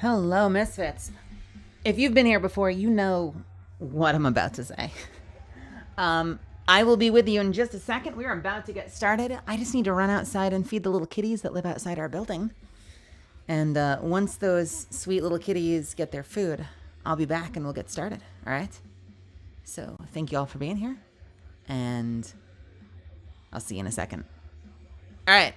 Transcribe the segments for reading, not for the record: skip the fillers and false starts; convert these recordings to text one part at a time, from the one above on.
Hello, Misfits. If you've been here before, you know what I'm about to say. I will be with you in just a second. We're about to get started. I just need to run outside and feed the little kitties that live outside our building. And once those sweet little kitties get their food, I'll be back and we'll get started. All right? So thank you all for being here. And I'll see you in a second. All right.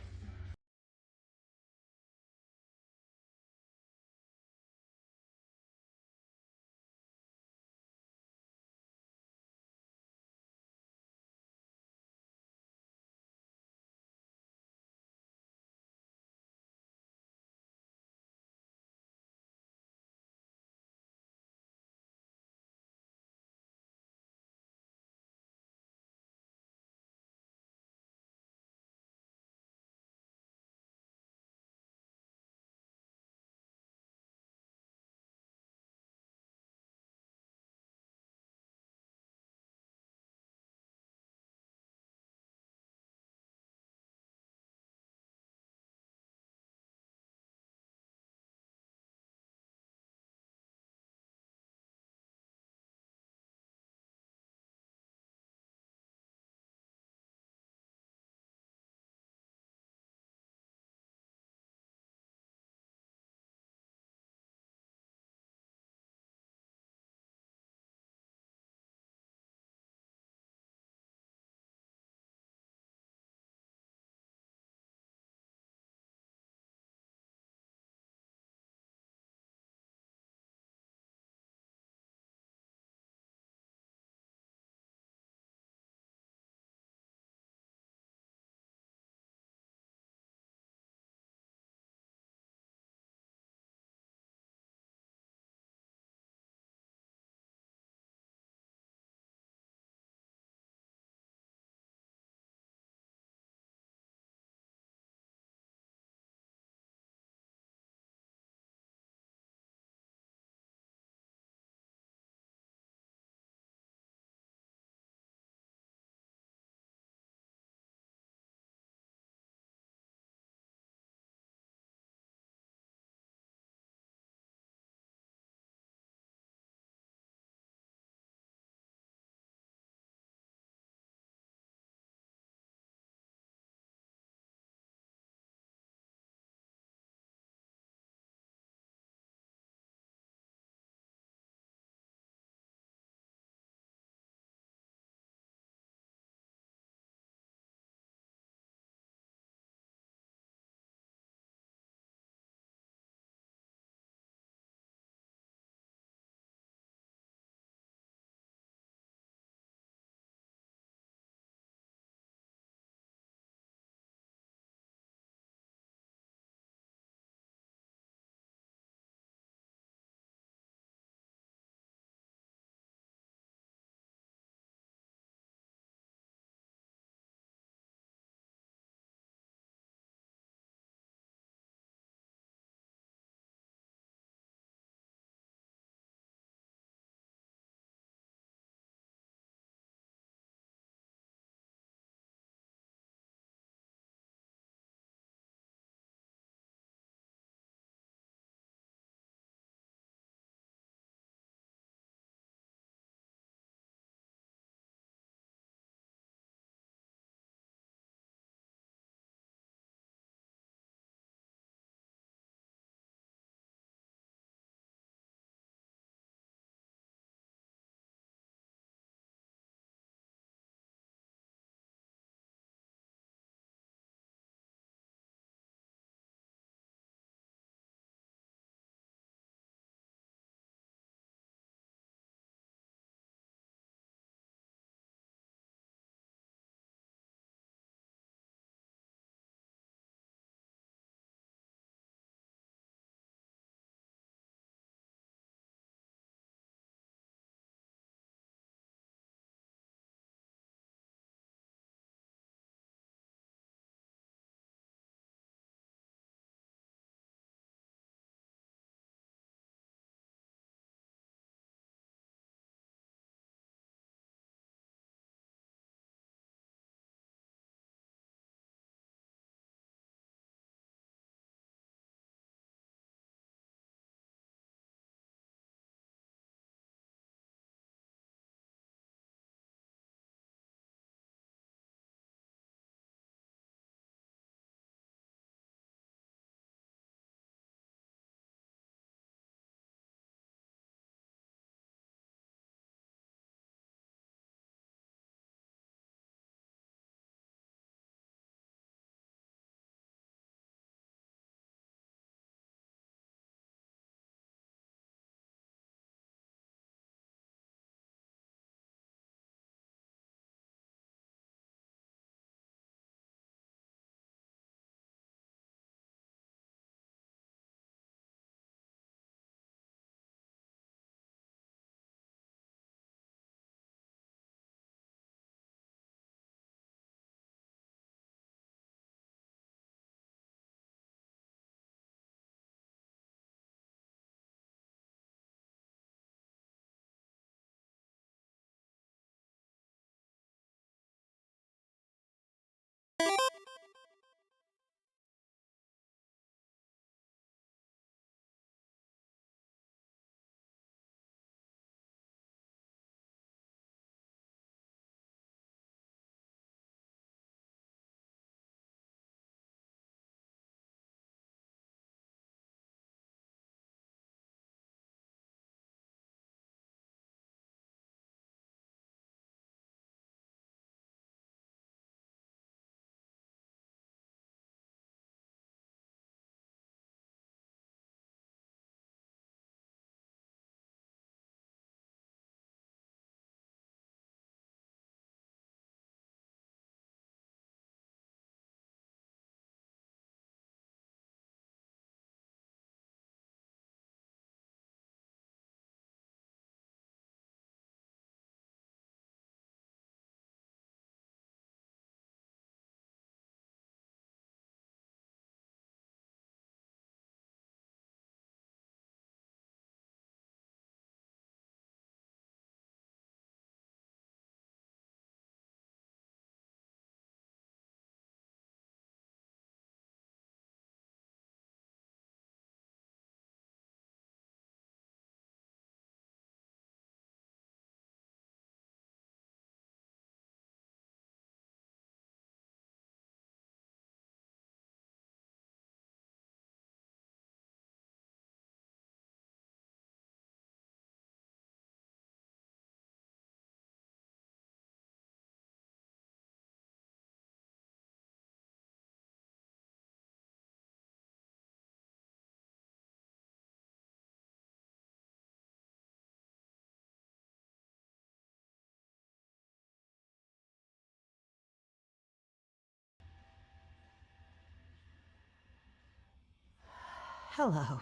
Hello.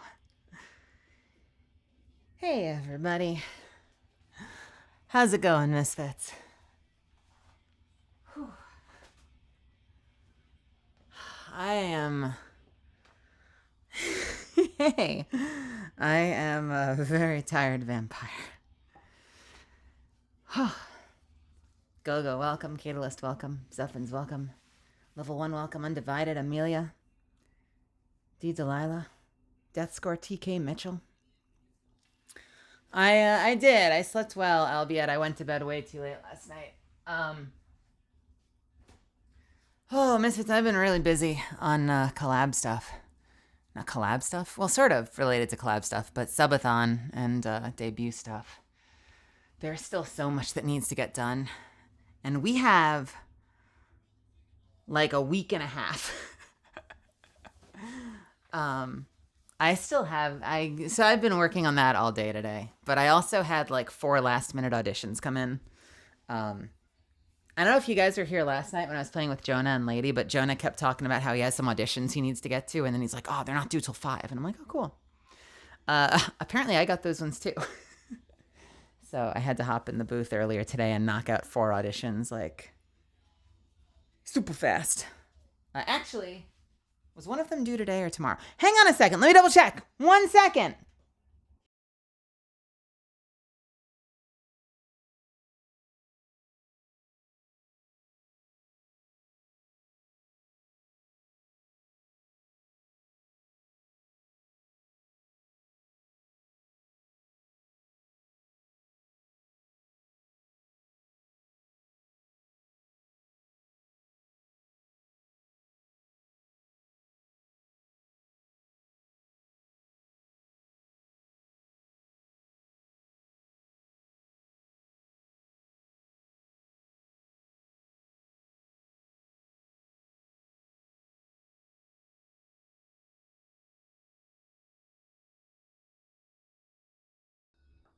Hey, everybody. How's it going, Misfits? Whew. I am... Hey, I am a very tired vampire. Go, welcome. Catalyst, welcome. Zephins, welcome. Level 1, welcome. Undivided, Amelia. D. Delilah. Death Score, TK Mitchell. I did. I slept well, albeit I went to bed way too late last night. Misfits, I've been really busy on collab stuff. Not collab stuff? Well, sort of related to collab stuff, but subathon and debut stuff. There's still so much that needs to get done. And we have like a week and a half. So I've been working on that all day today, but I also had like 4 last minute auditions come in. I don't know if you guys were here last night when I was playing with Jonah and Lady, but Jonah kept talking about how he has some auditions he needs to get to, and then he's like, oh, they're not due till 5. And I'm like, oh, cool. Apparently I got those ones too. So I had to hop in the booth earlier today and knock out 4 auditions like super fast. Actually, was one of them due today or tomorrow? Hang on a second. Let me double check. 1 second.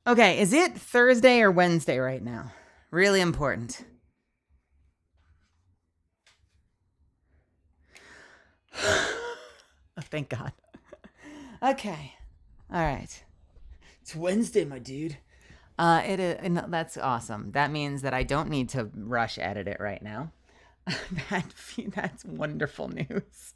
Okay, is it Thursday or Wednesday right now? Really important. Oh, thank God. Okay. All right. It's Wednesday, my dude. It is, and that's awesome. That means that I don't need to rush edit it right now. That's wonderful news.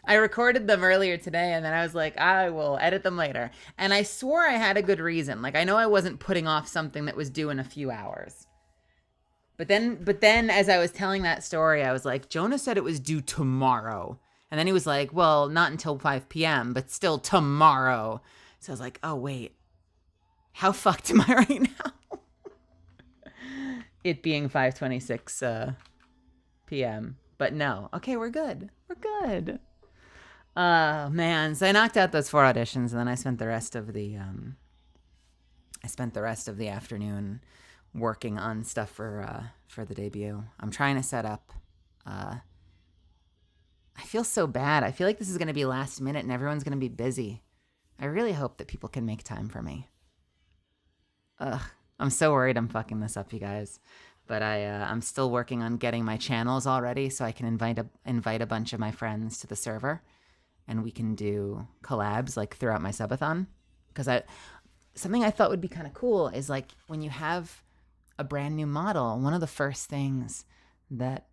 I recorded them earlier today, and then I was like, I will edit them later. And I swore I had a good reason. Like, I know I wasn't putting off something that was due in a few hours. But then as I was telling that story, I was like, Jonah said it was due tomorrow. And then he was like, well, not until 5 p.m., but still tomorrow. So I was like, oh, wait. How fucked am I right now? It being 5:26 p.m. But no. Okay, we're good. We're good. Man. So I knocked out those 4 auditions, and then I spent the rest of the afternoon working on stuff for the debut. I'm trying to set up. I feel so bad. I feel like this is going to be last minute, and everyone's going to be busy. I really hope that people can make time for me. I'm so worried I'm fucking this up, you guys. But I'm still working on getting my channels all ready so I can invite a bunch of my friends to the server, and we can do collabs like throughout my subathon. Because something I thought would be kind of cool is like when you have a brand new model, one of the first things that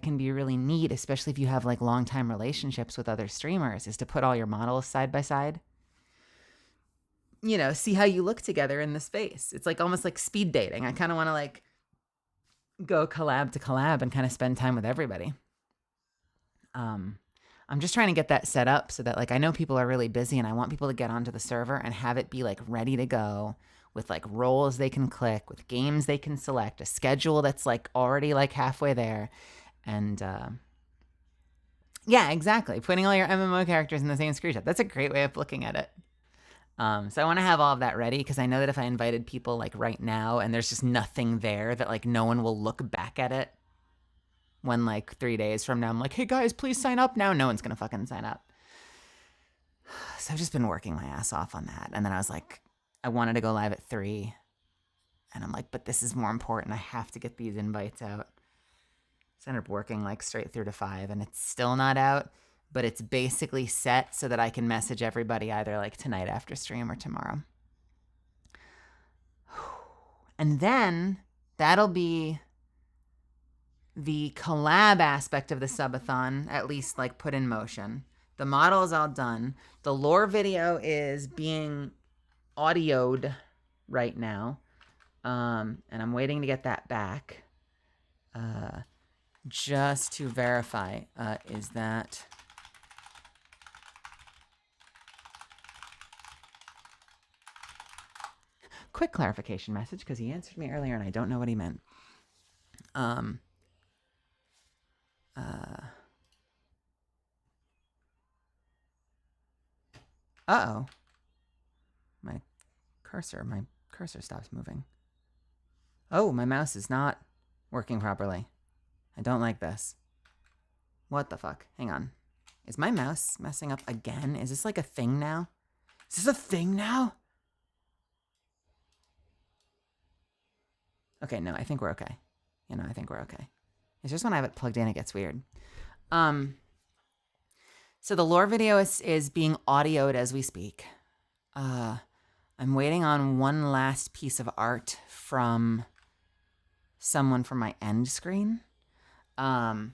can be really neat, especially if you have like long-time relationships with other streamers, is to put all your models side by side. You know, see how you look together in the space. It's like almost like speed dating. I kind of want to like go collab to collab and kind of spend time with everybody. I'm just trying to get that set up so that like I know people are really busy, and I want people to get onto the server and have it be like ready to go with like roles they can click, with games they can select, a schedule that's like already like halfway there. And yeah, exactly. Putting all your MMO characters in the same screenshot. That's a great way of looking at it. So I want to have all of that ready, because I know that if I invited people like right now and there's just nothing there, that like no one will look back at it when like 3 days from now I'm like, hey guys, please sign up now. No one's going to fucking sign up. So I've just been working my ass off on that. And then I was like, I wanted to go live at 3. And I'm like, but this is more important. I have to get these invites out. So I ended up working like straight through to 5, and it's still not out. but it's basically set so that I can message everybody either like tonight after stream or tomorrow. And then that'll be the collab aspect of the subathon, at least like put in motion. The model is all done. The lore video is being audioed right now. And I'm waiting to get that back. Just to verify, is that... Quick clarification message, because he answered me earlier and I don't know what he meant. Uh-oh. My cursor stops moving. Oh, my mouse is not working properly. I don't like this. What the fuck? Hang on. Is my mouse messing up again? Is this like a thing now? Is this a thing now? Okay, no, I think we're okay. You know, I think we're okay. It's just when I have it plugged in, it gets weird. So the lore video is being audioed as we speak. I'm waiting on one last piece of art from someone for my end screen. And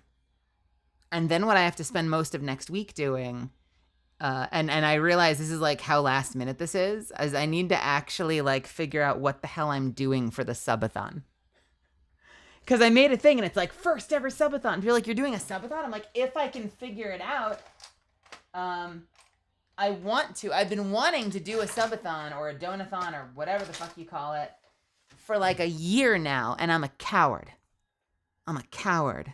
then what I have to spend most of next week doing, and I realize this is like how last minute this is I need to actually like figure out what the hell I'm doing for the subathon. Because I made a thing and it's like, first ever subathon. And you're like, you're doing a subathon? I'm like, if I can figure it out, I want to. I've been wanting to do a subathon or a donathon or whatever the fuck you call it for like a year now. And I'm a coward. I'm a coward.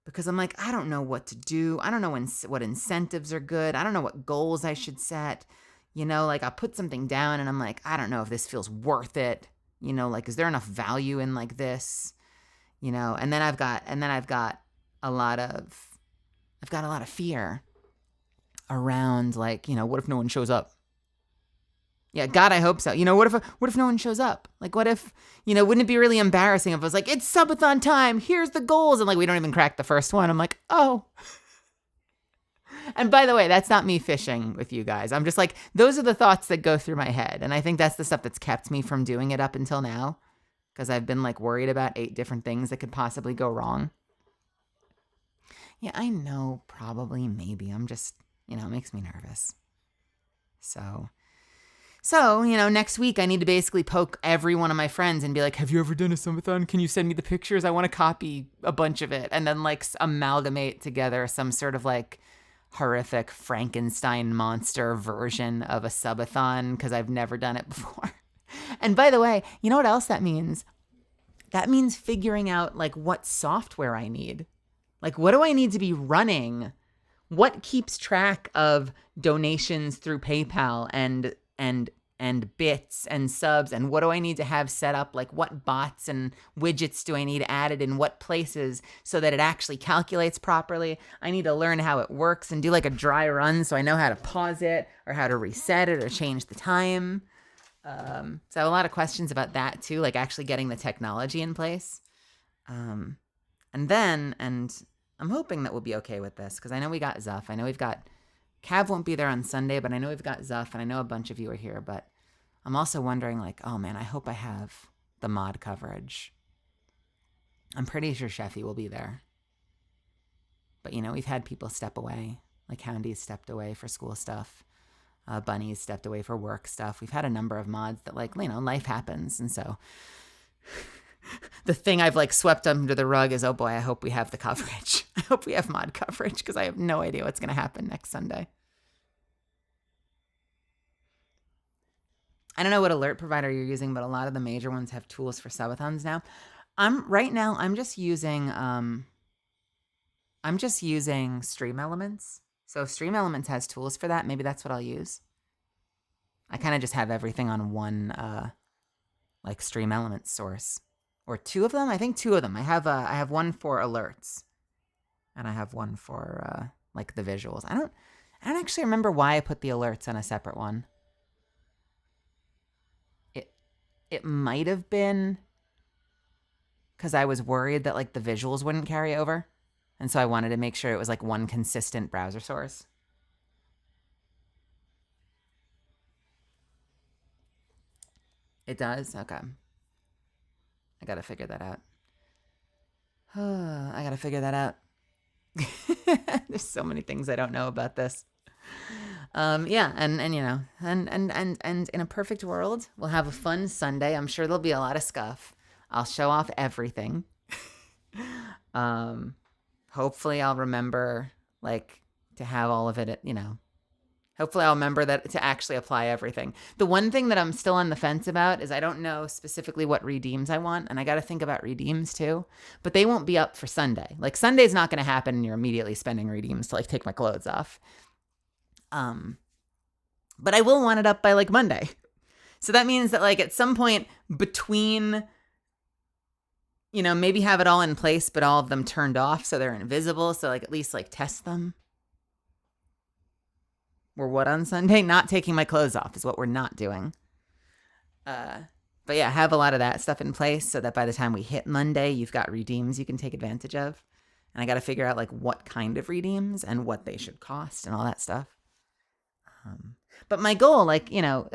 Because I'm like, I don't know what to do. I don't know what incentives are good. I don't know what goals I should set. You know, like I'll put something down and I'm like, I don't know if this feels worth it. You know, like, is there enough value in like this? You know, and then I've got a lot of fear around like, you know, what if no one shows up? Yeah, God, I hope so. You know, what if no one shows up? Like, what if, you know, wouldn't it be really embarrassing if it was like, it's subathon time, here's the goals, and like, we don't even crack the first one. I'm like, oh. And by the way, that's not me fishing with you guys. I'm just like, those are the thoughts that go through my head. And I think that's the stuff that's kept me from doing it up until now. Because I've been like worried about 8 different things that could possibly go wrong. Yeah, I know, probably, maybe. I'm just, you know, it makes me nervous. So, you know, next week I need to basically poke every one of my friends and be like, have you ever done a subathon? Can you send me the pictures? I want to copy a bunch of it. And then like amalgamate together some sort of like horrific Frankenstein monster version of a subathon because I've never done it before. And by the way, you know what else that means? That means figuring out like what software I need. Like, what do I need to be running? What keeps track of donations through PayPal and bits and subs, and what do I need to have set up? Like, what bots and widgets do I need added in what places so that it actually calculates properly? I need to learn how it works and do like a dry run so I know how to pause it or how to reset it or change the time. So I have a lot of questions about that too, like actually getting the technology in place. And I'm hoping that we'll be okay with this because I know we got Zuff. I know we've got Cav won't be there on Sunday, but I know we've got Zuff, and I know a bunch of you are here, but I'm also wondering, like, oh man, I hope I have the mod coverage. I'm pretty sure Sheffy will be there. But, you know, we've had people step away. Like, Houndy's stepped away for school stuff. Bunny's stepped away for work stuff. We've had a number of mods that, like, you know, life happens, and so... the thing I've, like, swept under the rug is, oh boy, I hope we have the coverage. I hope we have mod coverage, because I have no idea what's going to happen next Sunday. I don't know what alert provider you're using, but a lot of the major ones have tools for subathons now. I'm just using Stream Elements. So if Stream Elements has tools for that, maybe that's what I'll use. I kind of just have everything on one like Stream Elements source. Or 2 of them? I think 2 of them. I have one for alerts. And I have one for like the visuals. I don't actually remember why I put the alerts on a separate one. It might have been because I was worried that like the visuals wouldn't carry over. And so I wanted to make sure it was like one consistent browser source. It does? Okay. I got to figure that out. I got to figure that out. There's so many things I don't know about this. Yeah, and you know, and in a perfect world, we'll have a fun Sunday. I'm sure there'll be a lot of scuff. I'll show off everything. Hopefully I'll remember like to have all of it, you know. Hopefully I'll remember that to actually apply everything. The one thing that I'm still on the fence about is I don't know specifically what redeems I want, and I got to think about redeems too, but they won't be up for Sunday. Like Sunday's not going to happen and you're immediately spending redeems to like take my clothes off. But I will want it up by like Monday. So that means that like at some point between, you know, maybe have it all in place, but all of them turned off so they're invisible. So like at least like test them. We're what on Sunday? Not taking my clothes off is what we're not doing. But yeah, have a lot of that stuff in place so that by the time we hit Monday, you've got redeems you can take advantage of. And I got to figure out like what kind of redeems and what they should cost and all that stuff. But my goal, like, you know,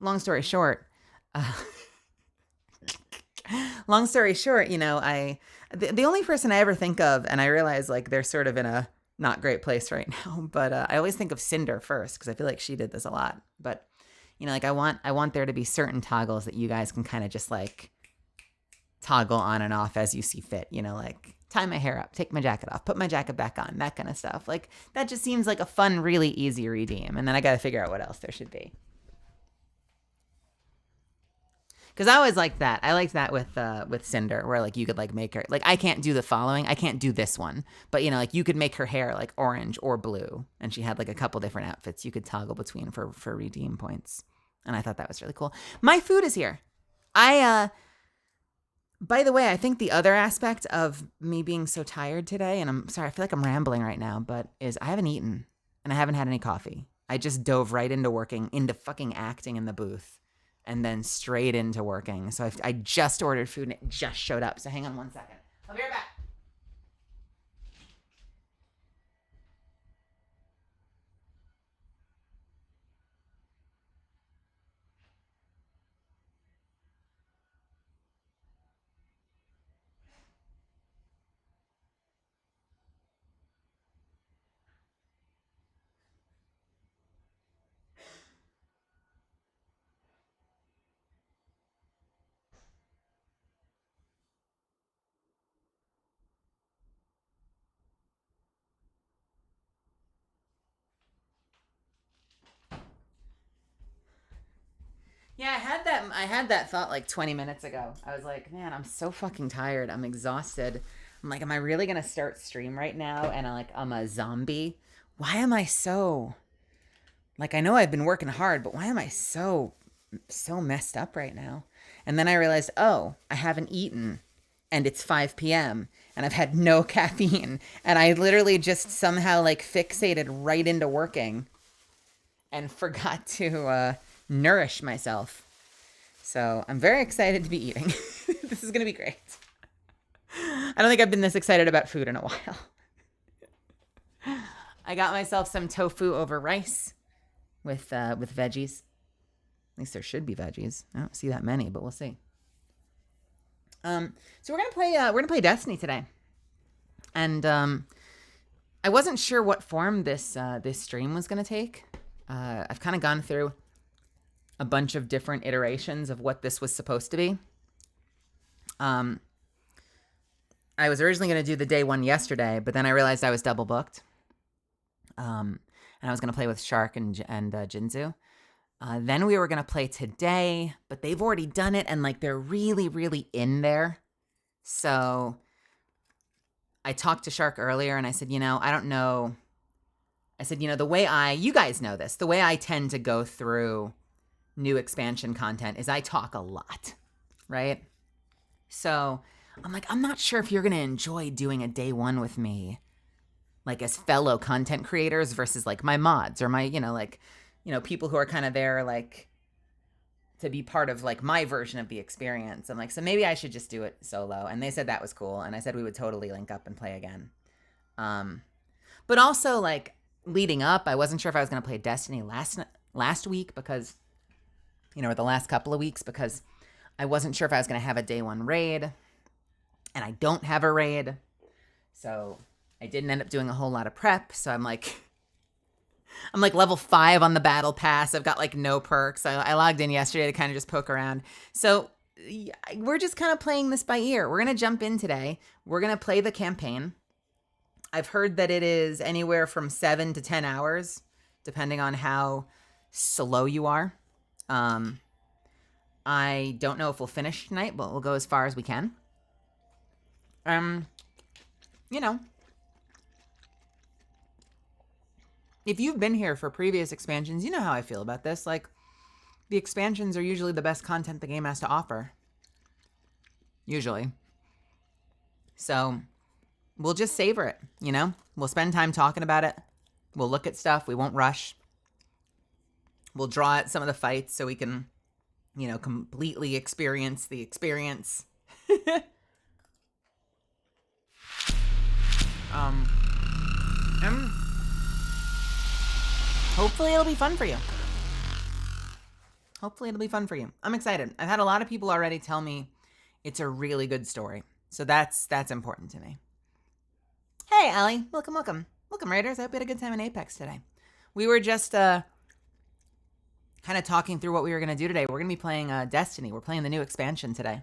long story short, you know, the only person I ever think of, and I realize like they're sort of in a not great place right now, but I always think of Cinder first because I feel like she did this a lot. But, you know, like I want there to be certain toggles that you guys can kind of just like toggle on and off as you see fit, you know, like tie my hair up, take my jacket off, put my jacket back on, that kind of stuff. Like that just seems like a fun, really easy redeem. And then I got to figure out what else there should be. Because I always liked that. I liked that with Cinder, where like you could like make her like I can't do the following. I can't do this one, but you know like you could make her hair like orange or blue, and she had like a couple different outfits you could toggle between for redeem points, and I thought that was really cool. My food is here. By the way, I think the other aspect of me being so tired today, and I'm sorry, I feel like I'm rambling right now, but is I haven't eaten and I haven't had any coffee. I just dove right into working, into fucking acting in the booth. And then straight into working. So I just ordered food and it just showed up. So hang on 1 second. I'll be right back. Yeah, I had that thought like 20 minutes ago. I was like, man, I'm so fucking tired. I'm exhausted. I'm like, am I really going to start stream right now? And I'm a zombie. Why am I so like, I know I've been working hard, but why am I so messed up right now? And then I realized, oh, I haven't eaten and it's 5 p.m. and I've had no caffeine. And I literally just somehow like fixated right into working and forgot to, nourish myself. So I'm very excited to be eating. This is going to be great. I don't think I've been this excited about food in a while. I got myself some tofu over rice with veggies. At least there should be veggies. I don't see that many, but we'll see. So we're gonna play Destiny today, and I wasn't sure what form this stream was gonna take. I've kind of gone through a bunch of different iterations of what this was supposed to be. I was originally going to do the day one yesterday, but then I realized I was double booked. And I was going to play with Shark and Jinzu. Then we were going to play today, but they've already done it and like they're really, really in there. So I talked to Shark earlier and I said, you know, I don't know. I said, you know, you guys know this, the way I tend to go through new expansion content is I talk a lot, right? So I'm like, I'm not sure if you're going to enjoy doing a day one with me, like as fellow content creators versus like my mods or my, people who are kind of there, like to be part of like my version of the experience. I'm like, so maybe I should just do it solo. And they said that was cool. And I said we would totally link up and play again. But also like leading up, I wasn't sure if I was going to play Destiny last week because, or the last couple of weeks, because I wasn't sure if I was going to have a day one raid, and I don't have a raid. So I didn't end up doing a whole lot of prep. So I'm like level 5 on the battle pass. I've got like no perks. I logged in yesterday to kind of just poke around. So we're just kind of playing this by ear. We're going to jump in today. We're going to play the campaign. I've heard that it is anywhere from 7 to 10 hours, depending on how slow you are. I don't know if we'll finish tonight, but we'll go as far as we can. If you've been here for previous expansions, you know how I feel about this. Like, the expansions are usually the best content the game has to offer. Usually. So, we'll just savor it, We'll spend time talking about it. We'll look at stuff. We won't rush. We'll draw at some of the fights so we can, completely experience the experience. Hopefully it'll be fun for you. I'm excited. I've had a lot of people already tell me it's a really good story. So that's important to me. Hey, Allie. Welcome. Welcome, Raiders. I hope you had a good time in Apex today. We were just kind of talking through what we were going to do today. We're going to be playing Destiny. We're playing the new expansion today.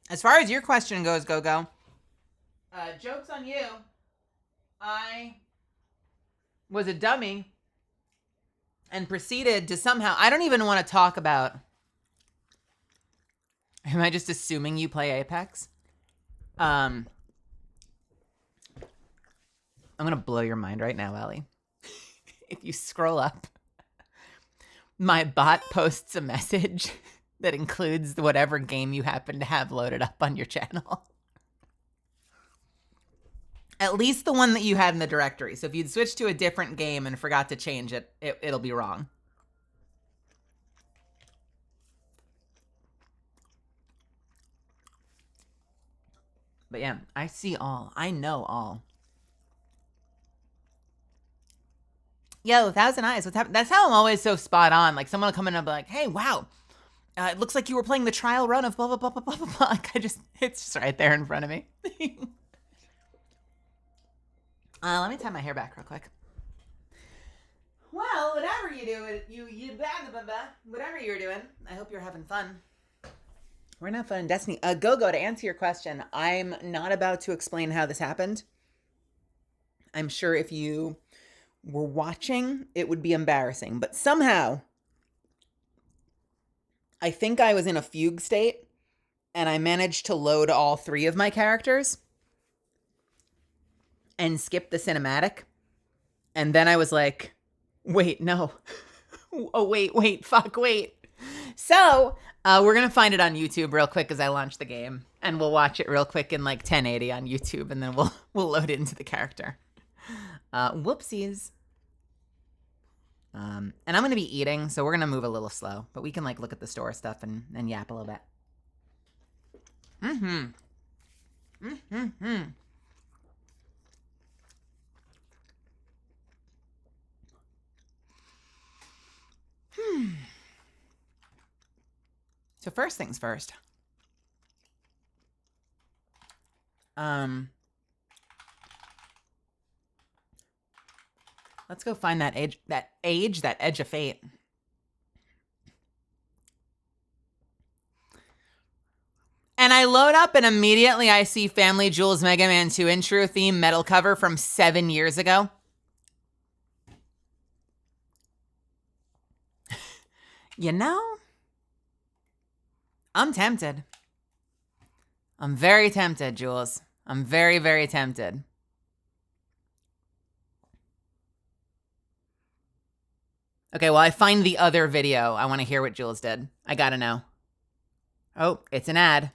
As far as your question goes, Go-Go, joke's on you. I was a dummy and proceeded to somehow, I don't even want to talk about, am I just assuming you play Apex? I'm going to blow your mind right now, Ellie. If you scroll up, my bot posts a message that includes whatever game you happen to have loaded up on your channel. At least the one that you had in the directory. So if you'd switched to a different game and forgot to change it, it'll be wrong. But yeah, I see all. I know all. Yo, 1,000 Eyes, what's happening? That's how I'm always so spot on. Like, someone will come in and be like, hey, wow. It looks like you were playing the trial run of blah, blah, blah, blah, blah, blah. Like, it's just right there in front of me. Let me tie my hair back real quick. Well, whatever you do, whatever you're doing, I hope you're having fun. We're gonna have fun in Destiny. Go-Go, to answer your question, I'm not about to explain how this happened. I'm sure if you were watching, it would be embarrassing. But somehow, I think I was in a fugue state, and I managed to load all 3 of my characters and skip the cinematic. And then I was like, wait, no. Oh, wait, fuck, wait. So, we're going to find it on YouTube real quick as I launch the game. And we'll watch it real quick in like 1080 on YouTube, and then we'll load it into the character. Whoopsies. And I'm going to be eating, so we're going to move a little slow. But we can like look at the store stuff and yap a little bit. So first things first. Let's go find that edge of fate. And I load up and immediately I see Family Jewels Mega Man 2 intro theme metal cover from 7 years ago. You know, I'm tempted. I'm very tempted, Jules. I'm very, very tempted. Okay, well, I find the other video. I want to hear what Jules did. I gotta know. Oh, it's an ad.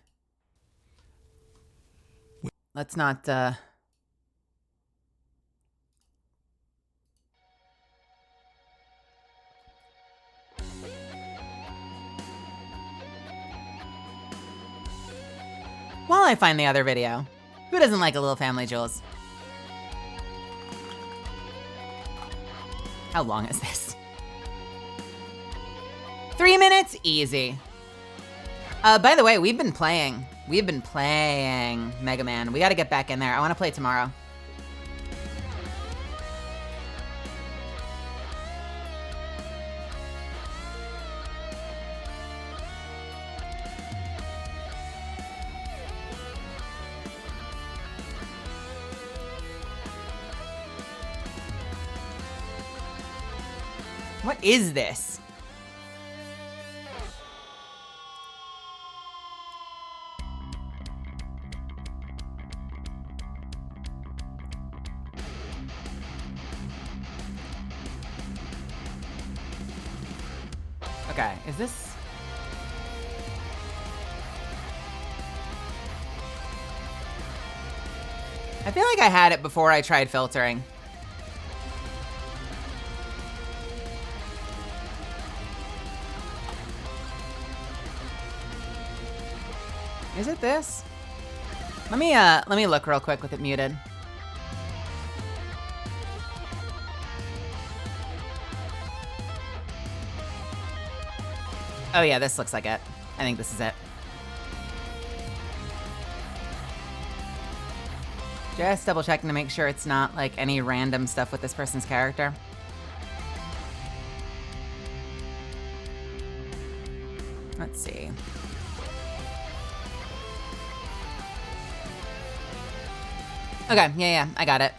Let's not while I find the other video. Who doesn't like a little family jewels? How long is this? 3 minutes? Easy. By the way, we've been playing Mega Man. We gotta get back in there. I wanna play tomorrow. What is this? Okay, is this? I feel like I had it before I tried filtering. Is it this? Let me look real quick with it muted. Oh yeah, this looks like it. I think this is it. Just double checking to make sure it's not like any random stuff with this person's character. Let's see. Okay, yeah, I got it.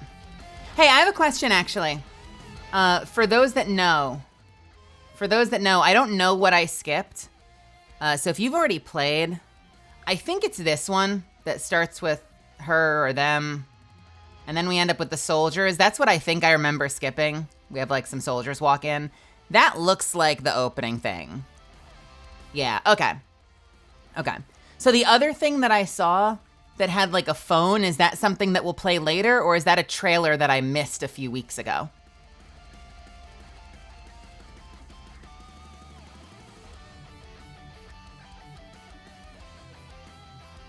Hey, I have a question actually. For those that know, I don't know what I skipped. So if you've already played, I think it's this one that starts with her or them, and then we end up with the soldiers. That's what I think I remember skipping. We have like some soldiers walk in. That looks like the opening thing. Yeah, okay. Okay. So the other thing that I saw that had like a phone, is that something that will play later, or is that a trailer that I missed a few weeks ago?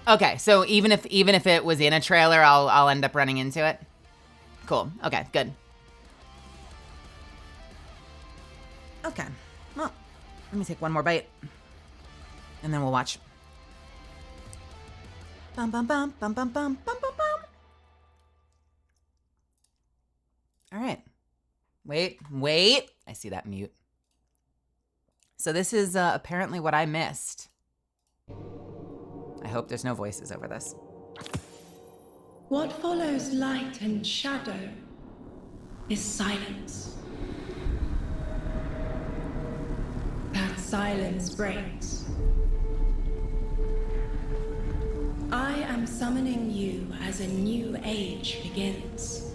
Okay, so even if it was in a trailer, I'll end up running into it. Cool. Okay, good. Okay. Well, let me take one more bite, and then we'll watch. Bum bum bum bum bum bum bum bum bum. All right. Wait. I see that mute. So this is apparently what I missed. I hope there's no voices over this. What follows light and shadow is silence. That silence breaks. I am summoning you as a new age begins.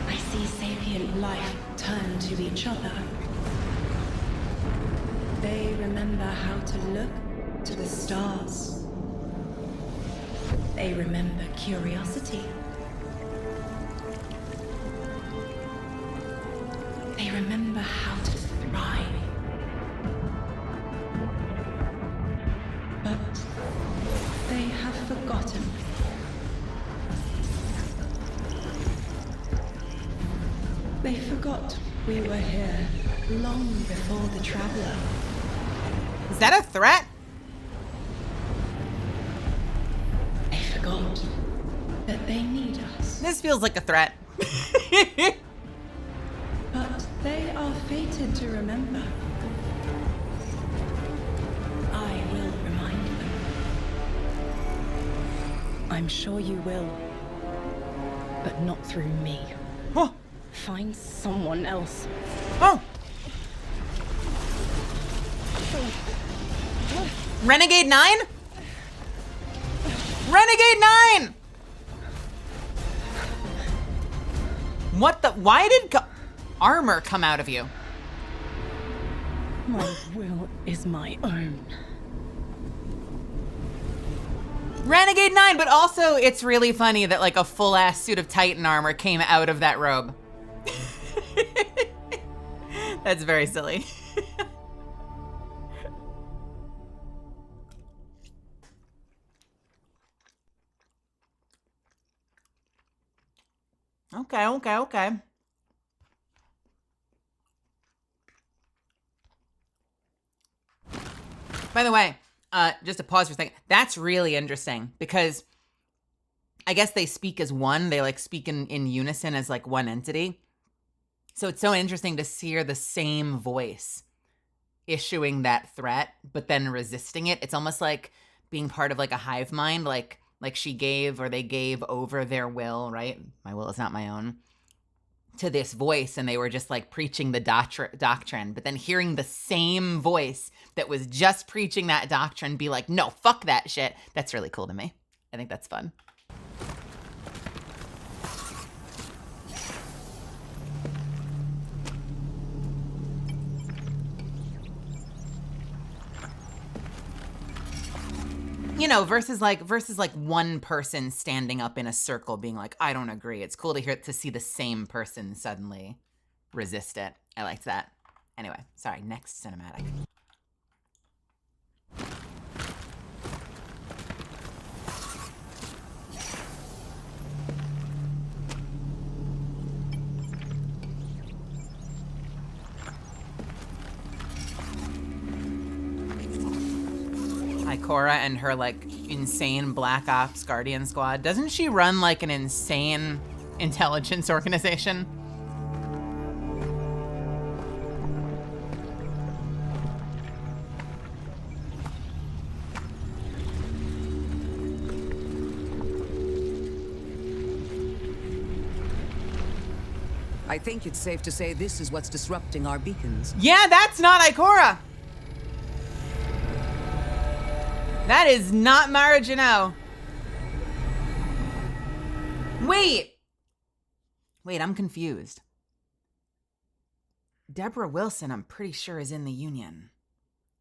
I see sapient life turn to each other. They remember how to look to the stars. They remember curiosity. They remember how to thrive. But they have forgotten. They forgot we were here long before the Traveler. Is that a threat? They forgot that they need us. This feels like a threat. But they are fated to remember. I will remind them. I'm sure you will. But not through me. Oh. Find someone else. Oh! Renegade 9? Renegade 9! What the? Why did armor come out of you? My will is my own. Renegade 9, but also it's really funny that like a full-ass suit of Titan armor came out of that robe. That's very silly. Okay. By the way, just to pause for a second, that's really interesting because I guess they speak as one. They like speak in unison as like one entity. So it's so interesting to hear the same voice issuing that threat, but then resisting it. It's almost like being part of like a hive mind, like she gave or they gave over their will, right? My will is not my own, to this voice, and they were just like preaching the doctrine, but then hearing the same voice that was just preaching that doctrine be like, no, fuck that shit. That's really cool to me. I think that's fun. You know, versus like one person standing up in a circle being like, I don't agree. It's cool to see the same person suddenly resist it. I liked that. Anyway, sorry, next cinematic. Ikora and her like insane Black Ops Guardian squad. Doesn't she run like an insane intelligence organization? I think it's safe to say this is what's disrupting our beacons. Yeah, that's not Ikora. That is not Mara Jano. Wait, I'm confused. Deborah Wilson, I'm pretty sure, is in the Union.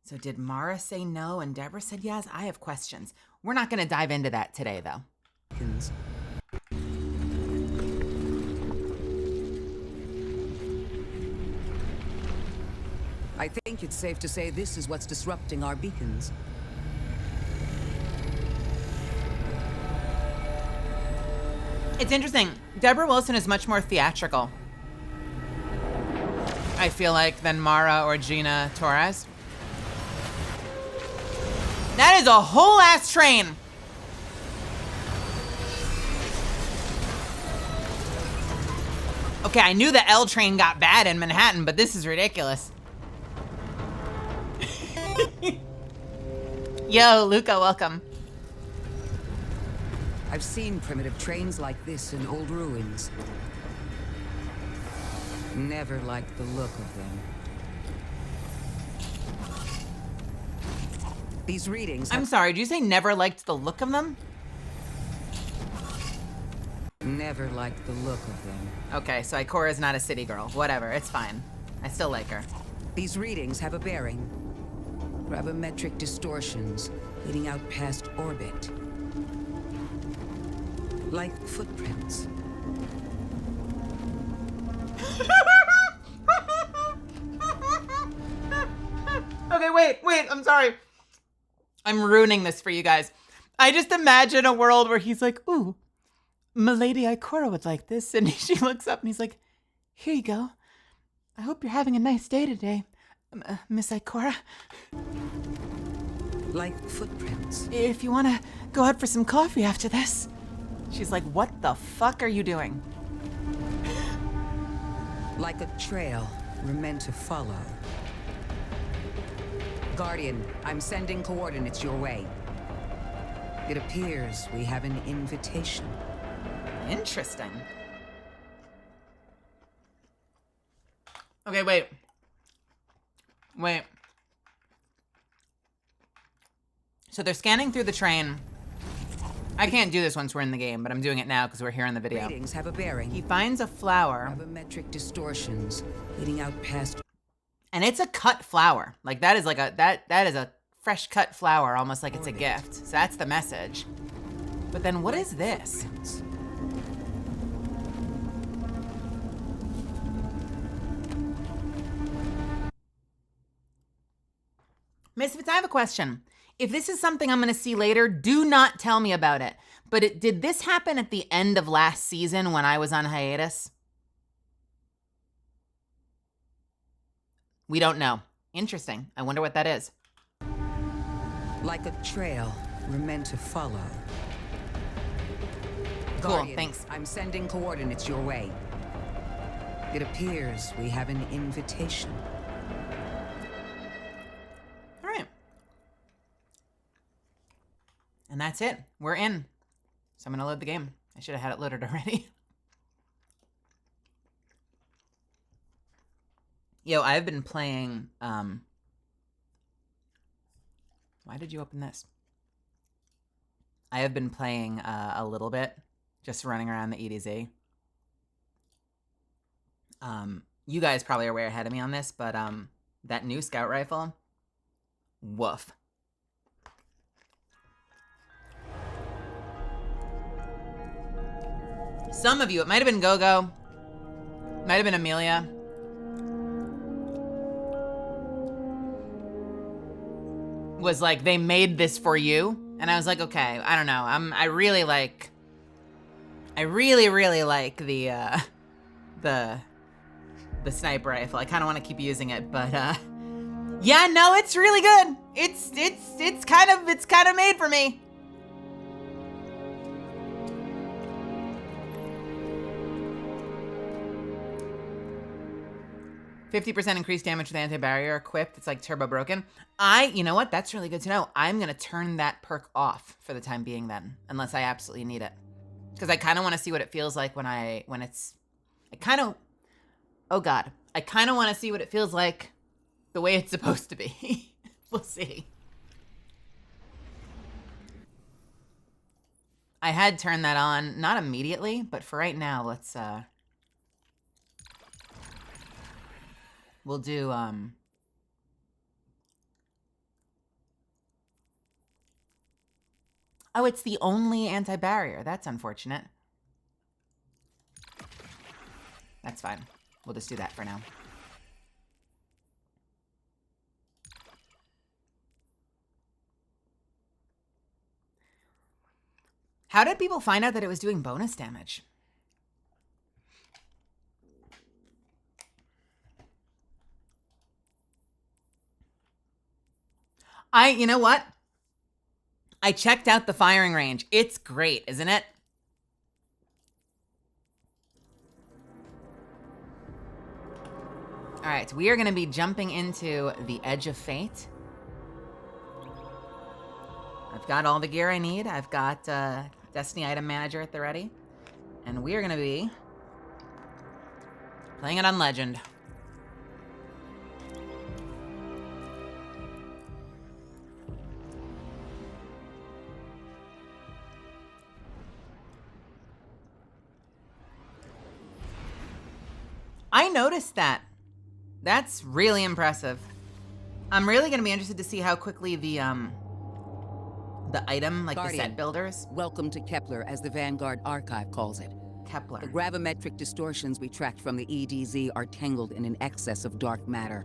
So did Mara say no and Deborah said yes? I have questions. We're not going to dive into that today, though. I think it's safe to say this is what's disrupting our beacons. It's interesting. Deborah Wilson is much more theatrical, I feel like, than Mara or Gina Torres. That is a whole ass train. Okay, I knew the L train got bad in Manhattan, but this is ridiculous. Yo, Luca, welcome. I've seen primitive trains like this in old ruins. Never liked the look of them. These readings... I'm sorry, did you say never liked the look of them? Never liked the look of them. Okay, so Ikora is not a city girl. Whatever, it's fine. I still like her. These readings have a bearing. Gravimetric distortions leading out past orbit. Like footprints. Okay, wait, I'm sorry. I'm ruining this for you guys. I just imagine a world where he's like, ooh, Milady Ikora would like this. And she looks up and he's like, here you go. I hope you're having a nice day today, Miss Ikora. Like footprints. If you want to go out for some coffee after this. She's like, what the fuck are you doing? Like a trail we're meant to follow. Guardian, I'm sending coordinates your way. It appears we have an invitation. Interesting. Okay, wait. So they're scanning through the train. I can't do this once we're in the game, but I'm doing it now because we're here in the video. Readings have a bearing. He finds a flower. Gravimetric distortions leading out past. And it's a cut flower. Like that is like that is a fresh cut flower, almost like it's a gift. So that's the message. But then what is this? Misfits, I have a question. If this is something I'm going to see later, do not tell me about it. But did this happen at the end of last season when I was on hiatus? We don't know. Interesting. I wonder what that is. Like a trail we're meant to follow. Cool, Guardian, thanks. I'm sending coordinates your way. It appears we have an invitation. All right. And that's it. We're in. So I'm going to load the game. I should have had it loaded already. Yo, I've been playing... Why did you open this? I have been playing a little bit, just running around the ADVgg. You guys probably are way ahead of me on this, but that new scout rifle, woof. Some of you, it might have been Gogo, might have been Amelia. Was like, they made this for you. And I was like, okay, I don't know. I really like the sniper rifle. I kind of want to keep using it, but yeah, no, it's really good. It's kind of made for me. %50 increased damage with anti-barrier equipped. It's like turbo broken. You know what? That's really good to know. I'm going to turn that perk off for the time being then, unless I absolutely need it. Because I kind of want to see what it feels like when it's, oh God. I kind of want to see what it feels like the way it's supposed to be. We'll see. I had turned that on, not immediately, but for right now, let's, we'll do, oh, it's the only anti-barrier. That's unfortunate. That's fine. We'll just do that for now. How did people find out that it was doing bonus damage? You know what? I checked out the firing range. It's great, isn't it? All right, we are going to be jumping into the Edge of Fate. I've got all the gear I need. I've got Destiny Item Manager at the ready. And we are going to be playing it on Legend. I noticed that. That's really impressive. I'm really going to be interested to see how quickly the item, like Guardian, the set builders. Welcome to Kepler, as the Vanguard Archive calls it. Kepler. The gravimetric distortions we tracked from the ADVgg are tangled in an excess of dark matter.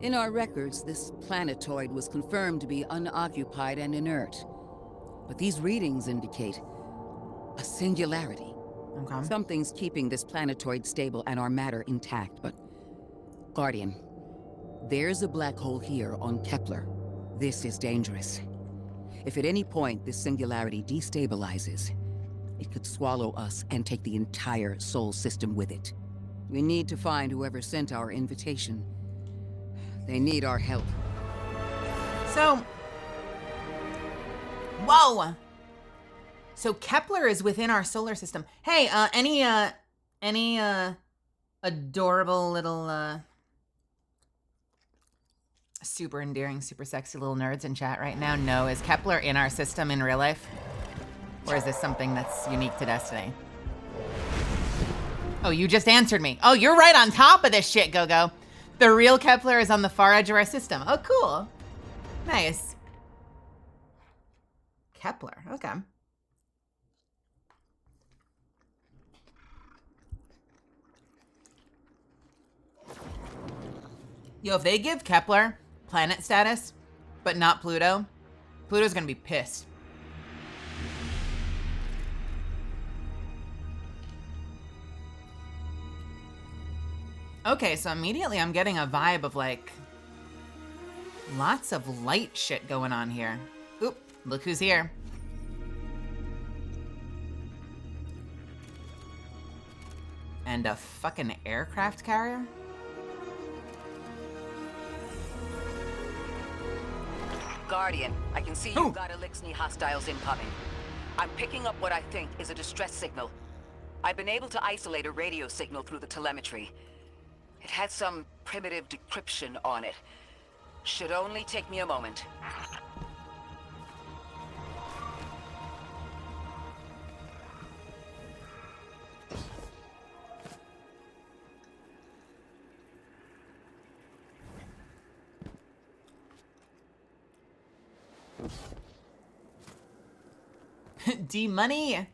In our records, this planetoid was confirmed to be unoccupied and inert. But these readings indicate a singularity. Okay. Something's keeping this planetoid stable and our matter intact, but... Guardian, there's a black hole here on Kepler. This is dangerous. If at any point this singularity destabilizes, it could swallow us and take the entire Sol system with it. We need to find whoever sent our invitation. They need our help. So... Whoa! So Kepler is within our solar system. Hey, any adorable little, super endearing, super sexy little nerds in chat right now know, is Kepler in our system in real life? Or is this something that's unique to Destiny? Oh, you just answered me. Oh, you're right on top of this shit, Go-Go. The real Kepler is on the far edge of our system. Oh, cool. Nice. Kepler, okay. Yo, if they give Kepler planet status, but not Pluto, Pluto's gonna be pissed. Okay, so immediately I'm getting a vibe of like lots of light shit going on here. Oop, look who's here. And a fucking aircraft carrier? Guardian, I can see you've got Elixni hostiles incoming. I'm picking up what I think is a distress signal. I've been able to isolate a radio signal through the telemetry. It had some primitive decryption on it. Should only take me a moment. D-money.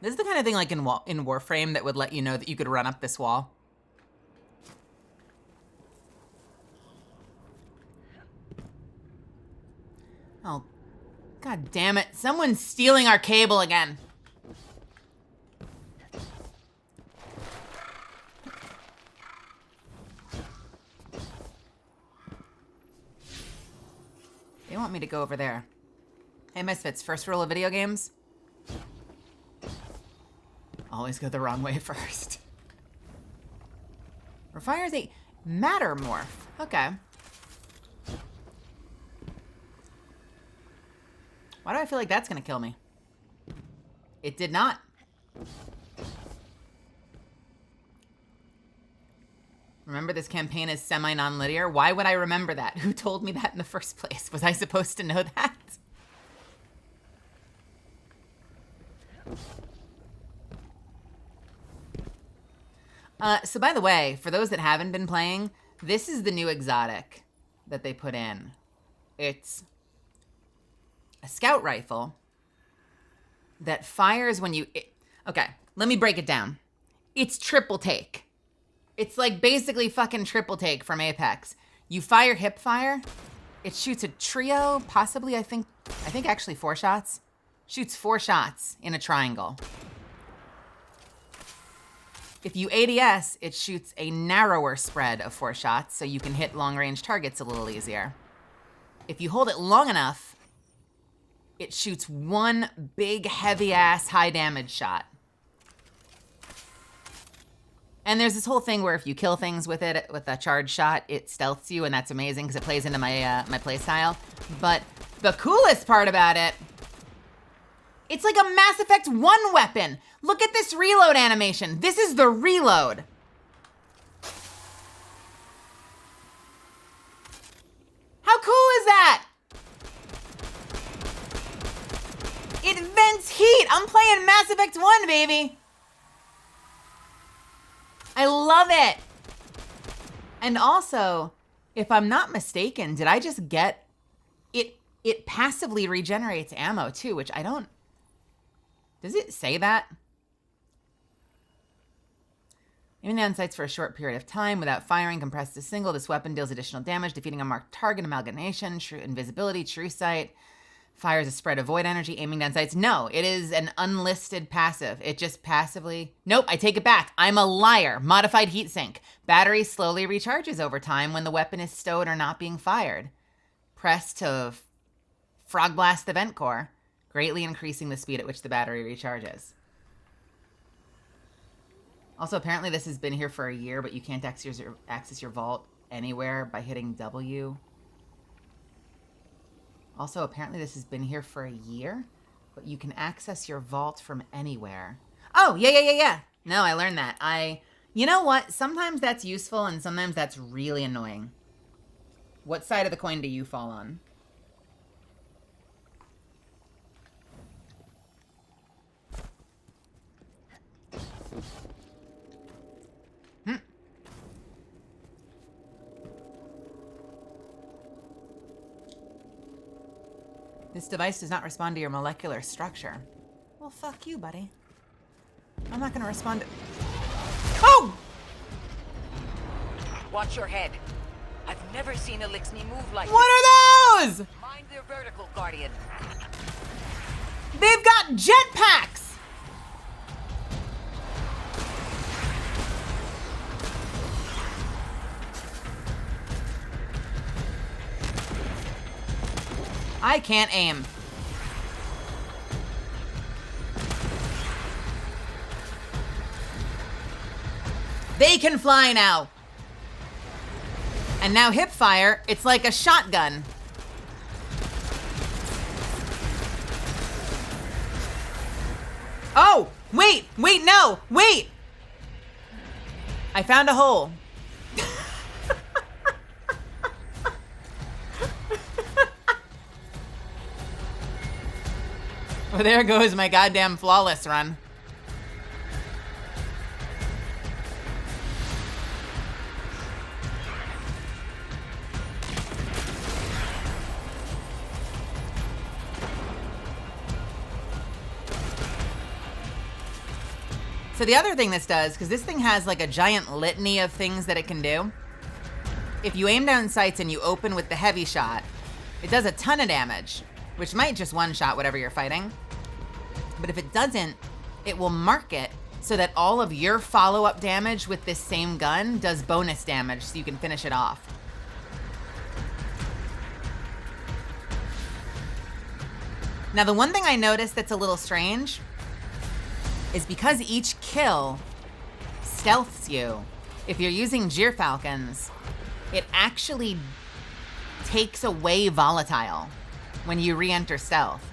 This is the kind of thing like in Warframe that would let you know that you could run up this wall. Oh, god damn it. Someone's stealing our cable again. They want me to go over there. Hey, Misfits, first rule of video games? Always go the wrong way first. Refires a matter morph. Okay. Why do I feel like that's gonna kill me? It did not. Remember, this campaign is semi-non-linear. Why would I remember that? Who told me that in the first place? Was I supposed to know that? So by the way, for those that haven't been playing, this is the new exotic that they put in. It's a scout rifle that fires when you... Okay, let me break it down. It's triple take. It's like basically fucking triple take from Apex. You fire hip fire, it shoots a trio, possibly I think actually 4 shots. Shoots 4 shots in a triangle. If you ADS, it shoots a narrower spread of 4 shots, so you can hit long-range targets a little easier. If you hold it long enough, it shoots 1 big, heavy-ass, high-damage shot. And there's this whole thing where if you kill things with it, with a charged shot, it stealths you, and that's amazing because it plays into my my playstyle. But the coolest part about it, it's like a Mass Effect 1 weapon. Look at this reload animation. This is the reload. How cool is that? It vents heat. I'm playing Mass Effect 1, baby. I love it. And also, if I'm not mistaken, did I just get it? It passively regenerates ammo too, which I don't. Does it say that? Aiming down sights for a short period of time without firing, compressed to single. This weapon deals additional damage, defeating a marked target. Amalgamation, true invisibility, true sight. Fires a spread of void energy, aiming down sights. No, it is an unlisted passive. It just passively... Nope, I take it back. I'm a liar. Modified heatsink. Battery slowly recharges over time when the weapon is stowed or not being fired. Press to frog blast the vent core, greatly increasing the speed at which the battery recharges. Also, apparently this has been here for a year, but you can't access your vault anywhere by hitting W. Also, apparently this has been here for a year, but you can access your vault from anywhere. Oh, yeah. No, I learned that. You know what? Sometimes that's useful and sometimes that's really annoying. What side of the coin do you fall on? This device does not respond to your molecular structure. Well, fuck you, buddy. I'm not gonna respond to... Oh! Watch your head. I've never seen Elixni move like What are those? Mind their vertical, Guardian. They've got jetpacks. I can't aim. They can fly now. And now hip fire, it's like a shotgun. Oh, wait, no, wait. I found a hole. Well, there goes my goddamn flawless run. So the other thing this does, because this thing has like a giant litany of things that it can do. If you aim down sights and you open with the heavy shot, it does a ton of damage, which might just one-shot whatever you're fighting. But if it doesn't, it will mark it so that all of your follow-up damage with this same gun does bonus damage so you can finish it off. Now, the one thing I noticed that's a little strange is because each kill stealths you, if you're using Gyrfalcons, it actually takes away volatile when you re-enter stealth.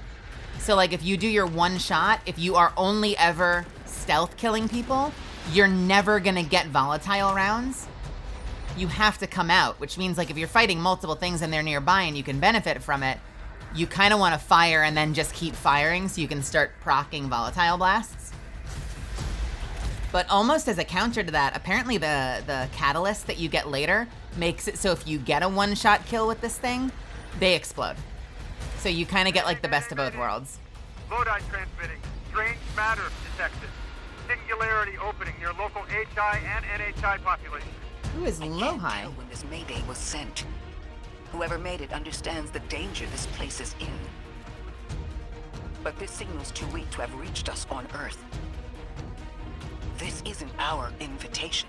So like if you do your one shot, if you are only ever stealth killing people, you're never gonna get volatile rounds. You have to come out, which means like if you're fighting multiple things and they're nearby and you can benefit from it, you kind of want to fire and then just keep firing so you can start proccing volatile blasts. But almost as a counter to that, apparently the catalyst that you get later makes it so if you get a one-shot kill with this thing, they explode. So you kind of get like the best of both worlds. Lodi transmitting. Strange matter detected. Singularity opening near local HI and NHI population. Who is I can't Lohi? tell when this mayday was sent. Whoever made it understands the danger this place is in. But this signal's too weak to have reached us on Earth. This isn't our invitation.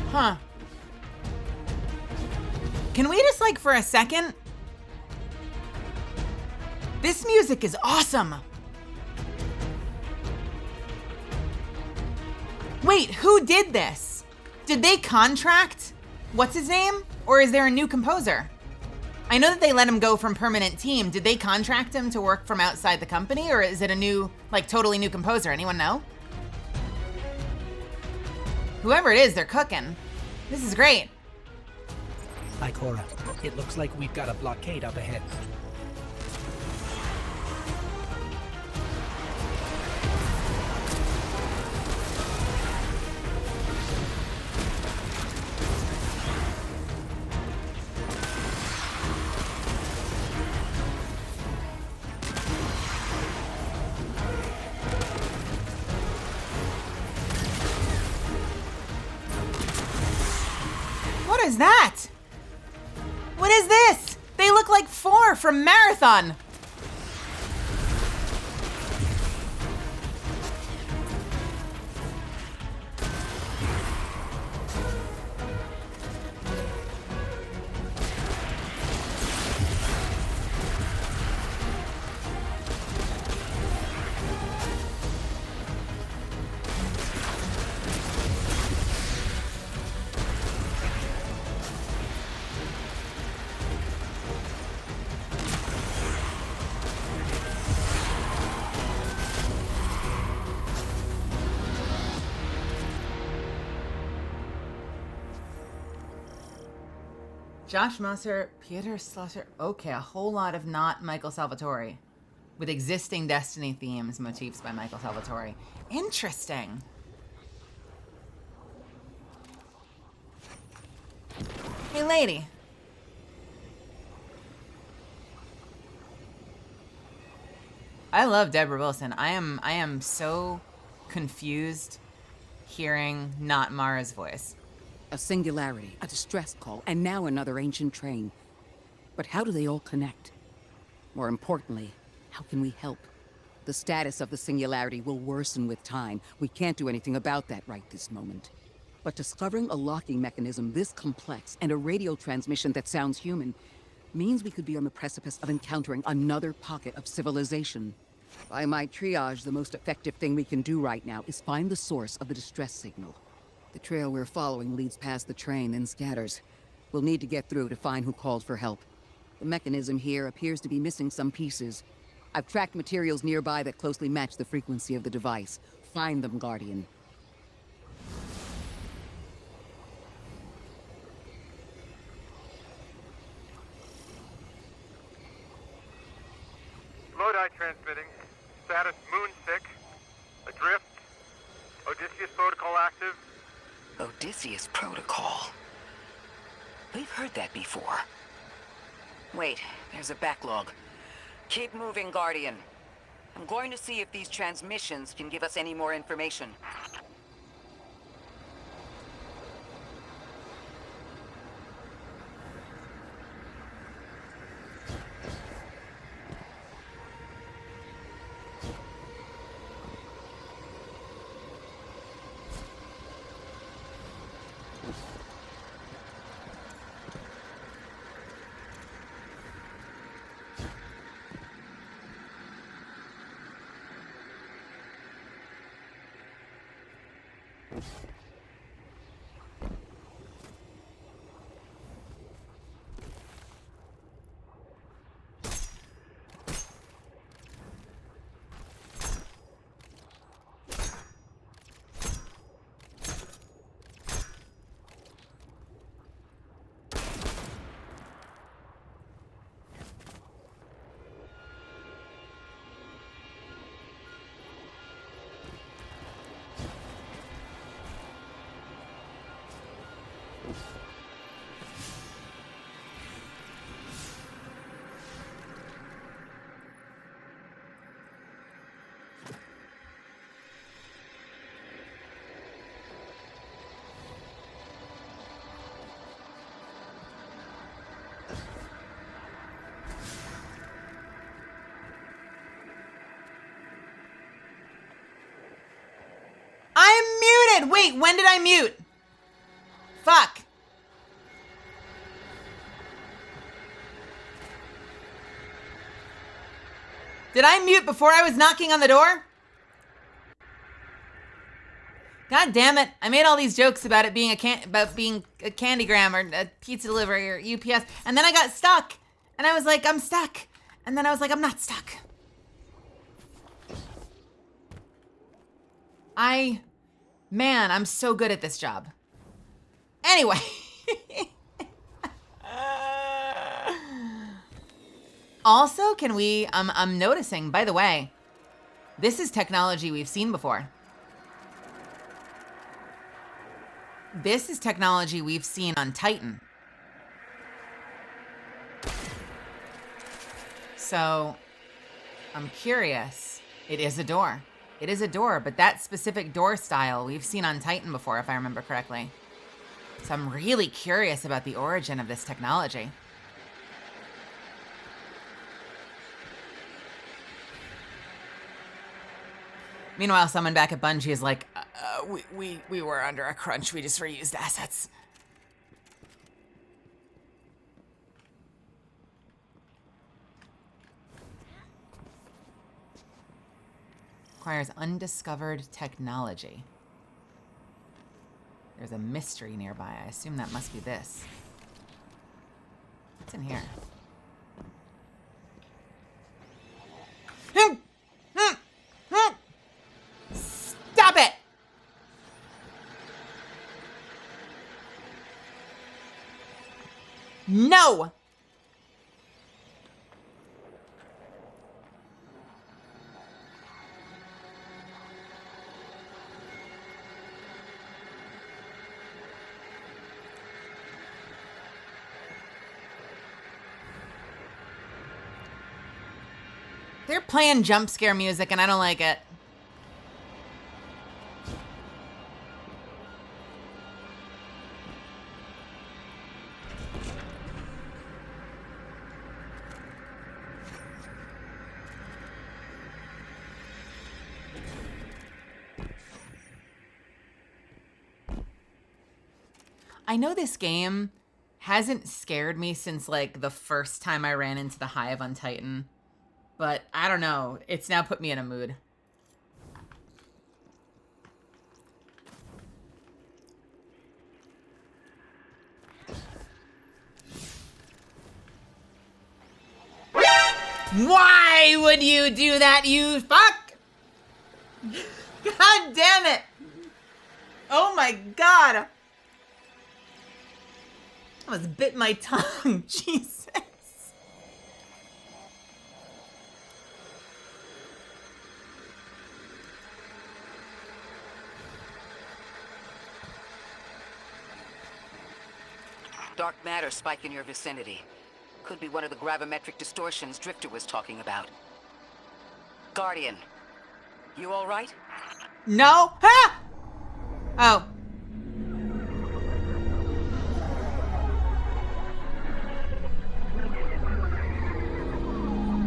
Huh. Can we just like for a second? This music is awesome. Wait, who did this? Did they contract what's his name? Or is there a new composer? I know that they let him go from permanent team. Did they contract him to work from outside the company, or is it a new, like totally new composer? Anyone know? Whoever it is, they're cooking. This is great. Ikora, it looks like we've got a blockade up ahead. What is that? What is this? They look like 4 from Marathon. Josh Musser, Peter Slusser. Okay, a whole lot of not Michael Salvatore. With existing Destiny themes, motifs by Michael Salvatore. Interesting. Hey, lady. I love Deborah Wilson. I am so confused hearing not Mara's voice. A singularity, a distress call, and now another ancient train. But how do they all connect? More importantly, how can we help? The status of the singularity will worsen with time. We can't do anything about that right this moment. But discovering a locking mechanism this complex and a radio transmission that sounds human means we could be on the precipice of encountering another pocket of civilization. By my triage, the most effective thing we can do right now is find the source of the distress signal. The trail we're following leads past the train, then scatters. We'll need to get through to find who called for help. The mechanism here appears to be missing some pieces. I've tracked materials nearby that closely match the frequency of the device. Find them, Guardian. Lodi transmitting. Status moonsick. Adrift. Odysseus protocol active. Odysseus Protocol. We've heard that before. Wait, there's a backlog. Keep moving, Guardian. I'm going to see if these transmissions can give us any more information. Wait, when did I mute? Fuck. Did I mute before I was knocking on the door? God damn it. I made all these jokes about it being a candygram or a pizza delivery or UPS, and then I got stuck. And I was like, I'm stuck. And then I was like, I'm not stuck. Man, I'm so good at this job. Anyway. Also, can we, I'm noticing, by the way, this is technology we've seen before. This is technology we've seen on Titan. So, I'm curious. It is a door. It is a door, but that specific door style we've seen on Titan before, if I remember correctly. So I'm really curious about the origin of this technology. Meanwhile, someone back at Bungie is like, we were under a crunch. We just reused assets. Requires undiscovered technology. There's a mystery nearby. I assume that must be this. What's in here? Stop it! No! They're playing jump scare music and I don't like it. I know this game hasn't scared me since, like, the first time I ran into the Hive on Titan. But, I don't know. It's now put me in a mood. Why would you do that, you fuck? God damn it. Oh my god. I almost bit my tongue. Jesus. Dark matter spike in your vicinity. Could be one of the gravimetric distortions Drifter was talking about. Guardian, you all right? No? Ha! Oh.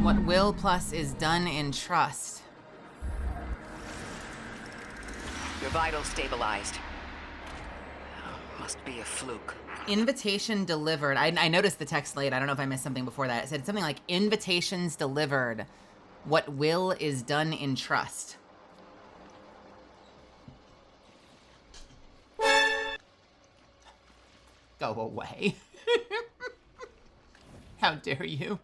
What will plus is done in trust. Your vitals stabilized. Must be a fluke. Invitation delivered. I noticed the text late. I don't know if I missed something before that. It said something like, invitations delivered. What will is done in trust. Go away. How dare you?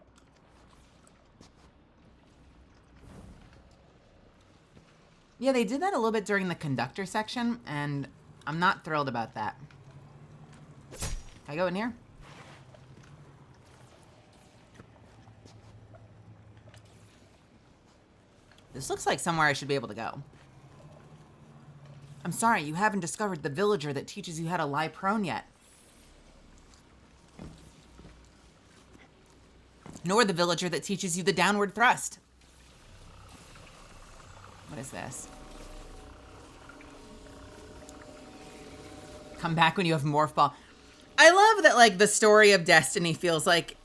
Yeah, they did that a little bit during the conductor section, and I'm not thrilled about that. Can I go in here? This looks like somewhere I should be able to go. I'm sorry, you haven't discovered the villager that teaches you how to lie prone yet. Nor the villager that teaches you the downward thrust. What is this? Come back when you have morph ball. I love that, like, the story of Destiny feels like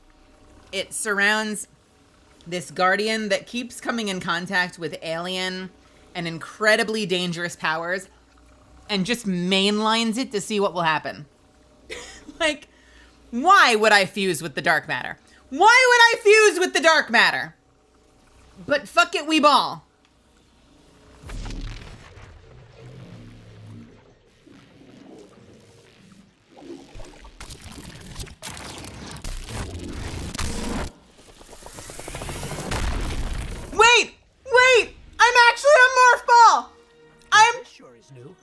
it surrounds this guardian that keeps coming in contact with alien and incredibly dangerous powers and just mainlines it to see what will happen. Like, why would I fuse with the dark matter? Why would I fuse with the dark matter? But fuck it, we ball. Wait! I'm actually a morph ball! This sure is new.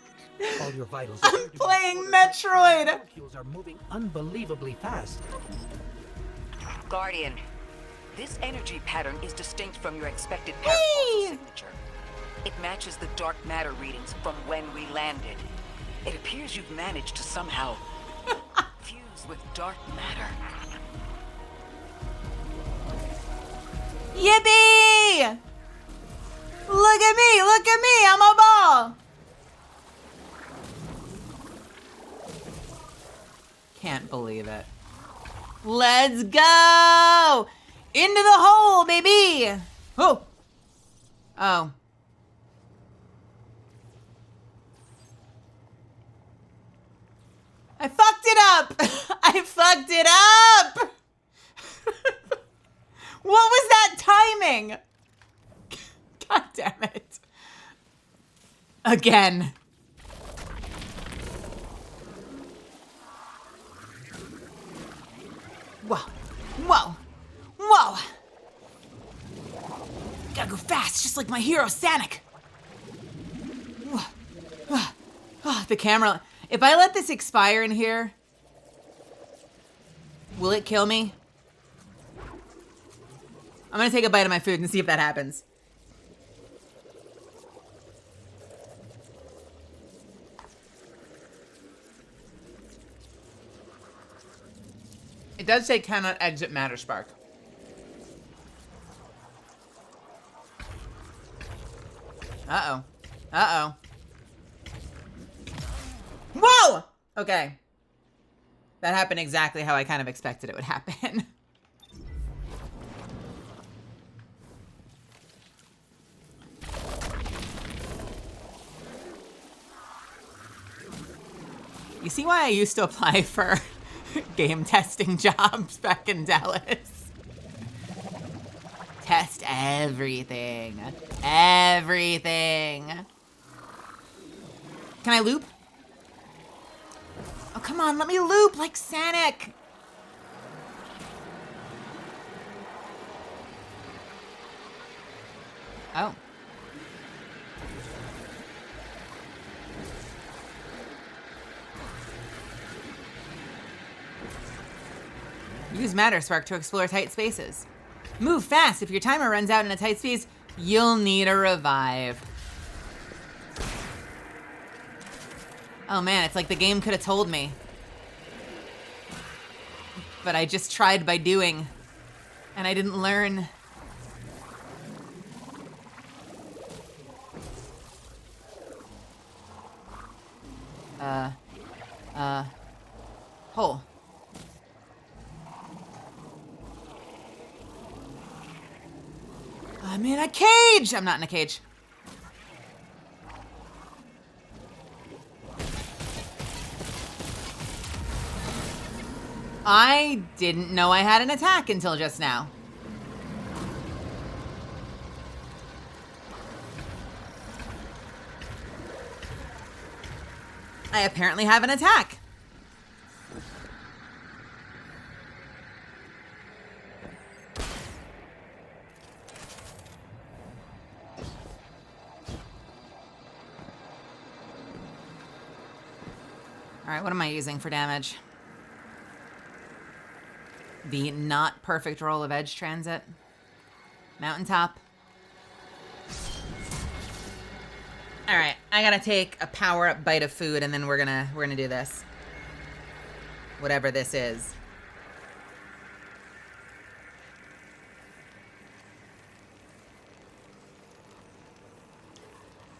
All your vitals. I'm playing Metroid! Molecules are moving unbelievably fast. Guardian, this energy pattern is distinct from your expected paradoxal signature. It matches the dark matter readings from when we landed. It appears you've managed to somehow fuse with dark matter. Yippee! Look at me, I'm a ball! Can't believe it. Let's go! Into the hole, baby! Oh! Oh. I fucked it up! I fucked it up! What was that timing? God damn it. Again. Whoa. Gotta go fast, just like my hero, Sanic. The camera. If I let this expire in here, will it kill me? I'm gonna take a bite of my food and see if that happens. It does say cannot exit matter spark. Uh-oh. Whoa! Okay. That happened exactly how I kind of expected it would happen. You see why I used to apply for game testing jobs back in Dallas? Test everything. Everything. Can I loop? Oh, come on, let me loop like Sonic. Oh. Use Matter Spark to explore tight spaces. Move fast. If your timer runs out in a tight space, you'll need a revive. Oh man, it's like the game could have told me. But I just tried by doing, and I didn't learn. Hole. I'm in a cage! I'm not in a cage. I didn't know I had an attack until just now. I apparently have an attack. All right, what am I using for damage? The not perfect roll of edge transit. Mountaintop. All right, I gotta take a power-up bite of food, and then we're gonna do this. Whatever this is.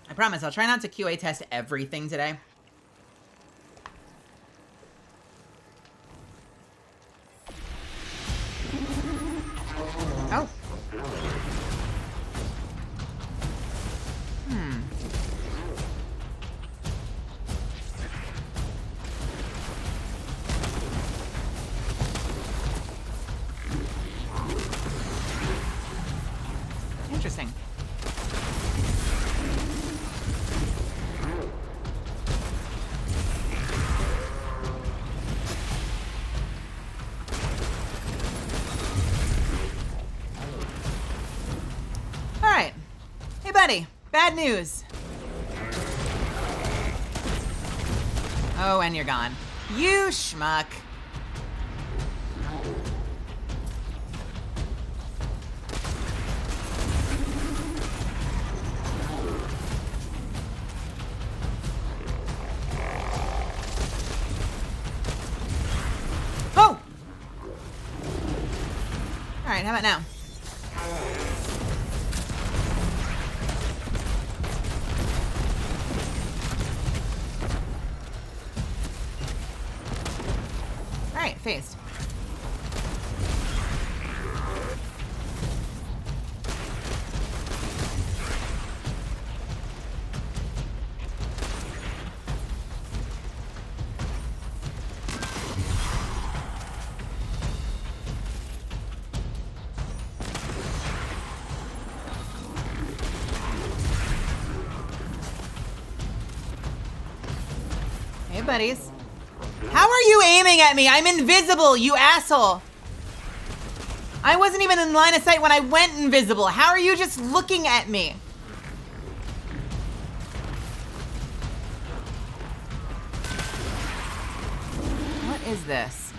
I promise I'll try not to QA test everything today. Oh. Interesting. All right. Hey, buddy. Bad news. Oh, and you're gone. You schmuck. Oh! All right, how about now? All right, phased. Hey, buddies. How are you aiming at me? I'm invisible, you asshole. I wasn't even in line of sight when I went invisible. How are you just looking at me? What is this?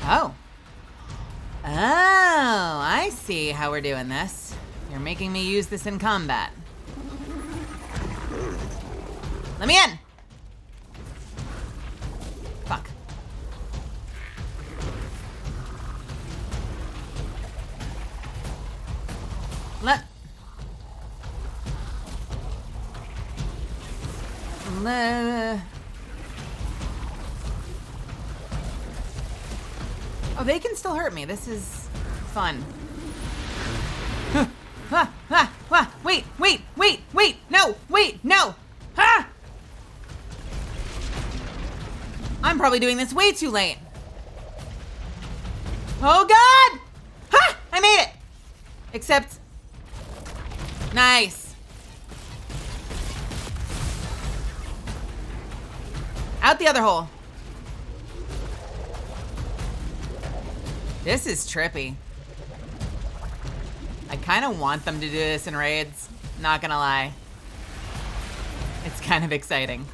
Oh. Oh, I see how we're doing this. You're making me use this in combat. Let me in! Fuck. Oh, they can still hurt me. This is fun. Wait, no. Ah! I'm probably doing this way too late. Oh God! Ha! I made it! Except, nice. Out the other hole. This is trippy. I kind of want them to do this in raids, not gonna lie. It's kind of exciting.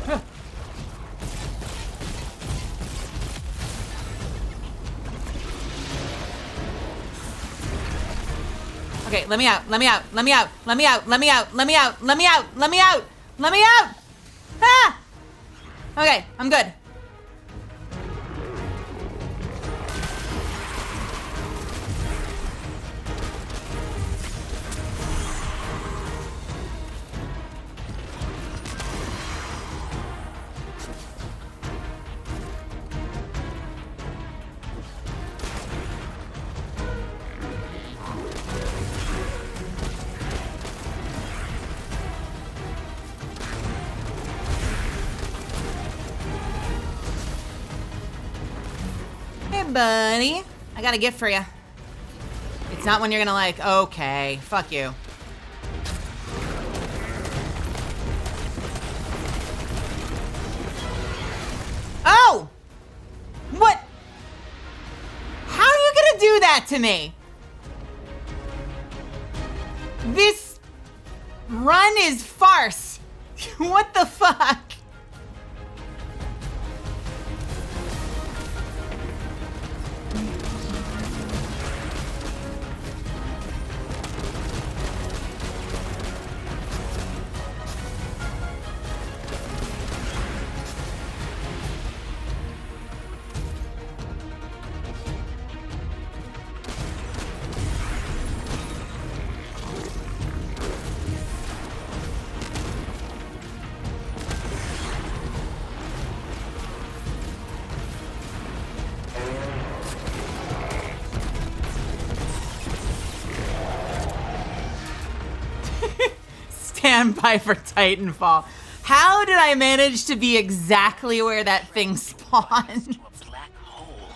Huh. Okay, let me out. Ah! Okay, I'm good. Buddy, I got a gift for you. It's not one you're gonna like. Okay, fuck you. Oh! What? How are you gonna do that to me? This run is farce. What the fuck? Stand by for Titanfall. How did I manage to be exactly where that thing spawned? A black hole.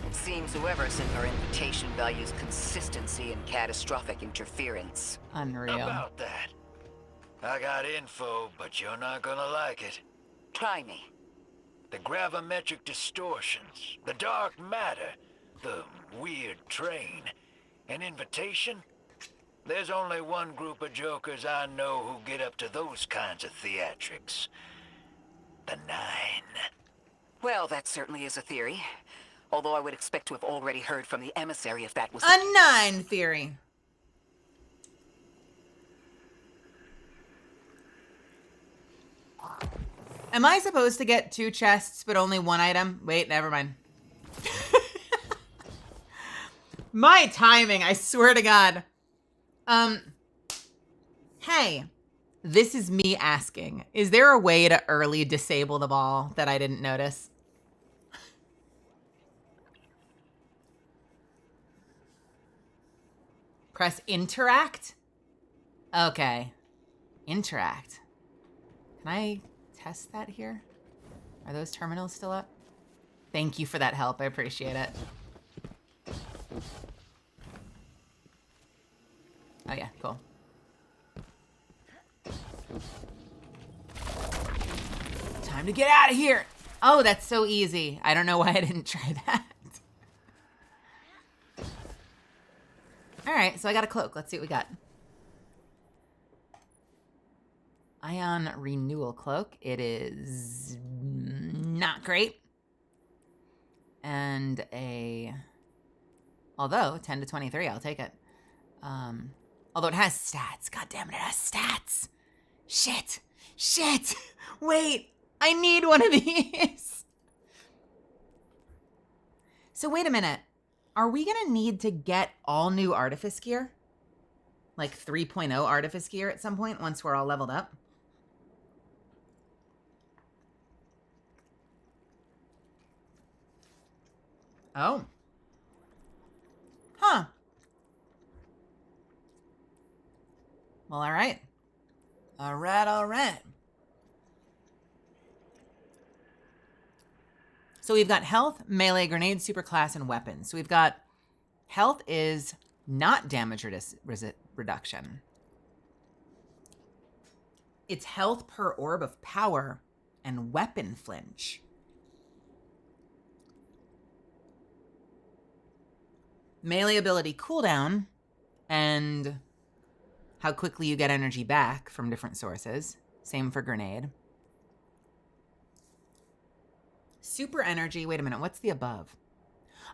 It seems whoever sent our invitation values consistency and catastrophic interference. Unreal. About that. I got info, but you're not gonna like it. Try me. The gravimetric distortions, the dark matter, the weird train. An invitation? There's only one group of jokers I know who get up to those kinds of theatrics. The Nine. Well, that certainly is a theory. Although I would expect to have already heard from the emissary if that was A 9 theory. Am I supposed to get 2 chests but only 1 item? Wait, never mind. My timing, I swear to God. Hey, this is me asking. Is there a way to early disable the ball that I didn't notice? Press interact? Okay. Interact. Can I test that here? Are those terminals still up? Thank you for that help. I appreciate it. Oh yeah, cool. Time to get out of here. Oh, that's so easy. I don't know why I didn't try that. All right, so I got a cloak. Let's see what we got. Ion renewal cloak. It is not great. And although 10 to 23, I'll take it. Although it has stats. God damn it, it has stats. Shit. Wait, I need one of these. So wait a minute. Are we gonna need to get all new artifice gear? like 3.0 artifice gear at some point once we're all leveled up. Oh. Huh. Well, all right. All right, all right. So we've got health, melee, grenade, superclass, and weapons. So we've got health is not damage reduction. It's health per orb of power and weapon flinch. Melee ability cooldown and how quickly you get energy back from different sources. Same for grenade. Super energy, wait a minute, what's the above?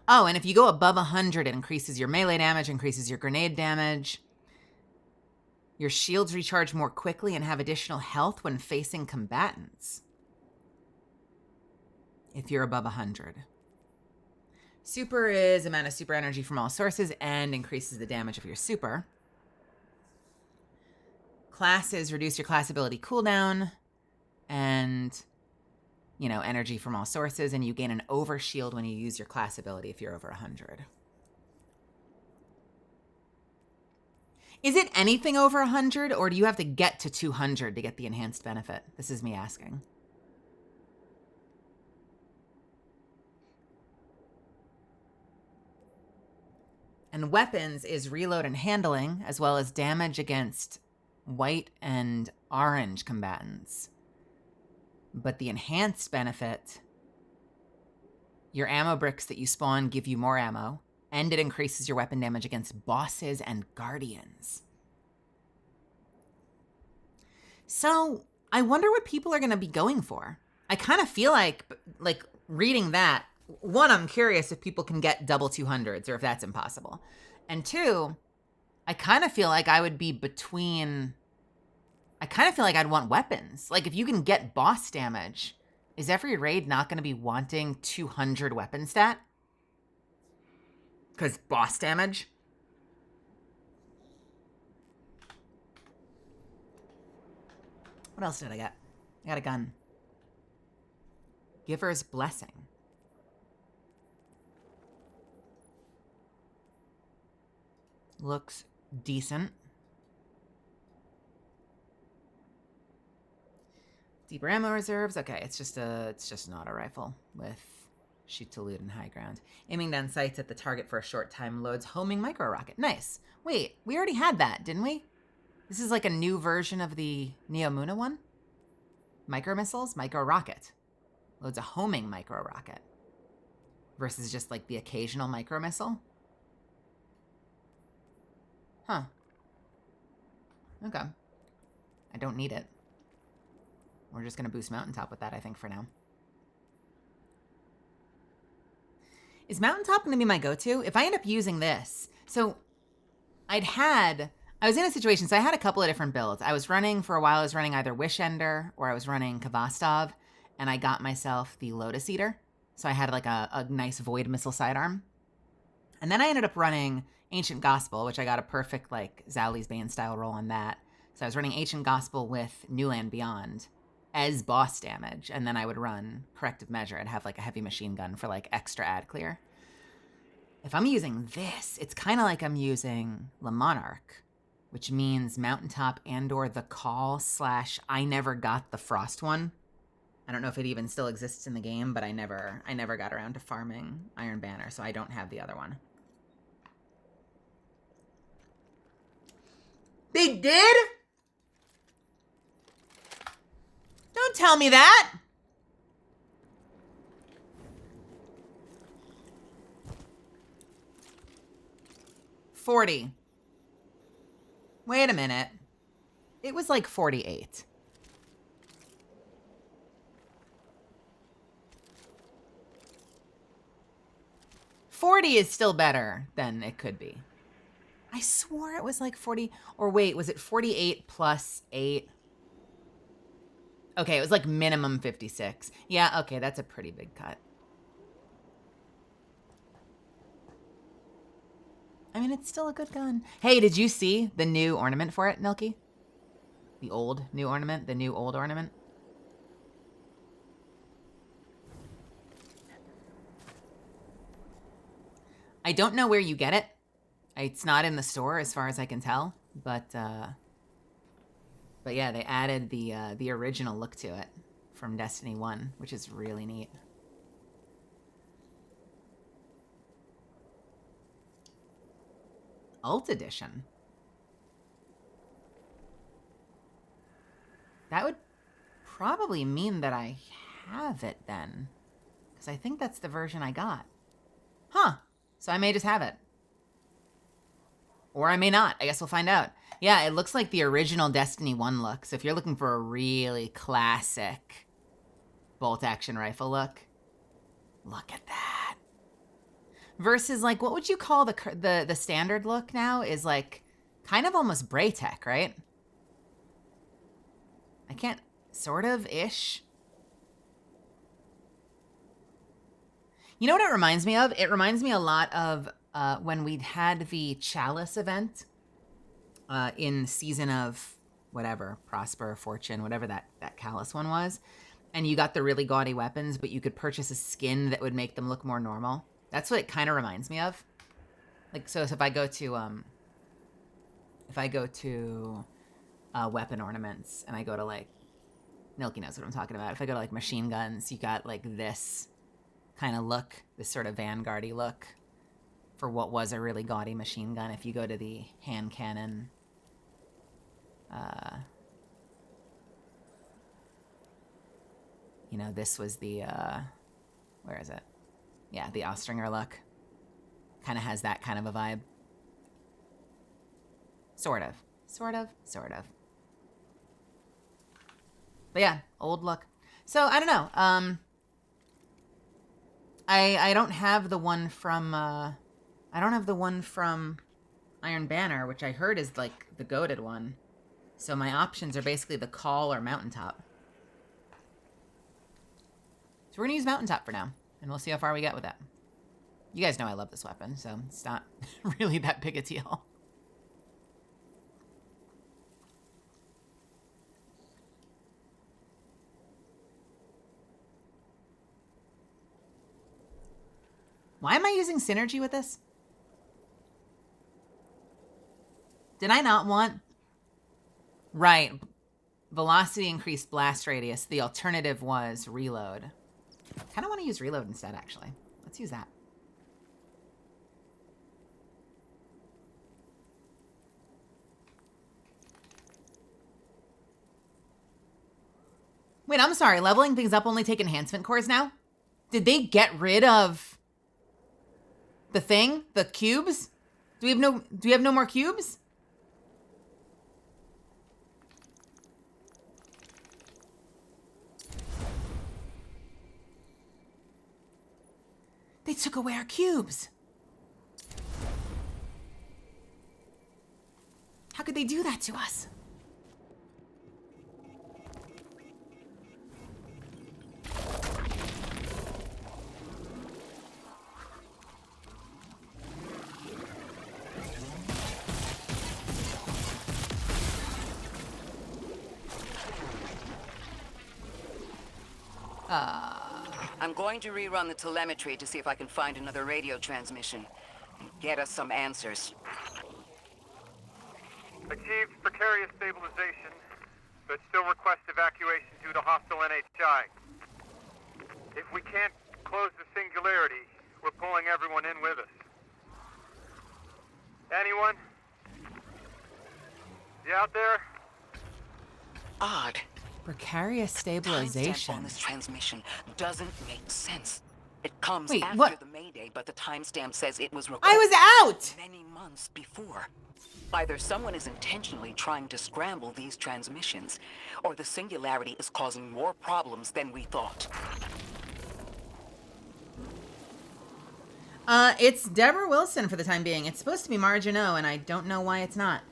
Oh, and if you go above 100, it increases your melee damage, increases your grenade damage. Your shields recharge more quickly and have additional health when facing combatants. If you're above 100. Super is amount of super energy from all sources and increases the damage of your super. Classes reduce your class ability cooldown and, you know, energy from all sources, and you gain an overshield when you use your class ability if you're over 100. Is it anything over 100, or do you have to get to 200 to get the enhanced benefit? This is me asking. And weapons is reload and handling, as well as damage against white and orange combatants. But the enhanced benefit, your ammo bricks that you spawn give you more ammo, and it increases your weapon damage against bosses and guardians. So I wonder what people are going to be going for. I kind of feel like reading that, one, I'm curious if people can get double 200s or if that's impossible. And two, I kind of feel like I would be between, I kind of feel like I'd want weapons. Like if you can get boss damage, is every raid not going to be wanting 200 weapon stat? Because boss damage? What else did I get? I got a gun. Giver's Blessing. Looks decent. Deeper ammo reserves. Okay, it's just an auto rifle with shoot to loot and high ground. Aiming down sights at the target for a short time loads homing micro rocket. Nice. Wait, we already had that, didn't we? This is like a new version of the Neomuna one. Micro missiles, micro rocket. Loads a homing micro rocket. Versus just like the occasional micro missile. Huh. Okay. I don't need it. We're just going to boost Mountaintop with that, I think, for now. Is Mountaintop going to be my go-to? If I end up using this, so I was in a situation, so I had a couple of different builds. For a while, I was running either Wishender or I was running Kvastov, and I got myself the Lotus Eater. So I had like a nice Void Missile sidearm. And then I ended up running Ancient Gospel, which I got a perfect like Zowli's Bane style roll on that. So I was running Ancient Gospel with New Land Beyond as boss damage, and then I would run Corrective Measure. I'd have like a heavy machine gun for like extra ad clear. If I'm using this, it's kind of like I'm using Le Monarch, which means Mountaintop and or the Call / I never got the Frost one. I don't know if it even still exists in the game, but I never got around to farming Iron Banner, so I don't have the other one. They did? Don't tell me that. $40. Wait a minute. It was like 48. $40 is still better than it could be. I swore it was like 40, or wait, was it 48 plus 8? Okay, it was like minimum 56. Yeah, okay, that's a pretty big cut. I mean, it's still a good gun. Hey, did you see the new ornament for it, Milky? The old new ornament, the new old ornament? I don't know where you get it. It's not in the store as far as I can tell, but yeah, they added the original look to it from Destiny 1, which is really neat. Ult Edition. That would probably mean that I have it then, because I think that's the version I got. Huh. So I may just have it. Or I may not. I guess we'll find out. Yeah, it looks like the original Destiny 1 look. So if you're looking for a really classic bolt-action rifle look at that. Versus, like, what would you call the standard look now? Is, like, kind of almost Braytech, right? I can't... Sort of-ish. You know what it reminds me of? It reminds me a lot of when we'd had the Chalice event in Season of whatever, Prosper, Fortune, whatever that Callus one was. And you got the really gaudy weapons, but you could purchase a skin that would make them look more normal. That's what it kind of reminds me of. Like, so if I go to weapon ornaments and I go to, like, Milky knows what I'm talking about. If I go to, like, machine guns, you got, like, this kind of look, this sort of vanguardy look for what was a really gaudy machine gun. If you go to the hand cannon, you know, this was the, where is it? Yeah, the Austringer look. Kind of has that kind of a vibe. Sort of. But yeah, old look. So, I don't know. I don't have the one from, Iron Banner, which I heard is, like, the goated one. So my options are basically the Call or Mountaintop. So we're gonna use Mountaintop for now, and we'll see how far we get with that. You guys know I love this weapon, so it's not really that big a deal. Why am I using synergy with this? Did I not want... Right. Velocity increased blast radius. The alternative was reload. I kind of want to use reload instead, actually. Let's use that. Wait, I'm sorry. Leveling things up only take enhancement cores now? Did they get rid of the thing? The cubes? Do we have no more cubes? They took away our cubes. How could they do that to us? I'm going to rerun the telemetry to see if I can find another radio transmission and get us some answers. Achieved precarious stabilization, but still request evacuation due to hostile NHI. If we can't close the singularity, we're pulling everyone in with us. Anyone? You out there? Odd. Precarious Timestamp stabilization. on this transmission doesn't make sense. It comes Wait, after what? the Mayday, but the timestamp says it was recorded I was out! many months before. Either someone is intentionally trying to scramble these transmissions, or the singularity is causing more problems than we thought. It's Deborah Wilson for the time being. It's supposed to be Margino, and I don't know why it's not.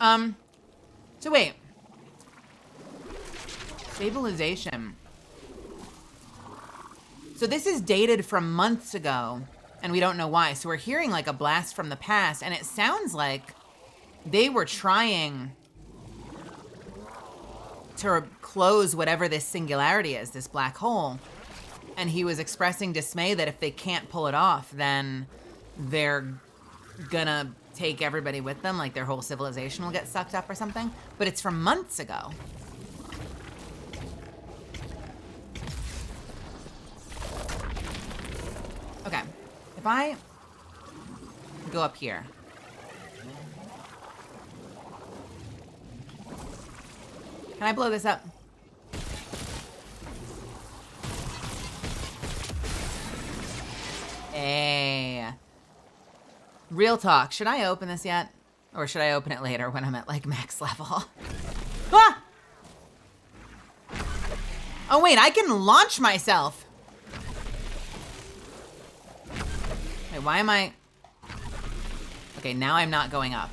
So wait. Stabilization. So this is dated from months ago, and we don't know why. So we're hearing like a blast from the past, and it sounds like they were trying to close whatever this singularity is, this black hole. And he was expressing dismay that if they can't pull it off, then they're gonna take everybody with them, like their whole civilization will get sucked up or something. But it's from months ago. Okay, if I go up here. Can I blow this up? Hey. Real talk, should I open this yet? Or should I open it later when I'm at like max level? Ah! Oh wait, I can launch myself. Wait, why am I? Okay, now I'm not going up.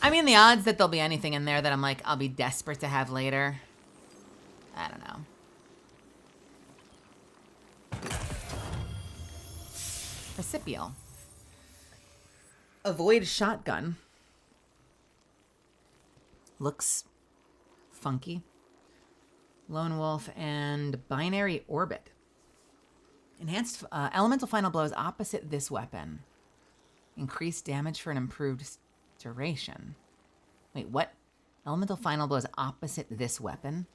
I mean, the odds that there'll be anything in there that I'm like, I'll be desperate to have later. I don't know. Recipial. Avoid shotgun. Looks funky. Lone Wolf and Binary Orbit. Enhanced elemental final blows opposite this weapon. Increased damage for an improved duration. Wait, what? Elemental final blows opposite this weapon?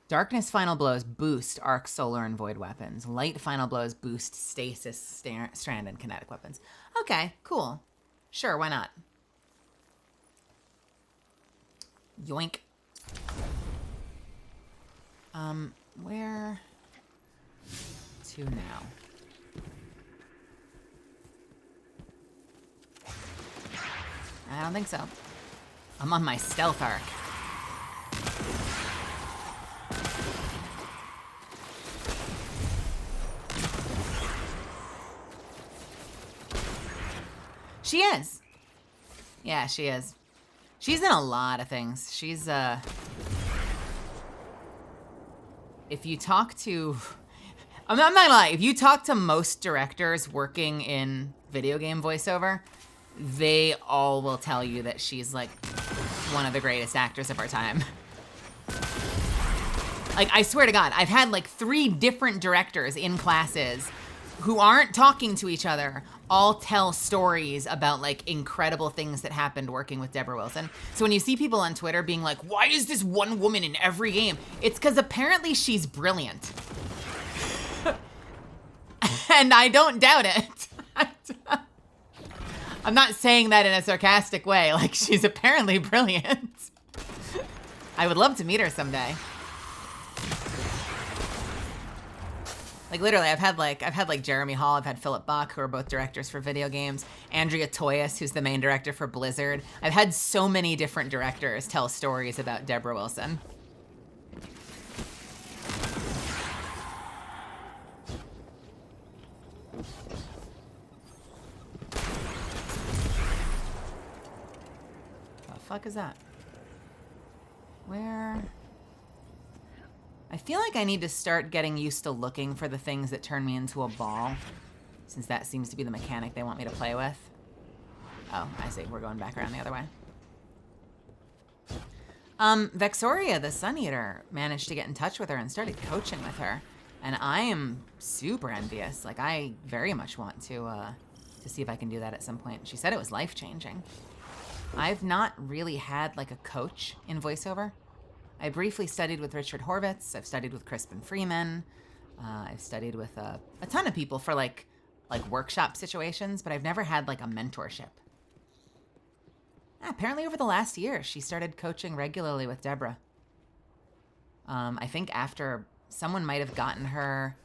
Darkness final blows boost arc, solar, and void weapons. Light final blows boost stasis, strand, and kinetic weapons. Okay, cool. Sure, why not? Yoink. Where to now? I don't think so. I'm on my stealth arc. She is. Yeah, she is. She's in a lot of things. She's, if you talk to, I'm not gonna lie, if you talk to most directors working in video game voiceover, they all will tell you that she's like one of the greatest actors of our time. Like, I swear to God, I've had like 3 different directors in classes who aren't talking to each other all tell stories about like incredible things that happened working with Deborah Wilson. So when you see people on Twitter being like, why is this one woman in every game? It's because apparently she's brilliant. And I don't doubt it. I'm not saying that in a sarcastic way. Like, she's apparently brilliant. I would love to meet her someday. Like, literally, I've had like Jeremy Hall, I've had Philip Buck, who are both directors for video games, Andrea Toyas, who's the main director for Blizzard. I've had so many different directors tell stories about Deborah Wilson. The fuck is that? Where? I feel like I need to start getting used to looking for the things that turn me into a ball, since that seems to be the mechanic they want me to play with. Oh, I see. We're going back around the other way. Vexoria, the Sun Eater, managed to get in touch with her and started coaching with her. And I am super envious. Like, I very much want to see if I can do that at some point. She said it was life-changing. I've not really had, like, a coach in voiceover. I briefly studied with Richard Horvitz. I've studied with Crispin Freeman. I've studied with a ton of people for like workshop situations, but I've never had like a mentorship. Apparently over the last year, she started coaching regularly with Deborah. I think after someone might have gotten her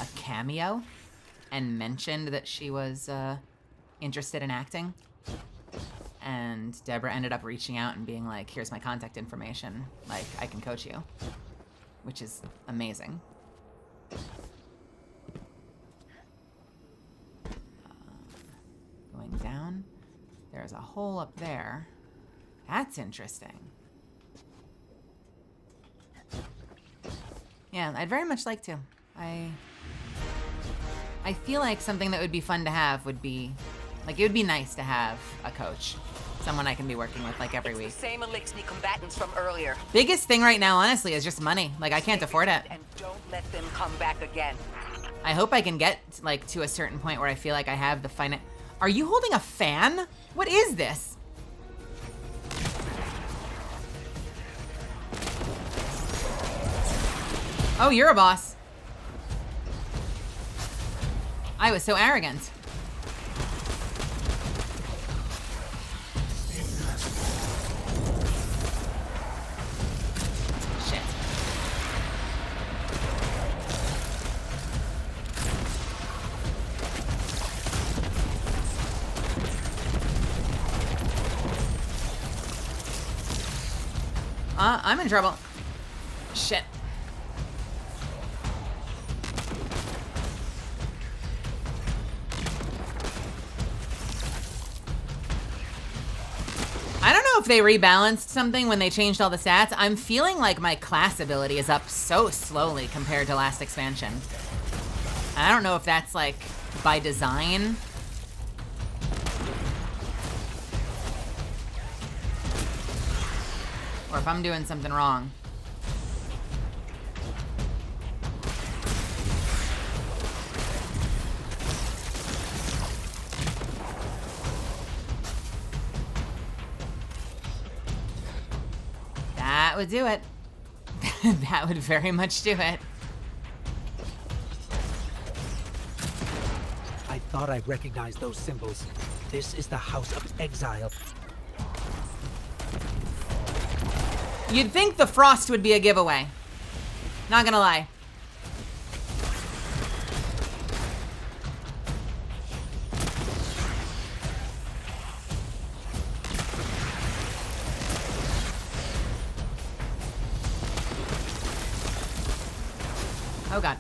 a cameo and mentioned that she was interested in acting. And Deborah ended up reaching out and being like, here's my contact information. Like, I can coach you, which is amazing. Going down, there's a hole up there. That's interesting. Yeah, I'd very much like to. I feel like something that would be fun to have would be, like, it would be nice to have a coach. Someone I can be working with, like, every week. The same Elixir combatants from earlier. Biggest thing right now, honestly, is just money. Like, I can't afford it. And don't let them come back again. I hope I can get, like, to a certain point where I feel like I have the finance. Are you holding a fan? What is this? Oh, you're a boss. I was so arrogant. Shit. I'm in trouble. Shit. I don't know if they rebalanced something when they changed all the stats. I'm feeling like my class ability is up so slowly compared to last expansion. I don't know if that's like by design. Or if I'm doing something wrong. That would do it. That would very much do it. I thought I recognized those symbols. This is the House of Exile. You'd think the frost would be a giveaway. Not gonna lie. Oh god.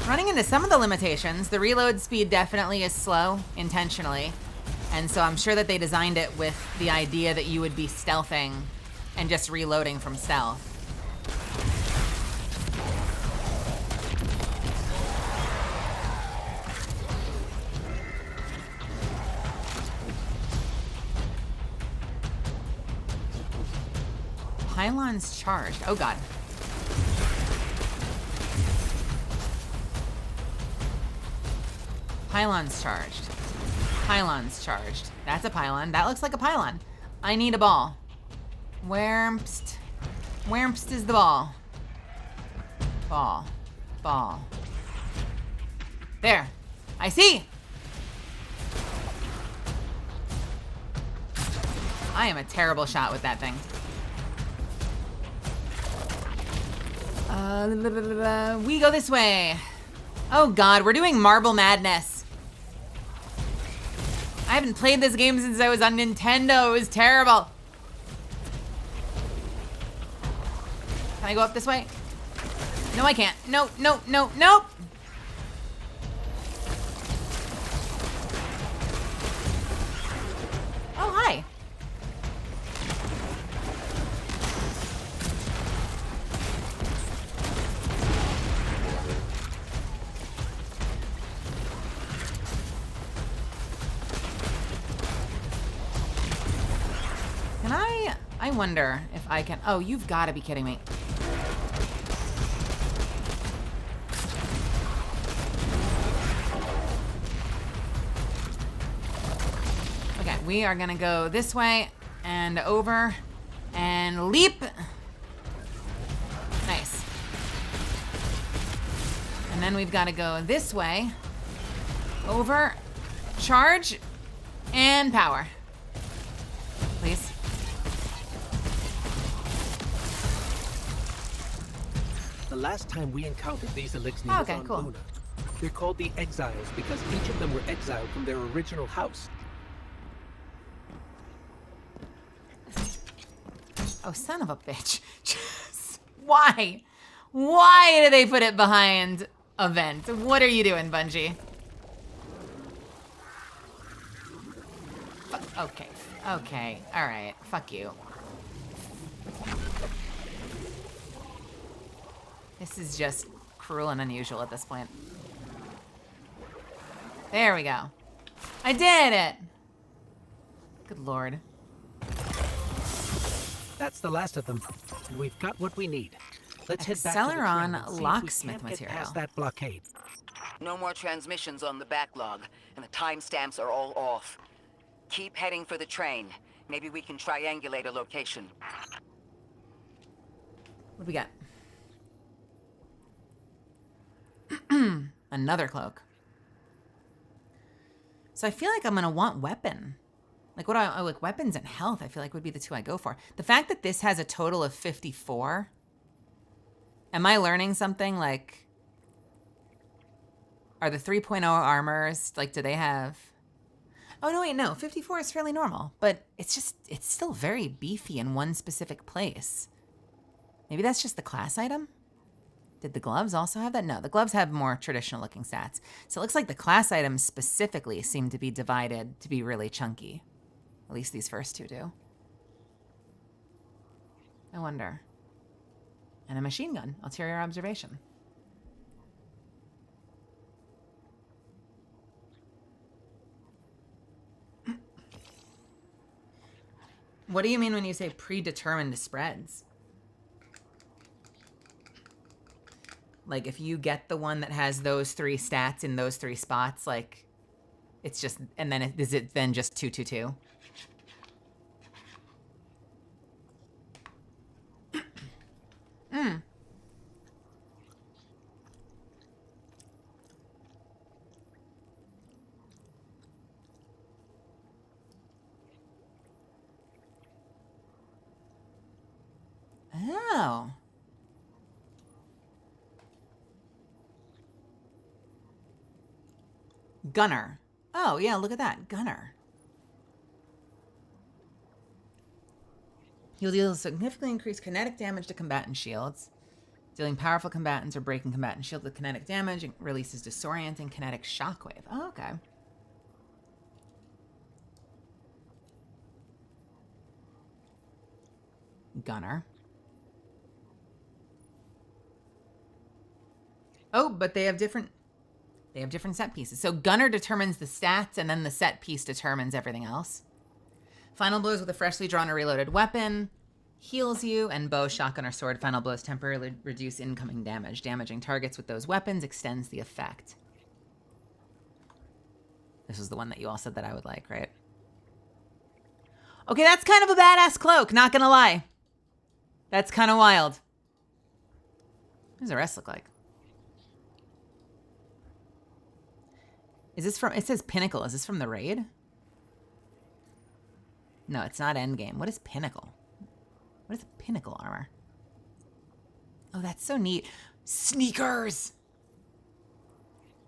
Running into some of the limitations, the reload speed definitely is slow, intentionally. And so I'm sure that they designed it with the idea that you would be stealthing and just reloading from stealth. Pylon's charged. Oh god. Pylon's charged. Pylon's charged. That's a pylon. That looks like a pylon. I need a ball. Whermst. Whermst is the ball. Ball. Ball. There. I see! I am a terrible shot with that thing. We go this way. Oh god, we're doing Marble Madness. I haven't played this game since I was on Nintendo. It was terrible. Can I go up this way? No, I can't. No, no, no, nope. Oh, hi. I wonder if I can. Oh, you've got to be kidding me. Okay, we are gonna go this way and over and leap. Nice. And then we've got to go this way, over, charge, and power. Please. The last time we encountered these elixirs Oh, was okay, on cool. Luna. They're called the Exiles because each of them were exiled from their original house. Oh, son of a bitch. Why? Why did they put it behind event? What are you doing, Bungie? Okay. Okay. All right. Fuck you. This is just cruel and unusual at this point. There we go. I did it! Good lord. That's the last of them. And we've got what we need. Let's head back to the train Acceleron and see if we locksmith can't get material. past that blockade. No more transmissions on the backlog, and the timestamps are all off. Keep heading for the train. Maybe we can triangulate a location. What do we got? Another cloak. So I feel like I'm gonna want weapon. Like what I like weapons and health, I feel like would be the two I go for. The fact that this has a total of 54. Am I learning something? Like, are the 3.0 armors, like, do they have... Oh, no, wait, no. 54 is fairly normal, but it's still very beefy in one specific place. Maybe that's just the class item? Did the gloves also have that? No, the gloves have more traditional looking stats. So it looks like the class items specifically seem to be divided to be really chunky. At least these first two do. I wonder. And a machine gun, ulterior observation. What do you mean when you say predetermined spreads? Like if you get the one that has those 3 stats in those 3 spots, like it's just, and then is it then just 222? Oh. Gunner. Oh, yeah, look at that. Gunner. You'll deal significantly increased kinetic damage to combatant shields. Dealing powerful combatants or breaking combatant shield with kinetic damage. It releases disorienting kinetic shockwave. Oh, okay. Gunner. Oh, but they have different set pieces. So Gunner determines the stats, and then the set piece determines everything else. Final blows with a freshly drawn or reloaded weapon. Heals you, and bow, shotgun, or sword final blows temporarily reduce incoming damage. Damaging targets with those weapons extends the effect. This is the one that you all said that I would like, right? Okay, that's kind of a badass cloak, not gonna lie. That's kind of wild. What does the rest look like? Is this from, it says Pinnacle. Is this from the raid? No, it's not Endgame. What is Pinnacle? What is the Pinnacle armor? Oh, that's so neat. Sneakers!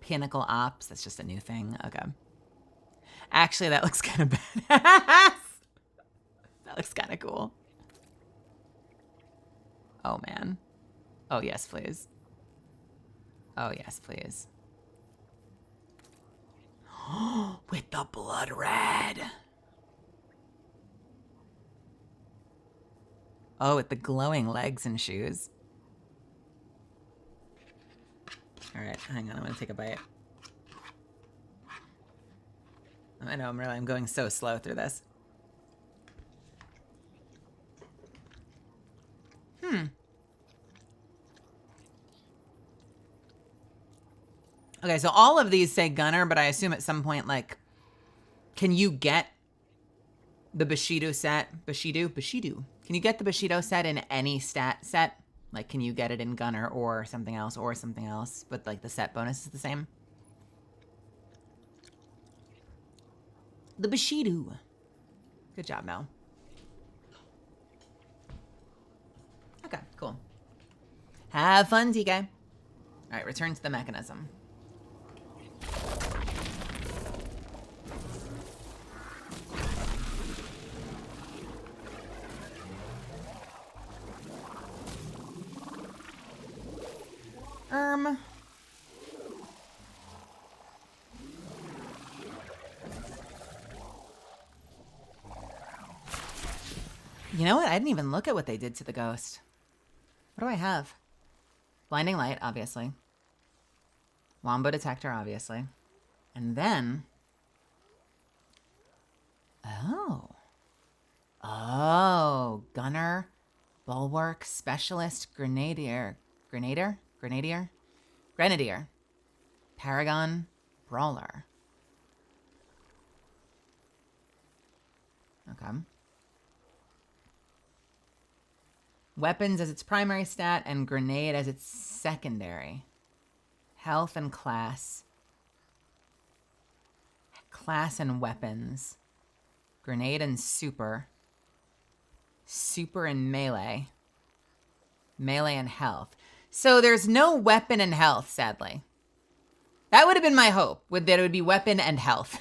Pinnacle Ops. That's just a new thing. Okay. Actually, that looks kind of badass. That looks kind of cool. Oh, man. Oh, yes, please. Oh, yes, please. With the blood red. Oh, with the glowing legs and shoes. All right, hang on. I'm going to take a bite. I know, I'm going so slow through this. Okay, so all of these say Gunner, but I assume at some point, like, can you get the Bushido set? Bushido? Can you get the Bushido set in any stat set? Like, can you get it in Gunner or something else, but, like, the set bonus is the same? The Bushido. Good job, Mel. Okay, cool. Have fun, TK. All right, return to the mechanism. You know what? I didn't even look at what they did to the ghost. What do I have? Blinding light, obviously. Wombo detector, obviously. And then... Oh, gunner, bulwark, specialist, grenadier, paragon, brawler. Okay. Weapons as its primary stat and grenade as its secondary. Health and class. Class and weapons. Grenade and super. Super and melee. Melee and health. So there's no weapon and health, sadly. That would have been my hope, that it would be weapon and health.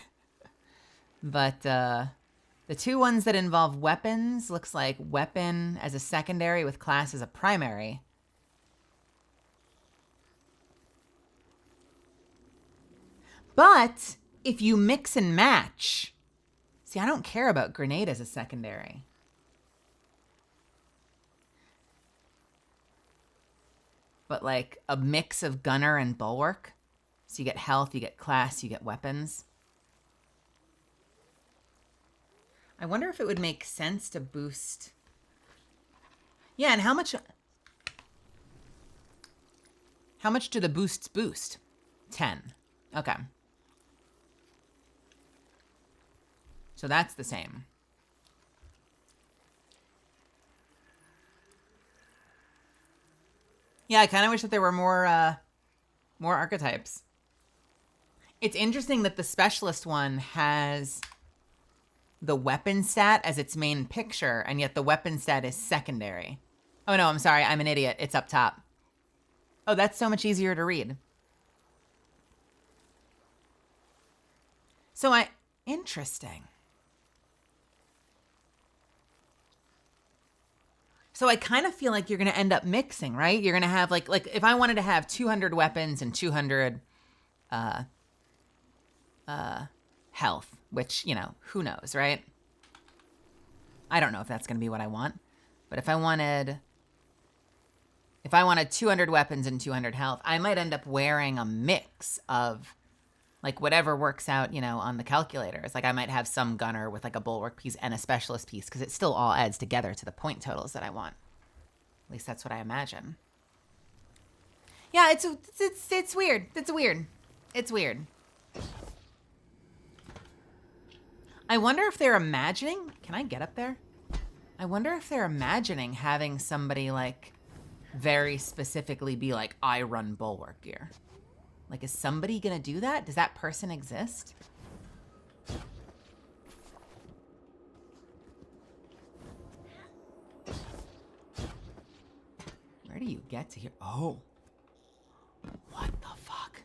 But the two ones that involve weapons looks like weapon as a secondary with class as a primary. But if you mix and match... See, I don't care about grenade as a secondary. But like a mix of gunner and bulwark. So you get health, you get class, you get weapons. I wonder if it would make sense to boost... Yeah, and how much do the boosts boost? 10. Okay. So that's the same. Yeah, I kind of wish that there were more archetypes. It's interesting that the specialist one has the weapon stat as its main picture, and yet the weapon stat is secondary. Oh no, I'm sorry, I'm an idiot. It's up top. Oh, that's so much easier to read. Interesting. So I kind of feel like you're going to end up mixing, right? You're going to have like if I wanted to have 200 weapons and 200 health, which, you know, who knows, right? I don't know if that's going to be what I want. But if I wanted 200 weapons and 200 health, I might end up wearing a mix of like whatever works out, you know, on the calculator. It's like I might have some gunner with like a bulwark piece and a specialist piece because it still all adds together to the point totals that I want. At least that's what I imagine. Yeah, it's weird. It's weird. It's weird. I wonder if they're imagining... Can I get up there? I wonder if they're imagining having somebody like very specifically be like, I run bulwark gear. Like, is somebody gonna do that? Does that person exist? Where do you get to here? Oh. What the fuck?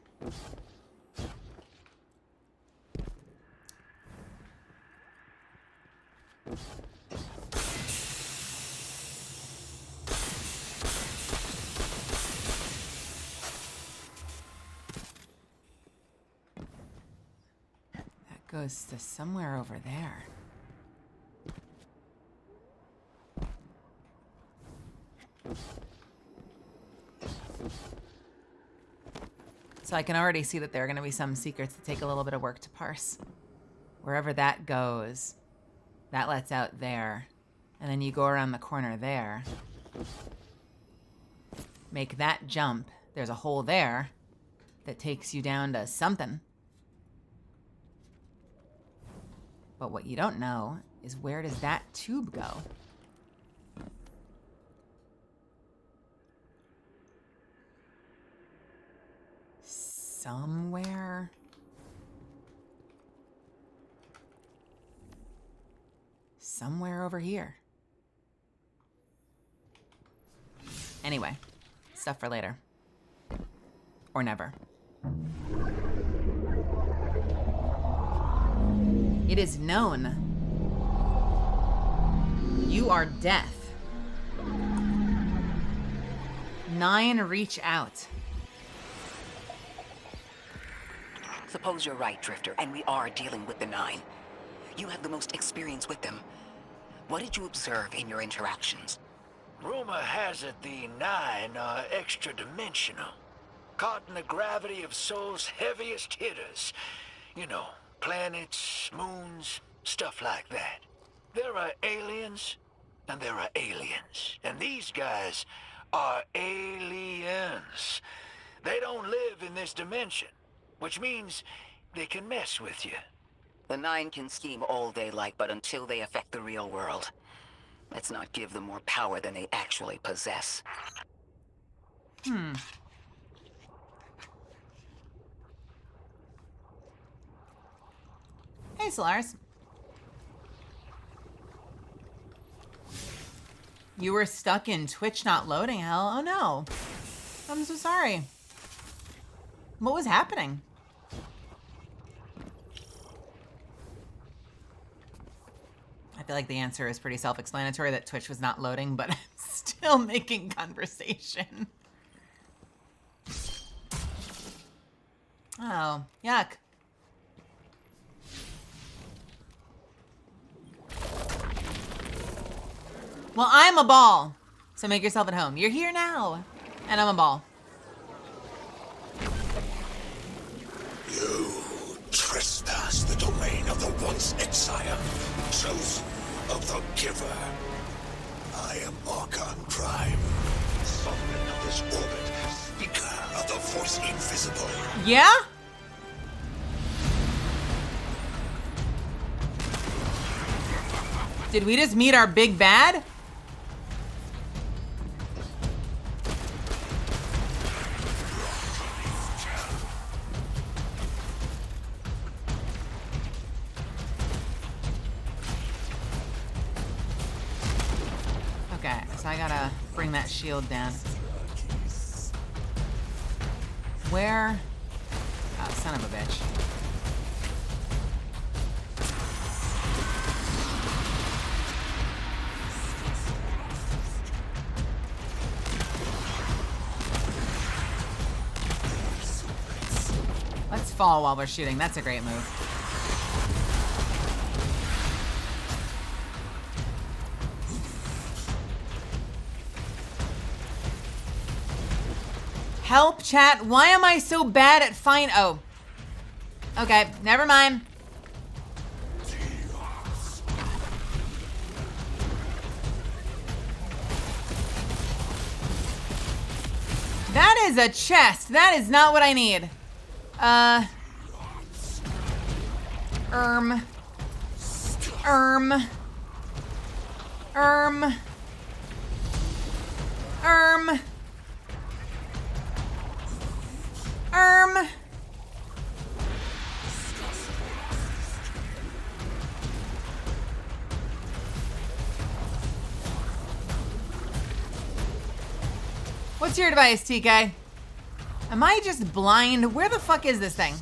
Goes to somewhere over there. So I can already see that there are going to be some secrets that take a little bit of work to parse. Wherever that goes, that lets out there. And then you go around the corner there. Make that jump. There's a hole there that takes you down to something. But what you don't know is where does that tube go? Somewhere? Somewhere over here. Anyway, stuff for later. Or never. It is known. You are death. 9, reach out. Suppose you're right, Drifter, and we are dealing with the 9. You have the most experience with them. What did you observe in your interactions? Rumor has it the Nine are extra-dimensional. Caught in the gravity of Sol's heaviest hitters. You know, planets, moons, stuff like that. There are aliens, and there are aliens. And these guys are aliens. They don't live in this dimension, which means they can mess with you. The Nine can scheme all they like, but until they affect the real world, let's not give them more power than they actually possess. Hey, Solaris. You were stuck in Twitch not loading, hell? Oh no. I'm so sorry. What was happening? I feel like the answer is pretty self-explanatory, that Twitch was not loading, but I'm still making conversation. Oh, yuck. Well, I'm a ball, so make yourself at home. You're here now, and I'm a ball. You trespass the domain of the once exile, chosen of the giver. I am Archon Prime, sovereign of this orbit, speaker of the force invisible. Yeah? Did we just meet our big bad? Okay, so I gotta bring that shield down. Where? Oh, son of a bitch. Let's fall while we're shooting. That's a great move. Help, chat. Why am I so bad at Oh. Okay, never mind. That is a chest. That is not what I need. What's your advice, TK? Am I just blind? Where the fuck is this thing?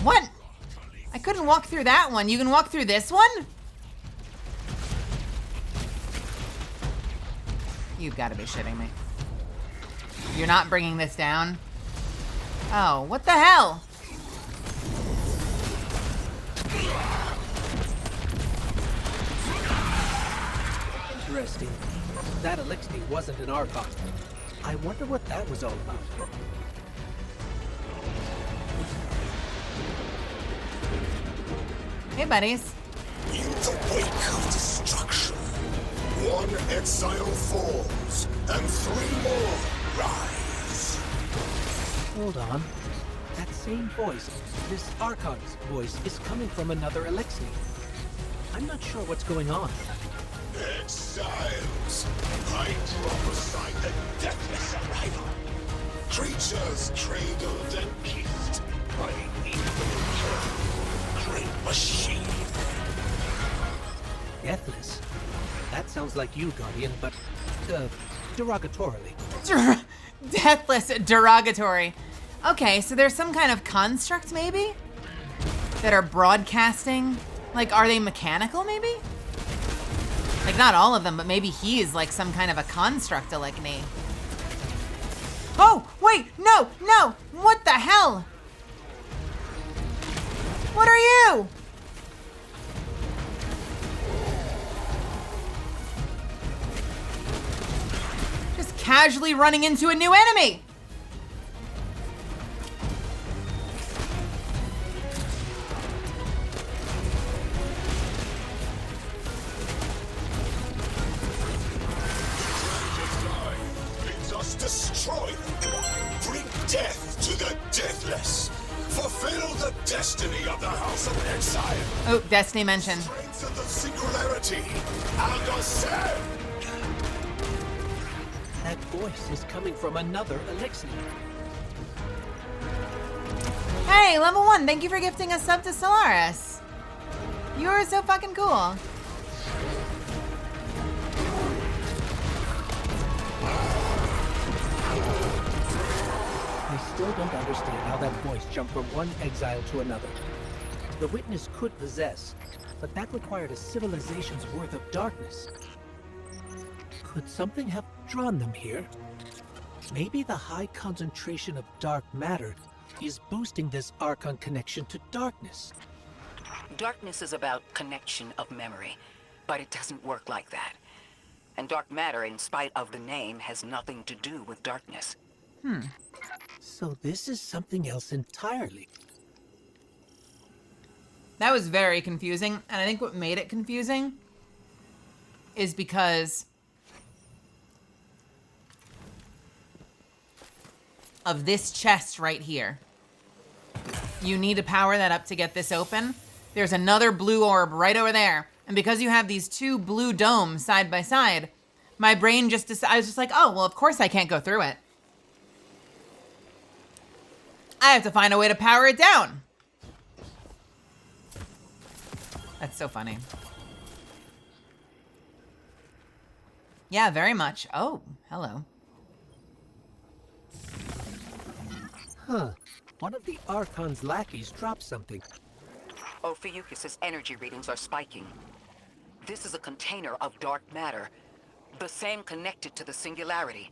What? I couldn't walk through that one. You can walk through this one? You've got to be shitting me. You're not bringing this down? Oh, what the hell? Interesting. That elixir wasn't an Archon. I wonder what that was all about. Hey, buddies. In the wake of destruction, one exile falls, and 3 more rise. Hold on. That same voice, this Archon's voice, is coming from another elixir. I'm not sure what's going on. Exiles, I prophesy a deathless arrival. Creatures cradled and kissed by the infinite great machine. Deathless? That sounds like you, Guardian, but, derogatorily. Deathless, derogatory. Okay, so there's some kind of construct, maybe? That are broadcasting? Like, are they mechanical, maybe? Like, not all of them, but maybe he is like some kind of a construct, Alikni. Oh, wait, no, no. What the hell? What are you? Just casually running into a new enemy. Bids us destroy them. Bring death to the deathless. Fulfill the destiny of the House of Exile. Oh, Destiny mentioned. Strengthen the singularity and ascend. That voice is coming from another elixir. Hey, level 1, thank you for gifting a sub to Solaris. You are so fucking cool. I still don't understand how that voice jumped from one exile to another. The witness could possess, but that required a civilization's worth of darkness. Could something have drawn them here? Maybe the high concentration of dark matter is boosting this Archon connection to darkness. Darkness is about connection of memory, but it doesn't work like that. And dark matter, in spite of the name, has nothing to do with darkness. So this is something else entirely. That was very confusing, and I think what made it confusing is because of this chest right here. You need to power that up to get this open. There's another blue orb right over there. And because you have these two blue domes side by side, my brain just decided, I was just like, oh, well, of course I can't go through it. I have to find a way to power it down. That's so funny. Yeah, very much. Oh, hello. Huh. One of the Archon's lackeys dropped something. Ophiuchus's energy readings are spiking. This is a container of dark matter, the same connected to the singularity.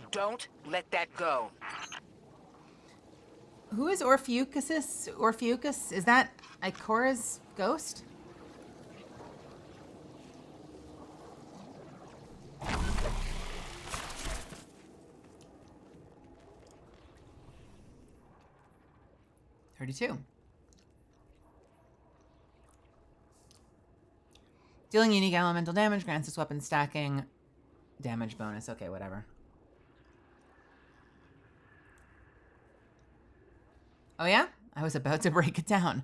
Don't let that go. Who is Orpheus? Orpheus? Is that Ikora's ghost? $32. Dealing unique elemental damage grants this weapon stacking damage bonus. Okay, whatever. Oh yeah? I was about to break it down.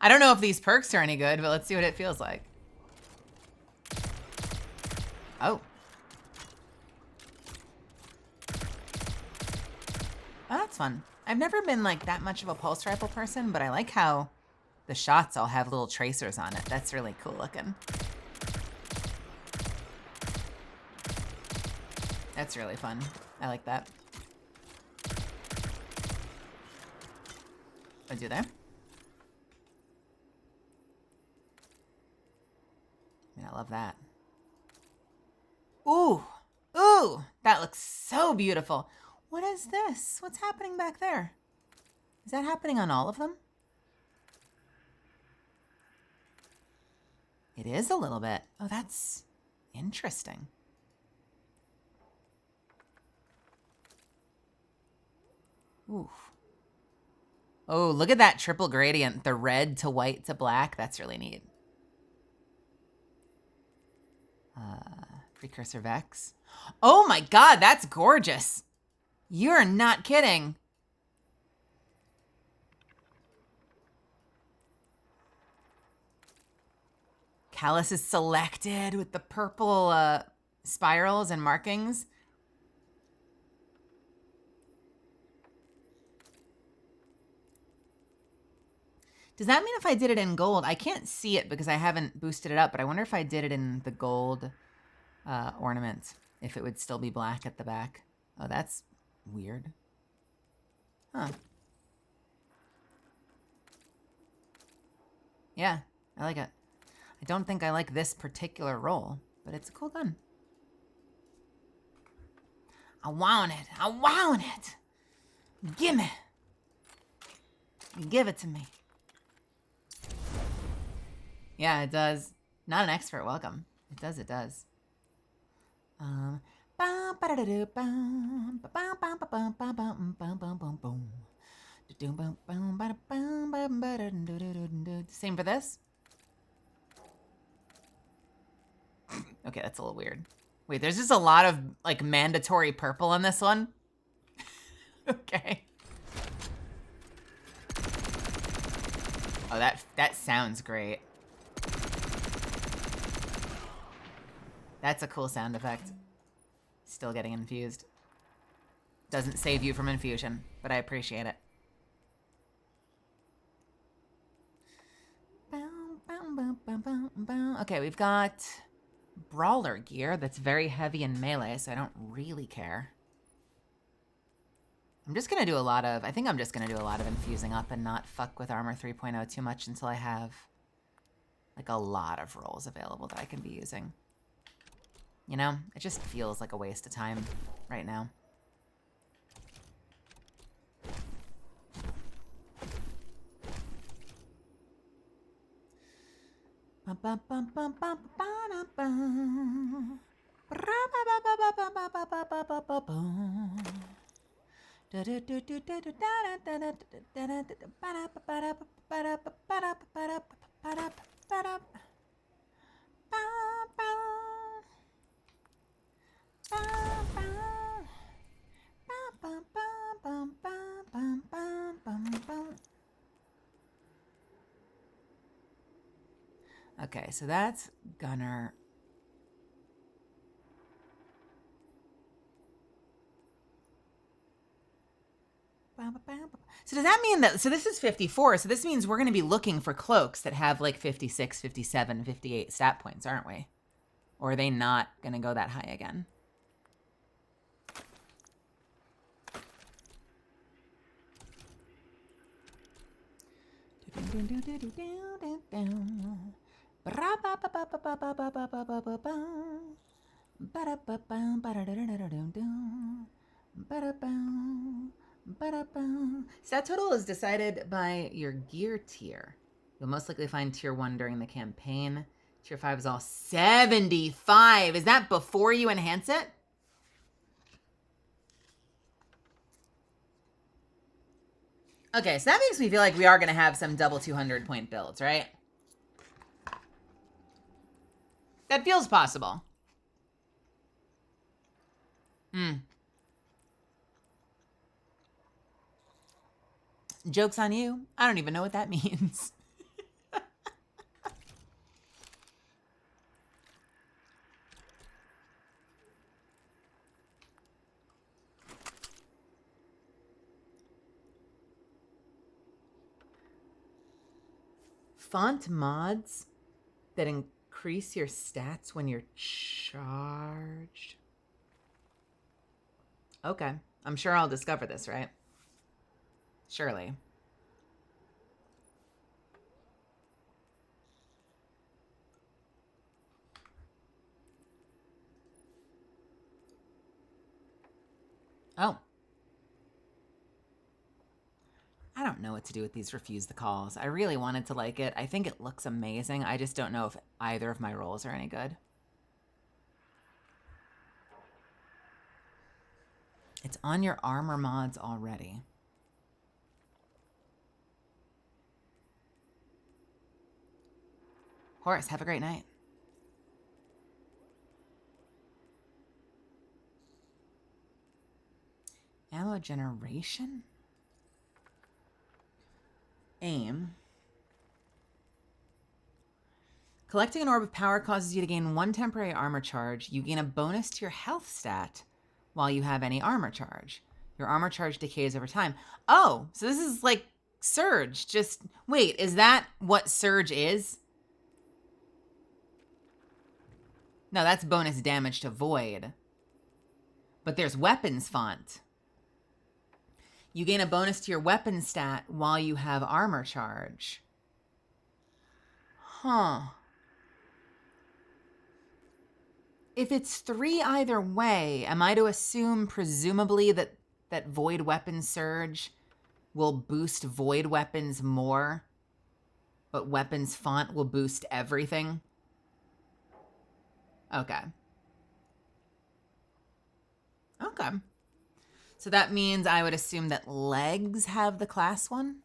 I don't know if these perks are any good, but let's see what it feels like. Oh. Oh, that's fun. I've never been like that much of a pulse rifle person, but I like how the shots all have little tracers on it. That's really cool looking. That's really fun. I like that. Oh, do they? I mean, I love that. Ooh, ooh, that looks so beautiful. What is this? What's happening back there? Is that happening on all of them? It is a little bit. Oh, that's interesting. Ooh. Oh, look at that triple gradient. The red to white to black. That's really neat. Precursor Vex. Oh my God, that's gorgeous. You're not kidding. Callus is selected with the purple spirals and markings. Does that mean if I did it in gold, I can't see it because I haven't boosted it up, but I wonder if I did it in the gold ornament, if it would still be black at the back. Oh, that's weird. Huh. Yeah, I like it. I don't think I like this particular roll, but it's a cool gun. I want it. I want it. Gimme. Give it to me. Yeah, it does. Not an expert, welcome. It does, it does. Same for this? Okay, that's a little weird. Wait, there's just a lot of like mandatory purple on this one. Okay. Oh, that sounds great. That's a cool sound effect. Still getting infused. Doesn't save you from infusion, but I appreciate it. Okay, we've got brawler gear that's very heavy in melee, so I don't really care. I'm just gonna do a lot of, I think I'm just gonna do a lot of infusing up and not fuck with armor 3.0 too much until I have like a lot of rolls available that I can be using. You know, it just feels like a waste of time right now. Okay, so that's Gunner. So does that mean that, so this is 54, so this means we're going to be looking for cloaks that have like 56, 57, 58 stat points, aren't we? Or are they not going to go that high again? Stat total is decided by your gear tier. You'll most likely find tier 1 during the campaign. Tier 5 is all 75. Is that before you enhance it? Okay, so that makes me feel like we are going to have some double 200 point builds, right? That feels possible. Joke's on you. I don't even know what that means. Font mods that increase your stats when you're charged. Okay. I'm sure I'll discover this, right? Surely. Oh. I don't know what to do with these refuse the calls. I really wanted to like it. I think it looks amazing. I just don't know if either of my rolls are any good. It's on your armor mods already. Horace, have a great night. Ammo generation? Aim. Collecting an orb of power causes you to gain 1 temporary armor charge. You gain a bonus to your health stat while you have any armor charge. Your armor charge decays over time. Oh, so this is like Surge. Just, wait, is that what Surge is? No, that's bonus damage to Void. But there's Weapons Font. You gain a bonus to your weapon stat while you have armor charge. Huh. if it's 3 either way, am I to assume presumably that Void Weapon Surge will boost Void Weapons more, but Weapons Font will boost everything? Okay. Okay. So that means I would assume that legs have the class one?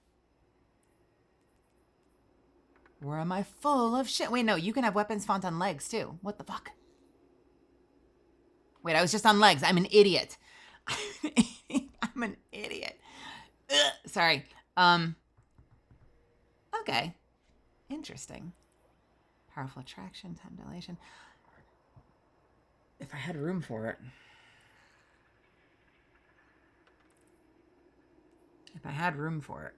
Or am I full of shit? Wait, no, you can have weapons font on legs too. What the fuck? Wait, I was just on legs. I'm an idiot. I'm an idiot. Ugh, sorry. Okay. Interesting. Powerful attraction, time dilation. If I had room for it. If I had room for it.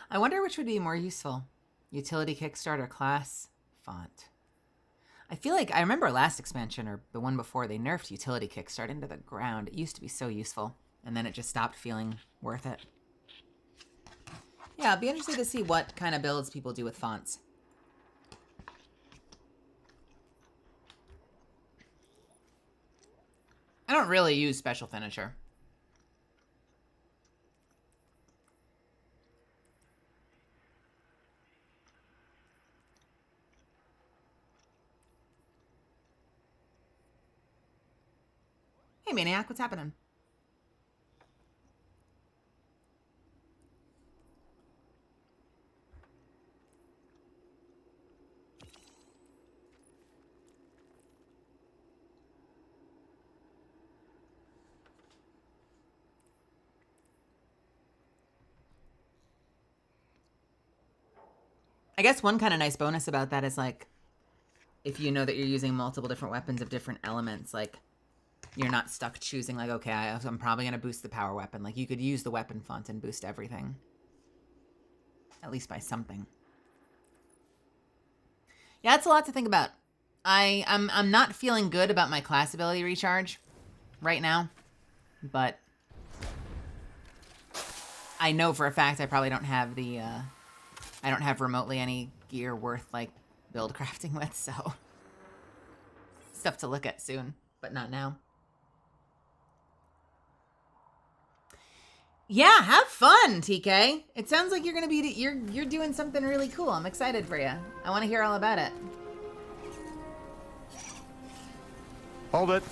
I wonder which would be more useful. Utility Kickstart or class font. I feel like I remember last expansion or the one before they nerfed Utility Kickstart into the ground. It used to be so useful, and then it just stopped feeling worth it. Yeah, I'll be interested to see what kind of builds people do with fonts. I don't really use special finisher. Hey, Maniac, what's happening? I guess one kind of nice bonus about that is, like, if you know that you're using multiple different weapons of different elements, like, you're not stuck choosing, like, okay, I'm probably going to boost the power weapon. Like, you could use the weapon font and boost everything. At least by something. Yeah, it's a lot to think about. I'm not feeling good about my class ability recharge right now. But I know for a fact I probably don't have the... I don't have remotely any gear worth, like, build crafting with, so... Stuff to look at soon, but not now. Yeah, have fun, TK. It sounds like you're gonna be... You're doing something really cool. I'm excited for you. I want to hear all about it. Hold it.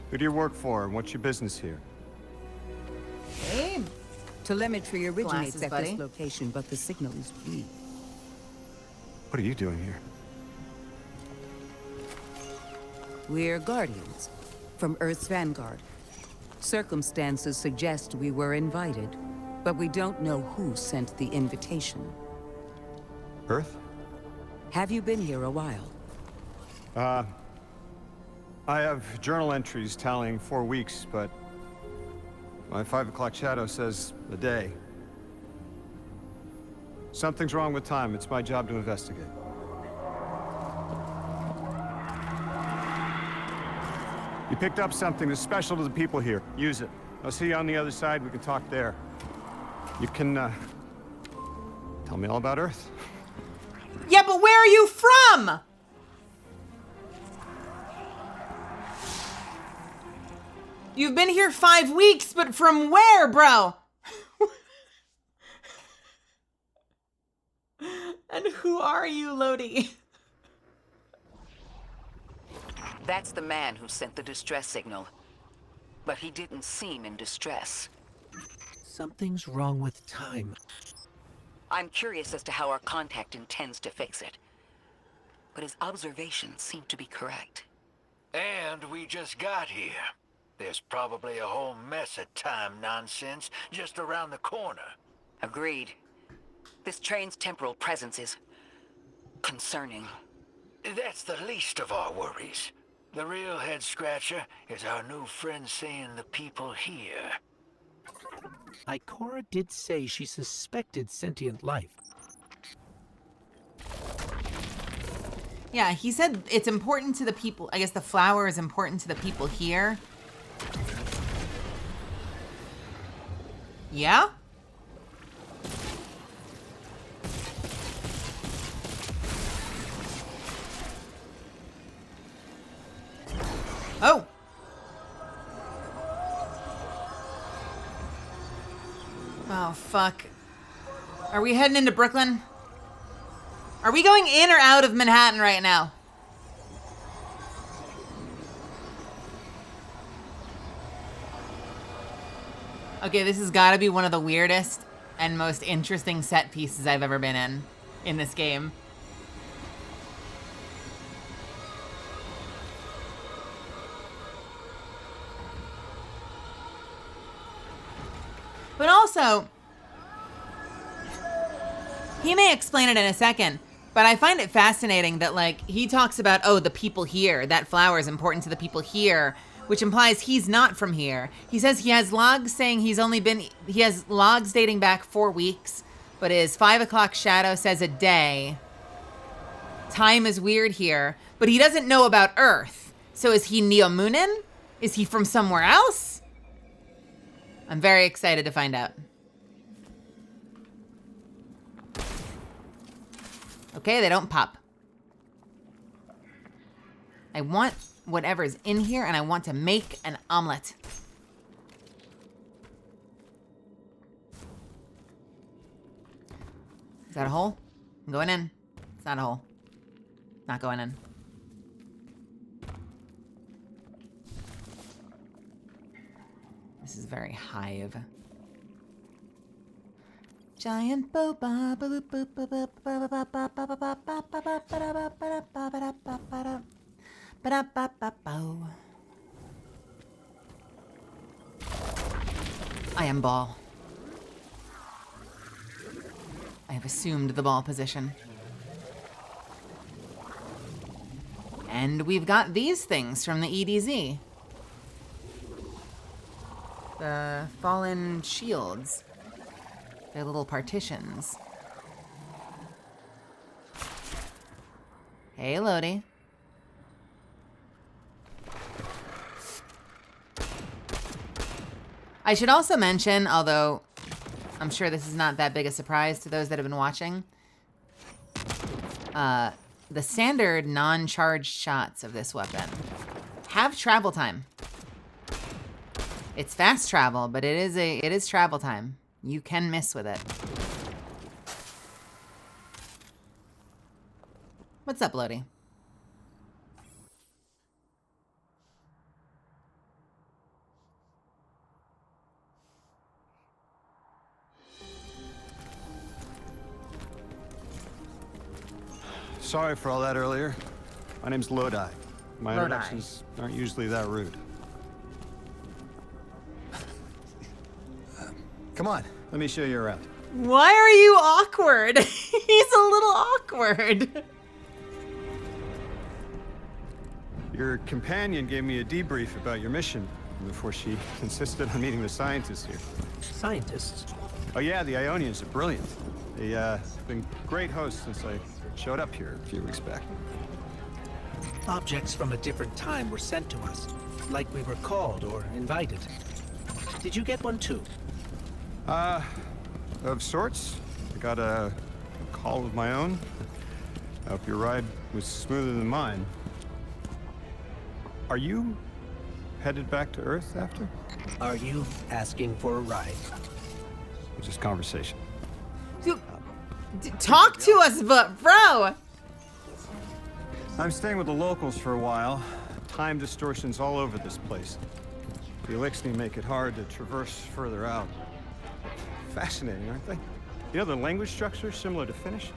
Who do you work for, and what's your business here? Hey. Telemetry originates Glasses, at buddy. this location, but the signal is weak. What are you doing here? We're Guardians from Earth's vanguard. Circumstances suggest we were invited, but we don't know who sent the invitation. Earth? Have you been here a while? I have journal entries tallying 4 weeks, but my 5 o'clock shadow says a day. Something's wrong with time. It's my job to investigate. You picked up something that's special to the people here. Use it. I'll see you on the other side. We can talk there. You can, tell me all about Earth. Yeah, but where are you from? You've been here 5 weeks, but from where, bro? And who are you, Lodi? That's the man who sent the distress signal. But he didn't seem in distress. Something's wrong with time. I'm curious as to how our contact intends to fix it. But his observations seem to be correct. And we just got here. There's probably a whole mess of time nonsense just around the corner. Agreed. This train's temporal presence is concerning. That's the least of our worries. The real head-scratcher is our new friend seeing the people here. Ikora did say she suspected sentient life. Yeah, he said it's important to the people. I guess the flower is important to the people here. Yeah? Oh! Oh, fuck. Are we heading into Brooklyn? Are we going in or out of Manhattan right now? Okay, this has got to be one of the weirdest and most interesting set pieces I've ever been in this game. But also, he may explain it in a second, but I find it fascinating that, like, he talks about, oh, the people here, that flower is important to the people here, which implies he's not from here. He says he has logs saying he has logs dating back 4 weeks, but his 5 o'clock shadow says a day. Time is weird here, but he doesn't know about Earth. So is he Neomunin? Is he from somewhere else? I'm very excited to find out. Okay, they don't pop. I want whatever's in here, and I want to make an omelet. Is that a hole? I'm going in. It's not a hole. Not going in. This is very Hive. Giant boba. I am ball. I have assumed the ball position. And we've got these things from the ADVgg. The fallen shields. They're little partitions. Hey, Lodi. I should also mention, although I'm sure this is not that big a surprise to those that have been watching, the standard non-charged shots of this weapon have travel time. It's fast travel, but it is travel time. You can miss with it. What's up, Lodi? Sorry for all that earlier. My name's Lodi. My introductions aren't usually that rude. Come on, let me show you around. Why are you awkward? He's a little awkward. Your companion gave me a debrief about your mission before she insisted on meeting the scientists here. Scientists? Oh yeah, the Ionians are brilliant. They've been great hosts since I showed up here a few weeks back. Objects from a different time were sent to us, like we were called or invited. Did you get one too? Of sorts. I got a call of my own. I hope your ride was smoother than mine. Are you headed back to Earth after? Are you asking for a ride? It's just conversation. Talk to us, bro! I'm staying with the locals for a while. Time distortions all over this place. The Elixni make it hard to traverse further out. Fascinating, aren't they? You know, the language structure is similar to Finnish.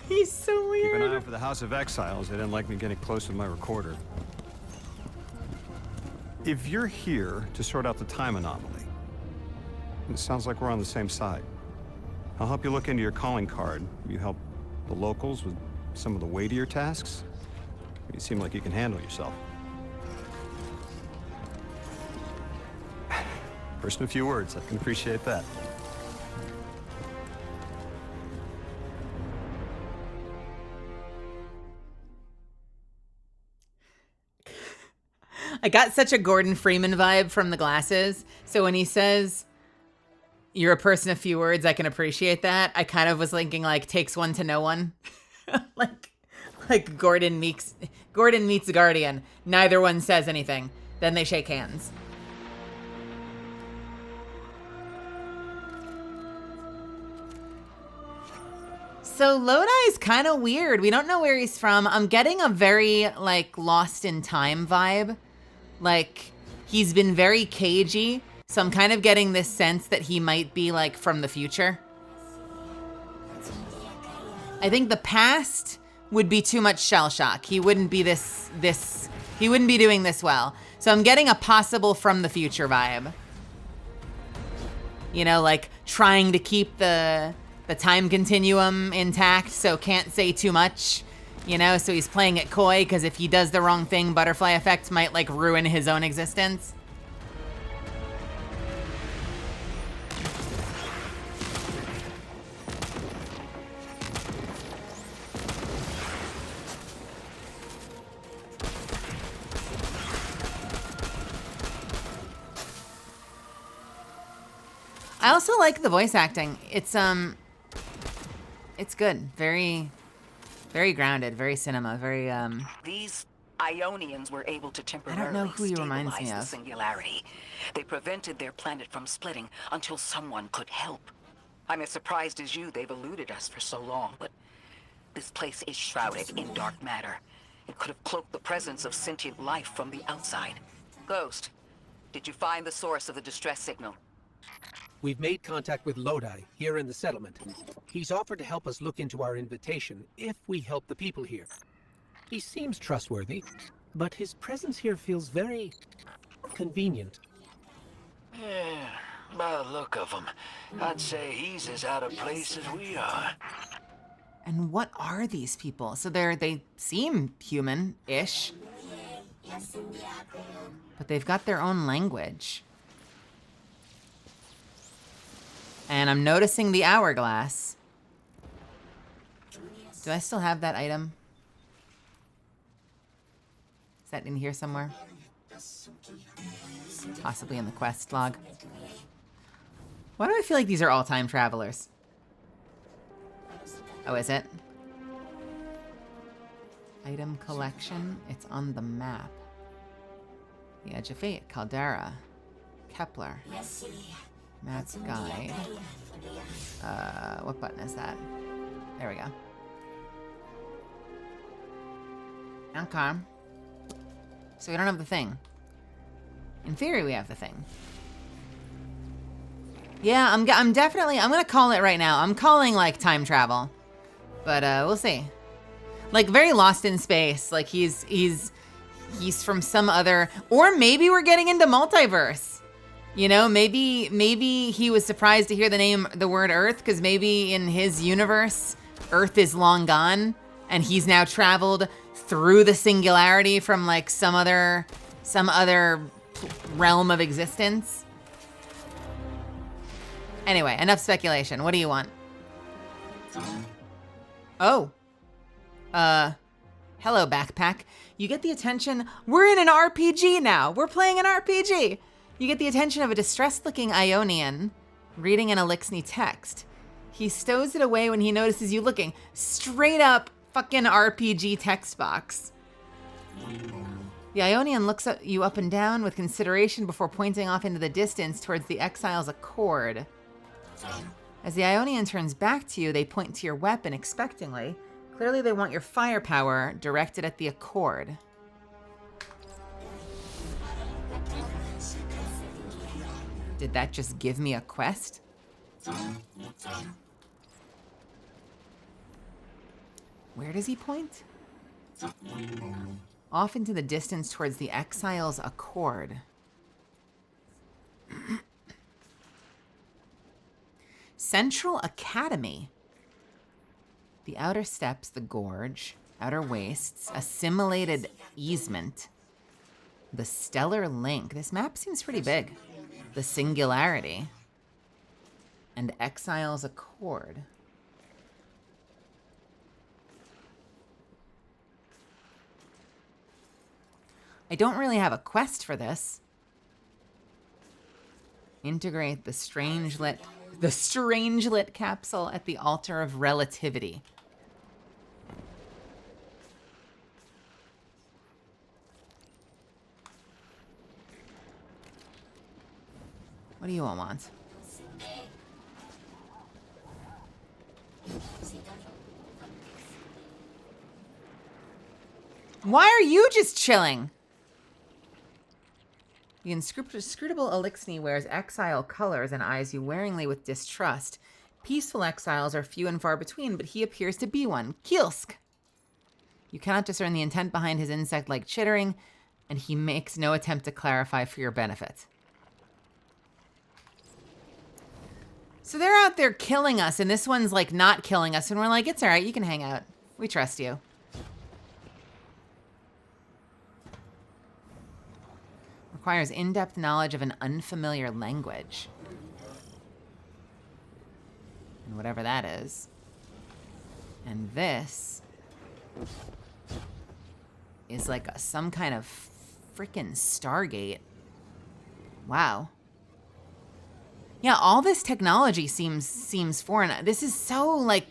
He's so weird. Keep an eye out for the House of Exiles. They didn't like me getting close with my recorder. If you're here to sort out the time anomaly, it sounds like we're on the same side. I'll help you look into your calling card. You help the locals with some of the weightier tasks. You seem like you can handle yourself. First in a few words, I can appreciate that. I got such a Gordon Freeman vibe from the glasses. So when he says, you're a person of few words. I can appreciate that. I kind of was thinking like takes one to know one. like Gordon meets Guardian. Neither one says anything. Then they shake hands. So Lodi's kind of weird. We don't know where he's from. I'm getting a very like Lost in Time vibe. Like he's been very cagey. So I'm kind of getting this sense that he might be like from the future. I think the past would be too much shell shock. He wouldn't be he wouldn't be doing this well. So I'm getting a possible from the future vibe. You know, like trying to keep the time continuum intact, so can't say too much. You know, so he's playing it coy because if he does the wrong thing, butterfly effect might like ruin his own existence. I also like the voice acting. It's good. Very, very grounded. Very cinema. Very These Ionians were able to temporarily I don't know who he reminds me stabilize of. the singularity. They prevented their planet from splitting until someone could help. I'm as surprised as you they've eluded us for so long, but this place is shrouded in dark matter. It could have cloaked the presence of sentient life from the outside. Ghost, did you find the source of the distress signal? We've made contact with Lodi, here in the settlement. He's offered to help us look into our invitation, if we help the people here. He seems trustworthy, but his presence here feels very convenient. Yeah, by the look of him, I'd say he's as out of place as we are. And what are these people? So they seem human-ish, but they've got their own language. And I'm noticing the hourglass. Do I still have that item? Is that in here somewhere? Possibly in the quest log. Why do I feel like these are all time travelers? Oh, is it? Item collection. It's on the map. The Edge of Fate, Caldera, Kepler. Map's guide. What button is that? There we go. Okay. So we don't have the thing. In theory, we have the thing. Yeah, I'm gonna call it right now. I'm calling like time travel, but we'll see. Like very Lost in Space. Like he's from some other, or maybe we're getting into multiverse. You know, maybe he was surprised to hear the word Earth, because maybe in his universe, Earth is long gone, and he's now traveled through the singularity from like some other realm of existence. Anyway, enough speculation. What do you want? Oh. Hello, backpack. You get the attention. We're in an RPG now. We're playing an RPG. You get the attention of a distressed-looking Ionian reading an Elixni text. He stows it away when he notices you looking. Straight up fucking RPG text box. The Ionian looks at you up and down with consideration before pointing off into the distance towards the Exile's Accord. As the Ionian turns back to you, they point to your weapon expectingly. Clearly they want your firepower directed at the Accord. Did that just give me a quest? Where does he point? Off into the distance towards the Exile's Accord. Central Academy. The outer steps, the gorge, outer wastes, assimilated easement. The stellar link. This map seems pretty big. The singularity. And Exile's Accord. I don't really have a quest for this. Integrate the strange lit The strange-lit capsule at the altar of relativity. What do you all want? Why are you just chilling? The inscrutable Elixni wears exile colors and eyes you waringly with distrust. Peaceful exiles are few and far between, but he appears to be one. Kielsk! You cannot discern the intent behind his insect-like chittering, and he makes no attempt to clarify for your benefit. So they're out there killing us, and this one's like not killing us, and we're like, it's all right, you can hang out. We trust you. Requires in-depth knowledge of an unfamiliar language. And whatever that is. And this is like some kind of frickin' Stargate. Wow. Yeah, all this technology seems foreign. This is so like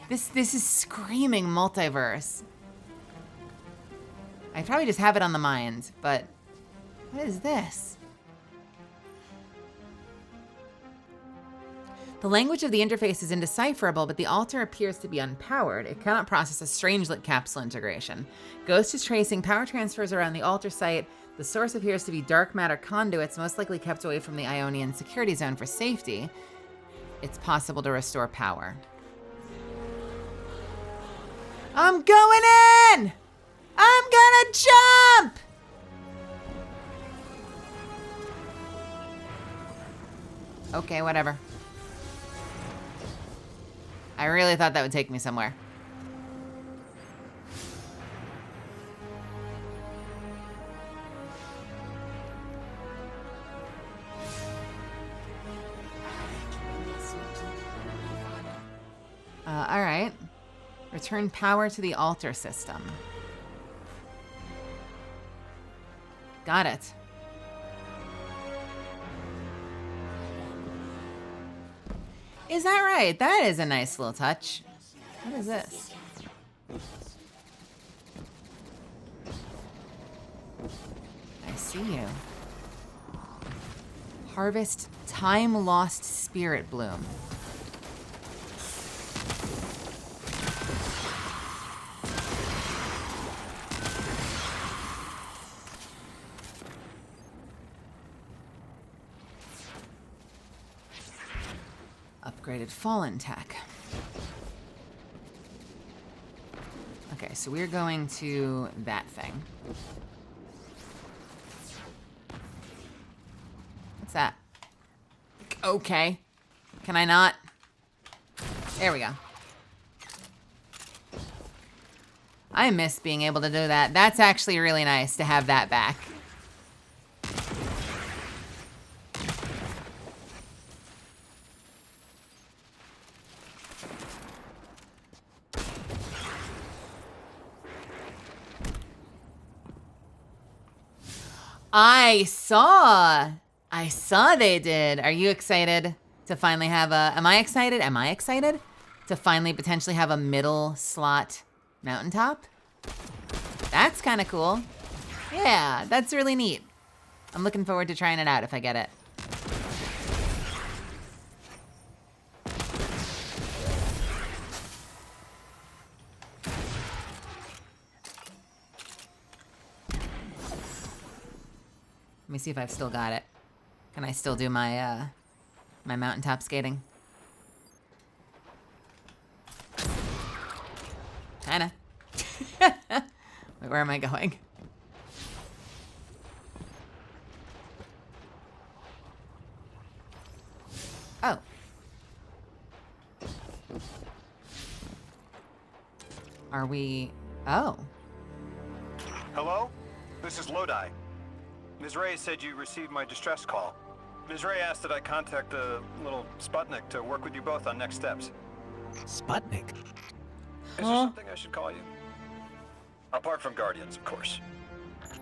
this is screaming multiverse. I probably just have it on the mind, but what is this? The language of the interface is indecipherable, but the altar appears to be unpowered. It cannot process a strange-lit capsule integration. Ghost is tracing power transfers around the altar site. The source appears to be dark matter conduits, most likely kept away from the Ionian security zone for safety. It's possible to restore power. I'm going in! I'm gonna jump! Okay, whatever. I really thought that would take me somewhere. All right. Return power to the altar system. Got it. Is that right? That is a nice little touch. What is this? I see you. Harvest time-lost spirit bloom. Upgraded fallen tech. Okay, so we're going to that thing. What's that? Okay. Can I not? There we go. I miss being able to do that. That's actually really nice to have that back. I saw they did. Are you excited to finally have a, am I excited to finally potentially have a middle slot mountaintop? That's kind of cool. Yeah, that's really neat. I'm looking forward to trying it out if I get it. Let me see if I've still got it. Can I still do my my mountaintop skating? Kinda. Wait, where am I going? Oh. Are we... Oh. Hello? This is Lodi. Ms. Ray said you received my distress call. Ms. Ray asked that I contact the little Sputnik to work with you both on next steps. Sputnik? Is there something I should call you? Apart from Guardians, of course.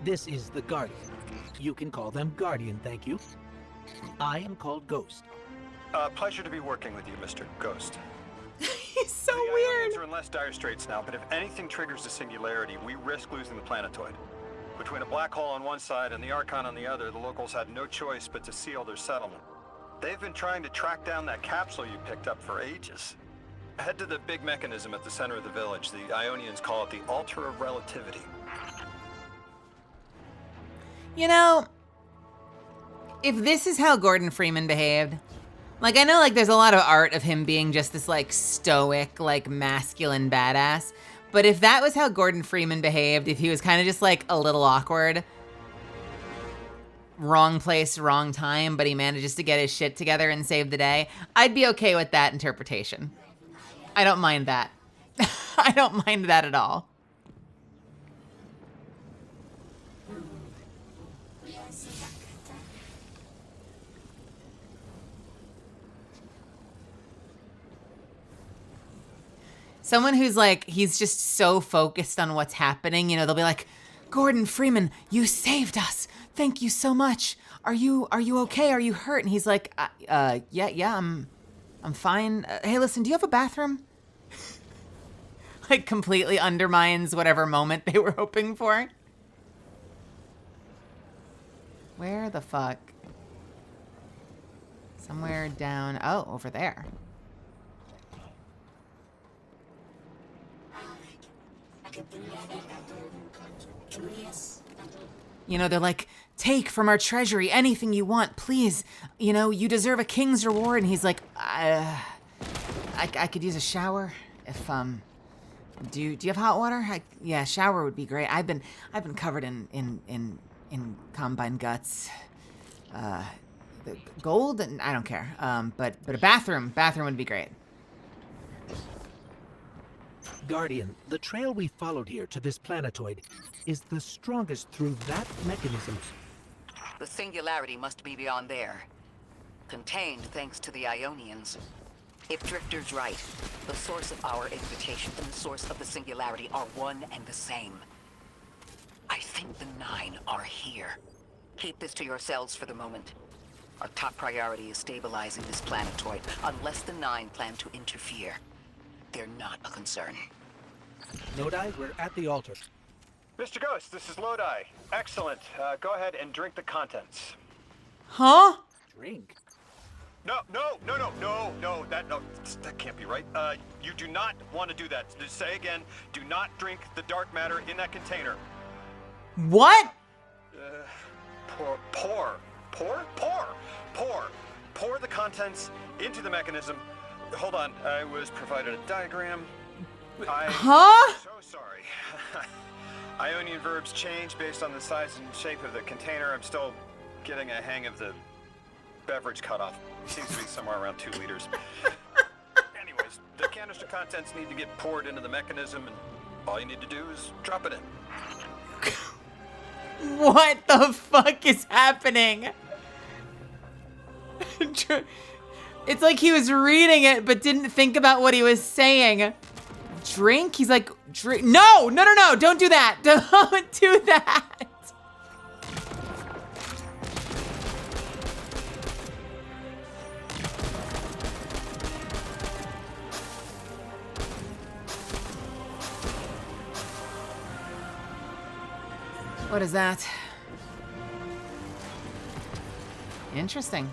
This is the Guardian. You can call them Guardian, thank you. I am called Ghost. Pleasure to be working with you, Mr. Ghost. He's so The weird. Ionians are in less dire straits now, but if anything triggers the singularity, we risk losing the planetoid. Between a black hole on one side and the Archon on the other, the locals had no choice but to seal their settlement. They've been trying to track down that capsule you picked up for ages. Head to the big mechanism at the center of the village. The Ionians call it the Altar of Relativity. You know, if this is how Gordon Freeman behaved, like, I know, like, there's a lot of art of him being just this, like, stoic, like, masculine badass. But if that was how Gordon Freeman behaved, if he was kind of just, like, a little awkward, wrong place, wrong time, but he manages to get his shit together and save the day, I'd be okay with that interpretation. I don't mind that. I don't mind that at all. Someone who's like, he's just so focused on what's happening, you know, they'll be like, Gordon Freeman, you saved us. Thank you so much. Are you okay? Are you hurt? And he's like, yeah, I'm fine. Hey, listen, do you have a bathroom? Like, completely undermines whatever moment they were hoping for. Where the fuck? Somewhere down, oh, over there. You know, they're like, take from our treasury anything you want, please. You know, you deserve a king's reward. And he's like, I could use a shower if, do you have hot water? Yeah, shower would be great. I've been covered in combine guts. The gold, and I don't care. But a bathroom would be great. Guardian, the trail we followed here to this planetoid is the strongest through that mechanism. The singularity must be beyond there. Contained thanks to the Ionians. If Drifter's right, the source of our invitation and the source of the singularity are one and the same. I think the 9 are here. Keep this to yourselves for the moment. Our top priority is stabilizing this planetoid, unless the 9 plan to interfere. They're not a concern. Lodi, we're at the altar. Mr. Ghost, this is Lodi. Excellent. Go ahead and drink the contents. Huh? Drink? No, that can't be right. You do not want to do that. Just say again, do not drink the dark matter in that container. What? Pour the contents into the mechanism. Hold on, I was provided a diagram. Huh? So sorry. Ionian verbs change based on the size and shape of the container. I'm still getting a hang of the beverage cutoff. Seems to be somewhere around 2 liters. Anyways, the canister contents need to get poured into the mechanism, and all you need to do is drop it in. What the fuck is happening? It's like he was reading it, but didn't think about what he was saying. Drink? He's like, drink. No, don't do that. Don't do that. What is that? Interesting.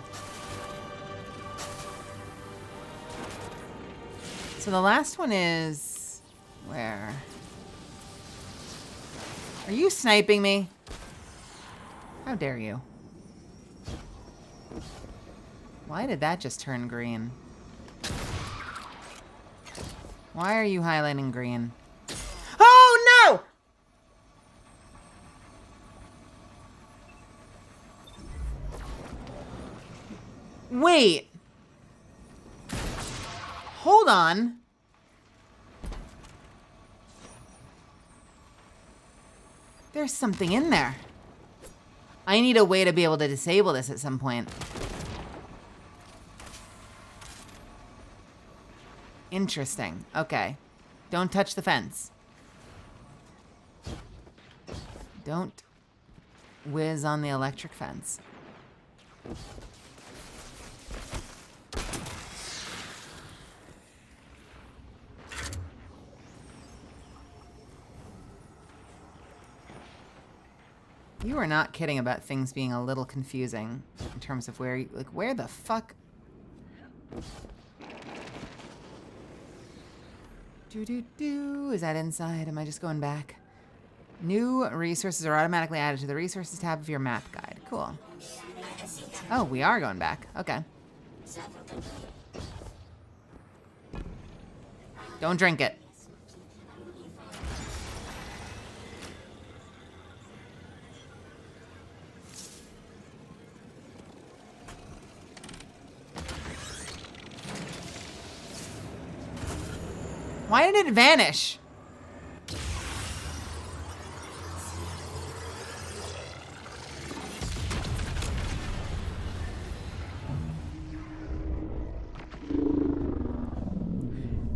So the last one is where? Are you sniping me? How dare you? Why did that just turn green? Why are you highlighting green? Oh no! Wait. Hold on. There's something in there. I need a way to be able to disable this at some point. Interesting. Okay. Don't touch the fence. Don't whiz on the electric fence. You are not kidding about things being a little confusing in terms of where, like, where the fuck? Is that inside? Am I just going back? New resources are automatically added to the resources tab of your map guide. Cool. Oh, we are going back. Okay. Don't drink it. Why did it vanish?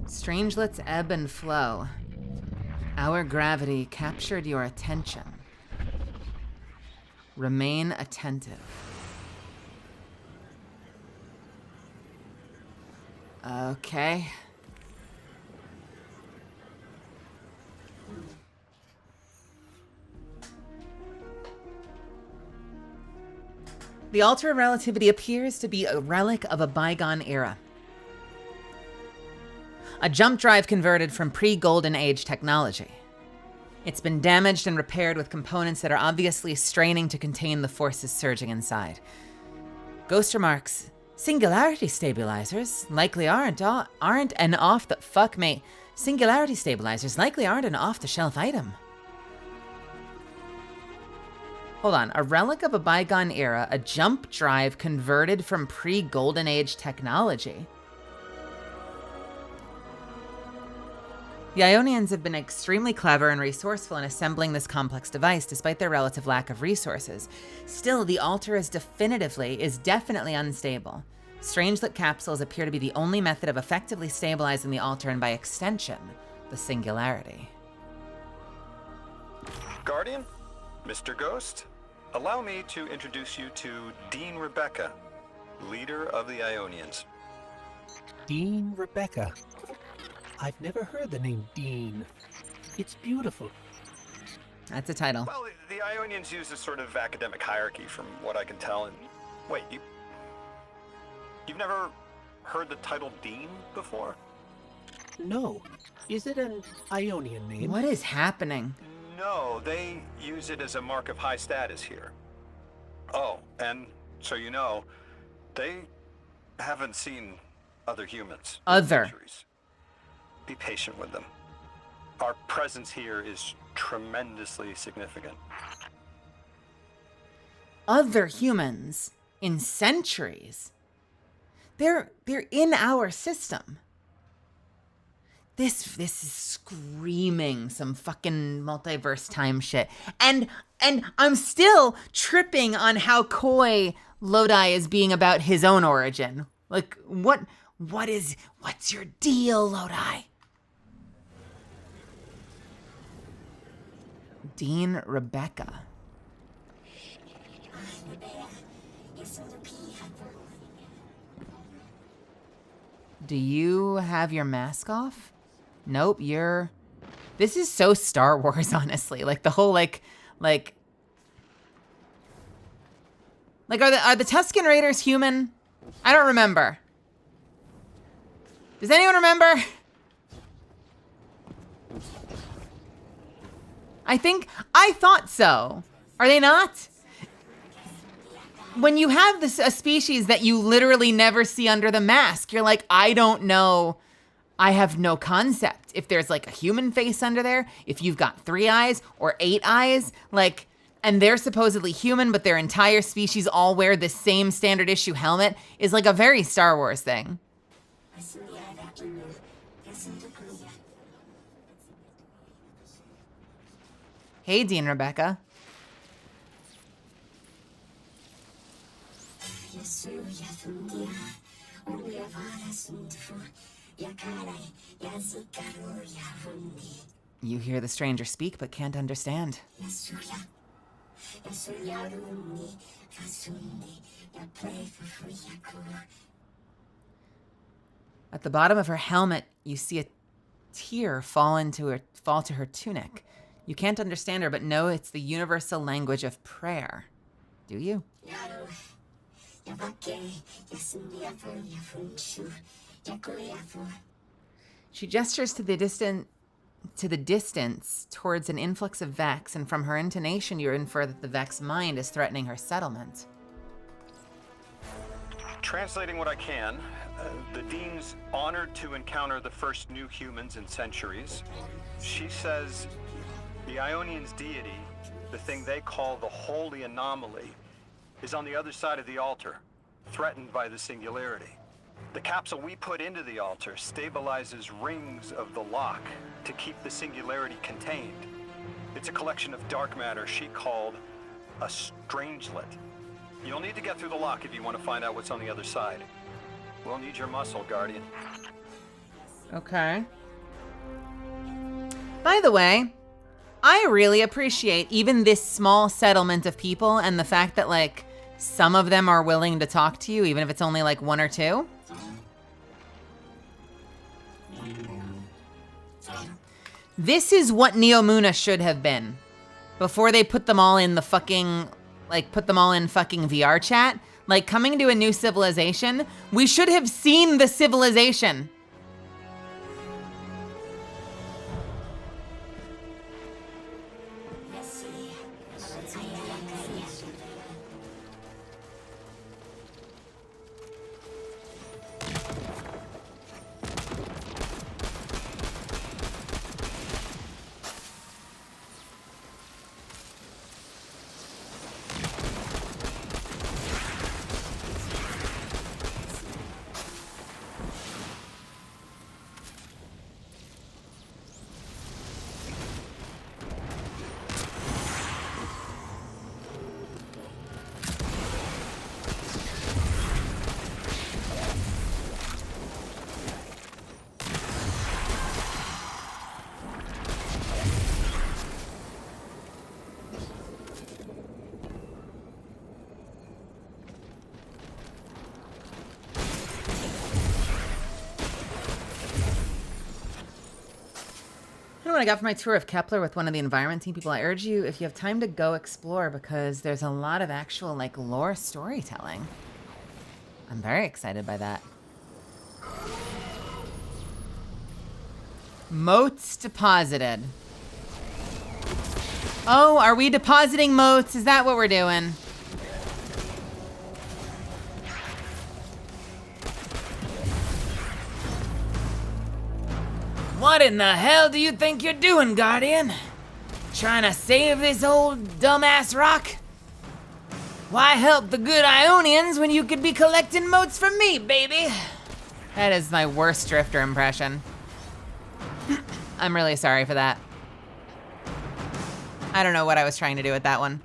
Strangelets ebb and flow. Our gravity captured your attention. Remain attentive. Okay. The altar of relativity appears to be a relic of a bygone era. A jump drive converted from pre-Golden Age technology. It's been damaged and repaired with components that are obviously straining to contain the forces surging inside. Ghost remarks, singularity stabilizers likely aren't an Singularity stabilizers likely aren't an off-the-shelf item. Hold on, a relic of a bygone era, a jump drive converted from pre-Golden Age technology. The Ionians have been extremely clever and resourceful in assembling this complex device despite their relative lack of resources. Still, the altar is definitely unstable. Strangelet capsules appear to be the only method of effectively stabilizing the altar and, by extension, the singularity. Guardian? Mr. Ghost? Allow me to introduce you to Dean Rebecca, leader of the Ionians. Dean Rebecca. I've never heard the name Dean. It's beautiful. That's a title. Well, the Ionians use a sort of academic hierarchy from what I can tell. And wait, you've never heard the title Dean before? No. Is it an Ionian name? What is happening? No, they use it as a mark of high status here. Oh, and so you know, they haven't seen other humans. in centuries. Be patient with them. Our presence here is tremendously significant. Other humans in centuries. They're in our system. This is screaming some fucking multiverse time shit. And I'm still tripping on how coy Lodi is being about his own origin. Like, what's your deal, Lodi? Dean Rebecca. Do you have your mask off? Nope, this is so Star Wars, honestly. Like the whole are the Tusken Raiders human? I don't remember. Does anyone remember? I thought so. Are they not? When you have a species that you literally never see under the mask, you're like, I don't know. I have no concept. If there's like a human face under there, if you've got 3 eyes or 8 eyes, like, and they're supposedly human, but their entire species all wear the same standard issue helmet, is like a very Star Wars thing. Hey, Dean Rebecca. You hear the stranger speak but can't understand. At the bottom of her helmet, you see a tear fall to her tunic. You can't understand her, but know it's the universal language of prayer. Do you? She gestures to the distance towards an influx of Vex, and from her intonation you infer that the Vex mind is threatening her settlement. Translating what I can, the Dean's honored to encounter the first new humans in centuries. She says the Ionians' deity, the thing they call the holy anomaly, is on the other side of the altar, threatened by the singularity. The capsule we put into the altar stabilizes rings of the lock to keep the singularity contained. It's a collection of dark matter she called a strangelet. You'll need to get through the lock if you want to find out what's on the other side. We'll need your muscle, Guardian. Okay. By the way, I really appreciate even this small settlement of people and the fact that, like, some of them are willing to talk to you, even if it's only, like, one or two. This is what Neomuna should have been. Before they put them all in the fucking, like, put them all in fucking VR chat. Like, coming to a new civilization, we should have seen the civilization. What I got for my tour of Kepler with one of the environment team people, I urge you, if you have time, to go explore, because there's a lot of actual, like, lore storytelling. I'm very excited by that. Motes deposited. Oh, are we depositing motes? Is that what we're doing? What in the hell do you think you're doing, Guardian? Trying to save this old dumbass rock? Why help the good Ionians when you could be collecting motes from me, baby? That is my worst Drifter impression. I'm really sorry for that. I don't know what I was trying to do with that one.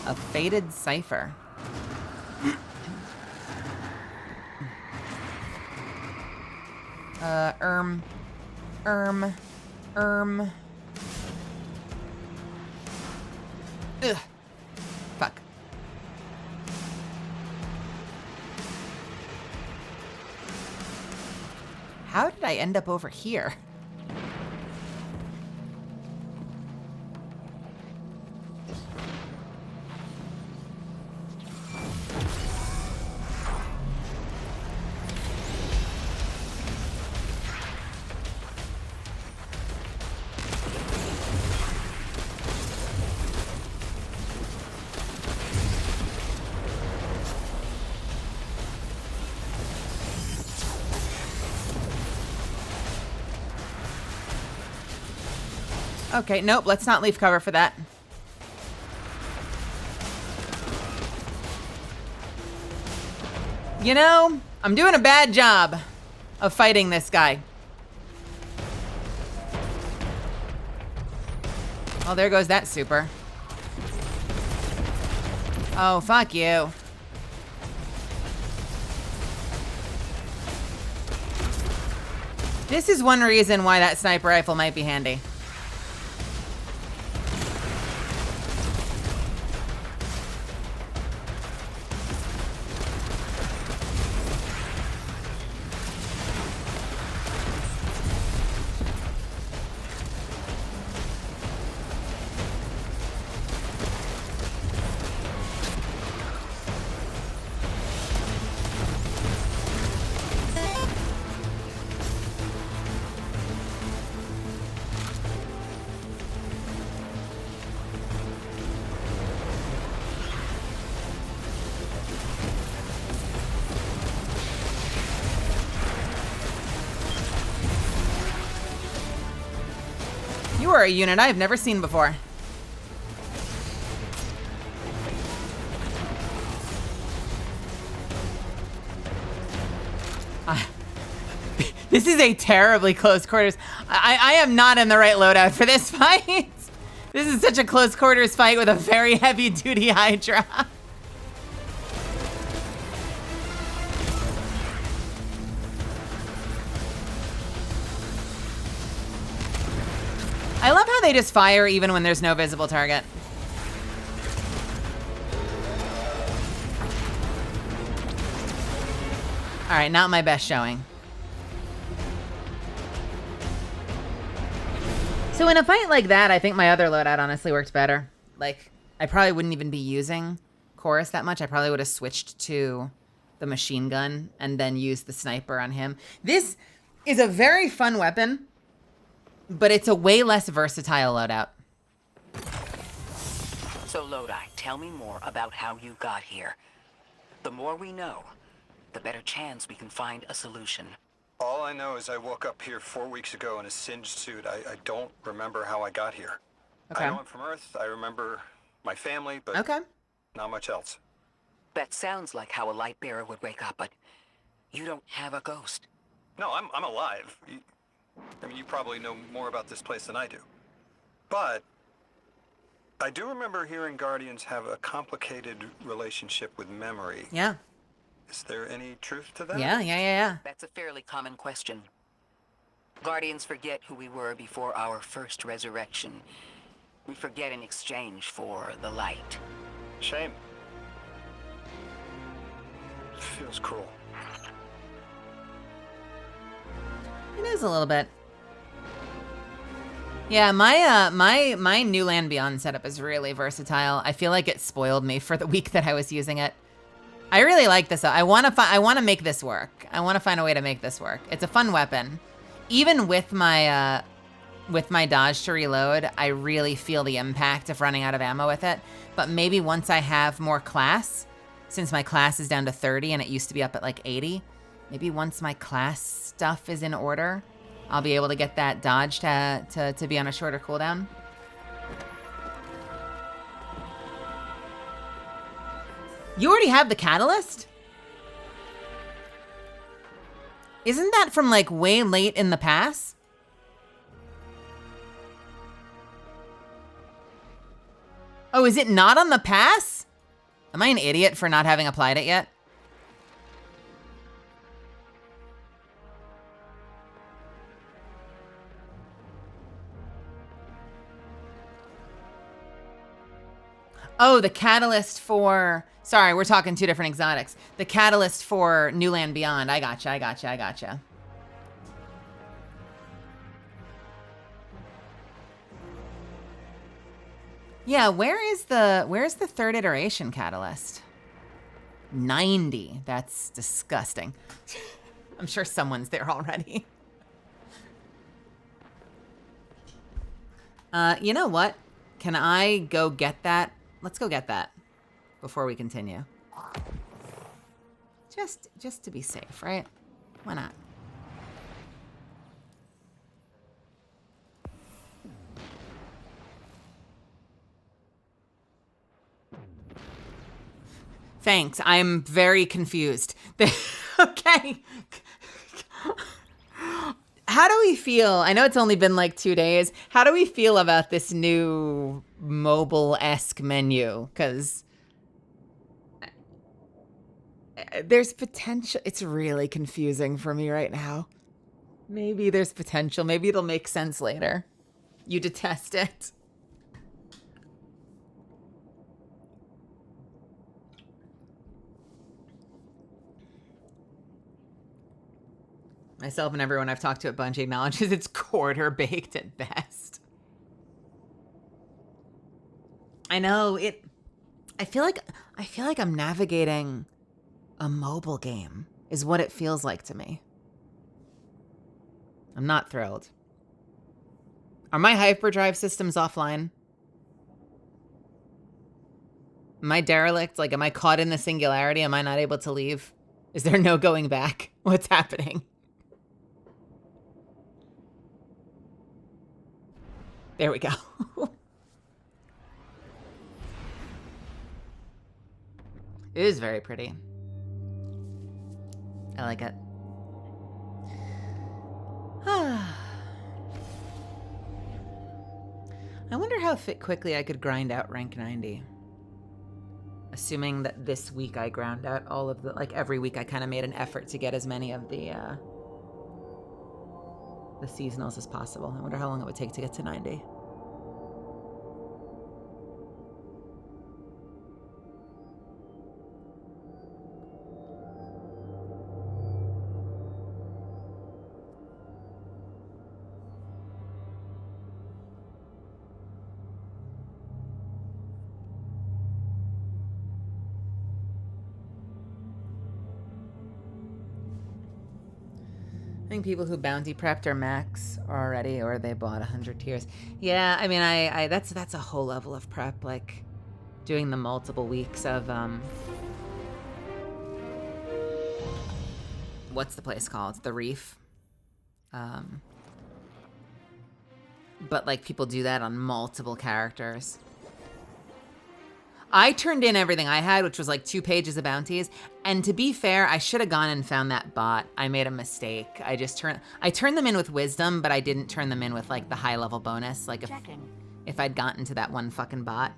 A faded cipher. Ugh. Fuck. How did I end up over here? Okay, nope, let's not leave cover for that. You know, I'm doing a bad job of fighting this guy. Oh, there goes that super. Oh, fuck you. This is one reason why that sniper rifle might be handy. You are a unit I've never seen before. This is a terribly close quarters. I am not in the right loadout for this fight. This is such a close quarters fight with a very heavy duty Hydra. I love how they just fire even when there's no visible target. All right, not my best showing. So in a fight like that, I think my other loadout honestly worked better. Like, I probably wouldn't even be using Chorus that much. I probably would have switched to the machine gun and then used the sniper on him. This is a very fun weapon, but it's a way less versatile loadout. So Lodi, tell me more about how you got here. The more we know, the better chance we can find a solution. All I know is I woke up here 4 weeks ago in a singed suit. I don't remember how I got here. Okay. I know I'm from Earth. I remember my family, but not much else. That sounds like how a light bearer would wake up, but you don't have a ghost. No, I'm alive. I mean, you probably know more about this place than I do. But I do remember hearing Guardians have a complicated relationship with memory. Yeah. Is there any truth to that? Yeah. That's a fairly common question. Guardians forget who we were before our first resurrection. We forget in exchange for the light. Shame. It feels cruel. It is a little bit. Yeah, my New Land Beyond setup is really versatile. I feel like it spoiled me for the week that I was using it. I really like this. I want to make this work. I want to find a way to make this work. It's a fun weapon. Even with my dodge to reload, I really feel the impact of running out of ammo with it. But maybe once I have more class, since my class is down to 30 and it used to be up at like 80, maybe once my class stuff is in order, I'll be able to get that dodge to be on a shorter cooldown. You already have the catalyst? Isn't that from like way late in the pass? Oh, is it not on the pass? Am I an idiot for not having applied it yet? Oh, the catalyst for... Sorry, we're talking two different exotics. The catalyst for New Land Beyond. I gotcha. Yeah, where's the third iteration catalyst? 90. That's disgusting. I'm sure someone's there already. You know what? Can I go get that? Let's go get that before we continue. Just to be safe, right? Why not? Thanks. I'm very confused. Okay. How do we feel? I know it's only been like 2 days. How do we feel about this new mobile-esque menu? Because there's potential. It's really confusing for me right now. Maybe there's potential. Maybe it'll make sense later. You detest it. Myself and everyone I've talked to at Bungie acknowledges it's quarter-baked at best. I know it. I feel like I'm navigating a mobile game is what it feels like to me. I'm not thrilled. Are my hyperdrive systems offline? Am I derelict? Like, am I caught in the singularity? Am I not able to leave? Is there no going back? What's happening? There we go. It is very pretty. I like it. I wonder how quickly I could grind out rank 90. Assuming that this week I ground out all of the, like every week I kind of made an effort to get as many of the seasonals as possible. I wonder how long it would take to get to 90. I think people who bounty prepped are max already, or they bought 100 tiers. Yeah, I mean, I that's a whole level of prep, like doing the multiple weeks of what's the place called? The Reef. But like people do that on multiple characters. I turned in everything I had, which was like 2 pages of bounties. And to be fair, I should have gone and found that bot. I made a mistake. I turned them in with wisdom, but I didn't turn them in with like the high level bonus. Like if I'd gotten to that one fucking bot.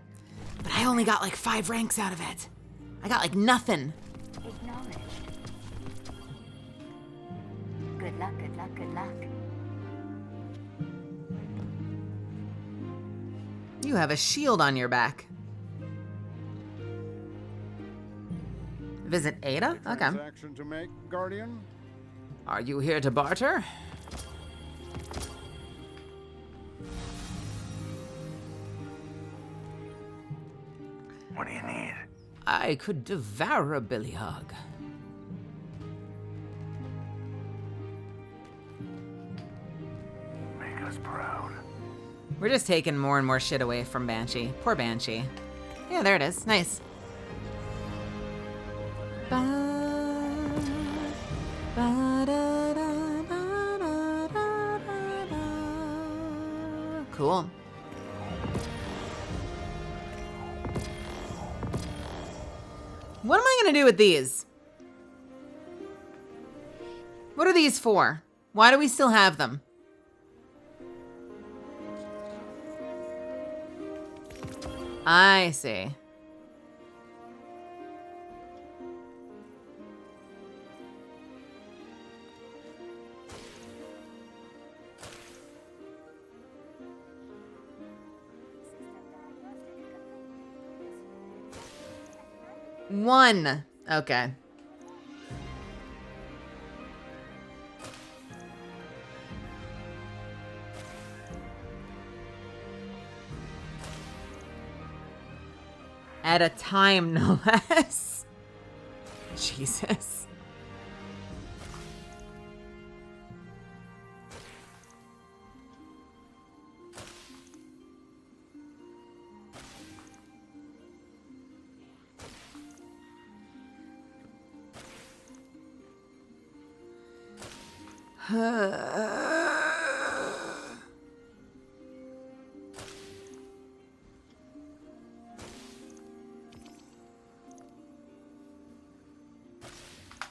But I only got like 5 ranks out of it. I got like nothing. Acknowledged. Good luck, good luck, good luck. You have a shield on your back. Visit Ada? Okay. Transaction to make, Guardian? Are you here to barter? What do you need? I could devour a billy hog. Make us proud. We're just taking more and more shit away from Banshee. Poor Banshee. Yeah, there it is. Nice. Cool. What am I gonna do with these? What are these for? Why do we still have them? I see. One. Okay. At a time, no less. Jesus.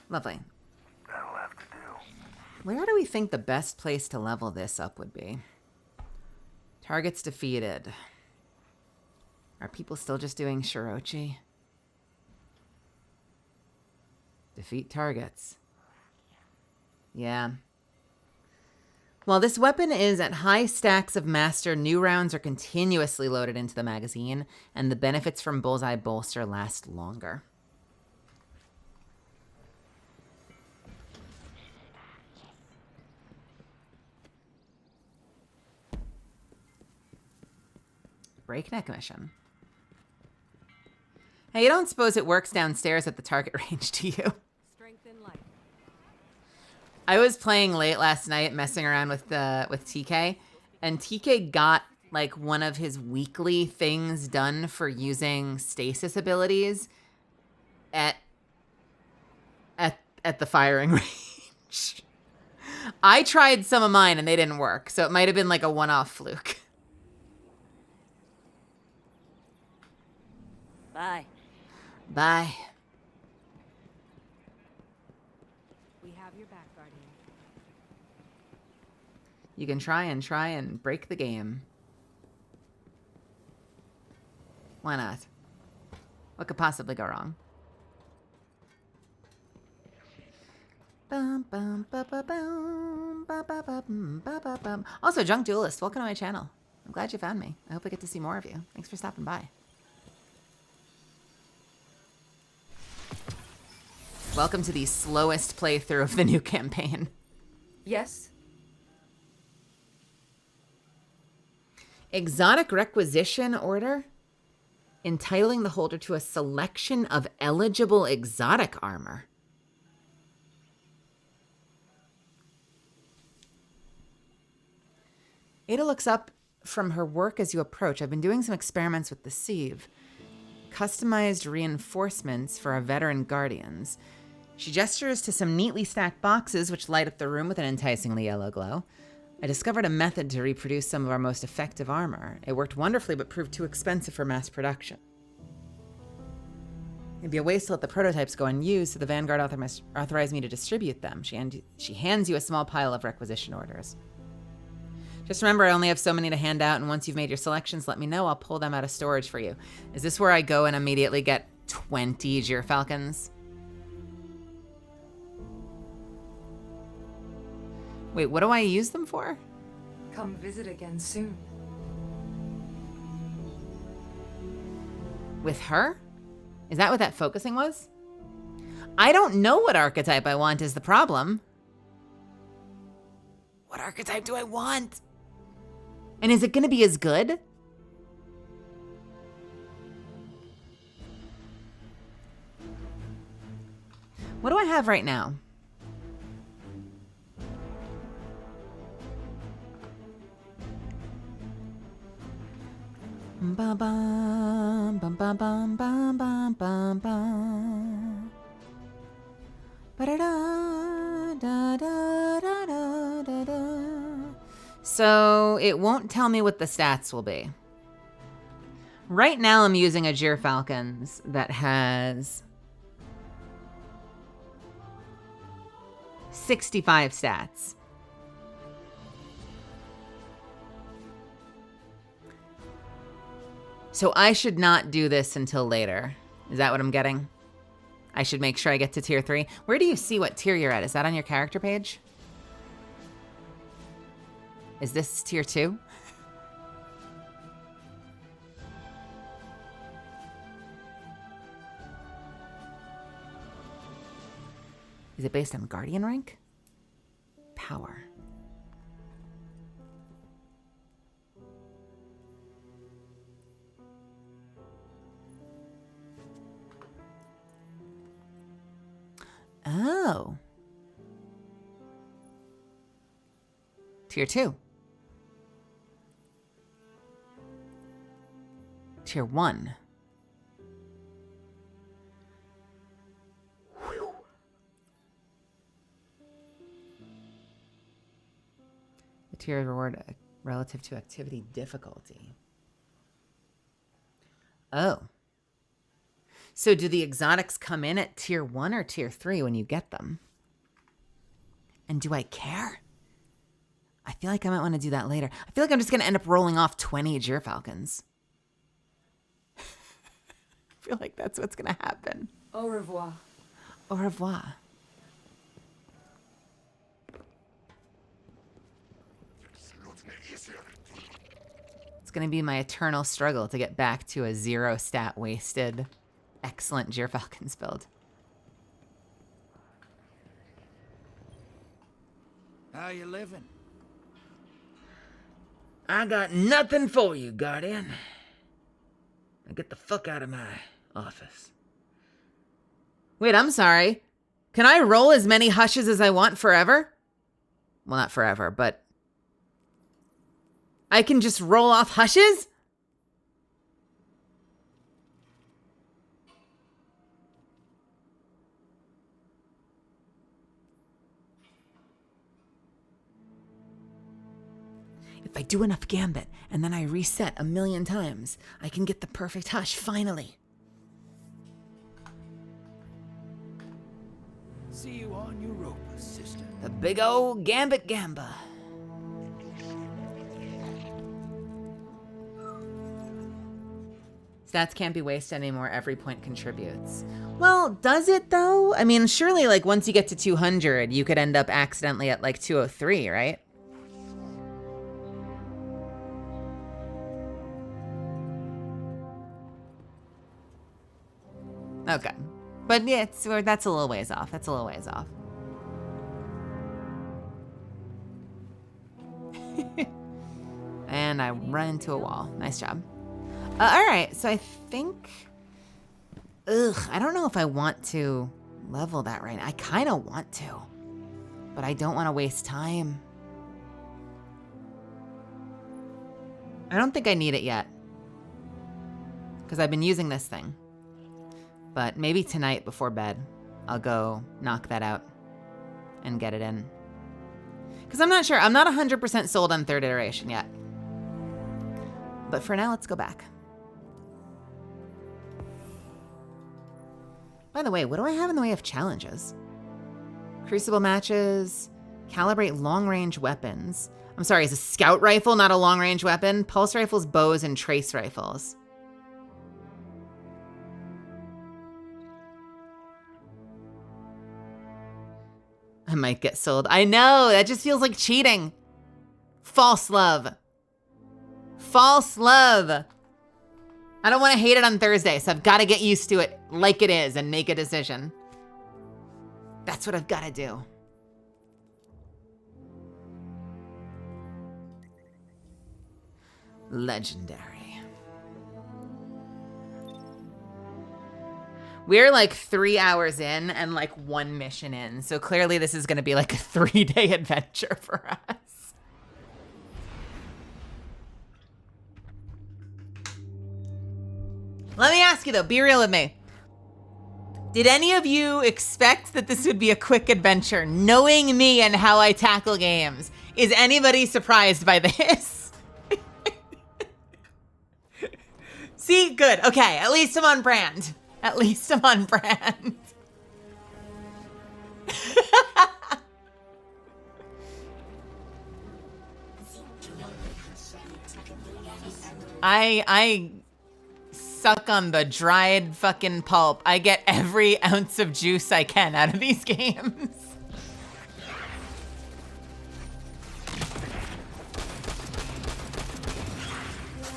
Lovely. That'll have to do. Where do we think the best place to level this up would be? Targets defeated. Are people still just doing Shirochi? Defeat targets. Yeah. While this weapon is at high stacks of master, new rounds are continuously loaded into the magazine, and the benefits from Bullseye Bolster last longer. Breakneck mission. Hey, you don't suppose it works downstairs at the target range, do you? Strength in light. I was playing late last night, messing around with TK, and TK got like one of his weekly things done for using stasis abilities at the firing range. I tried some of mine and they didn't work, so it might have been like a one-off fluke. Bye. Bye. We have your back, Guardian. You can try and break the game. Why not? What could possibly go wrong? Bum, bum, ba, ba, bum, ba, ba, ba, bum, ba, ba, bum. Also, Junk Duelist, welcome to my channel. I'm glad you found me. I hope I get to see more of you. Thanks for stopping by. Welcome to the slowest playthrough of the new campaign. Yes? Exotic requisition order? Entitling the holder to a selection of eligible exotic armor. Ada looks up from her work as you approach. I've been doing some experiments with the sieve. Customized reinforcements for our veteran guardians. She gestures to some neatly stacked boxes which light up the room with an enticingly yellow glow. I discovered a method to reproduce some of our most effective armor. It worked wonderfully, but proved too expensive for mass production. It'd be a waste to let the prototypes go unused, so the Vanguard authorized me to distribute them. She hands you a small pile of requisition orders. Just remember, I only have so many to hand out, and once you've made your selections, let me know. I'll pull them out of storage for you. Is this where I go and immediately get 20 Gyrfalcons? Wait, what do I use them for? Come visit again soon. With her? Is that what that focusing was? I don't know what archetype I want is the problem. What archetype do I want? And is it going to be as good? What do I have right now? Bum bum bum bum bum bum bum bum bum. Ba-da-da, da, da, da, da, da, da. So it won't tell me what the stats will be. Right now I'm using a Gyrfalcons that has 65 stats. So I should not do this until later. Is that what I'm getting? I should make sure I get to tier 3. Where do you see what tier you're at? Is that on your character page? Is this tier 2? Is it based on Guardian rank? Power. Oh. Tier 2. Tier 1. Whew. The tier of reward relative to activity difficulty. Oh. So do the exotics come in at tier 1 or tier 3 when you get them? And do I care? I feel like I might want to do that later. I feel like I'm just going to end up rolling off 20 Gyrfalcons. I feel like that's what's going to happen. Au revoir. Au revoir. It's going to be my eternal struggle to get back to a 0 stat wasted, excellent Gyrfalcons build. How you living? I got nothing for you, Guardian. Now get the fuck out of my office. Wait, I'm sorry. Can I roll as many hushes as I want forever? Well, not forever, but I can just roll off hushes? If I do enough Gambit and then I reset 1,000,000 times, I can get the perfect hush finally. see you on your rope, sister. The big old Gambit Gamba. Stats can't be wasted anymore. Every point contributes. Well, does it though? I mean, surely like once you get to 200, you could end up accidentally at like 203, right? Okay. But yeah, that's a little ways off. That's a little ways off. And I run into a wall. Nice job. All right, so I think... I don't know if I want to level that right now. I kind of want to, but I don't want to waste time. I don't think I need it yet, because I've been using this thing. But maybe tonight before bed, I'll go knock that out and get it in. Because I'm not sure. I'm not 100% sold on third iteration yet. But for now, let's go back. By the way, what do I have in the way of challenges? Crucible matches, calibrate long-range weapons. I'm sorry, is a scout rifle not a long-range weapon? Pulse rifles, bows, and trace rifles. I might get sold. I know, that just feels like cheating. False love. False love. I don't want to hate it on Thursday, so I've got to get used to it like it is and make a decision. That's what I've got to do. Legendary. We're like 3 hours in and like 1 mission in, so clearly this is going to be like a 3-day adventure for us. Let me ask you though, be real with me. Did any of you expect that this would be a quick adventure? Knowing me and how I tackle games, is anybody surprised by this? See, good, okay, at least I'm on brand. At least I'm on brand. I suck on the dried fucking pulp. I get every ounce of juice I can out of these games.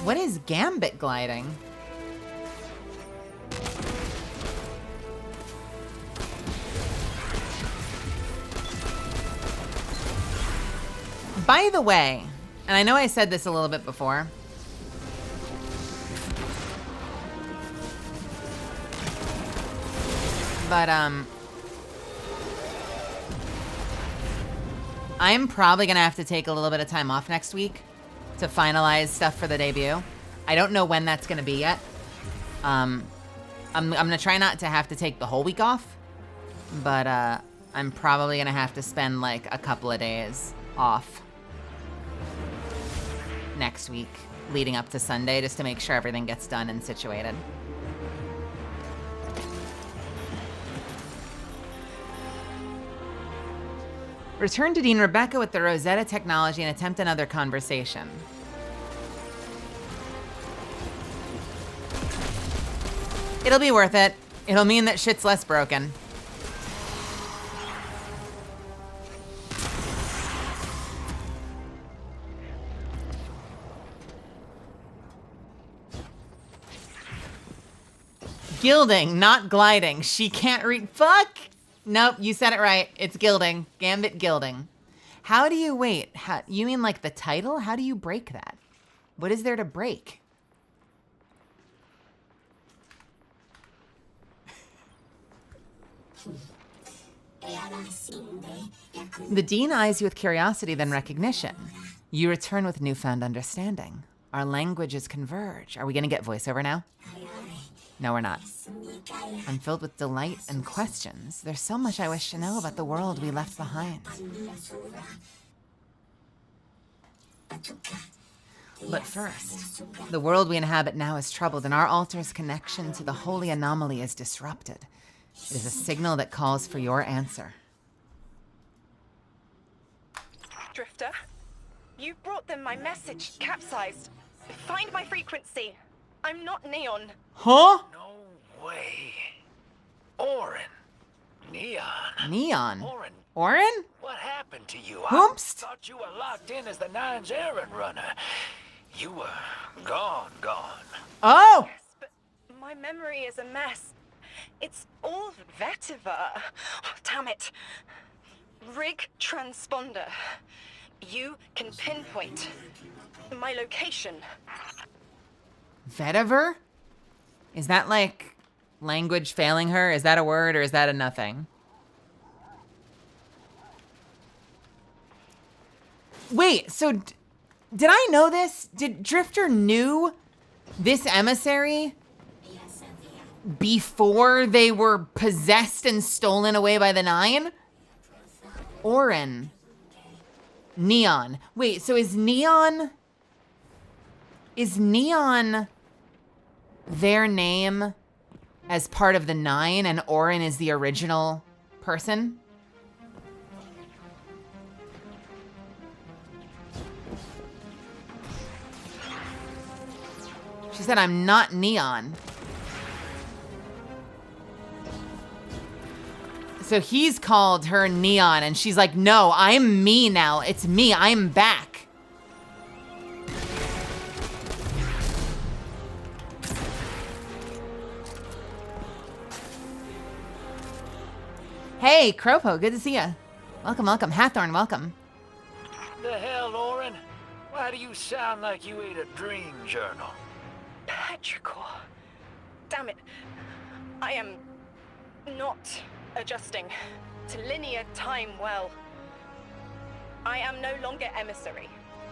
What is gambit gliding? By the way, and I know I said this a little bit before, but I'm probably gonna have to take a little bit of time off next week to finalize stuff for the debut. I don't know when that's gonna be yet. I'm gonna try not to have to take the whole week off, but I'm probably gonna have to spend like a couple of days off next week leading up to Sunday just to make sure everything gets done and situated. Return to Dean Rebecca with the Rosetta technology and attempt another conversation. It'll be worth it. It'll mean that shit's less broken. Gilding, not gliding. She can't read. Fuck! Nope, you said it right. It's gilding. Gambit gilding. How do you wait? You mean like the title? How do you break that? What is there to break? The Dean eyes you with curiosity, then recognition. You return with newfound understanding. Our languages converge. Are we gonna get voiceover now? No, we're not. I'm filled with delight and questions. There's so much I wish to know about the world we left behind. But first, the world we inhabit now is troubled, and our altar's connection to the holy anomaly is disrupted. It is a signal that calls for your answer. Drifter, you brought them my message, capsized. Find my frequency. I'm not Neon. Huh? No way. Orin. Neon. Neon. Orin. Orin? What happened to you? Whoomst? I thought you were locked in as the Nine's errand runner. You were gone. Oh! Yes, but my memory is a mess. It's all vetiver. Oh, damn it. Rig transponder. You can pinpoint my location. Vetiver? Is that like language failing her? Is that a word or is that a nothing? Wait, so did I know this? Did Drifter knew this emissary before they were possessed and stolen away by the Nine? Orin. Neon. Wait, so is Neon their name as part of the Nine and Orin is the original person? She said, I'm not Neon. So he's called her Neon, and she's like, no, I'm me now. It's me. I'm back. Hey, Cropo, good to see ya. Welcome, welcome. Hathorn, welcome. The hell, Orin? Why do you sound like you ate a dream journal? Petrichor. Damn it. I am not adjusting to linear time well. I am no longer emissary.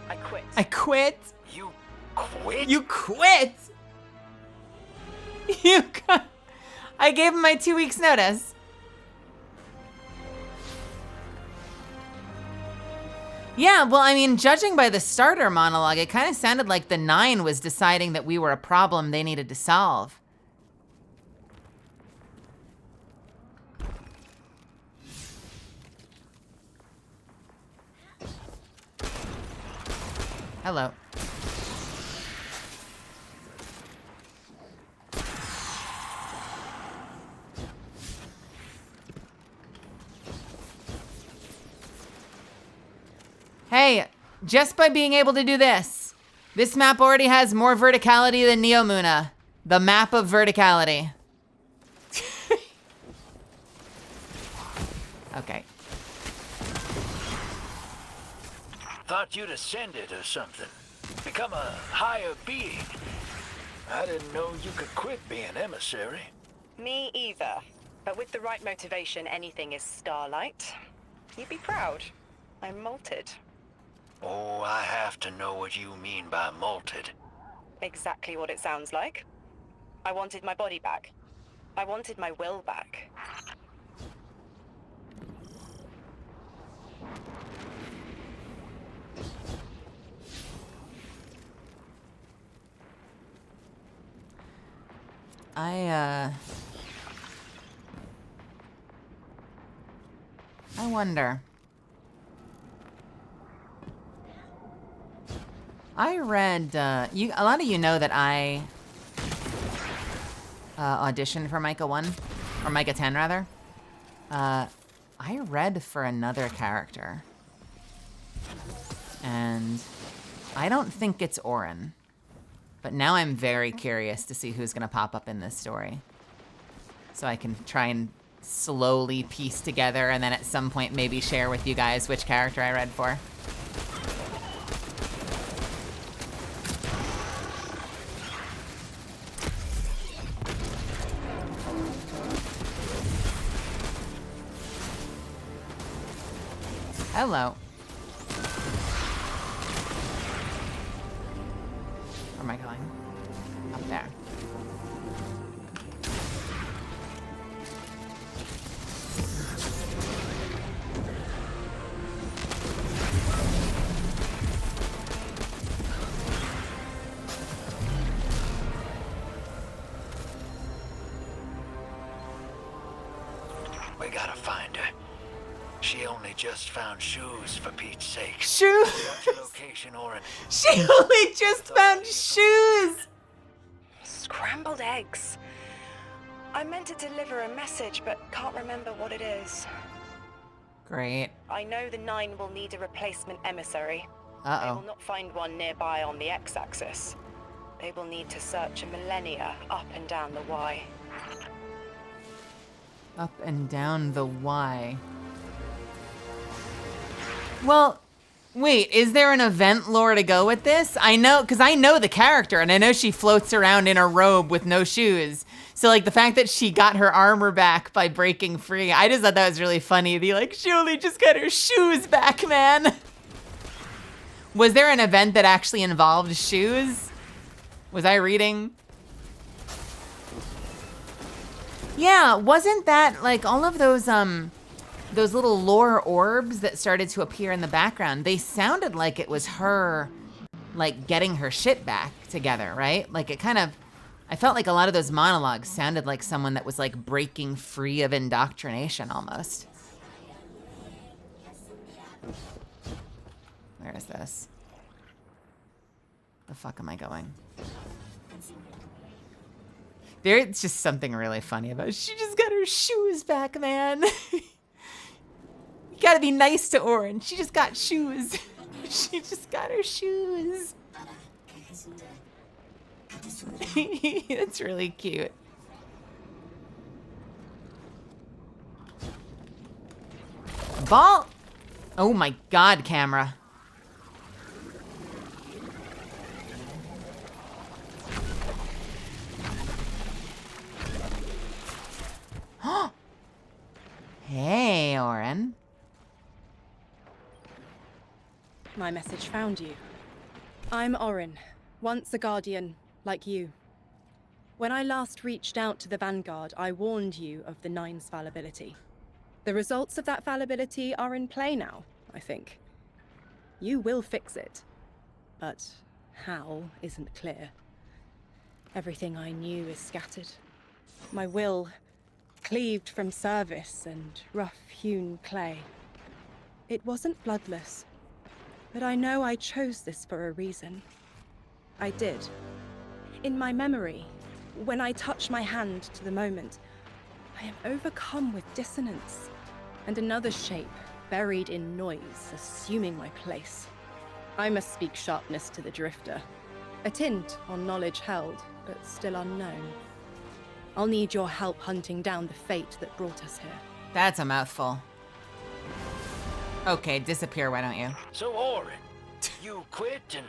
I quit. I quit? You quit? You quit? I gave him my 2 weeks notice. Yeah, well, I mean, judging by the starter monologue, it kind of sounded like the Nine was deciding that we were a problem they needed to solve. Hello. Hey, just by being able to do this map already has more verticality than Neomuna. The map of verticality. Okay. Thought you'd ascended or something. Become a higher being. I didn't know you could quit being emissary. Me either. But with the right motivation, anything is starlight. You'd be proud. I'm molted. Oh, I have to know what you mean by molted. Exactly what it sounds like. I wanted my body back. I wanted my will back. I wonder. I read, a lot of you know that I auditioned for Micah 1, or Micah 10 rather. I read for another character. And I don't think it's Orin. But now I'm very curious to see who's gonna pop up in this story. So I can try and slowly piece together and then at some point maybe share with you guys which character I read for. Hello. Where am I going? Up there. only just found shoes, for Pete's sake. Shoes? What's your location, Oren? She only just found shoes! Scrambled eggs. I meant to deliver a message, but can't remember what it is. Great. I know the 9 will need a replacement emissary. They Uh-oh. will not find one nearby on the X-axis. They will need to search a millennia up and down the Y. Up and down the Y. Well, wait, is there an event lore to go with this? I know, because I know the character, and I know she floats around in a robe with no shoes. So, like, the fact that she got her armor back by breaking free, I just thought that was really funny. The, like, she only just got her shoes back, man. Was there an event that actually involved shoes? Was I reading? Yeah, wasn't that, like, all of those little lore orbs that started to appear in the background, they sounded like it was her, like, getting her shit back together, right? Like, it kind of, I felt like a lot of those monologues sounded like someone that was, like, breaking free of indoctrination almost. Where is this? The fuck am I going? There's just something really funny about it. She just got her shoes back, man. You gotta be nice to Oren. She just got shoes. She just got her shoes. That's really cute. Ball. Oh my God, camera. Hey, Oren. My message found you. I'm Oren, once a Guardian, like you. When I last reached out to the Vanguard, I warned you of the Nine's fallibility. The results of that fallibility are in play now, I think. You will fix it, but how isn't clear. Everything I knew is scattered. My will cleaved from service and rough-hewn clay. It wasn't bloodless, but I know I chose this for a reason. I did. In my memory, when I touch my hand to the moment, I am overcome with dissonance, and another shape, buried in noise, assuming my place. I must speak sharpness to the drifter, a tint on knowledge held, but still unknown. I'll need your help hunting down the fate that brought us here. That's a mouthful. Okay, disappear, why don't you? So, Oren, you quit and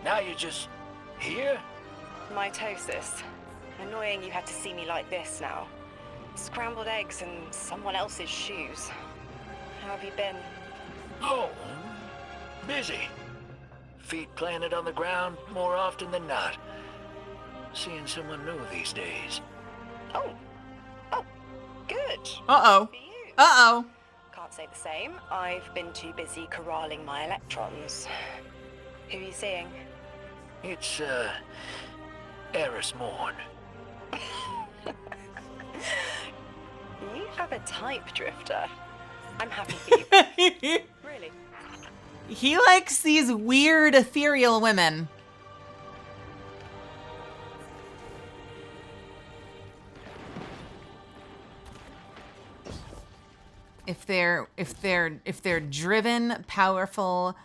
now you're just here? Mitosis. Annoying you had to see me like this now. Scrambled eggs and someone else's shoes. How have you been? Oh, busy. Feet planted on the ground more often than not. Seeing someone new these days. Oh, good. Uh-oh. For you. Uh-oh. Can't say the same. I've been too busy corralling my electrons. Who are you seeing? It's, Eris Morn. You have a type, Drifter. I'm happy for you. Really? He likes these weird ethereal women. If they're driven, powerful,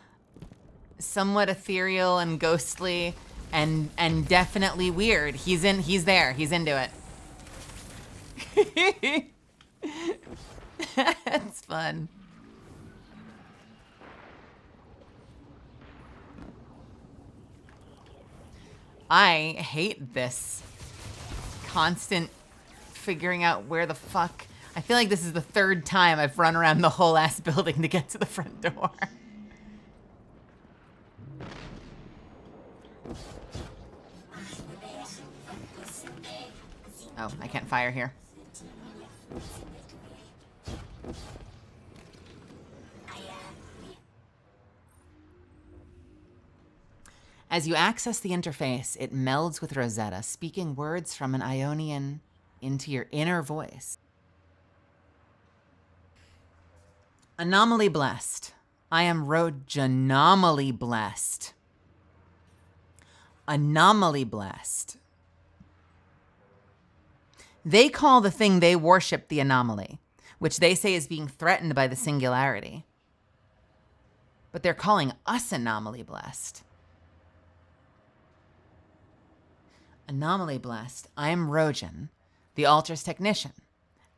somewhat ethereal and ghostly, and definitely weird, he's there. He's into it. That's fun. I hate this constant figuring out where the fuck. I feel like this is the third time I've run around the whole ass building to get to the front door. Oh, I can't fire here. As you access the interface, it melds with Rosetta, speaking words from an Ionian into your inner voice. Anomaly blessed. I am Roganomaly blessed. Anomaly blessed. They call the thing they worship the anomaly, which they say is being threatened by the singularity. But they're calling us anomaly blessed. Anomaly blessed. I am Rojan, the altar's technician,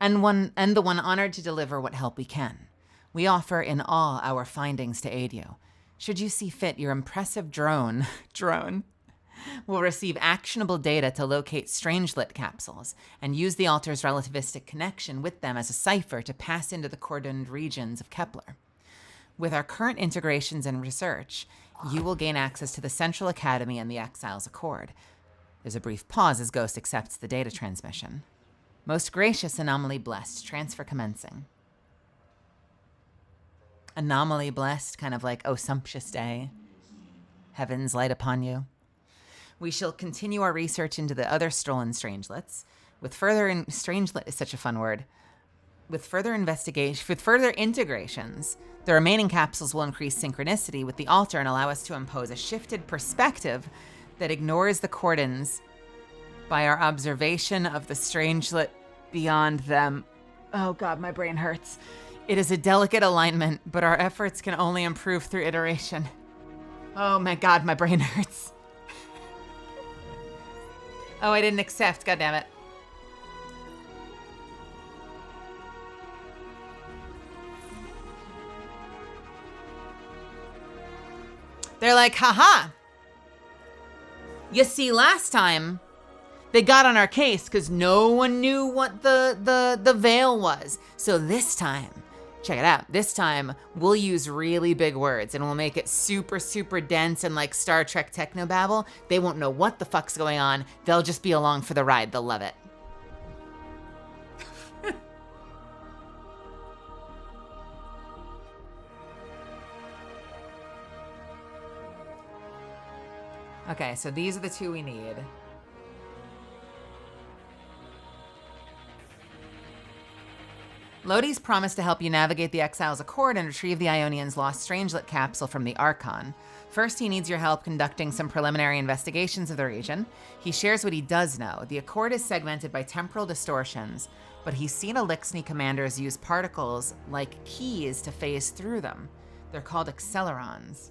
and the one honored to deliver what help we can. We offer in awe our findings to aid you. Should you see fit, your impressive drone will receive actionable data to locate strangelit capsules and use the altar's relativistic connection with them as a cipher to pass into the cordoned regions of Kepler. With our current integrations and research, you will gain access to the Central Academy and the Exiles Accord. There's a brief pause as Ghost accepts the data transmission. Most gracious anomaly blessed, transfer commencing. Anomaly blessed, kind of like, oh, sumptuous day. Heavens light upon you. We shall continue our research into the other stolen strangelets. Strangelet is such a fun word. With further integrations, the remaining capsules will increase synchronicity with the altar and allow us to impose a shifted perspective that ignores the cordons by our observation of the strangelet beyond them. Oh God, my brain hurts. It is a delicate alignment, but our efforts can only improve through iteration. Oh my God, my brain hurts. Oh, I didn't accept, God damn it. They're like, haha. You see, last time they got on our case because no one knew what the veil was. So this time, check it out. This time we'll use really big words and we'll make it super, super dense and like Star Trek technobabble. They won't know what the fuck's going on. They'll just be along for the ride. They'll love it. Okay, so these are the two we need. Lodi's promised to help you navigate the Exiles Accord and retrieve the Ionian's lost strangelet capsule from the Archon. First, he needs your help conducting some preliminary investigations of the region. He shares what he does know. The Accord is segmented by temporal distortions, but he's seen Elixni commanders use particles like keys to phase through them. They're called accelerons.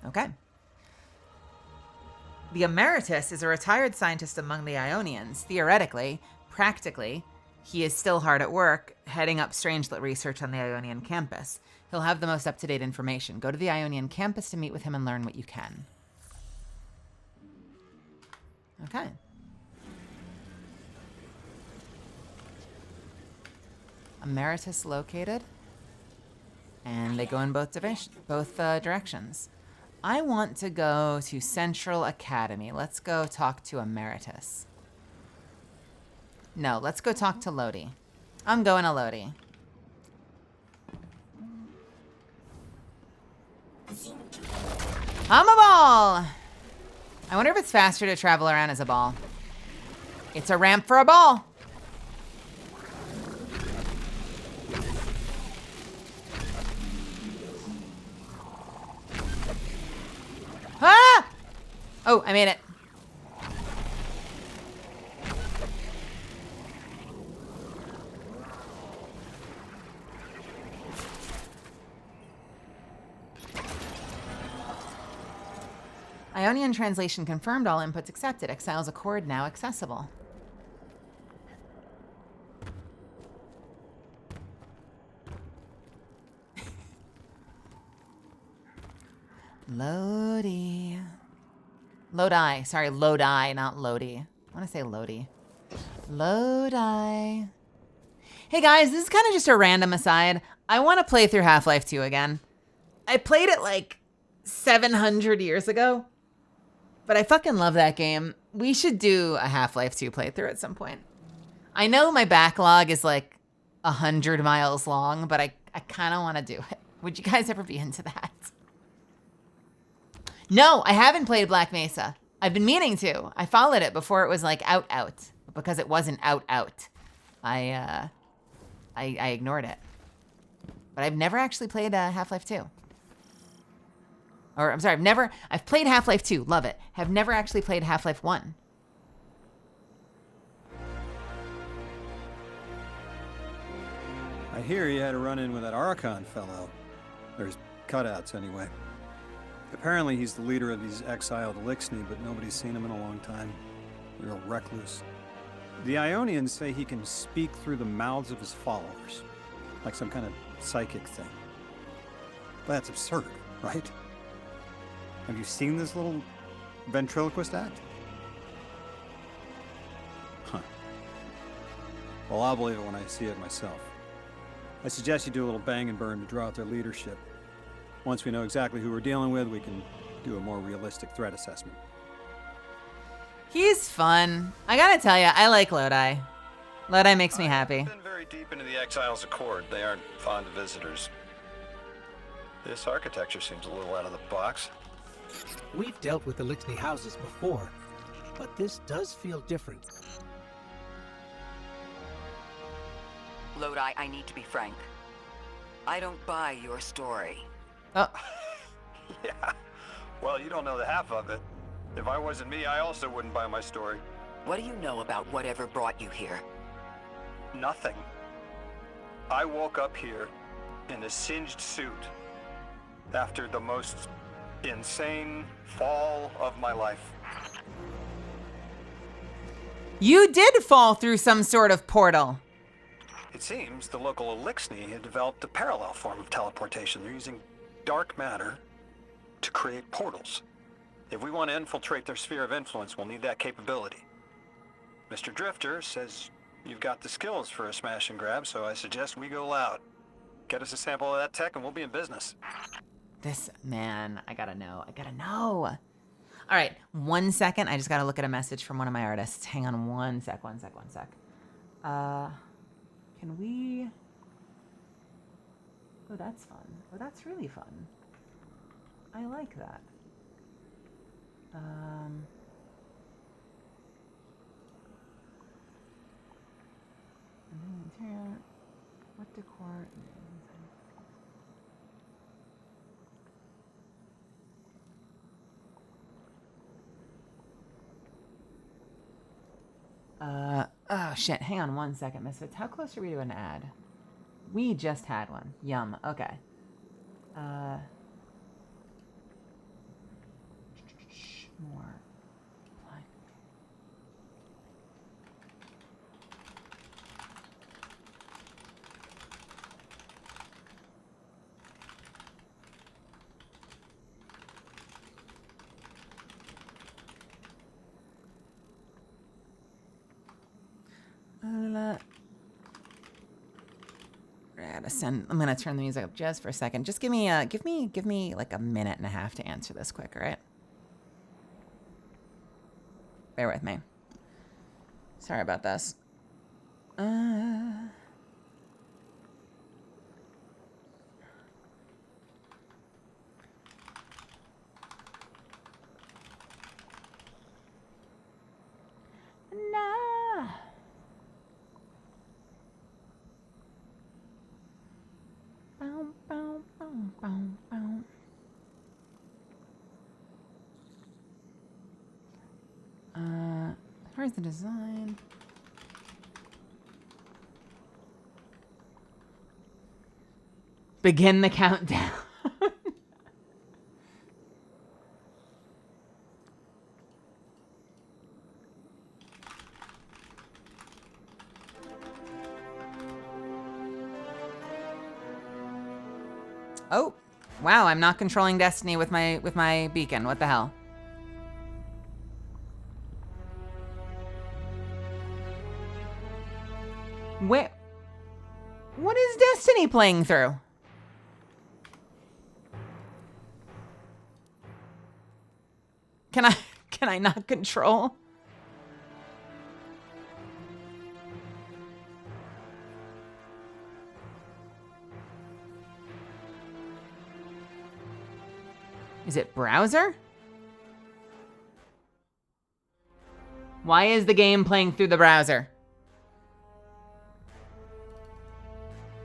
Okay. The Emeritus is a retired scientist among the Ionians. Theoretically, practically, he is still hard at work, heading up strangelet research on the Ionian campus. He'll have the most up-to-date information. Go to the Ionian campus to meet with him and learn what you can. Okay. Emeritus located. And they go in both directions. I want to go to Central Academy. Let's go talk to Emeritus. No, let's go talk to Lodi. I'm going to Lodi. I'm a ball! I wonder if it's faster to travel around as a ball. It's a ramp for a ball. Ah! Oh, I made it. Ionian translation confirmed, all inputs accepted. Exiles Accord now accessible. Lodi. Lodi. Sorry, Lodi, not Lodi. I want to say Lodi. Lodi. Hey guys, this is kind of just a random aside. I want to play through Half-Life 2 again. I played it like 700 years ago, but I fucking love that game. We should do a Half-Life 2 playthrough at some point. I know my backlog is like 100 miles long, but I kind of want to do it. Would you guys ever be into that? No, I haven't played Black Mesa. I've been meaning to. I followed it before it was like out, but because it wasn't out. I ignored it. But I've never actually played Half-Life 2. Or, I'm sorry, I've played Half-Life 2, love it. Have never actually played Half-Life 1. I hear you had a run-in with that Archon fellow. There's cutouts, anyway. Apparently he's the leader of these exiled Elixni, but nobody's seen him in a long time. Real recluse. The Ionians say he can speak through the mouths of his followers, like some kind of psychic thing. But that's absurd, right? Have you seen this little ventriloquist act? Huh. Well, I'll believe it when I see it myself. I suggest you do a little bang and burn to draw out their leadership. Once we know exactly who we're dealing with, we can do a more realistic threat assessment. He's fun. I gotta tell you, I like Lodi. Lodi makes me happy. I've been very deep into the Exiles' Accord. They aren't fond of visitors. This architecture seems a little out of the box. We've dealt with Elixni houses before, but this does feel different. Lodi, I need to be frank. I don't buy your story. Oh. Yeah. Well, you don't know the half of it. If I wasn't me, I also wouldn't buy my story. What do you know about whatever brought you here? Nothing. I woke up here in a singed suit after the most insane fall of my life. You did fall through some sort of portal. It seems the local Elixni had developed a parallel form of teleportation. They're using dark matter to create portals. If we want to infiltrate their sphere of influence, we'll need that capability. Mr. Drifter says you've got the skills for a smash and grab, so I suggest we go loud. Get us a sample of that tech and we'll be in business. This, man, I gotta know. All right, 1 second. I just gotta look at a message from one of my artists. Hang on one sec. Can we... Oh, that's fun. Oh, that's really fun. I like that. What decor? Oh shit, hang on 1 second, Misfits. How close are we to an ad? We just had one. Yum, okay. More. I'm gonna turn the music up just for a second. Just give me like a minute and a half to answer this quick, all right? Bear with me. Sorry about this. Nah. Bow, bow, bow, bow, bow. As far as the design. Begin the countdown. Oh, wow, I'm not controlling Destiny with my beacon. What the hell? What is Destiny playing through? Can I not control? Is it browser? Why is the game playing through the browser?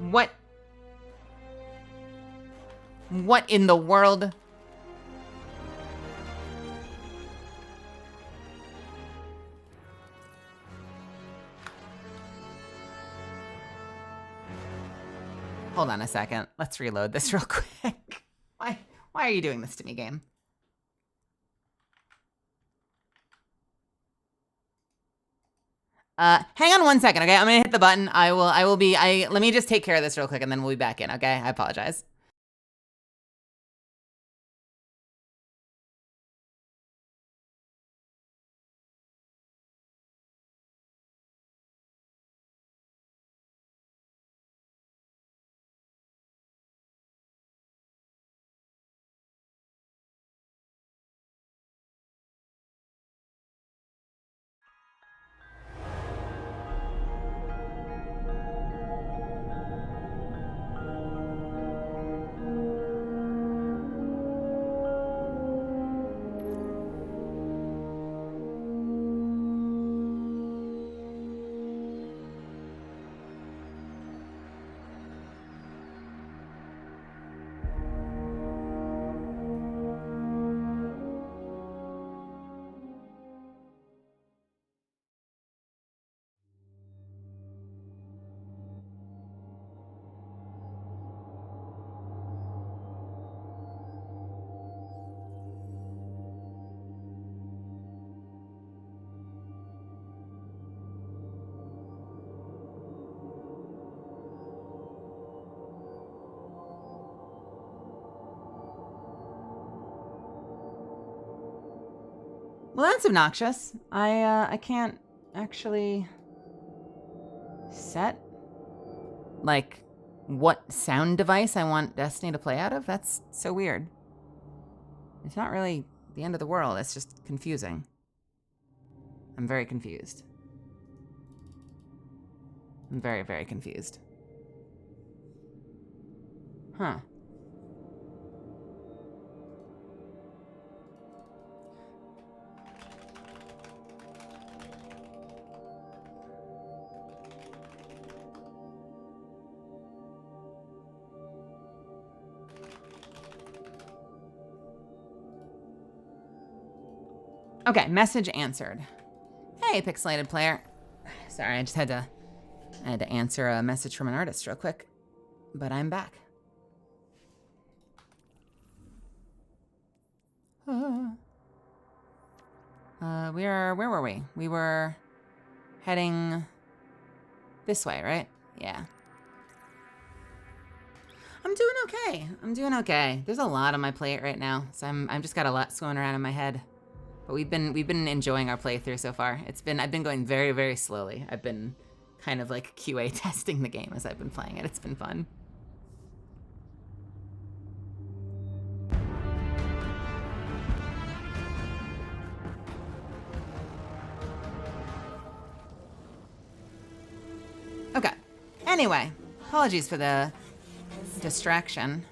What? What in the world? Hold on a second. Let's reload this real quick. Why are you doing this to me, game? Hang on 1 second, okay? I'm gonna hit the button. Let me just take care of this real quick and then we'll be back in, okay? I apologize. Well, that's obnoxious. I can't actually set like what sound device I want Destiny to play out of. That's so weird. It's not really the end of the world. It's just confusing. I'm very confused. I'm very, very confused. Huh. Okay, message answered. Hey, pixelated player. Sorry, I just had to answer a message from an artist real quick, but I'm back. Where were we? We were heading this way, right? Yeah. I'm doing okay. I'm doing okay. There's a lot on my plate right now, so I'm just got a lot going around in my head. But we've been enjoying our playthrough so far. I've been going very, very slowly. I've been kind of like QA testing the game as I've been playing it. It's been fun. Okay. Anyway, apologies for the distraction.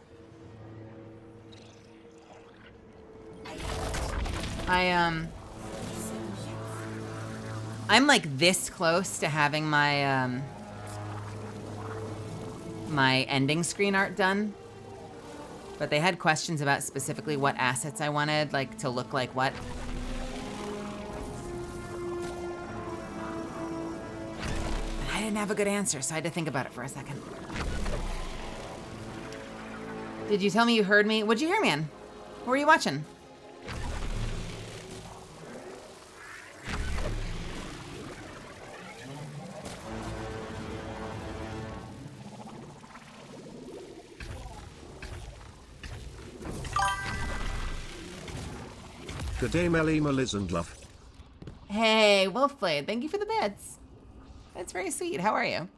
I'm like this close to having my my ending screen art done, but they had questions about specifically what assets I wanted, like to look like what. And I didn't have a good answer, so I had to think about it for a second. Did you tell me you heard me? What'd you hear me in? What were you watching? Good day, Melly, Meliz, and love. Hey, Wolfblade, thank you for the bits. That's very sweet. How are you?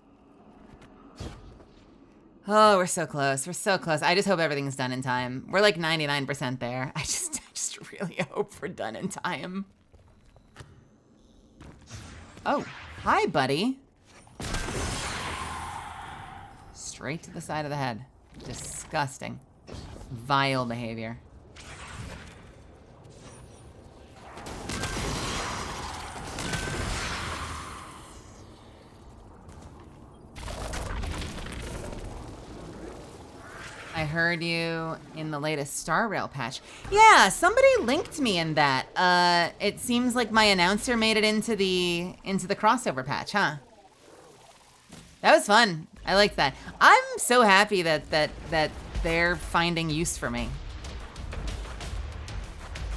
Oh, we're so close. We're so close. I just hope everything's done in time. We're like 99% there. I just really hope we're done in time. Oh, hi, buddy. Straight to the side of the head. Disgusting. Vile behavior. heard you in the latest Star Rail patch. Yeah, somebody linked me in that. It seems like my announcer made it into the crossover patch, huh? That was fun. I liked that. I'm so happy that they're finding use for me.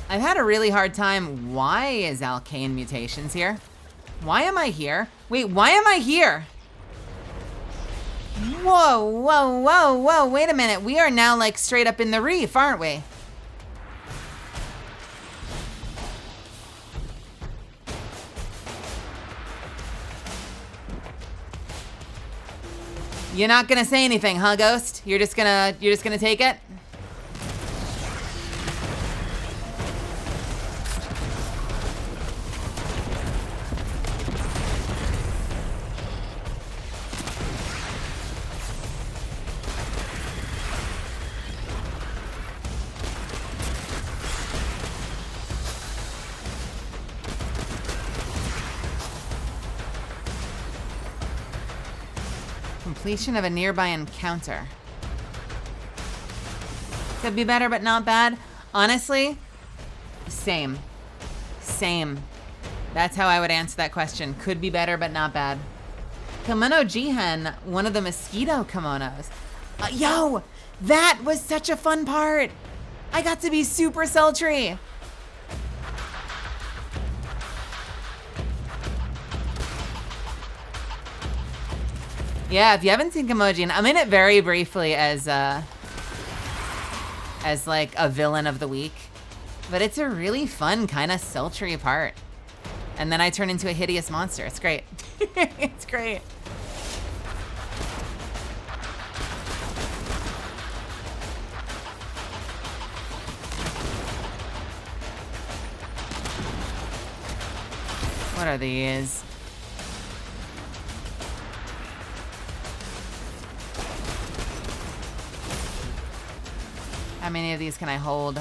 I've had a really hard time. Why is Alkane Mutations here? Why am I here? Wait, why am I here? Whoa, whoa, whoa, whoa, wait a minute. We are now like straight up in the reef, aren't we? You're not gonna say anything, huh, Ghost? You're just gonna take it? Completion of a nearby encounter. Could be better, but not bad. Honestly, same. Same. That's how I would answer that question. Could be better, but not bad. Kimono Jihen, one of the mosquito kimonos. Yo, that was such a fun part. I got to be super sultry. Yeah, if you haven't seen Kimoji, I'm in it very briefly as like a villain of the week, but it's a really fun kind of sultry part. And then I turn into a hideous monster. It's great. It's great. What are these? How many of these can I hold?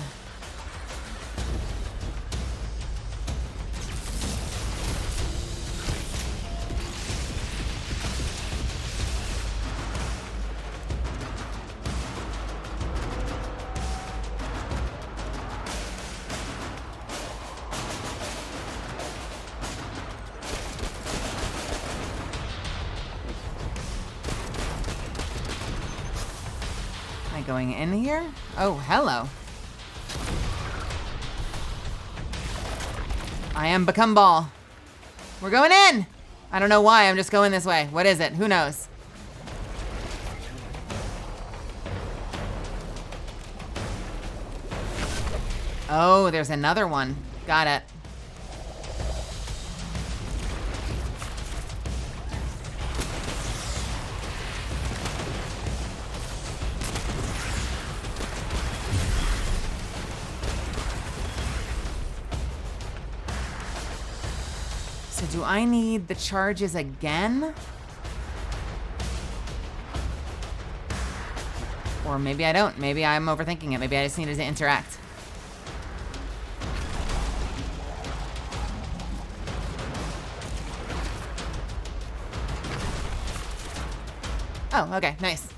Am I going in here? Oh, hello. I am become ball. We're going in. I don't know why, I'm just going this way. What is it? Who knows? Oh, there's another one. Got it. So do I need the charges again? Or maybe I don't. Maybe I'm overthinking it. Maybe I just needed to interact. Oh, okay, nice.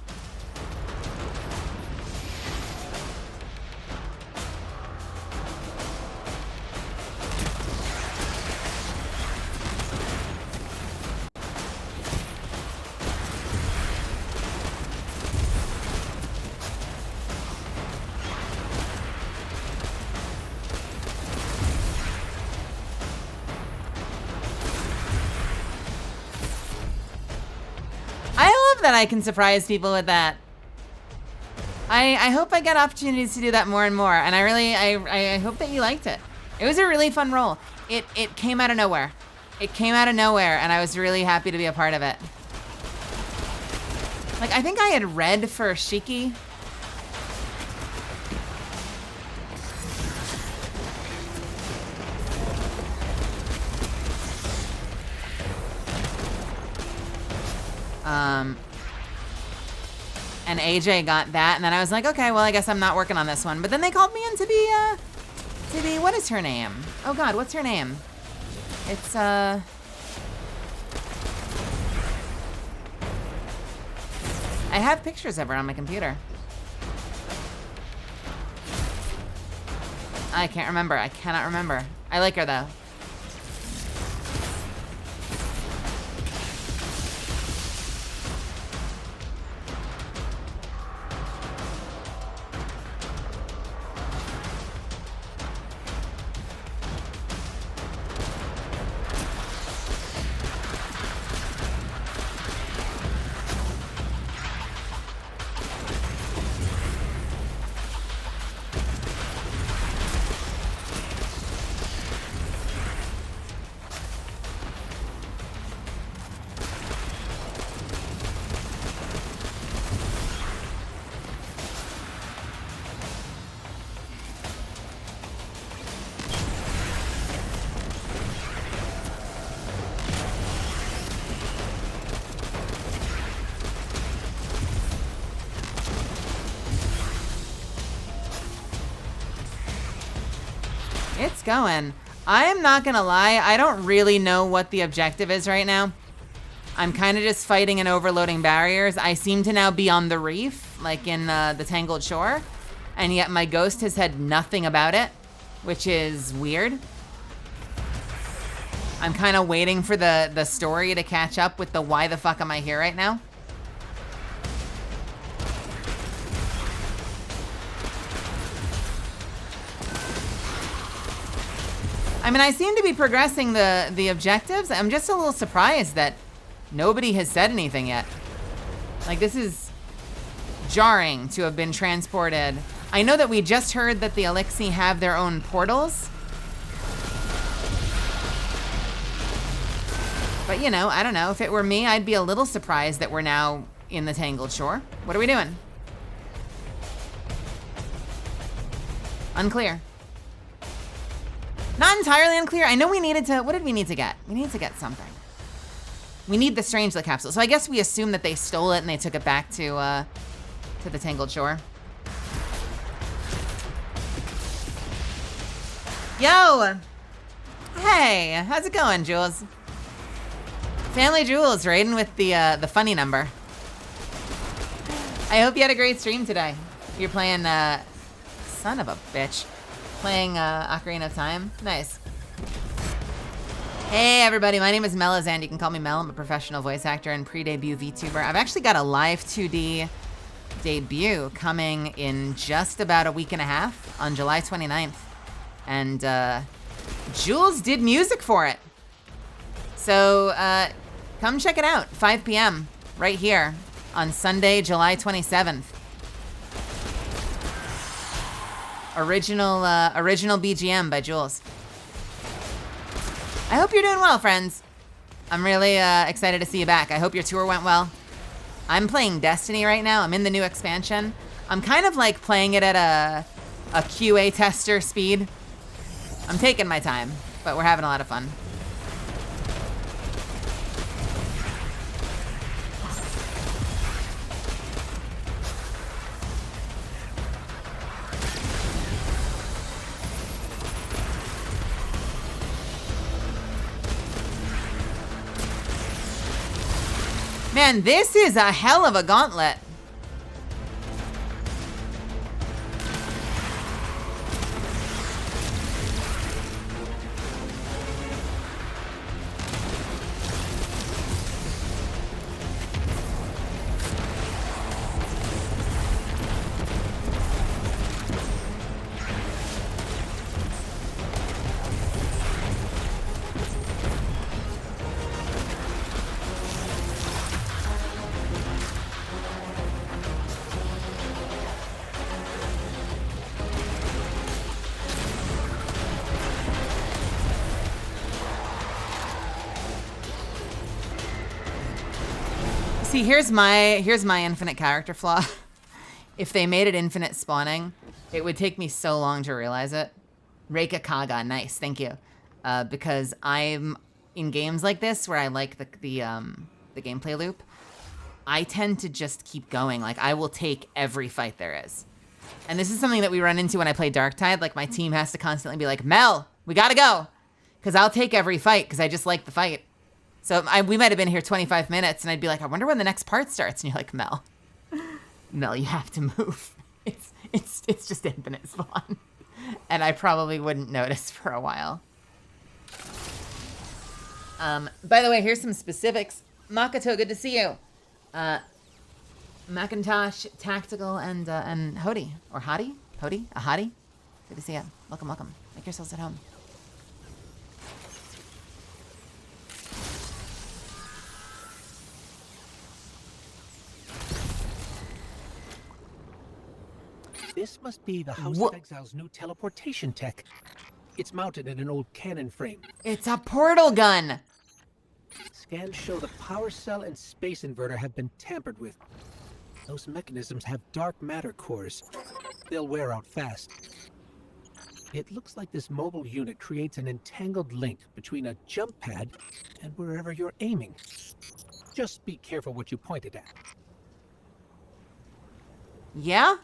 That I can surprise people with that. I hope I get opportunities to do that more and more, and I hope that you liked it. It was a really fun role. It came out of nowhere. It came out of nowhere, and I was really happy to be a part of it. Like, I think I had read for Shiki. And AJ got that, and then I was like, okay, well, I guess I'm not working on this one. But then they called me in to be, what is her name? Oh God, what's her name? It's, I have pictures of her on my computer. I can't remember. I cannot remember. I like her though. It's going. I am not gonna lie, I don't really know what the objective is right now. I'm kind of just fighting and overloading barriers. I seem to now be on the reef, like in the Tangled Shore, and yet my ghost has said nothing about it, which is weird. I'm kind of waiting for the story to catch up with the why the fuck am I here right now. I mean, I seem to be progressing the objectives. I'm just a little surprised that nobody has said anything yet. Like, this is jarring to have been transported. I know that we just heard that the Elixir have their own portals. But, you know, I don't know. If it were me, I'd be a little surprised that we're now in the Tangled Shore. What are we doing? Unclear. Not entirely unclear. I know we needed to, what did we need to get? We needed to get something. We need the Strangelet capsule. So I guess we assume that they stole it and they took it back to the Tangled Shore. Yo! Hey, how's it going, Jules? Family Jules raiding with the funny number. I hope you had a great stream today. You're playing, son of a bitch. Playing Ocarina of Time. Nice. Hey everybody, my name is Melazand. You can call me Mel. I'm a professional voice actor and pre-debut VTuber. I've actually got a LIVE2D debut coming in just about a week and a half on July 29th. And Jules did music for it. So come check it out, 5 p.m. right here on Sunday, July 27th. Original BGM by Jules. I hope you're doing well, friends. I'm really excited to see you back. I hope your tour went well. I'm playing Destiny right now. I'm in the new expansion. I'm kind of like playing it at a QA tester speed. I'm taking my time, but we're having a lot of fun. Man, this is a hell of a gauntlet. See, here's my infinite character flaw. If they made it infinite spawning, it would take me so long to realize it. Reika Kaga, nice, thank you. Because I'm in games like this where I like the gameplay loop, I tend to just keep going. Like, I will take every fight there is. And this is something that we run into when I play Darktide. Like, my team has to constantly be like, Mel, we gotta go. Because I'll take every fight because I just like the fight. So we might have been here 25 minutes and I'd be like, I wonder when the next part starts. And you're like, Mel, you have to move. It's just infinite spawn. and I probably wouldn't notice for a while. By the way, here's some specifics. Makoto, good to see you. Macintosh, Tactical, and Hody. Or Hottie? Hody? A Hottie? Good to see you. Welcome, welcome. Make yourselves at home. This must be the House of Exile's new teleportation tech. It's mounted in an old cannon frame. It's a portal gun! Scans show the power cell and space inverter have been tampered with. Those mechanisms have dark matter cores. They'll wear out fast. It looks like this mobile unit creates an entangled link between a jump pad and wherever you're aiming. Just be careful what you pointed at. Yeah?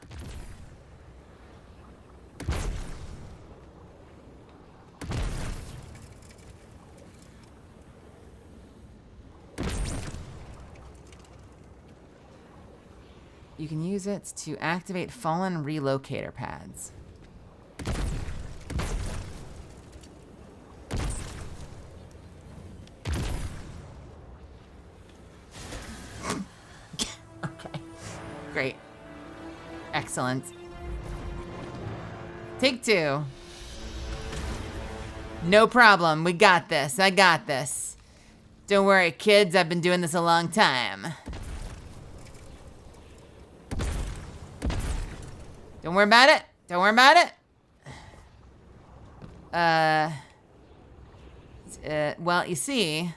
You can use it to activate fallen relocator pads. Okay. Great. Excellent. Take 2. No problem. We got this. I got this. Don't worry, kids. I've been doing this a long time. Don't worry about it. Don't worry about it. Well, you see...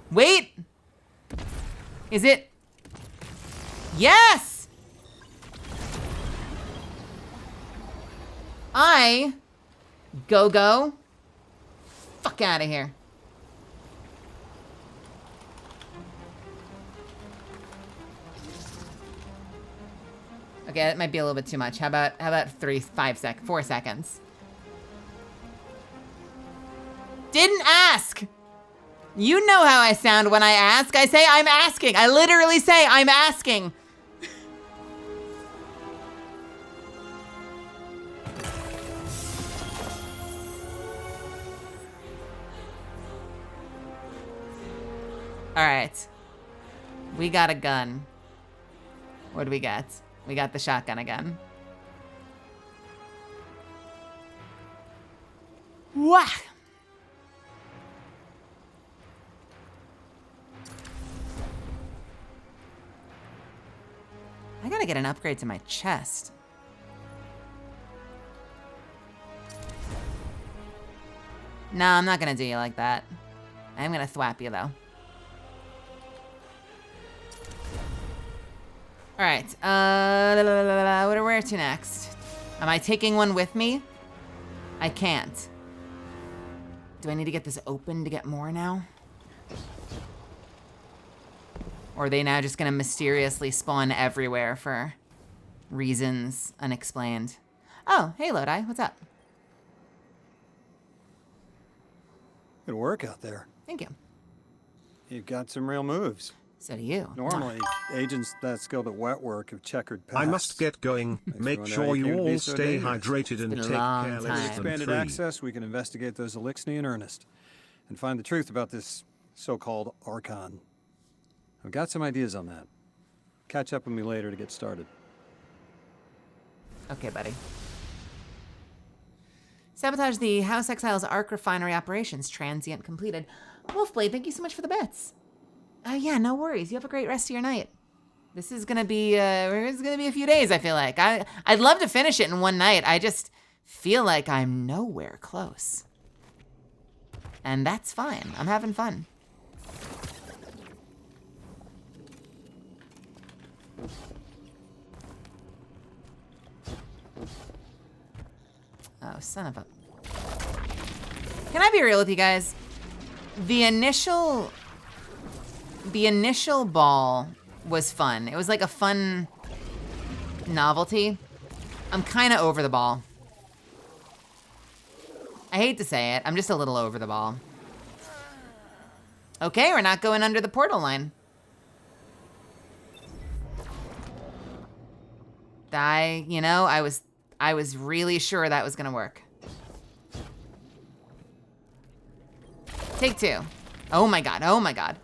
Wait! Is it... Yes! Go. Fuck out of here. Okay, that might be a little bit too much. How about 4 seconds? Didn't ask. You know how I sound when I ask. I say I'm asking. I literally say I'm asking. All right. We got a gun. What do we got? We got the shotgun again. Wah! I gotta get an upgrade to my chest. No, I'm not gonna do you like that. I'm gonna thwap you though. All right, where to next? Am I taking one with me? I can't. Do I need to get this open to get more now? Or are they now just gonna mysteriously spawn everywhere for reasons unexplained? Oh, hey Lodi, what's up? Good work out there. Thank you. You've got some real moves. So do you. Normally, agents that skilled at wet work have checkered past. I must get going. Make sure you all stay hydrated and take care. With expanded access, we can investigate those Elixni in earnest and find the truth about this so-called Archon. I've got some ideas on that. Catch up with me later to get started. Okay, buddy. Sabotage the House Exile's Arc Refinery operations. Transient completed. Wolfblade, thank you so much for the bits. Yeah, no worries. You have a great rest of your night. This is gonna be a few days, I feel like. I'd love to finish it in one night. I just feel like I'm nowhere close. And that's fine. I'm having fun. Oh, son of a... Can I be real with you guys? The initial ball was fun. It was like a fun novelty. I'm kind of over the ball. I hate to say it. I'm just a little over the ball. Okay, we're not going under the portal line. I was really sure that was gonna work. Take 2. Oh my god, oh my god.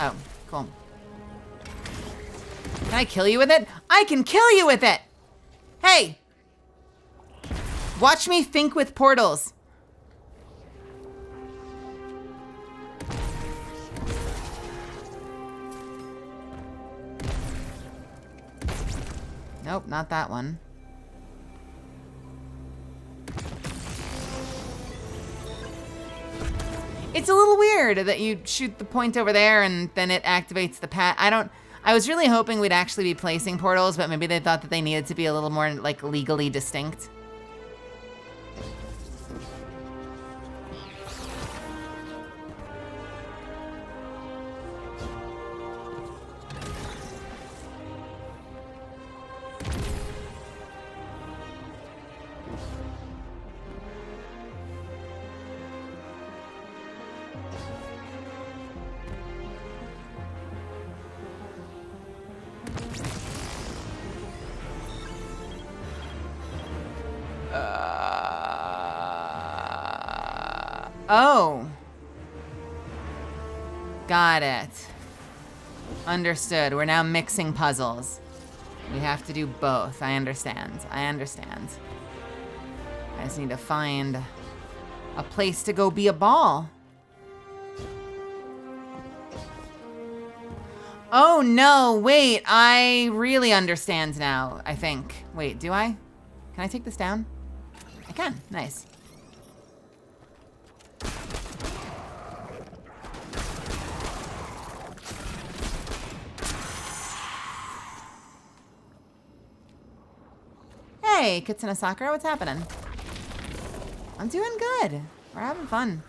Oh, cool. Can I kill you with it? I can kill you with it! Hey! Watch me think with portals. Nope, not that one. It's a little weird that you shoot the point over there and then it activates the pad. I was really hoping we'd actually be placing portals, but maybe they thought that they needed to be a little more like legally distinct. Oh. Got it. Understood. We're now mixing puzzles. We have to do both. I understand. I understand. I just need to find a place to go be a ball. Oh no, wait. I really understand now, I think. Wait, do I? Can I take this down? I can. Nice. Hey, Kitsune Sakura, what's happening? I'm doing good. We're having fun.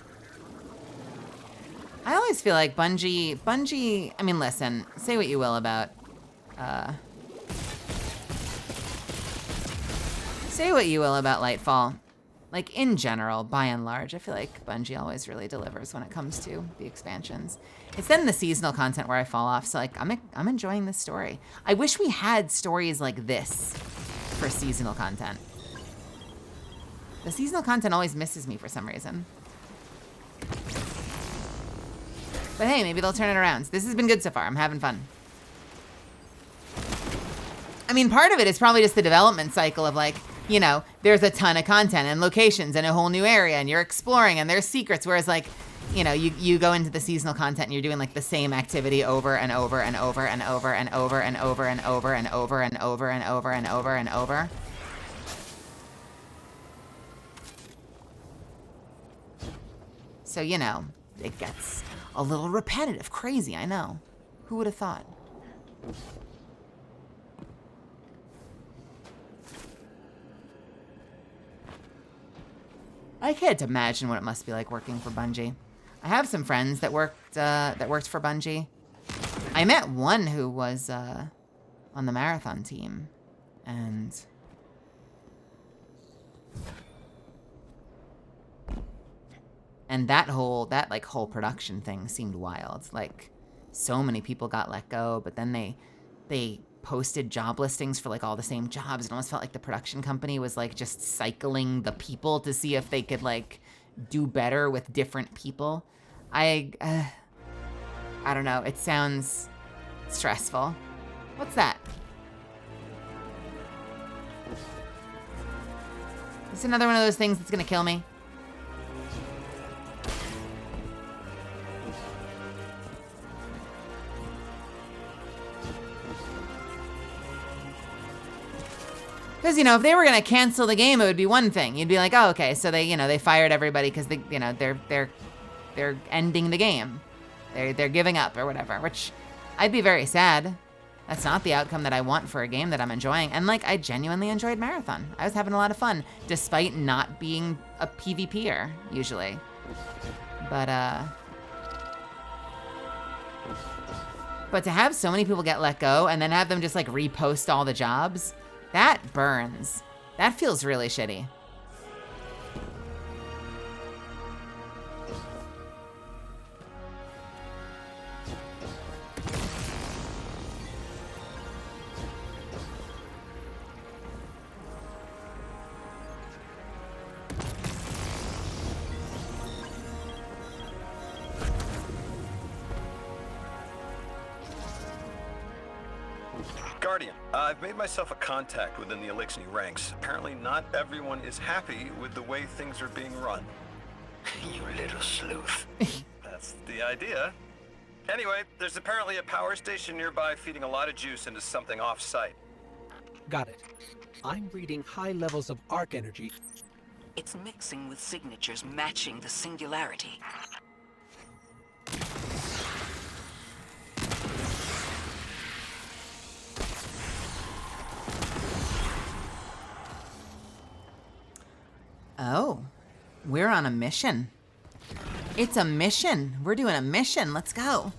I always feel like Bungie, I mean, listen, say what you will about, say what you will about Lightfall. Like, in general, by and large, I feel like Bungie always really delivers when it comes to the expansions. It's then the seasonal content where I fall off, so like, I'm enjoying this story. I wish we had stories like this for seasonal content. The seasonal content always misses me for some reason. But hey, maybe they'll turn it around. This has been good so far. I'm having fun. I mean, part of it is probably just the development cycle of like, you know, there's a ton of content and locations and a whole new area and you're exploring and there's secrets. Whereas like, you know, you go into the seasonal content and you're doing like the same activity over and over and over and over and over and over and over and over and over and over and over and over. So, you know, it gets a little repetitive. Crazy, I know. Who would have thought? I can't imagine what it must be like working for Bungie. I have some friends that worked for Bungie. I met one who was on the marathon team, and that whole production thing seemed wild. Like, so many people got let go, but then they posted job listings for like all the same jobs. It almost felt like the production company was like just cycling the people to see if they could like do better with different people. I don't know. It sounds stressful. What's that? It's another one of those things that's gonna kill me. Because, you know, if they were going to cancel the game, it would be one thing. You'd be like, oh, okay, so they fired everybody because they're ending the game. They're giving up or whatever, which I'd be very sad. That's not the outcome that I want for a game that I'm enjoying. And like, I genuinely enjoyed Marathon. I was having a lot of fun, despite not being a PvPer, usually. But to have so many people get let go and then have them just like repost all the jobs, that burns. That feels really shitty. Guardian, I've made myself a contact within the Elixni ranks. Apparently not everyone is happy with the way things are being run. You little sleuth. That's the idea. Anyway, there's apparently a power station nearby feeding a lot of juice into something off-site. Got it. I'm reading high levels of arc energy. It's mixing with signatures matching the singularity. Oh, we're on a mission. It's a mission. We're doing a mission. Let's go.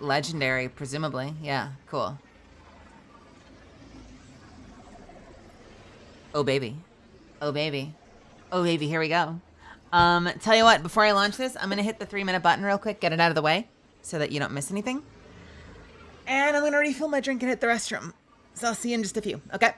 Legendary, presumably. Yeah, cool. Oh, baby. Oh, baby. Oh, baby, here we go. Tell you what, before I launch this, I'm going to hit the 3-minute button real quick, get it out of the way so that you don't miss anything. And I'm going to refill my drink and hit the restroom. So I'll see you in just a few, okay?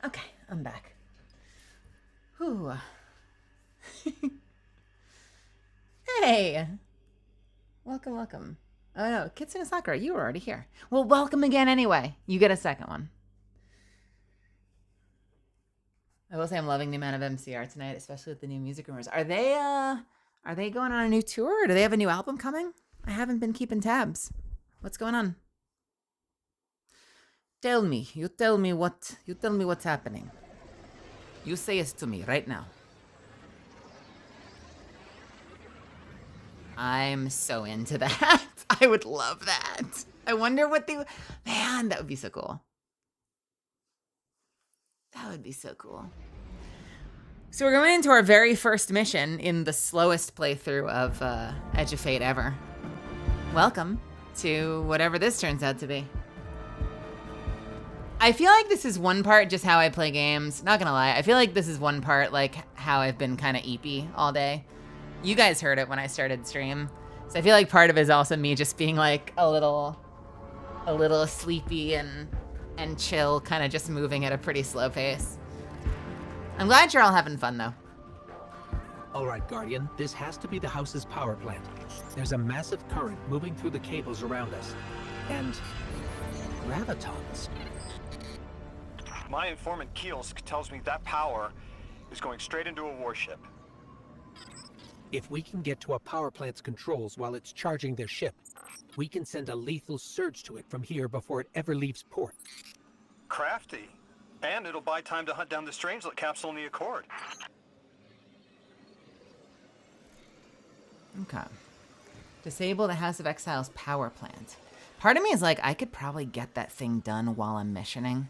Okay, I'm back. Whew. Hey! Welcome, welcome. Oh no, Kitsune Sakura, you were already here. Well, welcome again anyway. You get a second one. I will say I'm loving the amount of MCR tonight, especially with the new music rumors. Are they going on a new tour, or do they have a new album coming? I haven't been keeping tabs. What's going on? Tell me. You tell me what's happening. You say it to me right now. I'm so into that. I would love that. I wonder what they... Man, that would be so cool. That would be so cool. So we're going into our very first mission in the slowest playthrough of Edge of Fate ever. Welcome to whatever this turns out to be. I feel like this is one part just how I play games. Not gonna lie, I feel like this is one part like how I've been kind of eepy all day. You guys heard it when I started stream. So I feel like part of it is also me just being like a little sleepy and chill, kind of just moving at a pretty slow pace. I'm glad you're all having fun though. All right, Guardian, this has to be the house's power plant. There's a massive current moving through the cables around us. And gravitons. My informant Kielsk tells me that power is going straight into a warship. If we can get to a power plant's controls while it's charging their ship, we can send a lethal surge to it from here before it ever leaves port. Crafty. And it'll buy time to hunt down the Strangelet capsule in the Accord. Okay. Disable the House of Exile's power plant. Part of me is like, I could probably get that thing done while I'm missioning.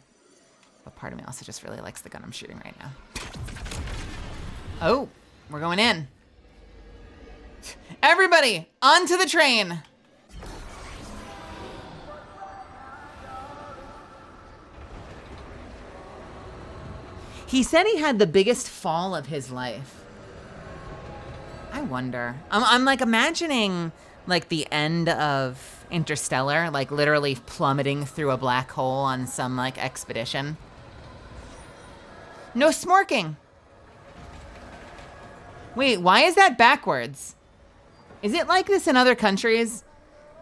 But part of me also just really likes the gun I'm shooting right now. Oh, we're going in. Everybody, onto the train. He said he had the biggest fall of his life. I wonder. I'm like imagining like the end of Interstellar, like literally plummeting through a black hole on some like expedition. No smorking. Wait, why is that backwards? Is it like this in other countries?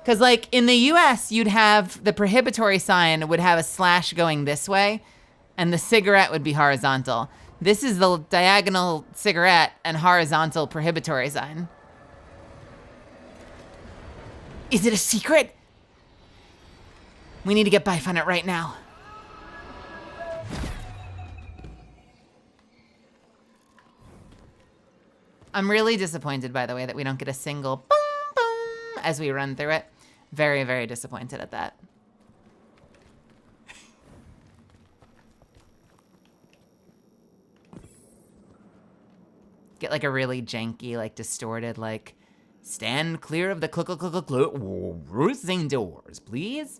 Because like in the US, you'd have the prohibitory sign would have a slash going this way, and the cigarette would be horizontal. This is the diagonal cigarette and horizontal prohibitory sign. Is it a secret? We need to get Bife on it right now. I'm really disappointed, by the way, that we don't get a single boom, boom as we run through it. Very, very disappointed at that. Get like a really janky, like distorted, like, stand clear of the closing doors, please.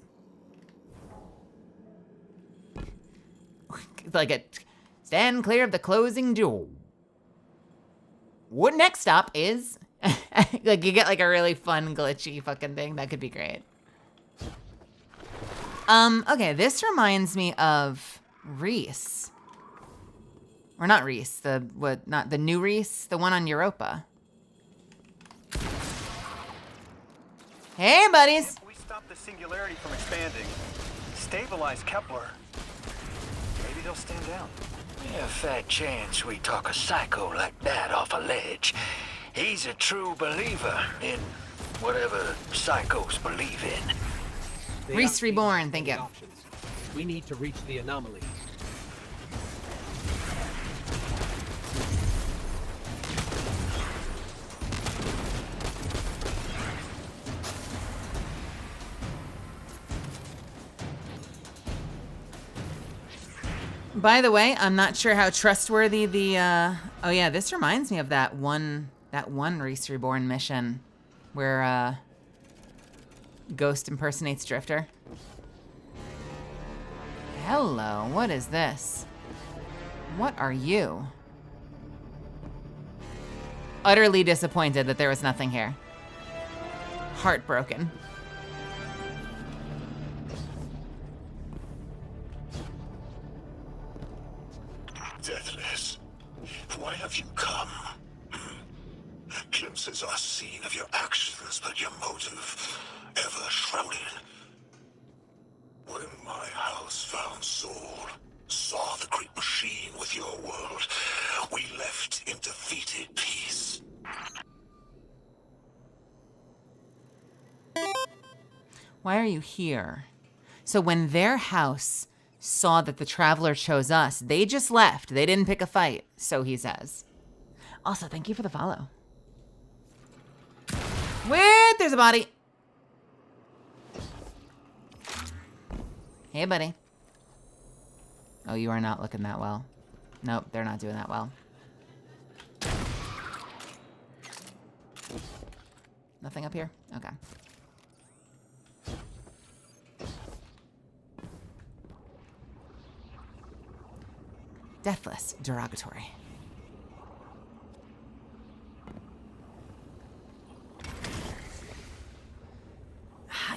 Like a, stand clear of the closing door. What next stop is, like you get like a really fun glitchy fucking thing. That could be great. Okay, this reminds me of Reese. Or not Reese, not the new Reese, the one on Europa. Hey, buddies. If we stop the singularity from expanding, stabilize Kepler, maybe they'll stand down. Yeah, fat chance we talk a psycho like that off a ledge. He's a true believer in whatever psychos believe in. Reese Reborn, thank you. We need to reach the anomaly. By the way, I'm not sure how trustworthy the, oh yeah, this reminds me of that one Reese Reborn mission where, Ghost impersonates Drifter. Hello, what is this? What are you? Utterly disappointed that there was nothing here. Heartbroken. Deathless, why have you come? Glimpses are seen of your actions, but your motive ever shrouded. When my house found Saul, saw the great machine with your world, we left in defeated peace. Why are you here? So when their house saw that the Traveler chose us, they just left. They didn't pick a fight, so he says. Also, thank you for the follow. Wait, there's a body. Hey, buddy. Oh, you are not looking that well. Nope, they're not doing that well. Nothing up here? Okay. Deathless, derogatory.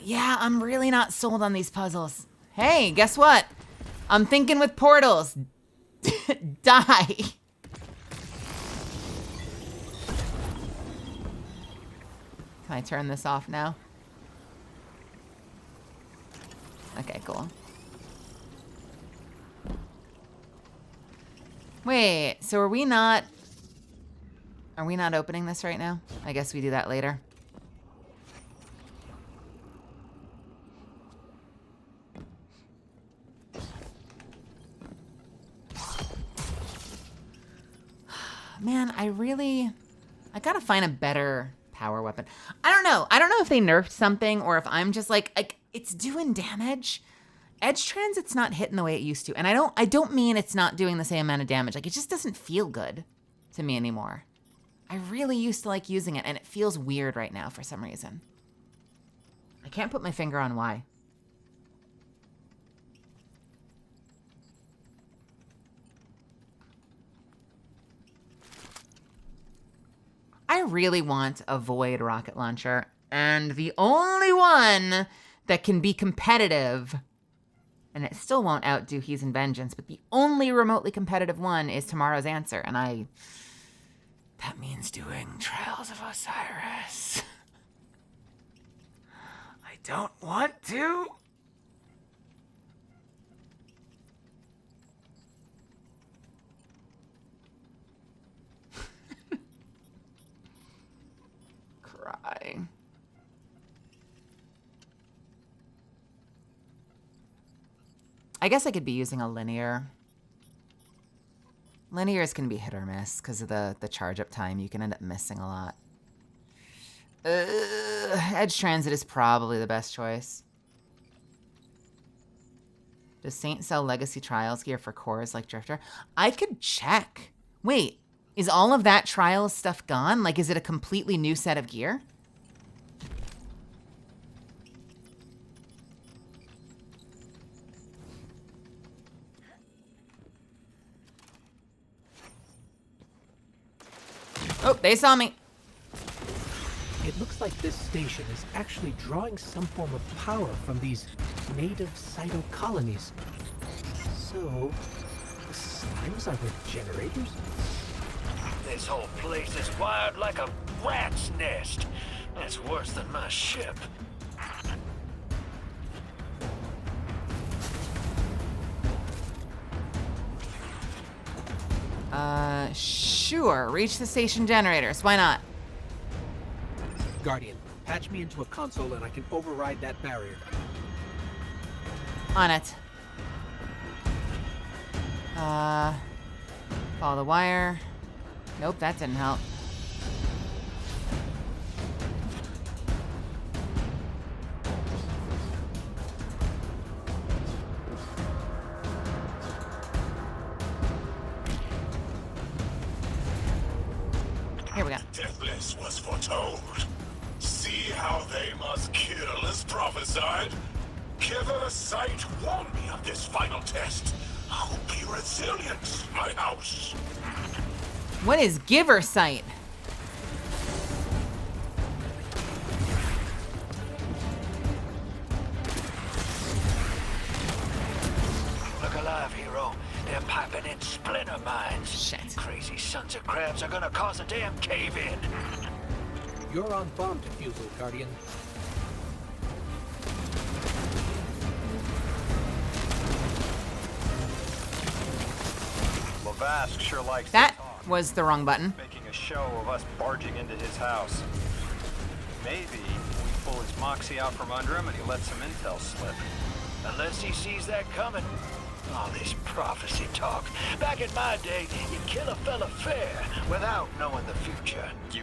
Yeah, I'm really not sold on these puzzles. Hey, guess what? I'm thinking with portals. Die. Can I turn this off now? Okay, cool. Wait, so are we not opening this right now? I guess we do that later. Man, I gotta find a better power weapon. I don't know if they nerfed something or if I'm just like it's doing damage. Edge Transit's not hitting the way it used to. And I don't mean it's not doing the same amount of damage. Like, it just doesn't feel good to me anymore. I really used to like using it, and it feels weird right now for some reason. I can't put my finger on why. I really want a Void rocket launcher, and the only one that can be competitive, and it still won't outdo He's in Vengeance, but the only remotely competitive one is Tomorrow's Answer, and that means doing Trials of Osiris. I don't want to. Cry. I guess I could be using a linear. Linears can be hit or miss because of the charge up time. You can end up missing a lot. Edge Transit is probably the best choice. Does Saint sell Legacy Trials gear for cores like Drifter? I could check. Wait, is all of that Trials stuff gone? Like, is it a completely new set of gear? Oh, they saw me. It looks like this station is actually drawing some form of power from these native cytocolonies. So, the slimes are the generators? This whole place is wired like a rat's nest. It's worse than my ship. Sure. Reach the station generators. Why not? Guardian, patch me into a console and I can override that barrier. On it. Follow the wire. Nope, that didn't help. Here we go. Deathless was foretold. See how they must kill as prophesied. Giver Sight warned me of this final test. I will be resilient, my house. What is Giver Sight? Look alive, hero. They're piping in splinter mines. Shit. Crazy sons of crabs are gonna cause a damn cave-in. You're on bomb defusal, Guardian. Lavask sure likes That to talk, was the wrong button. making a show of us barging into his house. Maybe we pull his moxie out from under him and he lets some intel slip. Unless he sees that coming. All this prophecy talk. Back in my day, you'd kill a fella fair without knowing the future. You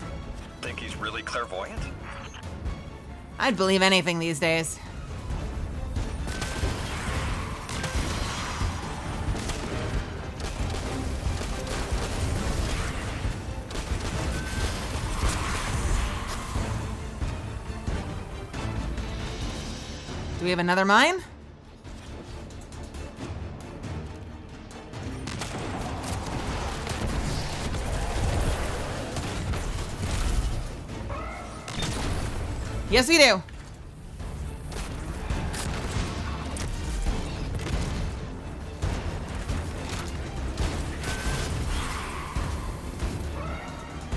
think he's really clairvoyant? I'd believe anything these days. Do we have another mine? Yes, we do.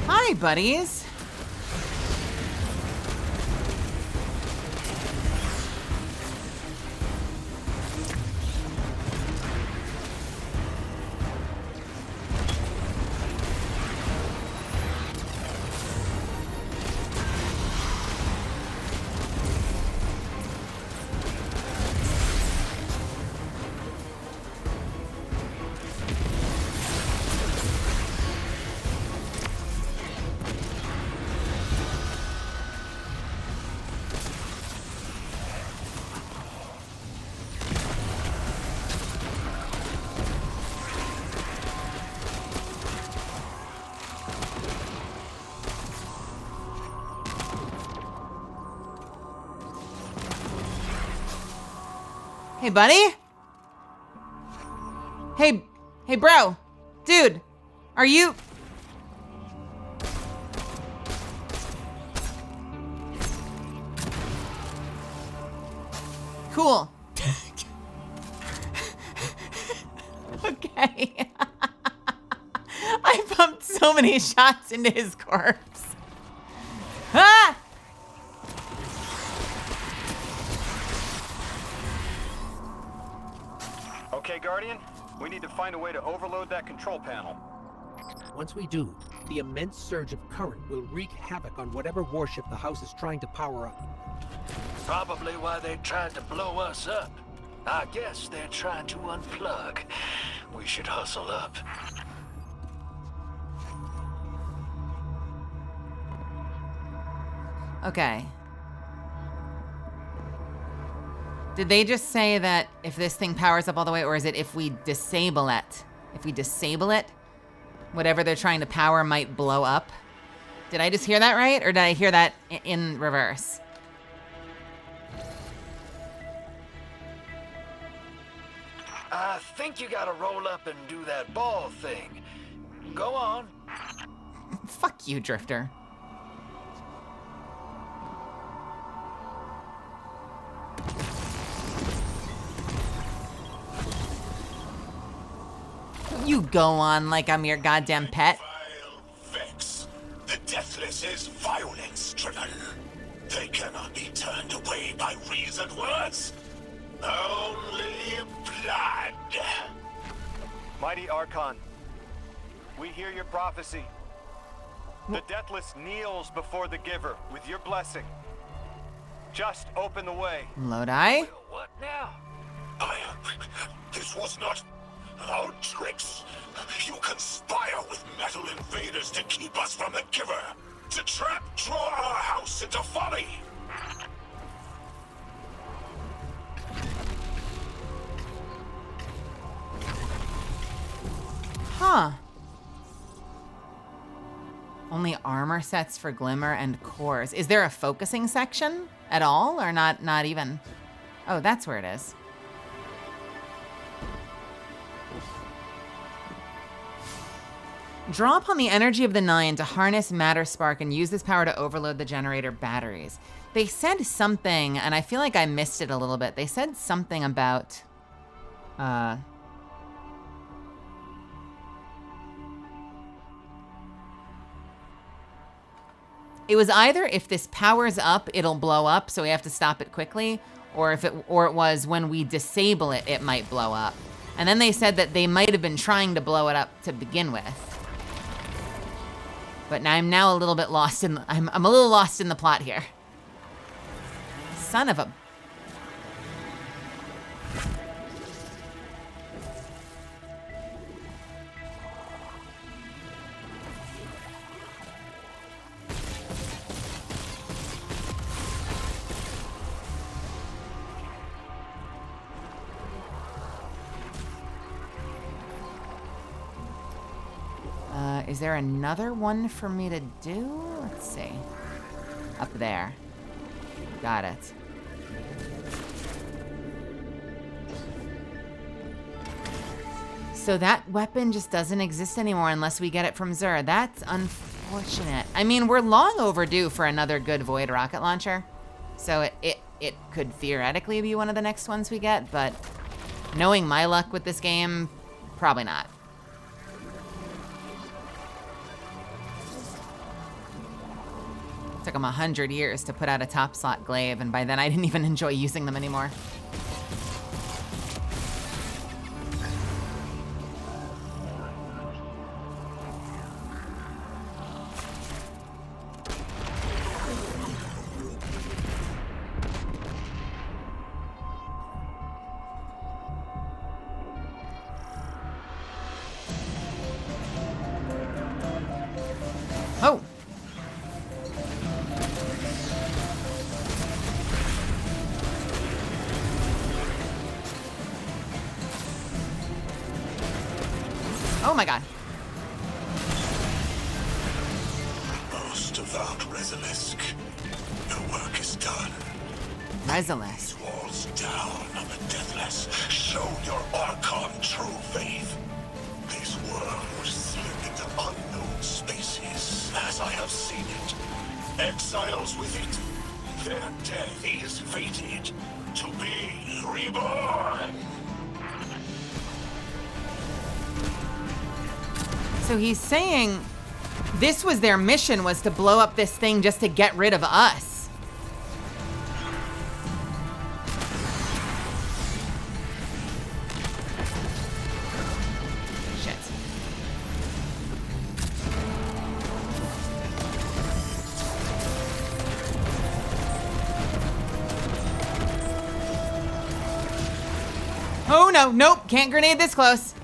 Hi, buddies. Hey, buddy? Hey, bro. Dude, are you... Cool. Okay. I pumped so many shots into his corpse. Ah! Okay, Guardian, we need to find a way to overload that control panel. Once we do, the immense surge of current will wreak havoc on whatever warship the house is trying to power up. Probably why they tried to blow us up. I guess they're trying to unplug. We should hustle up. Okay. Did they just say that if this thing powers up all the way, or is it if we disable it? If we disable it, whatever they're trying to power might blow up? Did I just hear that right, or did I hear that in reverse? I think you gotta roll up and do that ball thing. Go on. Fuck you, Drifter. You go on like I'm your goddamn pet. Vex. The Deathless is violence-driven. They cannot be turned away by reasoned words. Only blood. Mighty Archon, we hear your prophecy. The Deathless kneels before the Giver with your blessing. Just open the way. Lodi? What now? This was not our tricks. You conspire with metal invaders to keep us from the Giver. To draw our house into folly. Huh. Only armor sets for Glimmer and cores. Is there a focusing section at all, or not even? Oh, that's where it is. Draw upon the energy of the Nine to harness matter spark and use this power to overload the generator batteries. They said something, and I feel like I missed it a little bit. They said something about, It was either if this powers up, it'll blow up, so we have to stop it quickly, or it was when we disable it, it might blow up. And then they said that they might have been trying to blow it up to begin with. But now I'm a little bit lost in I'm a little lost in the plot here. Son of a... Is there another one for me to do? Let's see. Up there. Got it. So that weapon just doesn't exist anymore unless we get it from Xur. That's unfortunate. I mean, we're long overdue for another good Void rocket launcher. So it could theoretically be one of the next ones we get, but knowing my luck with this game, probably not. Took them 100 years to put out a top slot glaive, and by then I didn't even enjoy using them anymore. Oh! Oh my god. Most devout Resilisk, your work is done. Resilisk. Walls down on the deathless. Show your Archon true faith. This world will slip into unknown spaces, as I have seen it. Exiles with it. Their death is fated to be reborn. So he's saying this was their mission, was to blow up this thing just to get rid of us. Shit. Oh no, nope, can't grenade this close.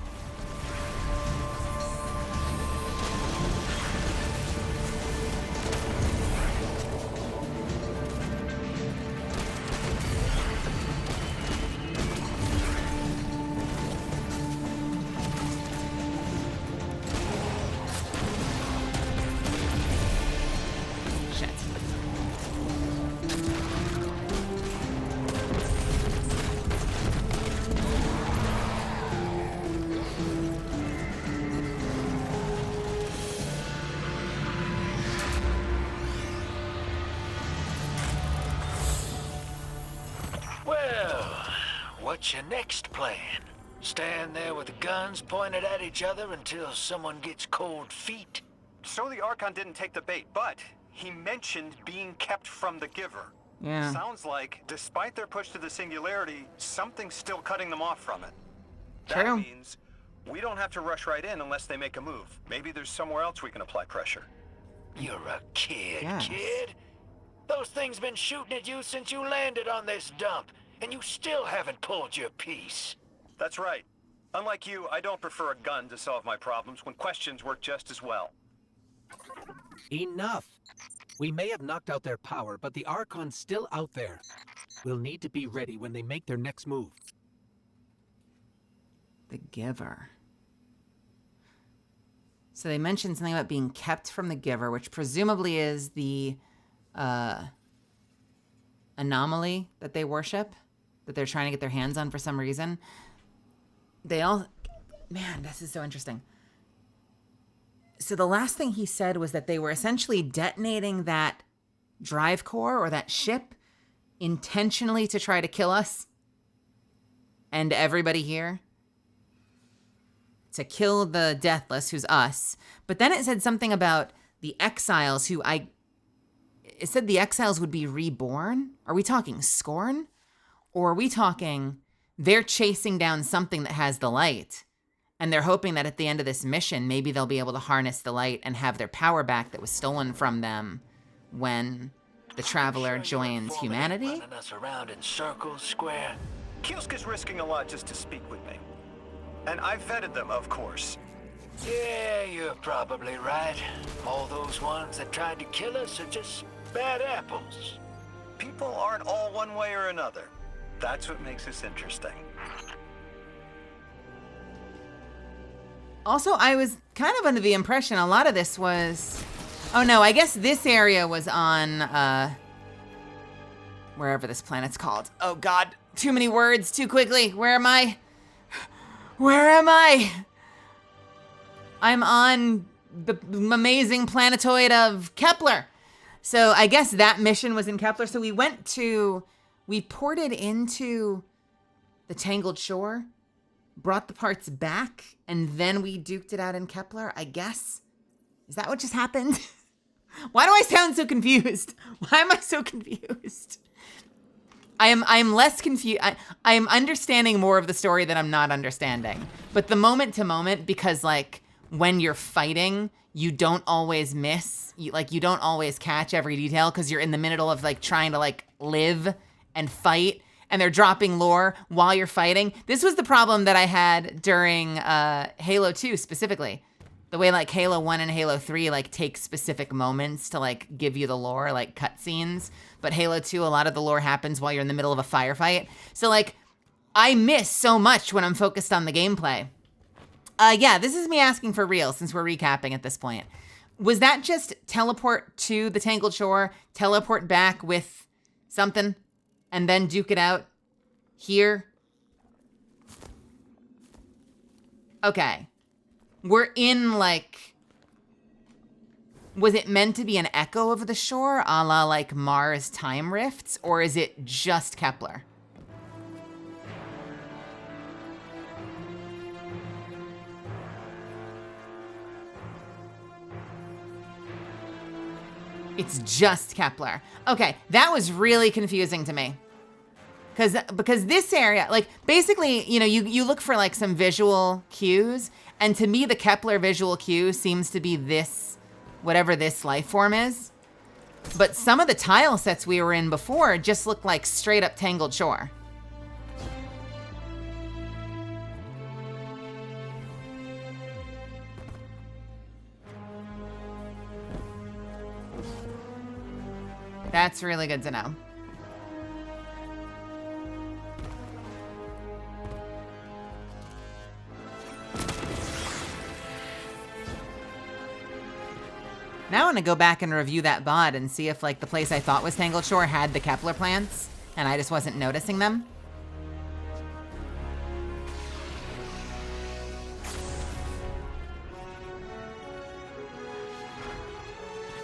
What's your next plan? Stand there with the guns pointed at each other until someone gets cold feet? So the Archon didn't take the bait, but he mentioned being kept from the Giver. Yeah. Sounds like, despite their push to the Singularity, something's still cutting them off from it. True. That means we don't have to rush right in unless they make a move. Maybe there's somewhere else we can apply pressure. You're a kid, Yes. kid. Those things been shooting at you since you landed on this dump, and you still haven't pulled your piece. That's right. Unlike you, I don't prefer a gun to solve my problems when questions work just as well. Enough! We may have knocked out their power, but the Archon's still out there. We'll need to be ready when they make their next move. The Giver. So they mentioned something about being kept from the Giver, which presumably is the anomaly that they worship, that they're trying to get their hands on for some reason. They all... Man, this is so interesting. So the last thing he said was that they were essentially detonating that drive core or that ship intentionally to try to kill us and everybody here. To kill the Deathless, who's us. But then it said something about the exiles who it said the exiles would be reborn. Are we talking Scorn? Or are we talking they're chasing down something that has the light, and they're hoping that at the end of this mission, maybe they'll be able to harness the light and have their power back that was stolen from them when the Traveler joins humanity? Running us around in circles, Square. Kiosk is risking a lot just to speak with me. And I've vetted them, of course. Yeah, you're probably right. All those ones that tried to kill us are just bad apples. People aren't all one way or another. That's what makes this interesting. Also, I was kind of under the impression a lot of this was... Oh no, I guess this area was on, wherever this planet's called. Oh God, too many words, too quickly. Where am I? Where am I? I'm on the amazing planetoid of Kepler. So I guess that mission was in Kepler. So we ported into the Tangled Shore, brought the parts back, and then we duked it out in Kepler, I guess. Is that what just happened? Why do I sound so confused? Why am I so confused? I'm less confused. I am understanding more of the story than I'm not understanding. But the moment to moment, because like when you're fighting, you don't always miss. You don't always catch every detail because you're in the middle of like trying to like live and fight, and they're dropping lore while you're fighting. This was the problem that I had during Halo 2 specifically. The way like Halo 1 and Halo 3 like take specific moments to like give you the lore, like cutscenes. But Halo 2, a lot of the lore happens while you're in the middle of a firefight. So like I miss so much when I'm focused on the gameplay. Yeah, this is me asking for real since we're recapping at this point. Was that just teleport to the Tangled Shore, teleport back with something, and then duke it out here? Okay. We're in, like... Was it meant to be an echo of the shore, a la, like, Mars time rifts? Or is it just Kepler? It's just Kepler. Okay, that was really confusing to me. Because this area, like, basically, you know, you look for, like, some visual cues, and to me, the Kepler visual cue seems to be this, whatever this life form is. But some of the tile sets we were in before just looked like straight up Tangled Shore. That's really good to know. Now I want to go back and review that VOD and see if like the place I thought was Tangled Shore had the Kepler plants and I just wasn't noticing them.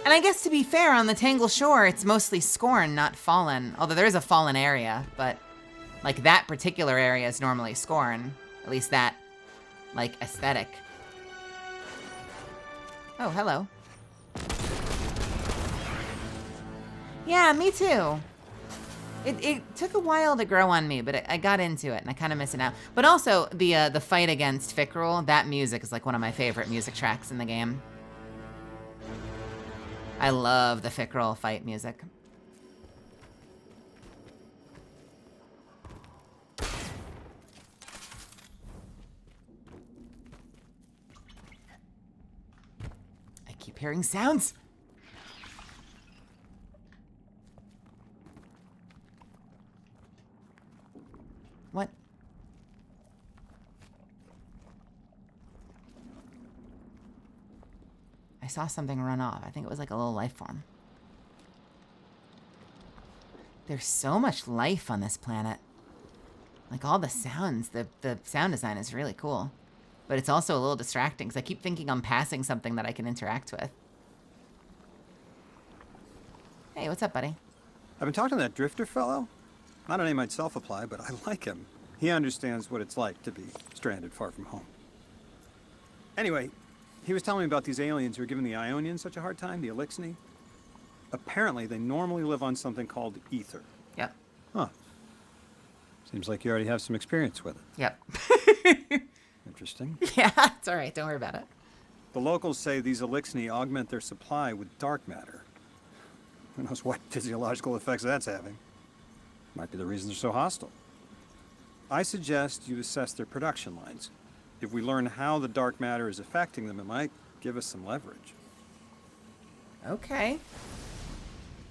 And I guess to be fair, on the Tangled Shore, it's mostly Scorn, not Fallen. Although there is a Fallen area, but like that particular area is normally Scorn. At least that, like, aesthetic. Oh, hello. Yeah, me too. It took a while to grow on me, but I got into it and I kind of miss it now. But also the fight against Fickrul, that music is like one of my favorite music tracks in the game. I love the Fickrul fight music. I keep hearing sounds. What? I saw something run off. I think it was like a little life form. There's so much life on this planet. Like all the sounds, the sound design is really cool. But it's also a little distracting because I keep thinking I'm passing something that I can interact with. Hey, what's up, buddy? I've been talking to that drifter fellow. Not a name I'd self-apply, but I like him. He understands what it's like to be stranded far from home. Anyway, he was telling me about these aliens who are giving the Ionians such a hard time, the Elixni. apparently they normally live on something called ether. Yep. Huh. Seems like you already have some experience with it. Yep. Interesting. Yeah, it's all right. Don't worry about it. The locals say these Elixni augment their supply with dark matter. Who knows what physiological effects that's having? Might be the reason they're so hostile. I suggest you assess their production lines. If we learn how the dark matter is affecting them, it might give us some leverage. Okay.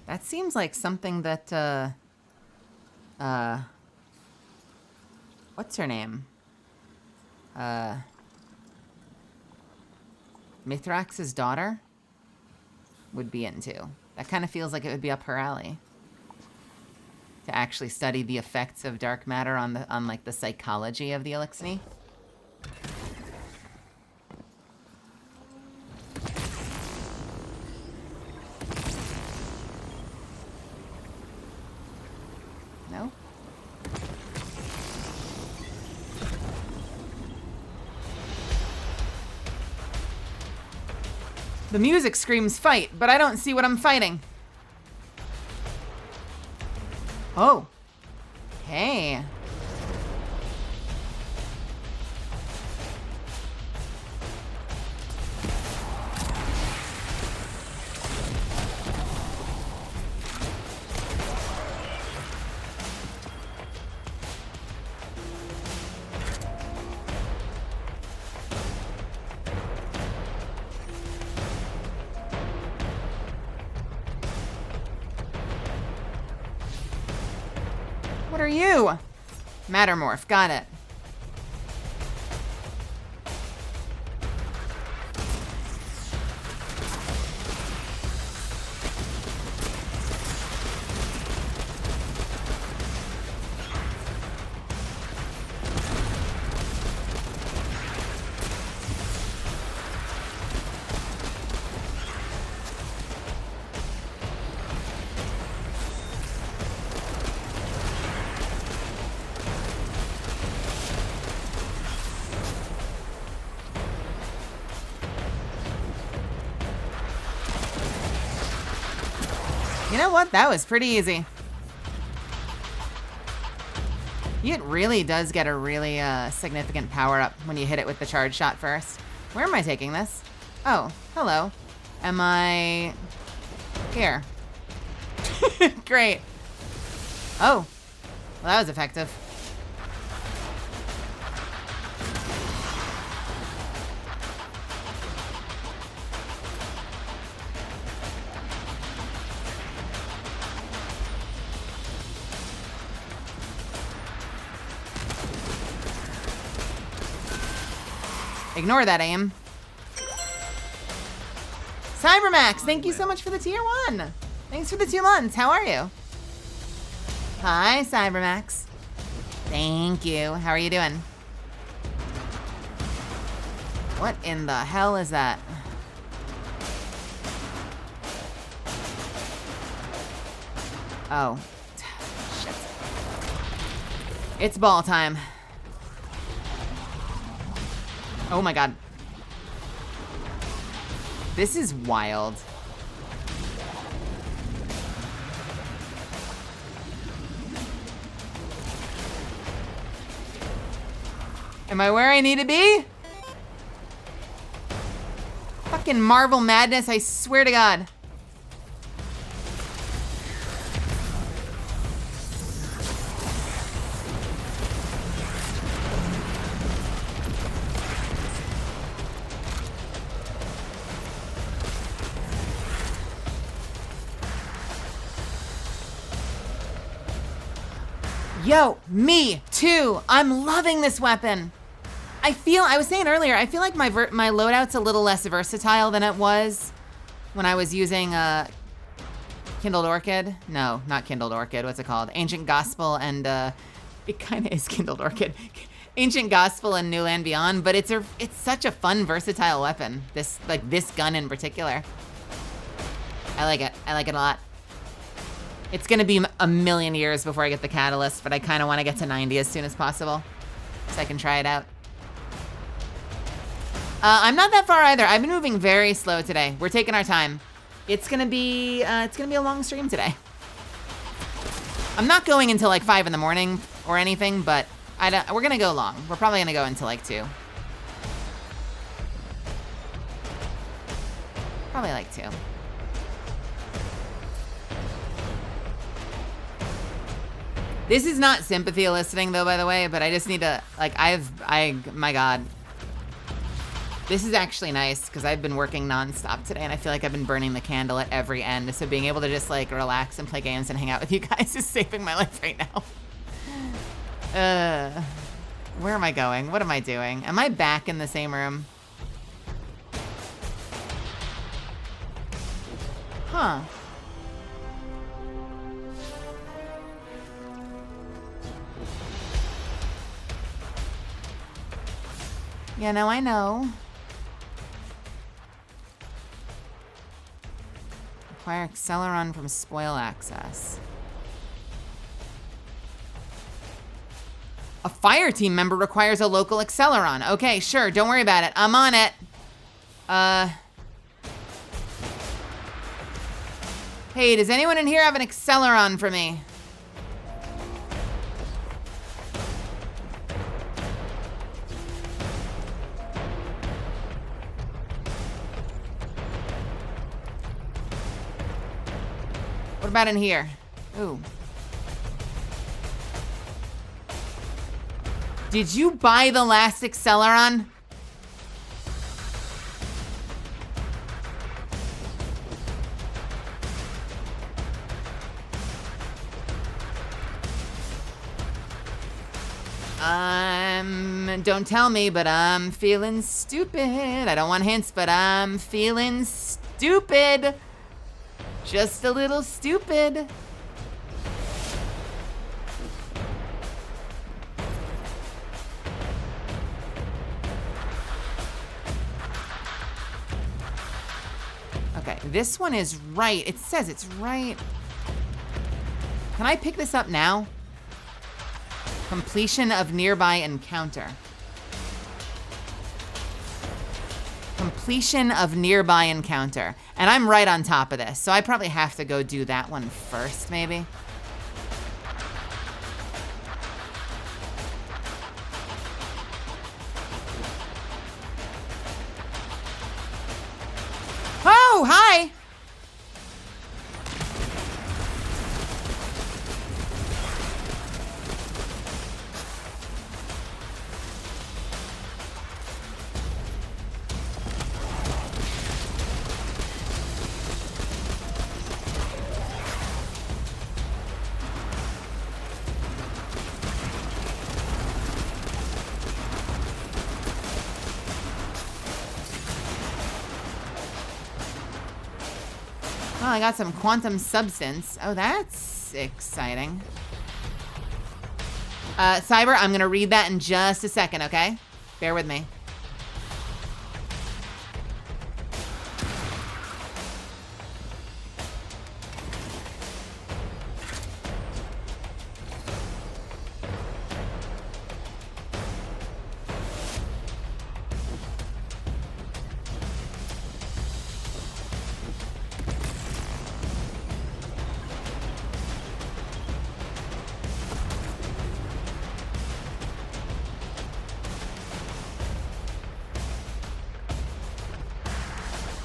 That seems like something that, what's her name? Mithrax's daughter would be into. That kind of feels like it would be up her alley. To actually study the effects of dark matter on like the psychology of the Elixni. No? The music screams fight, but I don't see what I'm fighting. Oh. Hey. What are you? Mattermorph, got it. You know what? That was pretty easy. It really does get a really significant power up when you hit it with the charge shot first. Where am I taking this? Oh, hello. Am I here? Great. Oh, well, that was effective. Ignore that aim. Cybermax, thank you so much for the tier 1. Thanks for the 2 months. How are you? Hi, Cybermax. Thank you. How are you doing? What in the hell is that? Oh. Shit. It's ball time. Oh my god. This is wild. Am I where I need to be? Fucking Marvel madness, I swear to God. Yo, me too. I'm loving this weapon. I was saying earlier, I feel like my loadout's a little less versatile than it was when I was using Kindled Orchid. No, not Kindled Orchid. What's it called? Ancient Gospel and it kind of is Kindled Orchid. Ancient Gospel and New Land Beyond, but it's such a fun, versatile weapon. This gun in particular. I like it. I like it a lot. It's gonna be a million years before I get the catalyst, but I kind of want to get to 90 as soon as possible so I can try it out. I'm not that far either. I've been moving very slow today. We're taking our time. it's gonna be a long stream today. I'm not going until like 5 in the morning or anything, but we're gonna go long. We're probably gonna go until like 2. Probably like 2. This is not sympathy eliciting though, by the way, but I just need to, like, my God. This is actually nice because I've been working nonstop today and I feel like I've been burning the candle at every end. So being able to just like relax and play games and hang out with you guys is saving my life right now. Where am I going? What am I doing? Am I back in the same room? Huh. Yeah, no, I know. Acquire Acceleron from spoil access. A fire team member requires a local Acceleron. Okay, sure, don't worry about it. I'm on it. Hey, does anyone in here have an Acceleron for me? What about in here? Ooh. Did you buy the last Acceleron? Don't tell me, but I'm feeling stupid. I don't want hints, but I'm feeling stupid. Just a little stupid. Okay, this one is right. It says it's right. Can I pick this up now? Completion of nearby encounter. Completion of nearby encounter. And I'm right on top of this, so I probably have to go do that one first, maybe. Oh, hi! Oh, I got some quantum substance. Oh, that's exciting. Cyber, I'm gonna read that in just a second, okay? Bear with me.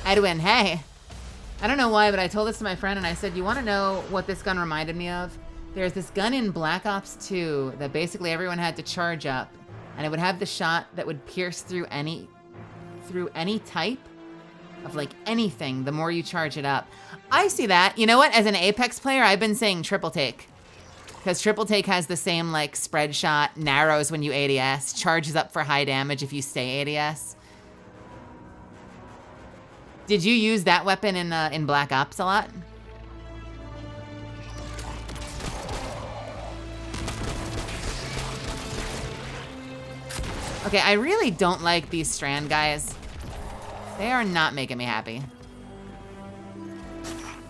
Edwin, hey. I don't know why, but I told this to my friend and I said, you want to know what this gun reminded me of? There's this gun in Black Ops 2 that basically everyone had to charge up, and it would have the shot that would pierce through any type of like anything the more you charge it up. I see that. You know what? As an Apex player, I've been saying triple take. Because triple take has the same like spread shot, narrows when you ADS, charges up for high damage if you stay ADS. Did you use that weapon in Black Ops a lot? Okay, I really don't like these strand guys. They are not making me happy.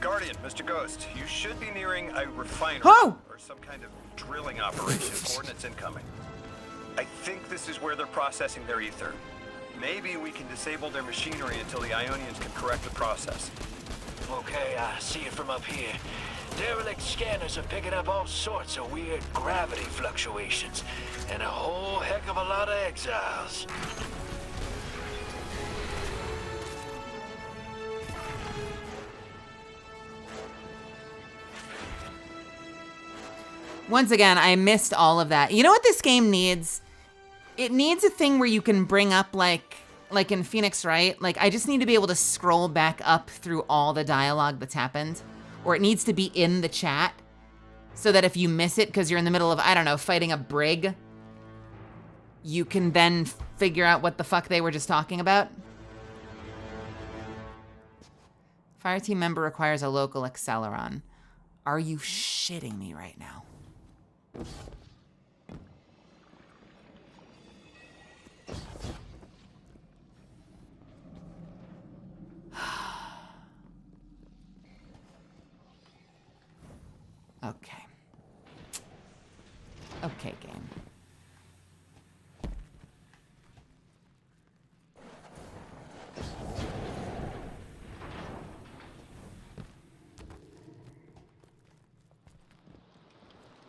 Guardian, Mr. Ghost, you should be nearing a refinery or some kind of drilling operation. Coordinates incoming. I think this is where they're processing their ether. Maybe we can disable their machinery until the Ionians can correct the process. Okay, I see it from up here. Derelict scanners are picking up all sorts of weird gravity fluctuations, and a whole heck of a lot of exiles. Once again, I missed all of that. You know what this game needs? It needs a thing where you can bring up, like in Phoenix Wright, like I just need to be able to scroll back up through all the dialogue that's happened, or it needs to be in the chat so that if you miss it because you're in the middle of, I don't know, fighting a brig, you can then figure out what the fuck they were just talking about. Fireteam member requires a local acceleron. Are you shitting me right now? Okay. Okay, game.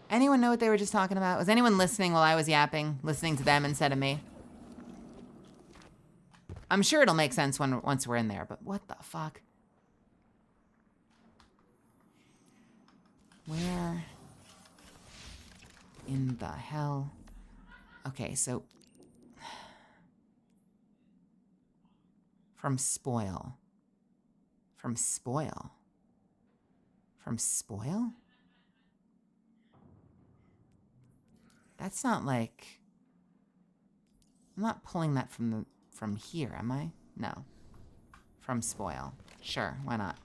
Anyone know what they were just talking about? Was anyone listening while I was yapping, listening to them instead of me? I'm sure it'll make sense once we're in there, but what the fuck? Where in the hell? Okay, so from spoil. From spoil. From spoil? That's not like, I'm not pulling that from here, am I? No. From spoil. Sure, why not?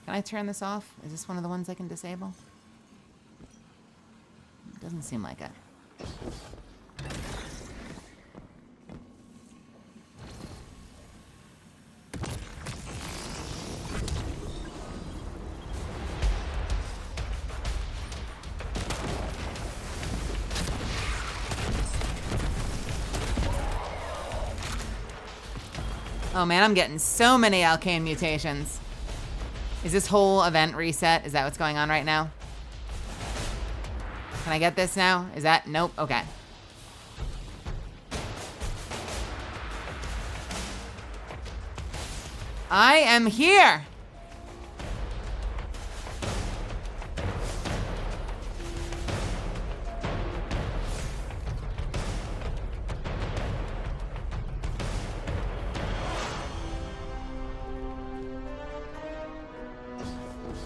Can I turn this off? Is this one of the ones I can disable? Doesn't seem like it. Oh man, I'm getting so many Alkane mutations. Is this whole event reset? Is that what's going on right now? Can I get this now? Is that, nope, okay. I am here.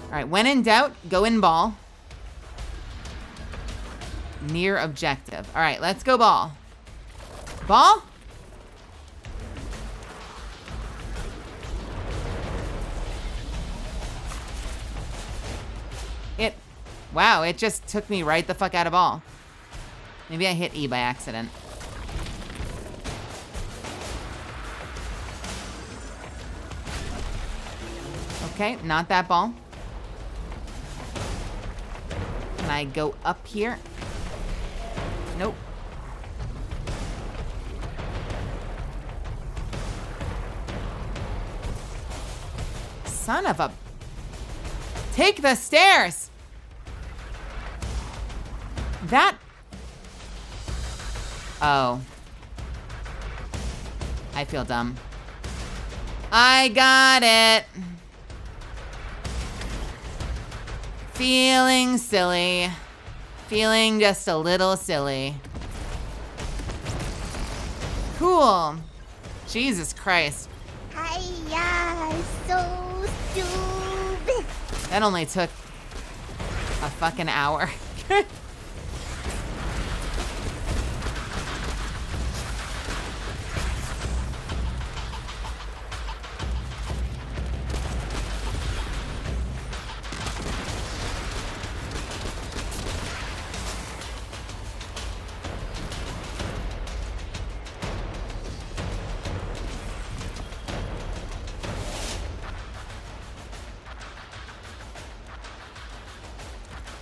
All right, when in doubt, go in ball. Near objective. All right, let's go ball. Ball? Wow, it just took me right the fuck out of ball. Maybe I hit E by accident. Okay, not that ball. Can I go up here? Nope. Son of a... Take the stairs! That... Oh. I feel dumb. I got it. Feeling silly. Feeling just a little silly. Cool. Jesus Christ. Hiya, so stupid. That only took a fucking hour.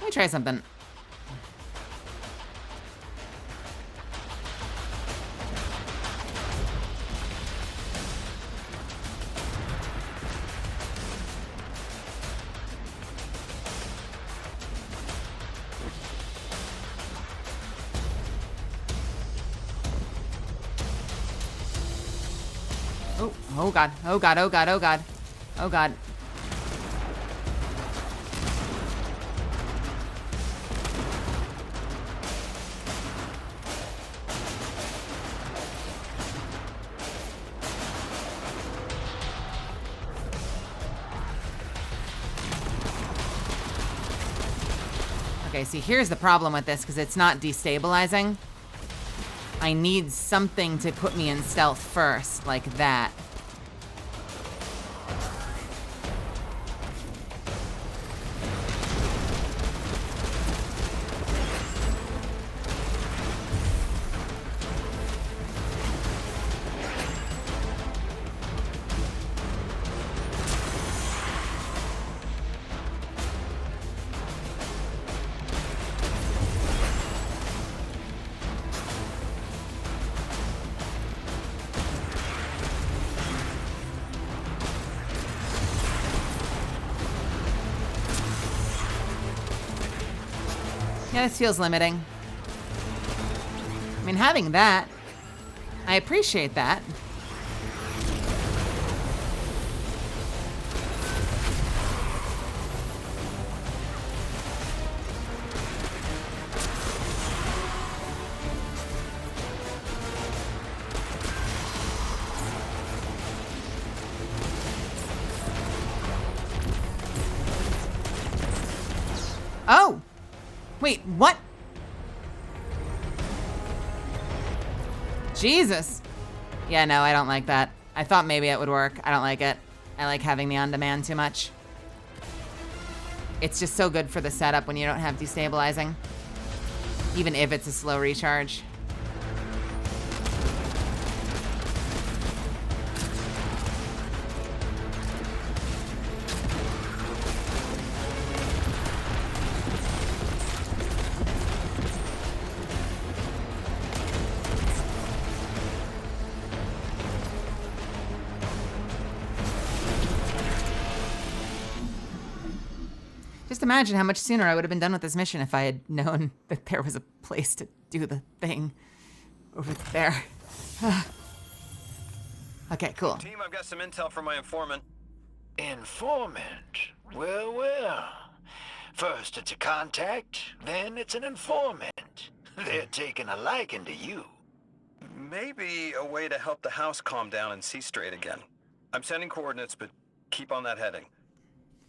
Let me try something. Oh god, oh god, oh god, oh god. Oh god. Okay, see, here's the problem with this, because it's not destabilizing. I need something to put me in stealth first, like that. Yeah, this feels limiting. I mean, having that, I appreciate that. Oh! Wait, what? Jesus. Yeah, no, I don't like that. I thought maybe it would work. I don't like it. I like having the on-demand too much. It's just so good for the setup when you don't have destabilizing. Even if it's a slow recharge. Just imagine how much sooner I would have been done with this mission if I had known that there was a place to do the thing over there. Okay, cool. Team, I've got some intel from my informant. Informant? Well, well. First it's a contact, then it's an informant. They're taking a liking to you. Maybe a way to help the house calm down and see straight again. I'm sending coordinates, but keep on that heading.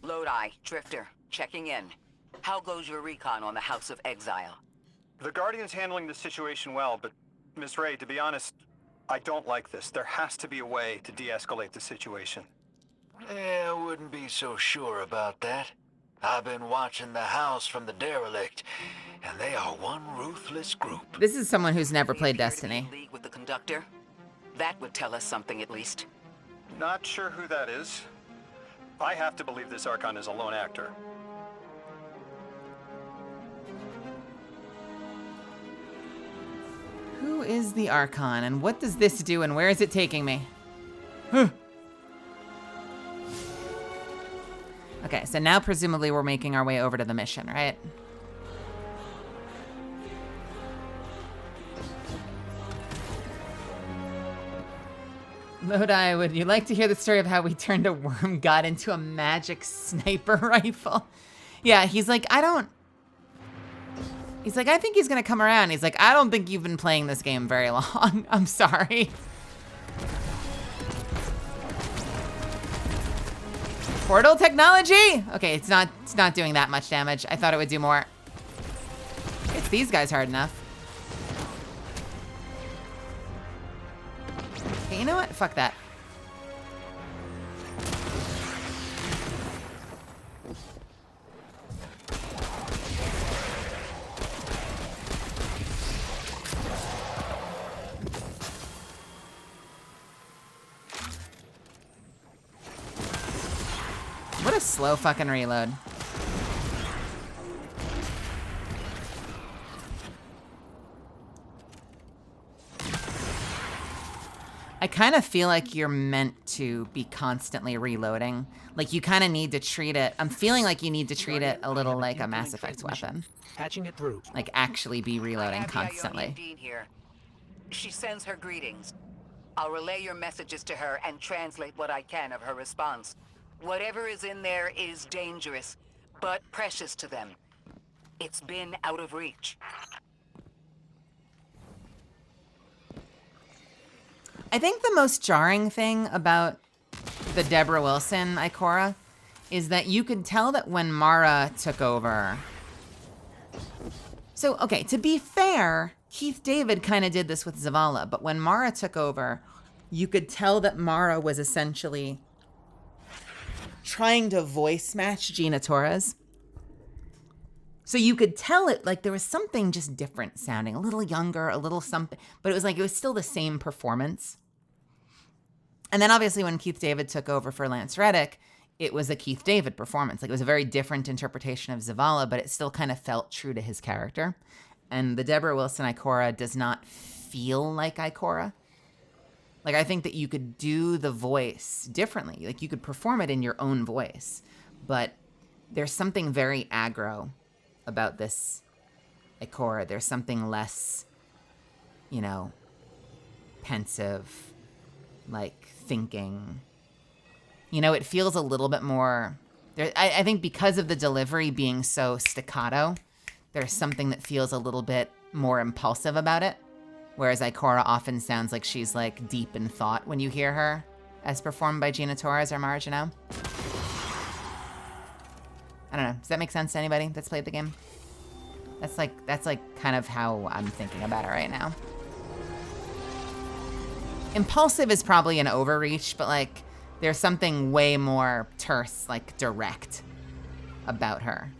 Lodi, Drifter, checking in. How goes your recon on the House of Exile? The Guardian's handling the situation well, but Miss Ray, to be honest, I don't like this. There has to be a way to de-escalate the situation. I wouldn't be so sure about that. I've been watching the house from the derelict, and they are one ruthless group. This is someone who's never played Destiny. League with the conductor? That would tell us something at least. Not sure who that is. I have to believe this Archon is a lone actor. Who is the Archon, and what does this do, and where is it taking me? Huh. Okay, so now presumably we're making our way over to the mission, right? Lodi, would you like to hear the story of how we turned a worm god into a magic sniper rifle? Yeah, he's like, I think he's gonna come around. He's like, I don't think you've been playing this game very long. I'm sorry. Portal technology? Okay, it's not doing that much damage. I thought it would do more. It's these guys hard enough. Okay, you know what? Fuck that. What a slow fucking reload. I kind of feel like you're meant to be constantly reloading. Like you kind of need to treat it. I'm feeling like you need to treat it a little like a Mass Effect weapon. Patching it through. Like actually be reloading constantly. Here. She sends her greetings. I'll relay your messages to her and translate what I can of her response. Whatever is in there is dangerous, but precious to them. It's been out of reach. I think the most jarring thing about the Deborah Wilson Ikora is that you could tell that when Mara took over. So, okay, to be fair, Keith David kind of did this with Zavala, but when Mara took over, you could tell that Mara was essentially trying to voice match Gina Torres. So you could tell it like there was something just different sounding, a little younger, a little something, but it was like it was still the same performance. And then obviously when Keith David took over for Lance Reddick, it was a Keith David performance. Like it was a very different interpretation of Zavala, but it still kind of felt true to his character. And the Deborah Wilson Ikora does not feel like Ikora. Like I think that you could do the voice differently. Like you could perform it in your own voice, but there's something very aggro about this Ikora. There's something less, you know, pensive, like thinking. You know, it feels a little bit more. I think because of the delivery being so staccato, there's something that feels a little bit more impulsive about it. Whereas Ikora often sounds like she's like deep in thought when you hear her, as performed by Gina Torres or Mara Janelle. I don't know. Does that make sense to anybody that's played the game? That's like kind of how I'm thinking about it right now. Impulsive is probably an overreach, but like there's something way more terse, like direct about her.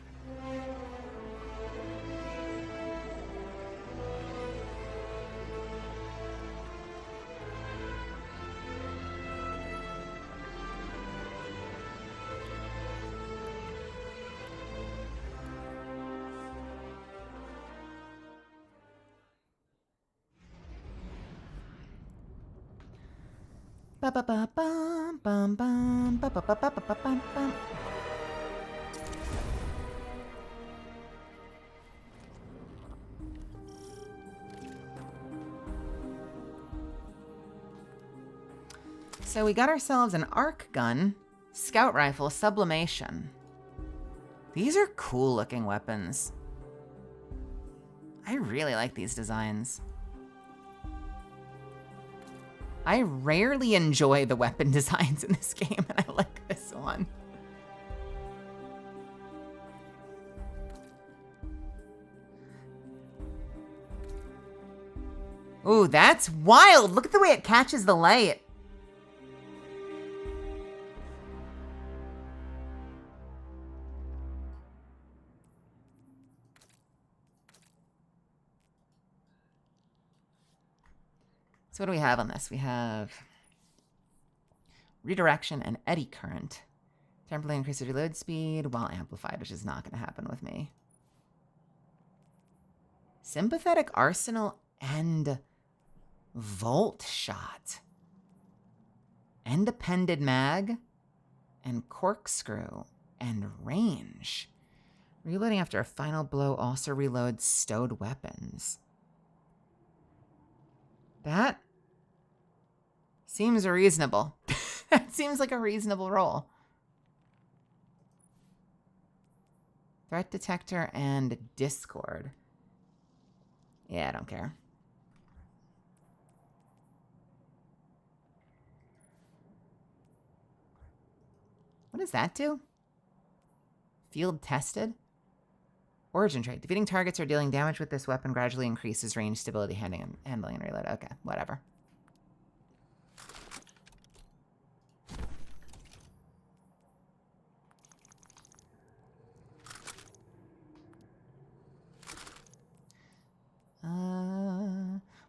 Ba ba ba bum bum bum ba ba ba ba ba bum bum. So we got ourselves an arc gun, scout rifle, sublimation. These are cool looking weapons. I really like these designs. I rarely enjoy the weapon designs in this game, and I like this one. Ooh, that's wild. Look at the way it catches the light. So what do we have on this? We have redirection and eddy current. Temporarily increases reload speed while amplified, which is not going to happen with me. Sympathetic arsenal and volt shot. End-appended mag and corkscrew and range. Reloading after a final blow also reloads stowed weapons. That seems reasonable. That seems like a reasonable roll. Threat detector and Discord. Yeah, I don't care. What does that do? Field tested? Origin trait. Defeating targets or dealing damage with this weapon gradually increases range, stability, handling, and reload. Okay, whatever.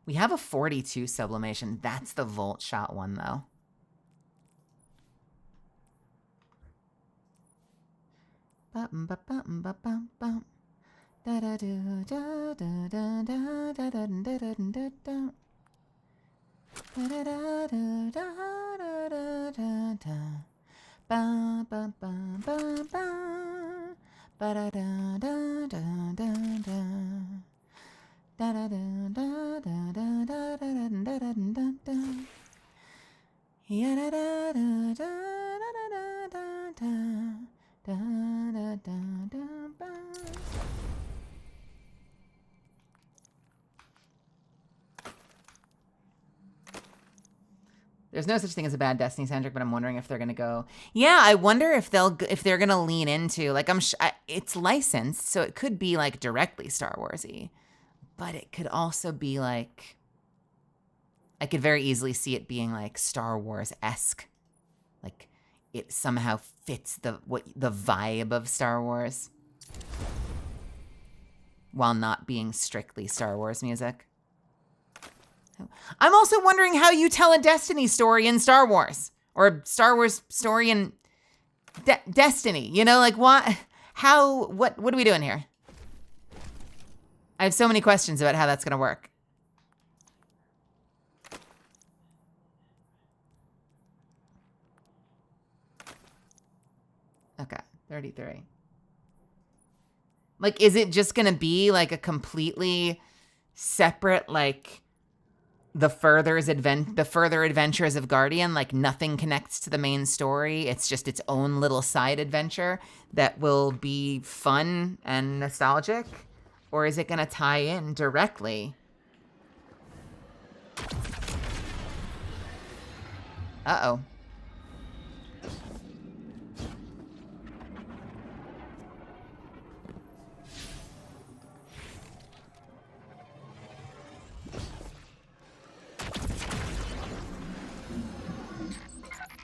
We have a 42 sublimation. That's the volt shot one, though. Da da do da da da da da da da da da da. Da da da da da da da da. Ba ba ba ba ba. Ba da da da da da da. Da da da da da da da da da da da da. There's no such thing as a bad Destiny centric, but I'm wondering if they're gonna go. Yeah, I wonder if they're gonna lean into like it's licensed, so it could be like directly Star Warsy, but it could also be like I could very easily see it being like Star Wars-esque, like it somehow fits the vibe of Star Wars, while not being strictly Star Wars music. I'm also wondering how you tell a Destiny story in Star Wars, or a Star Wars story in Destiny. You know, like what are we doing here? I have so many questions about how that's gonna work. Okay, 33. Like, is it just gonna be like a completely separate, like the further adventures of Guardian, like nothing connects to the main story. It's just its own little side adventure that will be fun and nostalgic? Or is it gonna tie in directly? Uh-oh.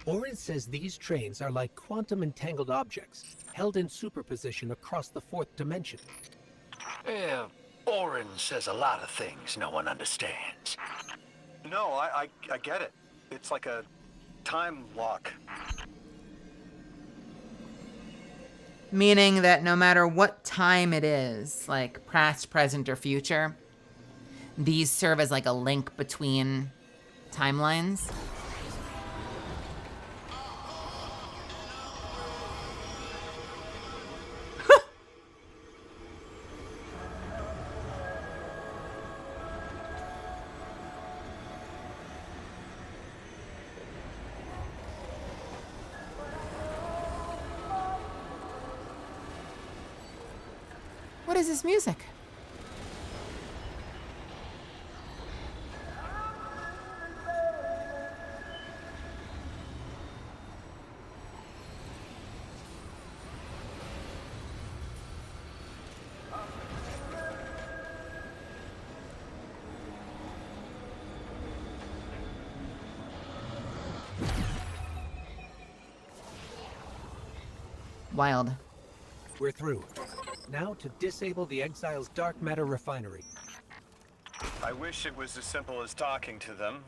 Orin says these trains are like quantum entangled objects, held in superposition across the fourth dimension. Yeah, Orin says a lot of things no one understands. No, I get it. It's like a time lock. Meaning that no matter what time it is, like past, present, or future, these serve as like a link between timelines. What is this music? Wild. We're through. Now to disable the Exile's dark matter refinery. I wish it was as simple as talking to them.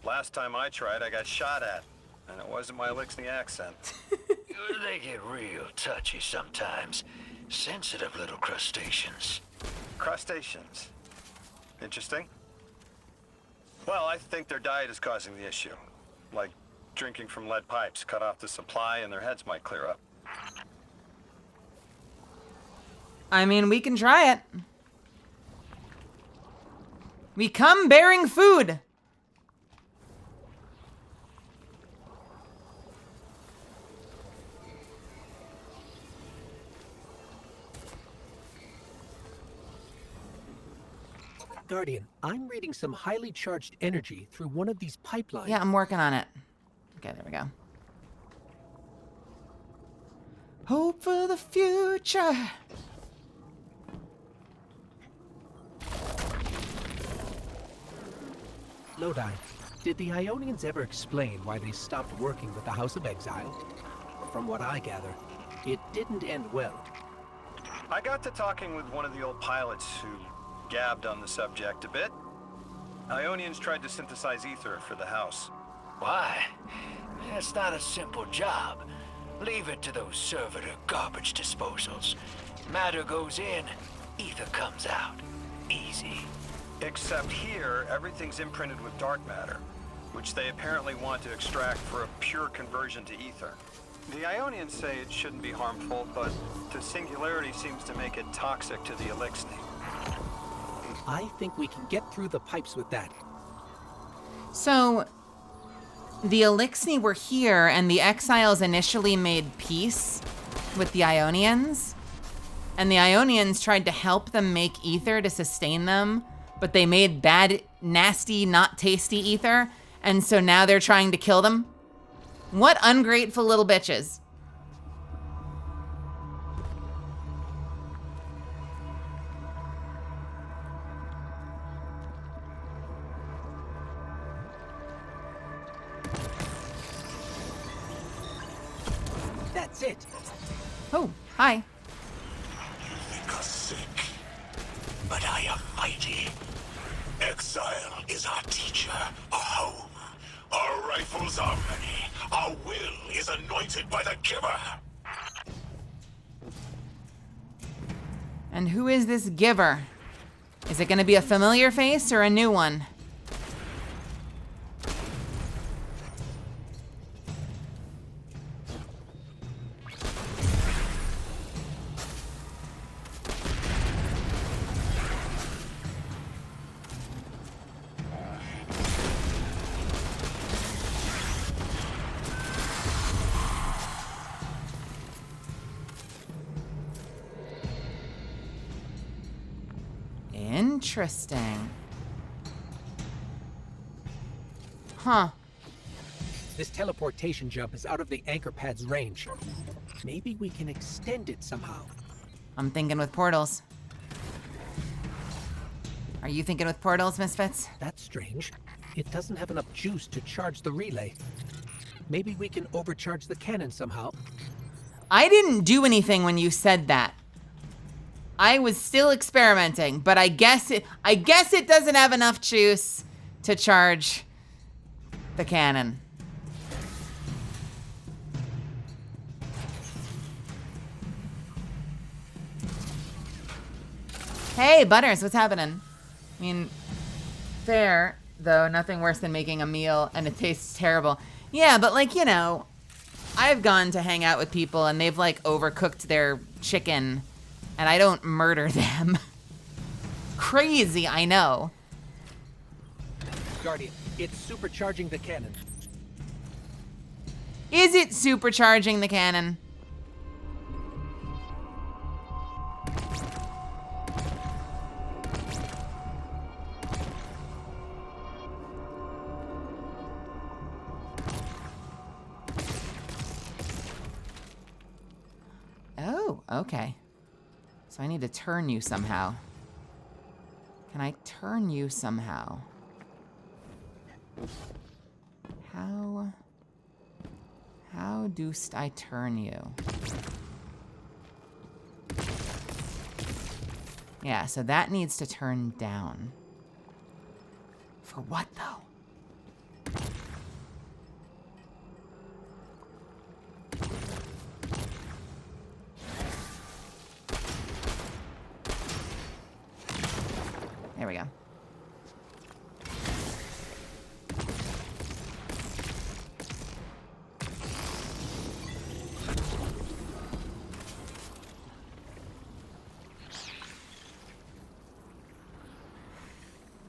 Last time I tried, I got shot at. And it wasn't my Elixni accent. They get real touchy sometimes. Sensitive little crustaceans. Crustaceans. Interesting. Well, I think their diet is causing the issue. Like drinking from lead pipes, cut off the supply and their heads might clear up. I mean, we can try it. We come bearing food. Guardian, I'm reading some highly charged energy through one of these pipelines. Yeah, I'm working on it. Okay, there we go. Hope for the future. Lodi, did the Ionians ever explain why they stopped working with the House of Exile? From what I gather, it didn't end well. I got to talking with one of the old pilots who gabbed on the subject a bit. Ionians tried to synthesize ether for the House. Why? It's not a simple job. Leave it to those servitor garbage disposals. Matter goes in, ether comes out. Easy. Except here, everything's imprinted with dark matter, which they apparently want to extract for a pure conversion to ether. The Ionians say it shouldn't be harmful, but the singularity seems to make it toxic to the Elixni. I think we can get through the pipes with that. So, the Elixni were here, and the Exiles initially made peace with the Ionians. And the Ionians tried to help them make ether to sustain them, but they made bad, nasty, not tasty ether. And so now they're trying to kill them? What ungrateful little bitches. That's it. Oh, hi. You think us sick, but I am mighty. Exile is our teacher, our home. Our rifles are many. Our will is anointed by the giver. And who is this giver? Is it going to be a familiar face or a new one? Interesting. Huh. This teleportation jump is out of the anchor pad's range. Maybe we can extend it somehow. I'm thinking with portals. Are you thinking with portals, Misfits? That's strange. It doesn't have enough juice to charge the relay. Maybe we can overcharge the cannon somehow. I didn't do anything when you said that. I was still experimenting, but I guess it doesn't have enough juice to charge the cannon. Hey, Butters, what's happening? I mean, fair, though, nothing worse than making a meal and it tastes terrible. Yeah, but like, you know, I've gone to hang out with people and they've like overcooked their chicken and I don't murder them. Crazy, I know. Guardian, it's supercharging the cannon. Is it supercharging the cannon? Oh, okay. So I need to turn you somehow. Can I turn you somehow? How do I turn you? Yeah, so that needs to turn down. For what, though? There we go.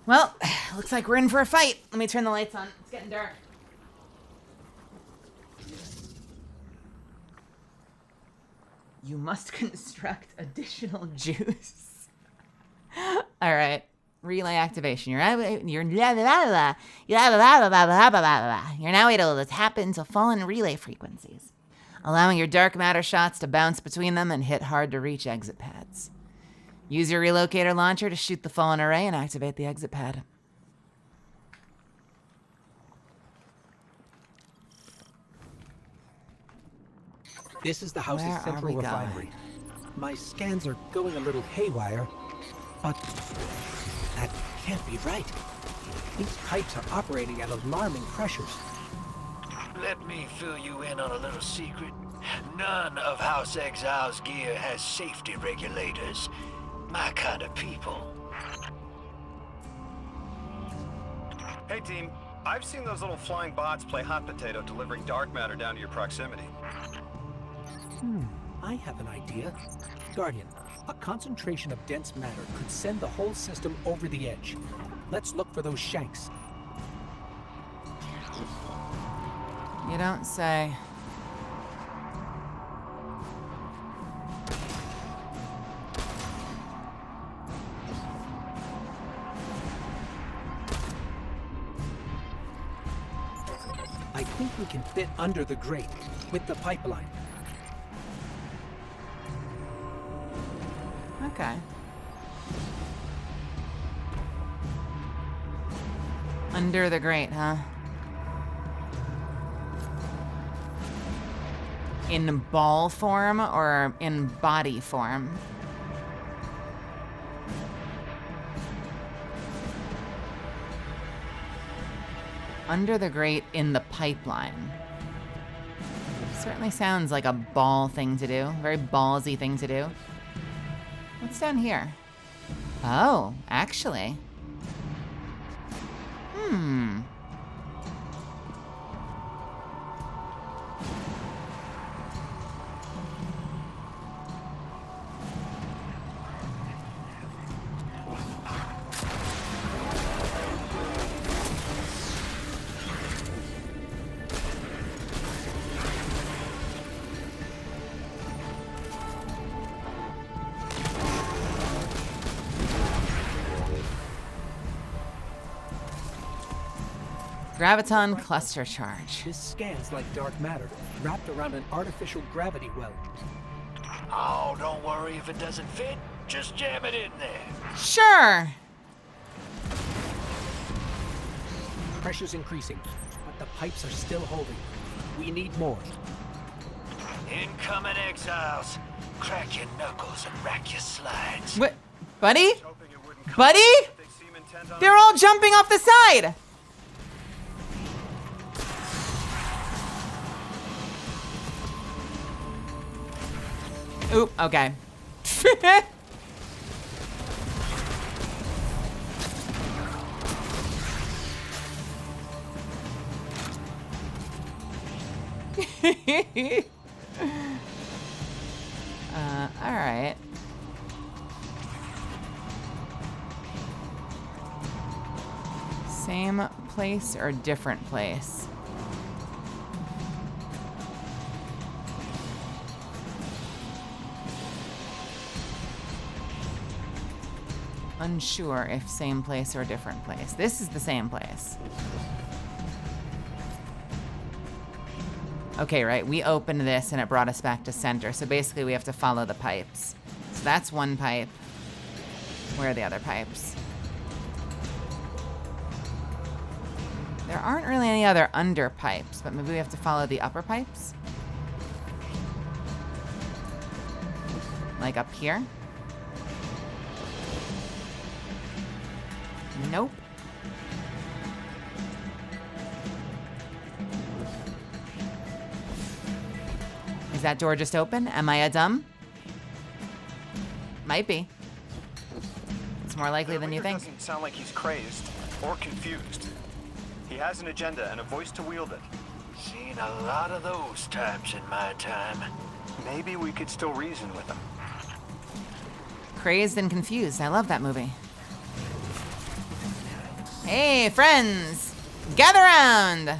Well, looks like we're in for a fight. Let me turn the lights on. It's getting dark. You must construct additional juice. All right. Relay activation. You're now able to tap into fallen relay frequencies, allowing your dark matter shots to bounce between them and hit hard to reach exit pads. Use your relocator launcher to shoot the fallen array and activate the exit pad. This is the house's central refinery. My scans are going a little haywire, but that can't be right. These pipes are operating at alarming pressures. Let me fill you in on a little secret. None of House Exile's gear has safety regulators. My kind of people. Hey team, I've seen those little flying bots play hot potato delivering dark matter down to your proximity. I have an idea. Guardian, a concentration of dense matter could send the whole system over the edge. Let's look for those shanks. You don't say. I think we can fit under the grate with the pipeline. Okay. Under the grate, huh? In ball form or in body form? Under the grate in the pipeline. Certainly sounds like a ball thing to do. Very ballsy thing to do. What's down here? Oh, actually. Graviton cluster charge. This scans like dark matter, wrapped around an artificial gravity well. Oh, don't worry if it doesn't fit. Just jam it in there. Sure. Pressure's increasing, but the pipes are still holding. We need more. Incoming exiles. Crack your knuckles and rack your slides. What? Buddy? Buddy? They're all jumping off the side. Oop, okay. All right. Same place or different place? Unsure if same place or different place. This is the same place. Okay, right, we opened this and it brought us back to center. So basically we have to follow the pipes. So that's one pipe. Where are the other pipes? There aren't really any other under pipes, but maybe we have to follow the upper pipes? Like up here? Nope. Is that door just open? Am I a dumb? Might be. It's more likely than you think. Doesn't sound like he's crazed or confused. He has an agenda and a voice to wield it. Seen a lot of those types in my time. Maybe we could still reason with him. Crazed and confused. I love that movie. Hey, friends! Gather round!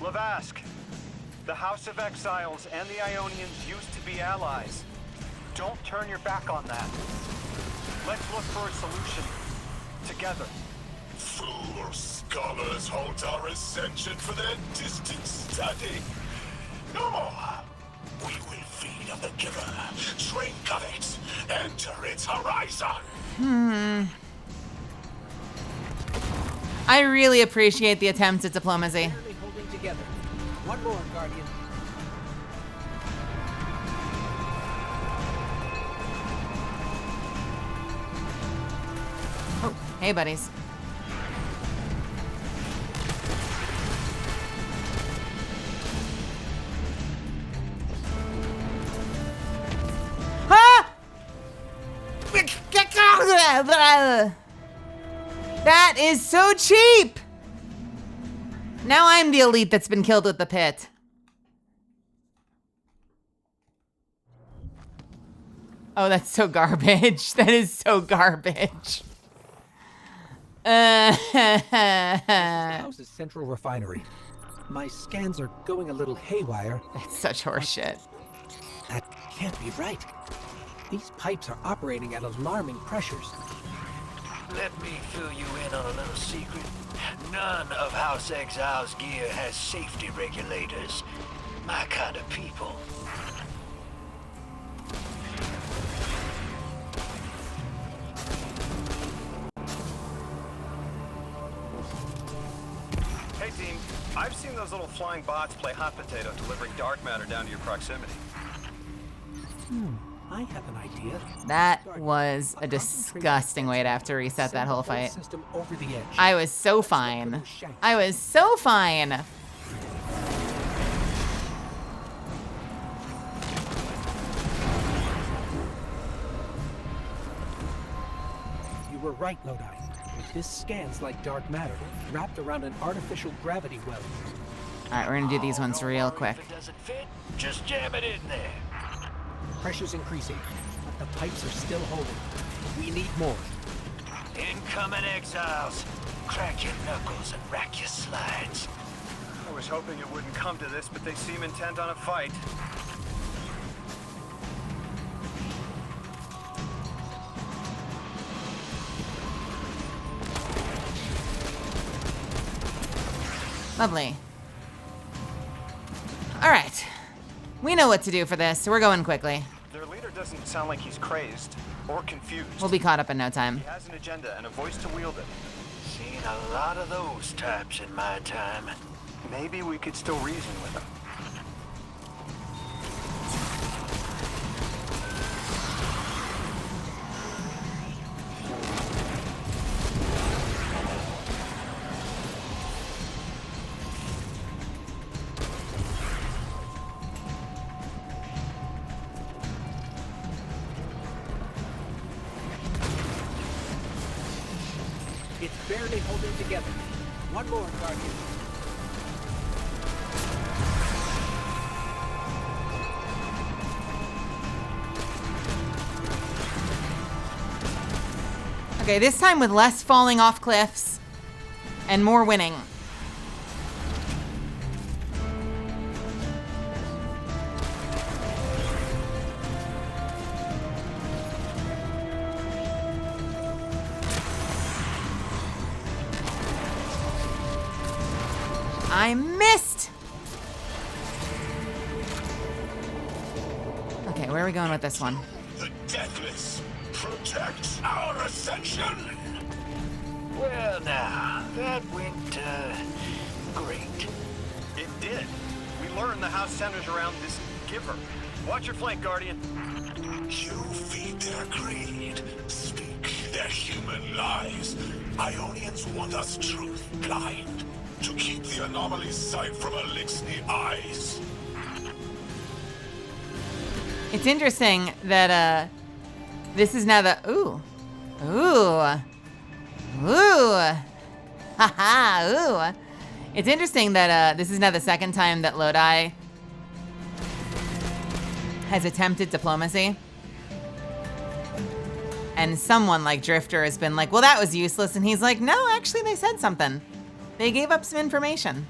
Lavask, the House of Exiles and the Ionians used to be allies. Don't turn your back on that. Let's look for a solution. Together. Fool scholars hold our ascension for their distant study. No more. We will feed on the giver, drink of it, enter its horizon. I really appreciate the attempt at diplomacy. Holding together. One more, Guardian. Oh, hey, buddies. That is so cheap! Now I'm the elite that's been killed with the pit. Oh, that's so garbage. That is so garbage. How's the central refinery? My scans are going a little haywire. That's such horseshit. can't be right. These pipes are operating at alarming pressures. Let me fill you in on a little secret. None of House Exile's gear has safety regulators. My kind of people. Hey team, I've seen those little flying bots play hot potato delivering dark matter down to your proximity. I have an idea. That was a disgusting way to have to reset that whole fight. System over the edge. I was so fine. I was so fine. You were right, Lodi. This scans like dark matter, wrapped around an artificial gravity well. All right, we're gonna do these ones real quick. If it doesn't fit, just jam it in there. Pressure's increasing, but the pipes are still holding. We need more. Incoming exiles. Crack your knuckles and rack your slides. I was hoping it wouldn't come to this, but they seem intent on a fight. Lovely. All right. We know what to do for this, so we're going quickly. Their leader doesn't sound like he's crazed or confused. We'll be caught up in no time. He has an agenda and a voice to wield it. Seen a lot of those types in my time. Maybe we could still reason with him. It's barely holding together. One more, Guardian. Okay, this time with less falling off cliffs and more winning. I missed! Okay, where are we going with this one? The Deathless protects our ascension. Well now, that went, great. It did. We learned the house centers around this giver. Watch your flank, Guardian. You feed their greed, speak their human lies. Ionians want us truth blind, to keep the anomaly's sight from Elixni eyes. It's interesting that, this is now the, ooh, haha, ooh. It's interesting that, this is now the second time that Lodi has attempted diplomacy. And someone like Drifter has been like, well, that was useless. And he's like, no, actually they said something. They gave up some information.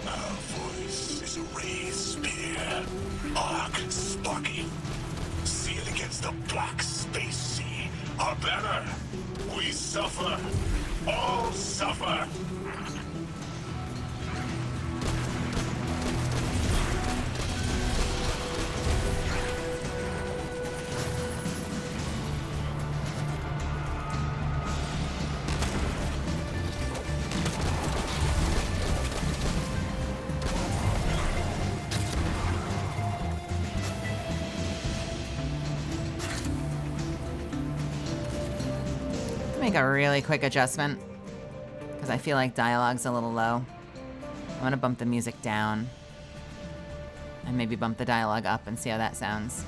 Our voice is a raised spear, arc sparking, sealed against the black space sea. Our banner, we suffer, all suffer. Make a really quick adjustment because I feel like dialogue's a little low. I want to bump the music down and maybe bump the dialogue up and see how that sounds.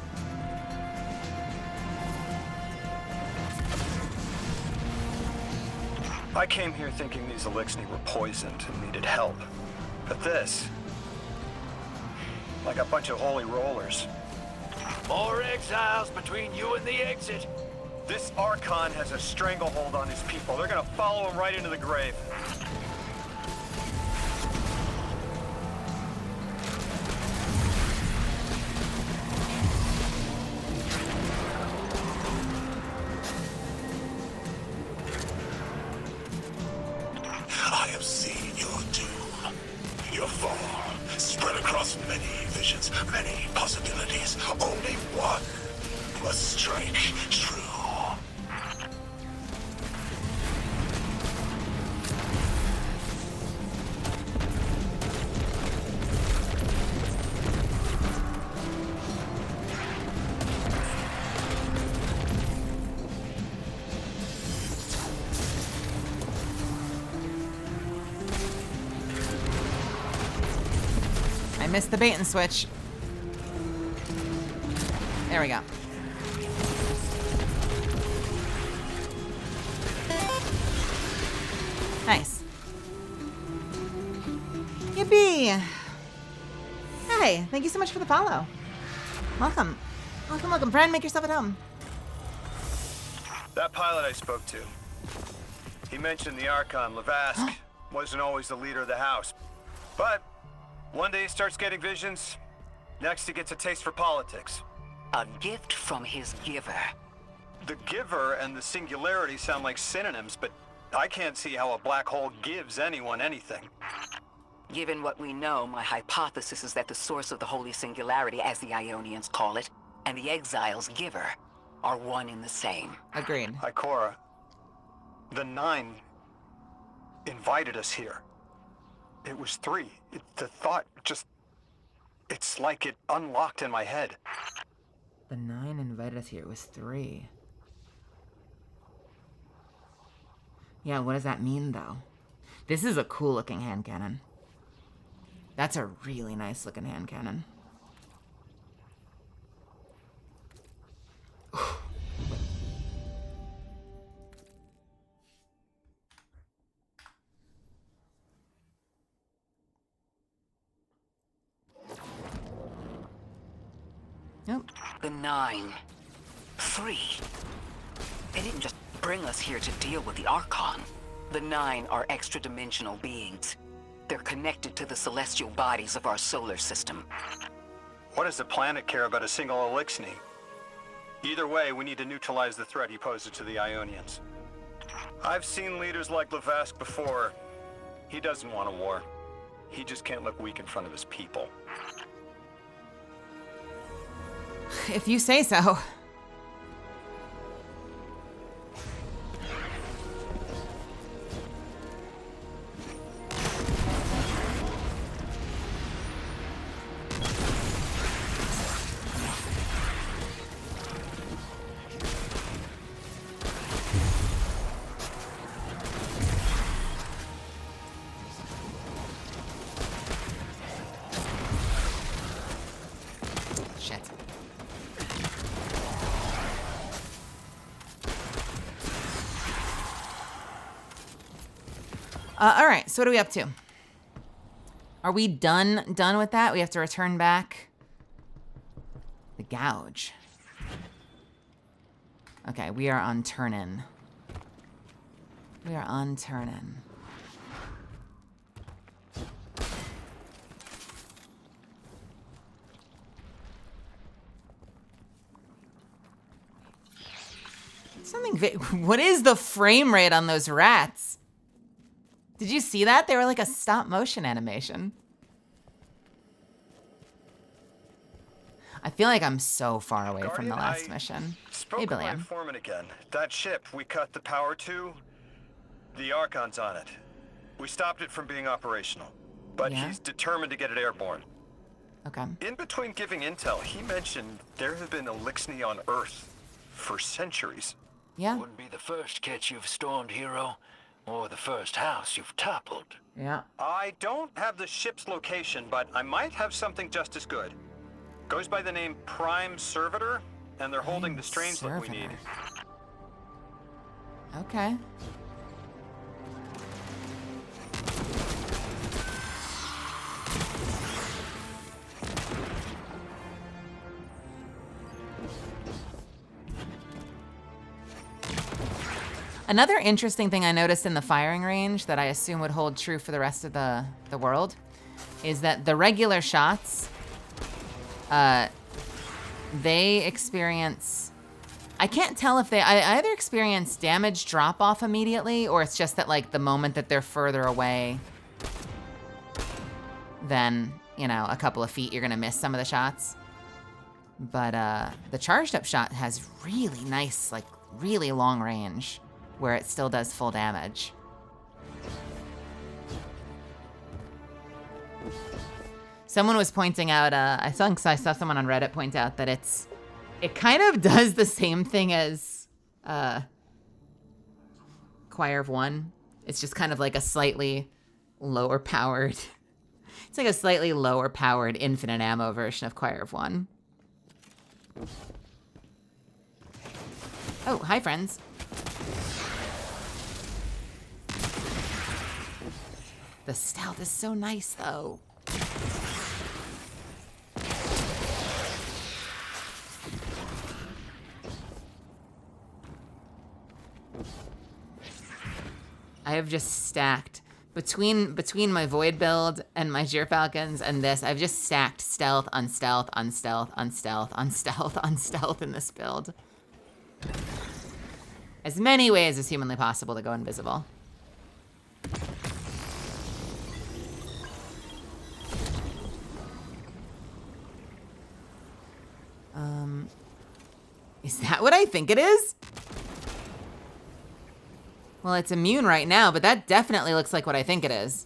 I came here thinking these Elixni were poisoned and needed help. But this... like a bunch of holy rollers. More exiles between you and the exit. This Archon has a stranglehold on his people. They're gonna follow him right into the grave. I have seen your doom. Your fall, spread across many visions, many possibilities. Only one must strike true. I missed the bait and switch. There we go. Nice. Yippee! Hey, thank you so much for the follow. Welcome. Welcome, welcome. Friend, make yourself at home. That pilot I spoke to, he mentioned the Archon, Levask, wasn't always the leader of the house. But one day he starts getting visions, next he gets a taste for politics. A gift from his giver. The giver and the singularity sound like synonyms, but I can't see how a black hole gives anyone anything. Given what we know, my hypothesis is that the source of the holy singularity, as the Ionians call it, and the exile's giver are one and the same. Agreed. Ikora, the Nine invited us here. It was 3. The thought just... it's like it unlocked in my head. The 9 invited us here. It was 3. Yeah, what does that mean, though? This is a cool looking hand cannon. That's a really nice looking hand cannon. Nope. The 9. 3. They didn't just bring us here to deal with the Archon. The 9 are extra-dimensional beings. They're connected to the celestial bodies of our solar system. What does the planet care about a single Elixni? Either way, we need to neutralize the threat he poses to the Ionians. I've seen leaders like Levask before. He doesn't want a war. He just can't look weak in front of his people. If you say so. All right, so what are we up to? Are we done with that? We have to return back the gouge. Okay, we are on turn-in. We are on turn-in. What is the frame rate on those rats? Did you see that? They were like a stop motion animation. I feel like I'm so far away from the last mission. Hey, Spoke with my Billiam. informant again. That ship we cut the power to, the Archon's on it. We stopped it from being operational, but Yeah? he's determined to get it airborne. Okay. In between giving intel, he mentioned there have been Elixni on Earth for centuries. Yeah. Wouldn't be the first catch you've stormed, hero, or the first house you've toppled. Yeah. I don't have the ship's location, but I might have something just as good. Goes by the name Prime Servitor, and they're holding the strange look we need. Okay. Another interesting thing I noticed in the firing range that I assume would hold true for the rest of the world is that the regular shots, they experience, I can't tell if they, I either experience damage drop off immediately, or it's just that like the moment that they're further away than, you know, a couple of feet, you're gonna miss some of the shots. But the charged up shot has really nice, like really long range where it still does full damage. Someone was pointing out, I saw someone on Reddit point out that it kind of does the same thing as Choir of One. It's just kind of like a slightly lower powered, it's like a slightly lower powered infinite ammo version of Choir of One. Oh, hi friends. The stealth is so nice though. I have just stacked between my Void build and my Gyrfalcons and this, I've just stacked stealth on stealth on stealth on stealth on stealth on stealth in this build. As many ways as humanly possible to go invisible. Is that what I think it is? Well, it's immune right now, but that definitely looks like what I think it is.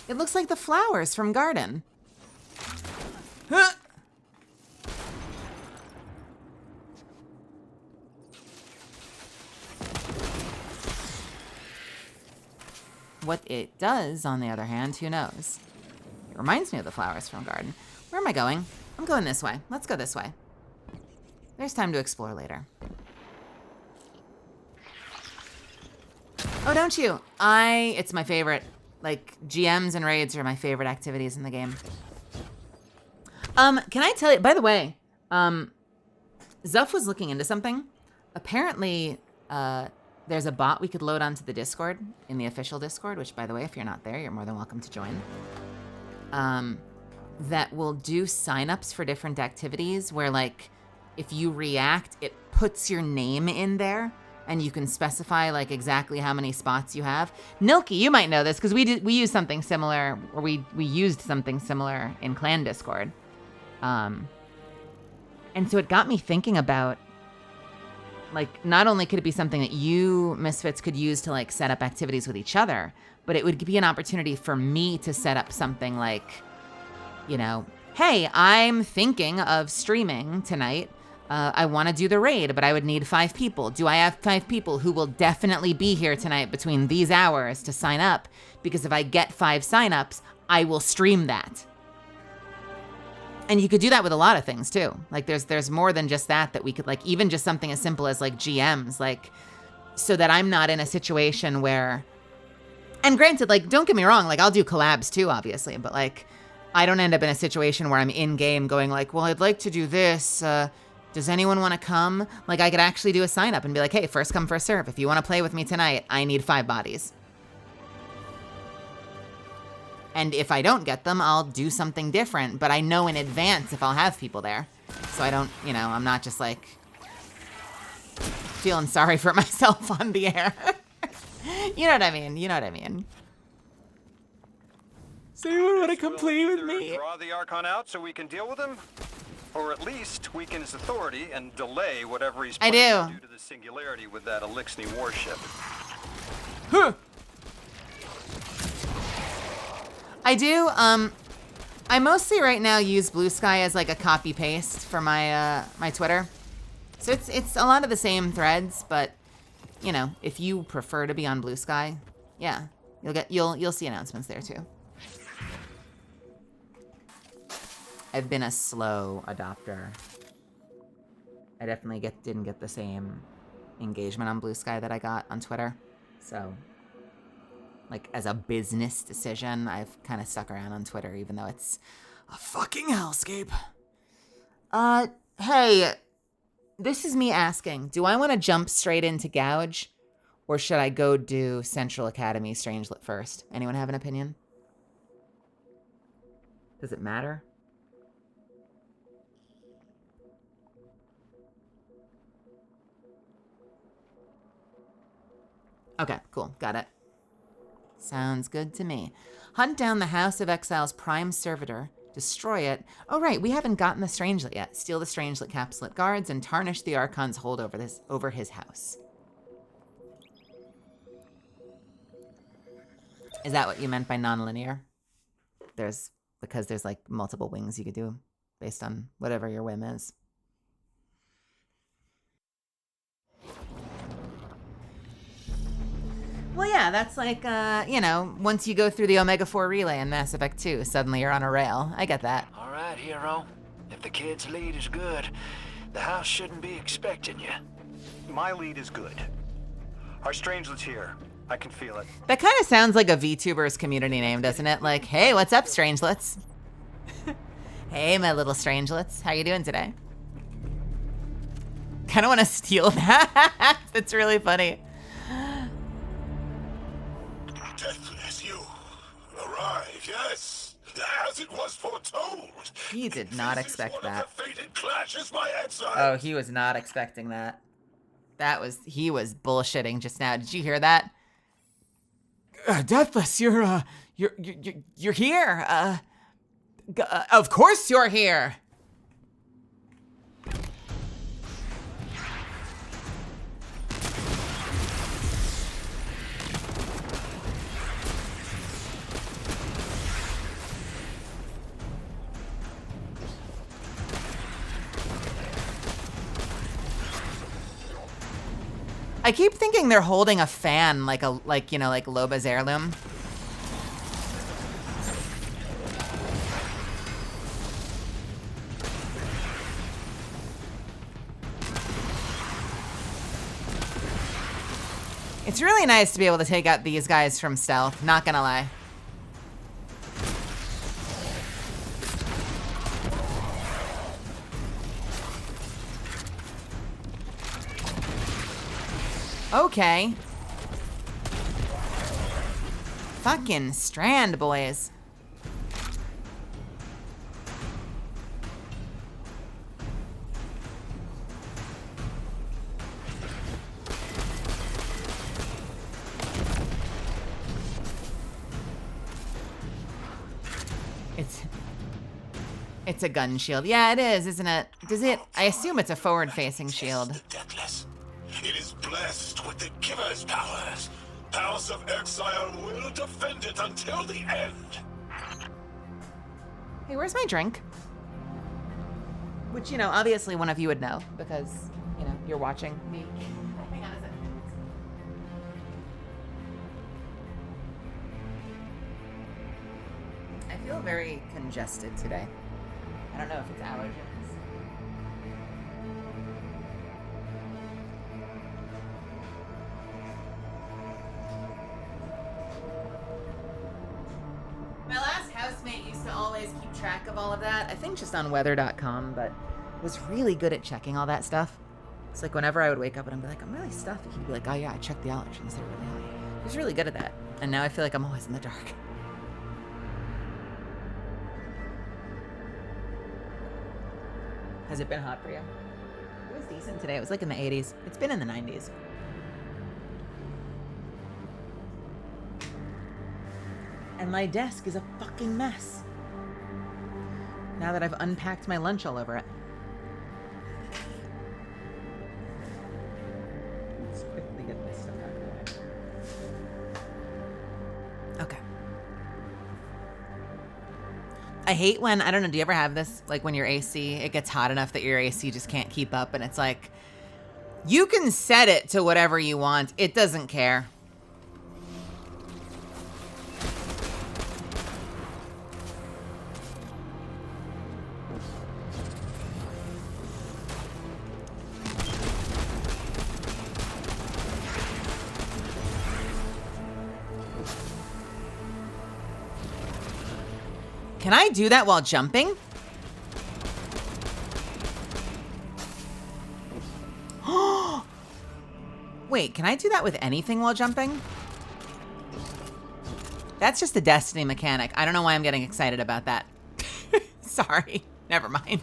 It looks like the flowers from Garden. Huh. What it does, on the other hand, who knows? It reminds me of the flowers from Garden. Where am I going? I'm going this way. Let's go this way. There's time to explore later. Oh, don't you? It's my favorite. Like, GMs and raids are my favorite activities in the game. Can I tell you, by the way, Zuff was looking into something. Apparently, there's a bot we could load onto the Discord, in the official Discord, which, by the way, if you're not there, you're more than welcome to join. That will do signups for different activities where, like, if you react, it puts your name in there, and you can specify, like, exactly how many spots you have. Nilky, you might know this, because we used something similar, or we used something similar in Clan Discord. And so it got me thinking about, like, not only could it be something that you Misfits could use to, like, set up activities with each other, but it would be an opportunity for me to set up something like, you know, hey, I'm thinking of streaming tonight. I want to do the raid, but I would need 5 people. Do I have 5 people who will definitely be here tonight between these hours to sign up? Because if I get 5 signups, I will stream that. And you could do that with a lot of things too. Like there's more than just that we could, like, even just something as simple as like GMs, like, so that I'm not in a situation where, and granted, like, don't get me wrong, like, I'll do collabs too, obviously, but like, I don't end up in a situation where I'm in game going like, well, I'd like to do this. Does anyone want to come? Like, I could actually do a sign up and be like, hey, first come, first serve. If you want to play with me tonight, I need 5 bodies. And if I don't get them, I'll do something different, but I know in advance if I'll have people there. So I don't, you know, I'm not just like feeling sorry for myself on the air. You know what I mean? You know what I mean? So you want to come play with me? Draw the Archon out so we can deal with him, or at least weaken his authority and delay whatever he's planning due to the singularity with that Elixni warship. Huh. I do. I mostly right now use Blue Sky as like a copy paste for my my Twitter. So it's a lot of the same threads, but you know, if you prefer to be on Blue Sky, yeah, you'll see announcements there too. I've been a slow adopter. I definitely didn't get the same engagement on Blue Sky that I got on Twitter. So, like, as a business decision, I've kind of stuck around on Twitter, even though it's a fucking hellscape. Hey, this is me asking, do I want to jump straight into Gouge, or should I go do Central Academy Strangelet first? Anyone have an opinion? Does it matter? Okay, cool. Got it. Sounds good to me. Hunt down the House of Exile's prime servitor, destroy it. Oh, right, we haven't gotten the Strangelet yet. Steal the Strangelet capsulet guards and tarnish the Archon's hold over his house. Is that what you meant by non-linear? Because there's like multiple wings you could do based on whatever your whim is. Well, yeah, that's like, you know, once you go through the Omega-4 relay in Mass Effect 2, suddenly you're on a rail. I get that. All right, hero. If the kid's lead is good, the house shouldn't be expecting you. My lead is good. Our Strangelet's here. I can feel it. That kind of sounds like a VTuber's community name, doesn't it? Like, hey, what's up, Strangelets? Hey, my little Strangelets. How you doing today? Kind of want to steal that. That's really funny. Deathless, you arrived, yes, as it was foretold. He did not expect that. Fated clashes my exile. Oh, he was not expecting that. He was bullshitting just now. Did you hear that? Deathless, you're here. Of course you're here. I keep thinking they're holding a fan like Loba's heirloom. It's really nice to be able to take out these guys from stealth, not gonna lie. Okay. Fucking Strand boys. It's a gun shield. Yeah, it is, isn't it? Does it? I assume it's a forward-facing shield. Deathless. It is blessed with the Giver's powers. House of Exile will defend it until the end. Hey, where's my drink? Which, you know, obviously one of you would know because, you know, you're watching me. Hang on a second. I feel very congested today. I don't know if it's allergies. My last housemate used to always keep track of all of that. I think just on weather.com, but was really good at checking all that stuff. It's like whenever I would wake up and I'd be like, I'm really stuffy, he'd be like, oh yeah, I checked the allergens, they're really high. He was really good at that. And now I feel like I'm always in the dark. Has it been hot for you? It was decent today. It was like in the 80s. It's been in the 90s. And my desk is a fucking mess. Now that I've unpacked my lunch all over it. Let's quickly get this stuff out of the way. Okay. I hate when, I don't know, do you ever have this? Like when your AC, it gets hot enough that your AC just can't keep up and it's like, you can set it to whatever you want. It doesn't care. Can I do that while jumping? Wait, can I do that with anything while jumping? That's just a Destiny mechanic. I don't know why I'm getting excited about that. Sorry, never mind.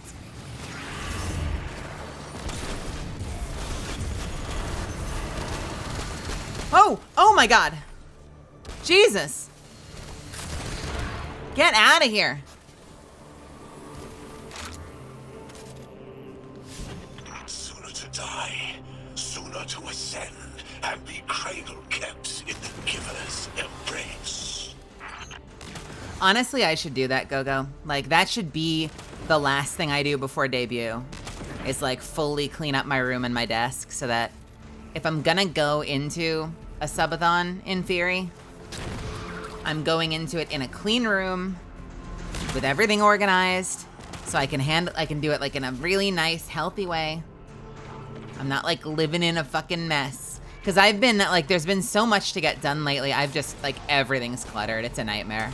Oh my God. Jesus. Get out of here. Sooner to die, sooner to ascend, and be cradle kept in the giver's embrace. Honestly, I should do that, Gogo. Like, that should be the last thing I do before debut. Is like fully clean up my room and my desk so that if I'm gonna go into a subathon, in theory, I'm going into it in a clean room with everything organized so I can do it like in a really nice, healthy way. I'm not like living in a fucking mess. Cause I've been like, there's been so much to get done lately. I've just like, everything's cluttered. It's a nightmare.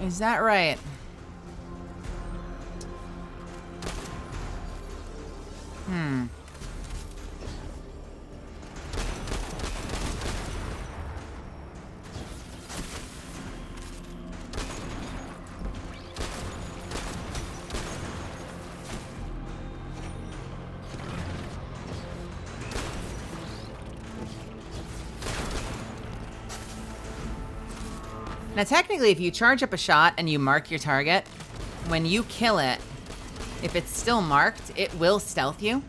Is that right? Now, technically, if you charge up a shot and you mark your target, when you kill it, if it's still marked, it will stealth you.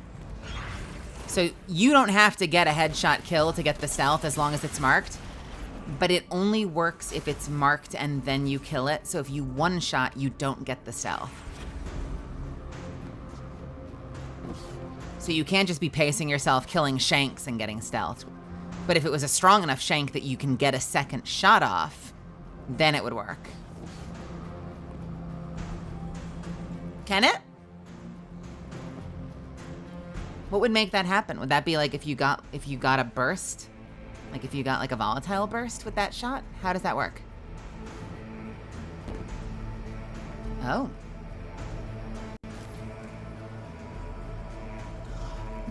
So you don't have to get a headshot kill to get the stealth as long as it's marked, but it only works if it's marked and then you kill it. So if you one-shot, you don't get the stealth. So you can't just be pacing yourself, killing shanks and getting stealth. But if it was a strong enough shank that you can get a second shot off, then it would work. Can it? What would make that happen? Would that be like if you got a burst? Like if you got like a volatile burst with that shot? How does that work? Oh.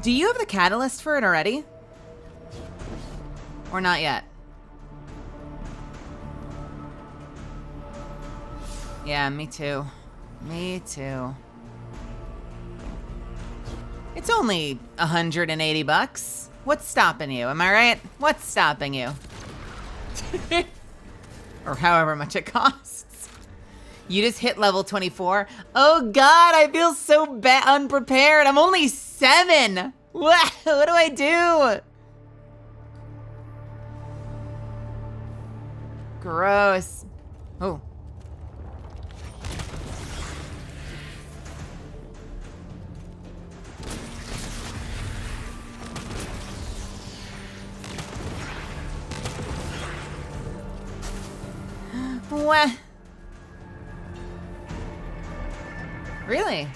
Do you have the catalyst for it already? Or not yet? Yeah, me too. Me too. It's only $180. What's stopping you? Am I right? What's stopping you? Or however much it costs. You just hit level 24. Oh God, I feel so unprepared. I'm only 7. What do I do? Gross. Oh. What? Really?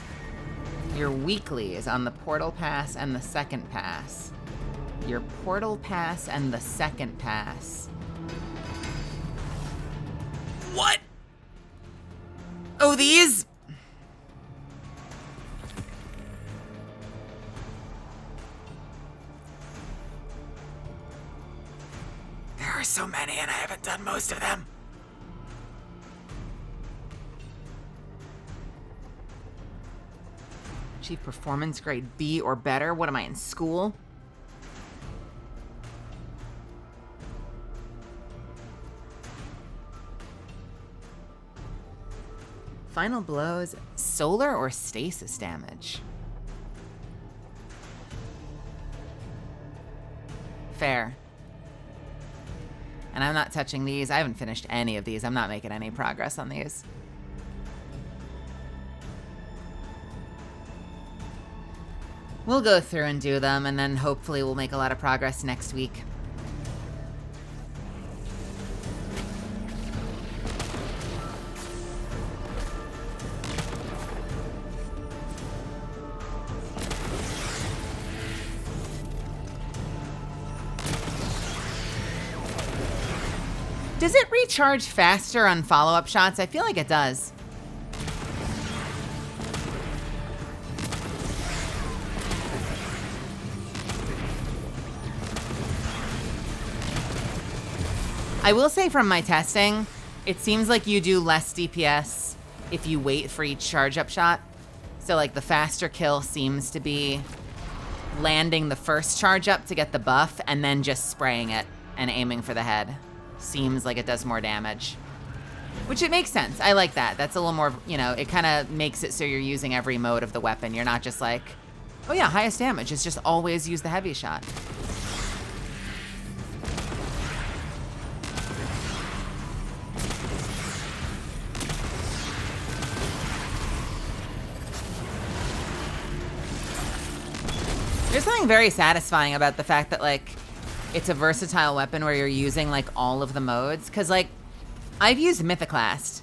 Your weekly is on the portal pass and the second pass. Your portal pass and the second pass. What? Oh, these? There are so many and I haven't done most of them. Chief Performance grade B or better? What am I, in school? Final blows, solar or stasis damage? Fair. And I'm not touching these. I haven't finished any of these. I'm not making any progress on these. We'll go through and do them, and then hopefully we'll make a lot of progress next week. Does it recharge faster on follow-up shots? I feel like it does. I will say from my testing, it seems like you do less DPS if you wait for each charge-up shot. So like the faster kill seems to be landing the first charge-up to get the buff and then just spraying it and aiming for the head. Seems like it does more damage. Which it makes sense. I like that. That's a little more, you know, it kind of makes it so you're using every mode of the weapon. You're not just like, oh yeah, highest damage. It's just always use the heavy shot. There's something very satisfying about the fact that, like, it's a versatile weapon where you're using, like, all of the modes. Because, like, I've used Mythoclast,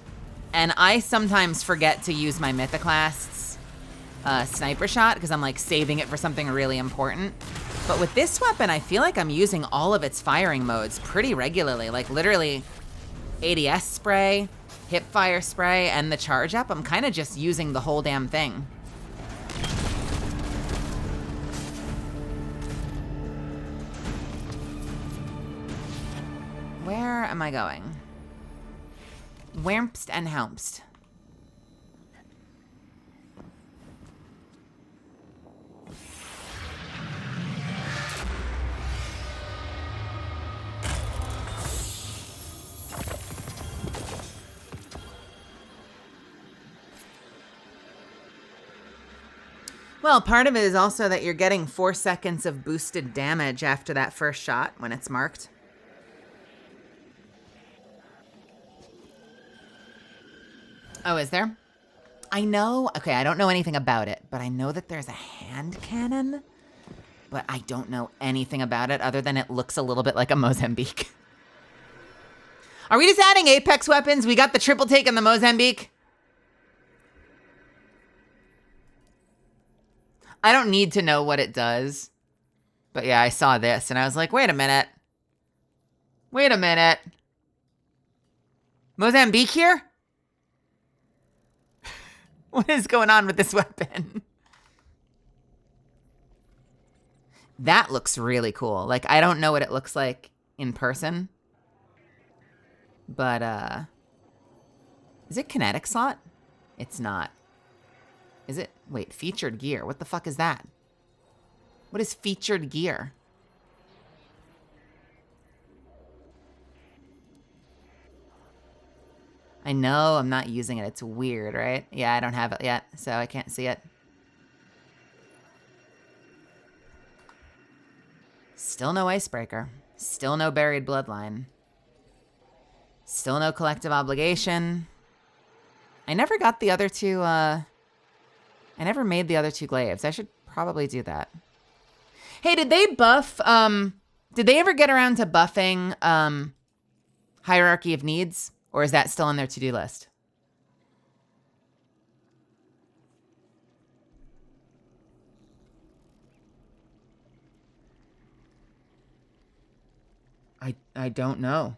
and I sometimes forget to use my Mythoclast's sniper shot because I'm, like, saving it for something really important. But with this weapon, I feel like I'm using all of its firing modes pretty regularly. Like, literally, ADS spray, hip fire spray, and the charge up. I'm kind of just using the whole damn thing. Where am I going? Whermpst and Helmst. Well, part of it is also that you're getting 4 seconds of boosted damage after that first shot when it's marked. Oh, is there? I know. Okay, I don't know anything about it, but I know that there's a hand cannon, but I don't know anything about it other than it looks a little bit like a Mozambique. Are we just adding Apex weapons? We got the triple take and the Mozambique. I don't need to know what it does, but yeah, I saw this and I was like, wait a minute. Wait a minute. Mozambique here? What is going on with this weapon? That looks really cool. Like, I don't know what it looks like in person. But, is it kinetic slot? It's not. Is it? Wait, featured gear. What the fuck is that? What is featured gear? I know I'm not using it. It's weird, right? Yeah, I don't have it yet, so I can't see it. Still no icebreaker. Still no buried bloodline. Still no collective obligation. I never got the other two, I never made the other 2 glaives. I should probably do that. Hey, did they buff, did they ever get around to buffing, Hierarchy of Needs? Or is that still on their to-do list? I don't know.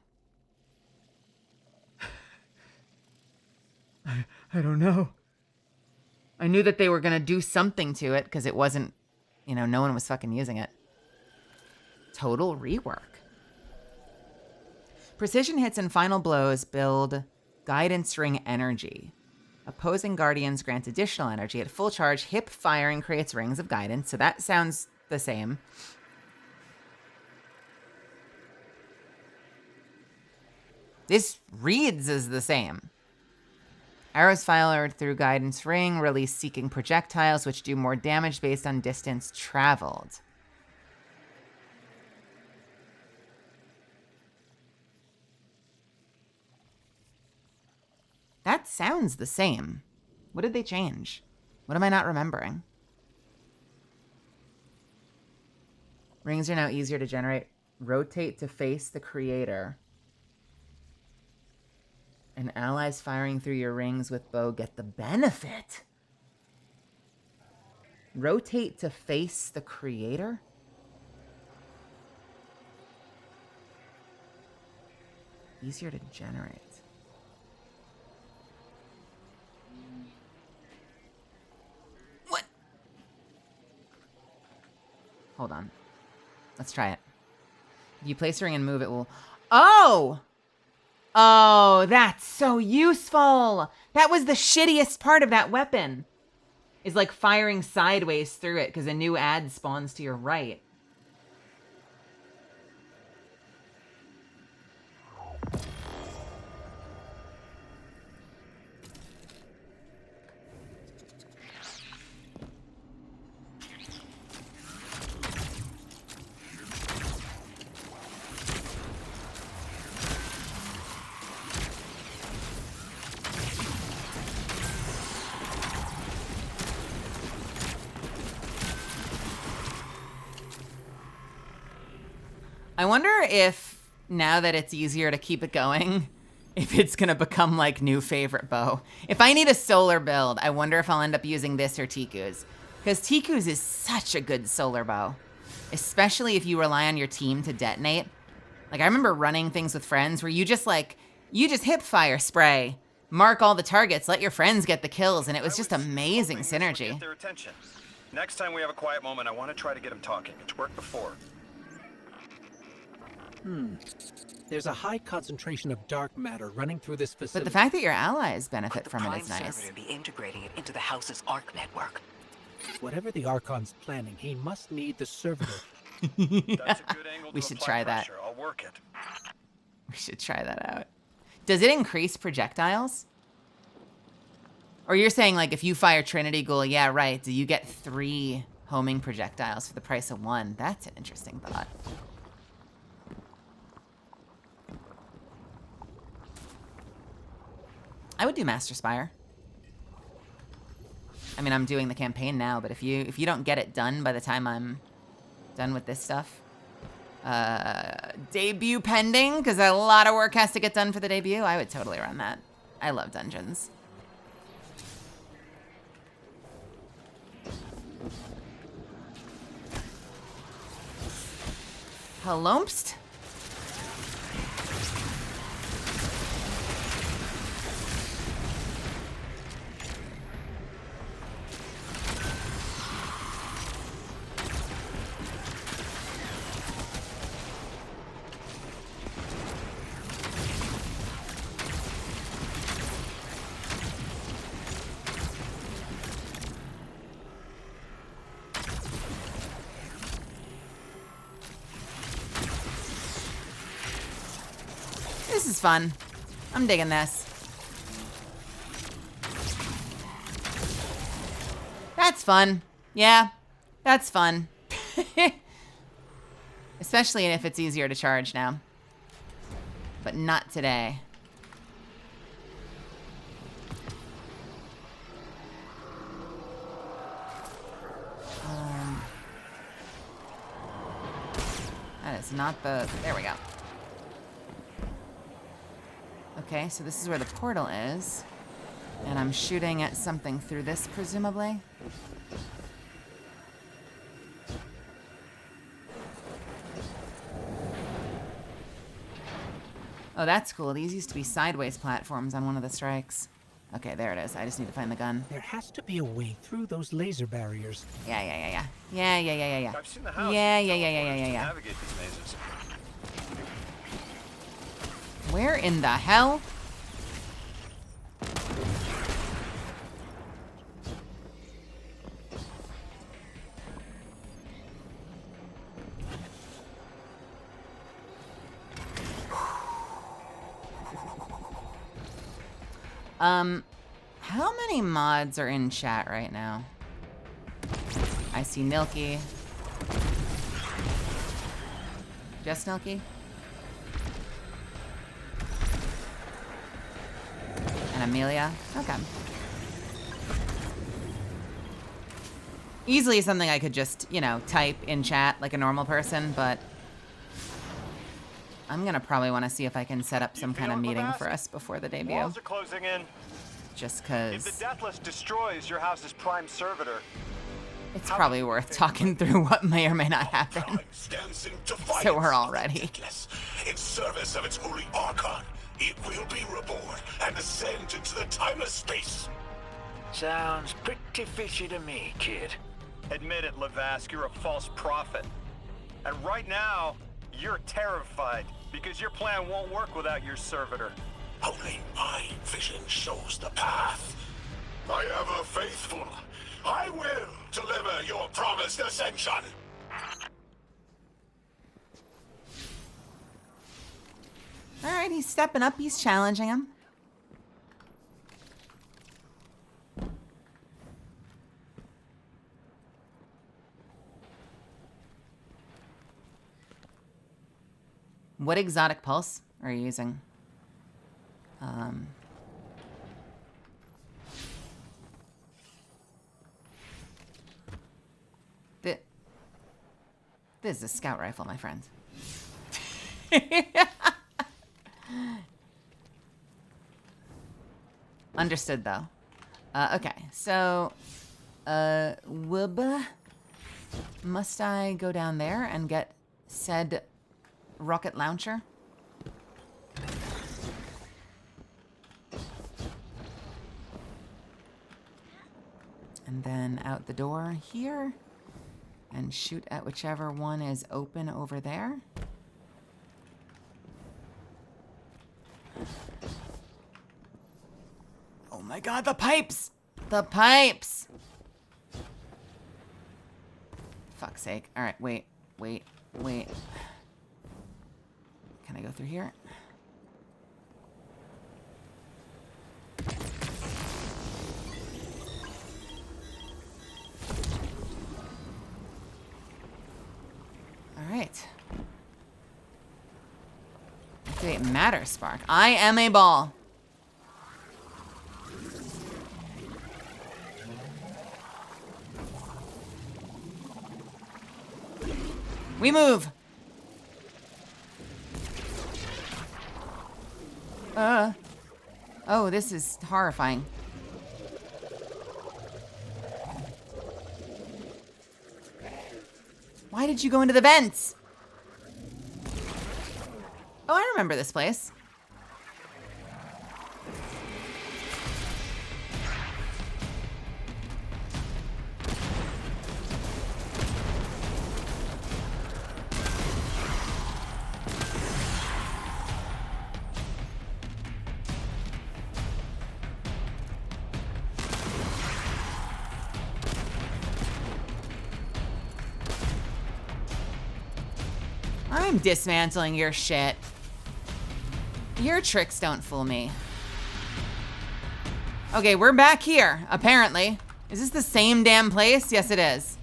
I don't know. I knew that they were going to do something to it because it wasn't, you know, no one was fucking using it. Total rework. Precision hits and final blows build guidance ring energy. Opposing guardians grant additional energy. At full charge, hip firing creates rings of guidance. So that sounds the same. This reads as the same. Arrows fired through guidance ring release seeking projectiles which do more damage based on distance traveled. That sounds the same. What did they change? What am I not remembering? Rings are now easier to generate. Rotate to face the creator. And allies firing through your rings with bow get the benefit. Rotate to face the creator? Easier to generate. What? Hold on. Let's try it. If you place a ring and move, it will... Oh! Oh, that's so useful! That was the shittiest part of that weapon. Is like firing sideways through it because a new ad spawns to your right. I wonder if, now that it's easier to keep it going, if it's going to become like new favorite bow. If I need a solar build, I wonder if I'll end up using this or Tiku's. Because Tiku's is such a good solar bow. Especially if you rely on your team to detonate. Like, I remember running things with friends where you just hip fire spray, mark all the targets, let your friends get the kills, and it was just amazing synergy. Get their attention. Next time we have a quiet moment, I want to try to get them talking. It's worked before. There's a high concentration of dark matter running through this facility. But the fact that your allies benefit from it is Prime nice. Servitor be integrating it into the house's ARC network. Whatever the Archon's planning, he must need the servitor. That's a good angle We to should apply try that. pressure. I'll work it. We should try that out. Does it increase projectiles? Or you're saying, like, if you fire Trinity Ghoul, yeah, right, do you get 3 homing projectiles for the price of 1? That's an interesting thought. I would do Master Spire. I mean, I'm doing the campaign now, but if you don't get it done by the time I'm done with this stuff, debut pending, because a lot of work has to get done for the debut, I would totally run that. I love dungeons. Hellompst? This is fun. I'm digging this. That's fun. Yeah, that's fun. Especially if it's easier to charge now. But not today. That is not the... There we go. Okay, so this is where the portal is. And I'm shooting at something through this, presumably. Oh, that's cool. These used to be sideways platforms on one of the strikes. Okay, there it is. I just need to find the gun. There has to be a way through those laser barriers. Yeah. I've seen the house. Yeah. Navigate these mazes. Where in the hell? How many mods are in chat right now? I see Nilky. Just Nilky? And Amelia? Okay. Easily something I could just, you know, type in chat like a normal person, but I'm gonna probably want to see if I can set up some kind of meeting for us before the debut. Walls are closing in. Just cause If the Deathless destroys your house's prime servitor, it's probably worth talking through what may or may not happen. So we're all ready. In service of its holy Archon, it will be reborn and ascend into the timeless space. Sounds pretty fishy to me, kid. admit it, Levask, you're a false prophet. And right now, you're terrified because your plan won't work without your servitor. Only my vision shows the path. My ever faithful, I will deliver your promised ascension. All right, he's stepping up. He's challenging him. What exotic pulse are you using? This is a scout rifle, my friend. Understood, though. Okay, so, must I go down there and get said rocket launcher? And then out the door here and shoot at whichever one is open over there. Oh my god, the pipes! The pipes! Fuck's sake. Alright, wait. Can I go through here? Alright. Activate matter spark. I am a ball. We move. Oh, this is horrifying. Why did you go into the vents? Oh, I remember this place. I'm dismantling your shit. Your tricks don't fool me. Okay, we're back here, apparently. Is this the same damn place? Yes, it is.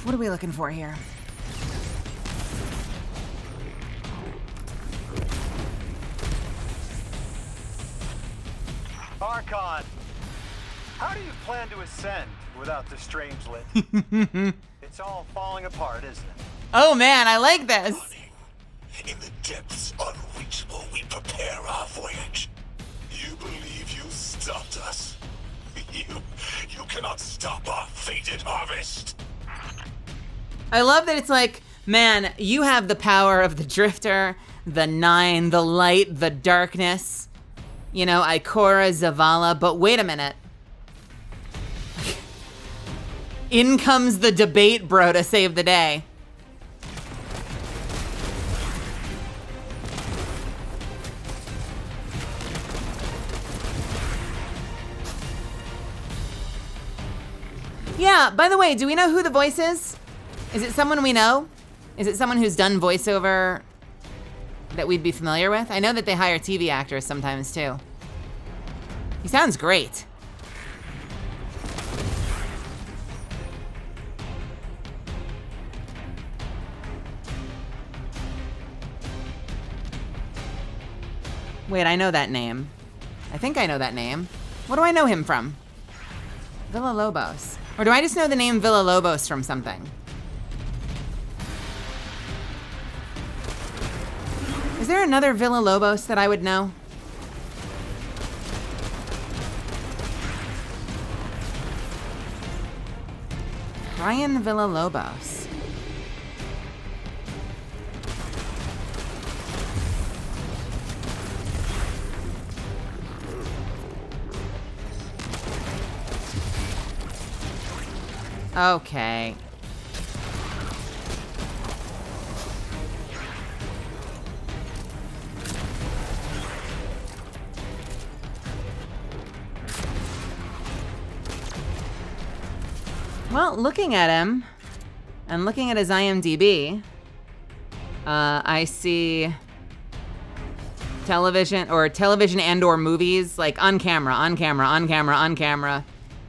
What are we looking for here? Archon, how do you plan to ascend without the Strangelet? It's all falling apart, isn't it? Oh man, I like this. In the depths unreachable, we prepare our voyage. You believe you stopped us? You cannot stop our fated harvest. I love that it's like, man, you have the power of the Drifter, the Nine, the Light, the Darkness, you know, Ikora, Zavala, but wait a minute. In comes the debate bro to save the day. Yeah, by the way, do we know who the voice is? Is it someone we know? Is it someone who's done voiceover that we'd be familiar with? I know that they hire TV actors sometimes too. He sounds great. Wait, I know that name. I think I know that name. What do I know him from? Villa Lobos. Or do I just know the name Villa Lobos from something? Is there another Villa Lobos that I would know? Brian Villa Lobos. Okay. Well, looking at him and looking at his IMDb, I see television and or movies like on camera.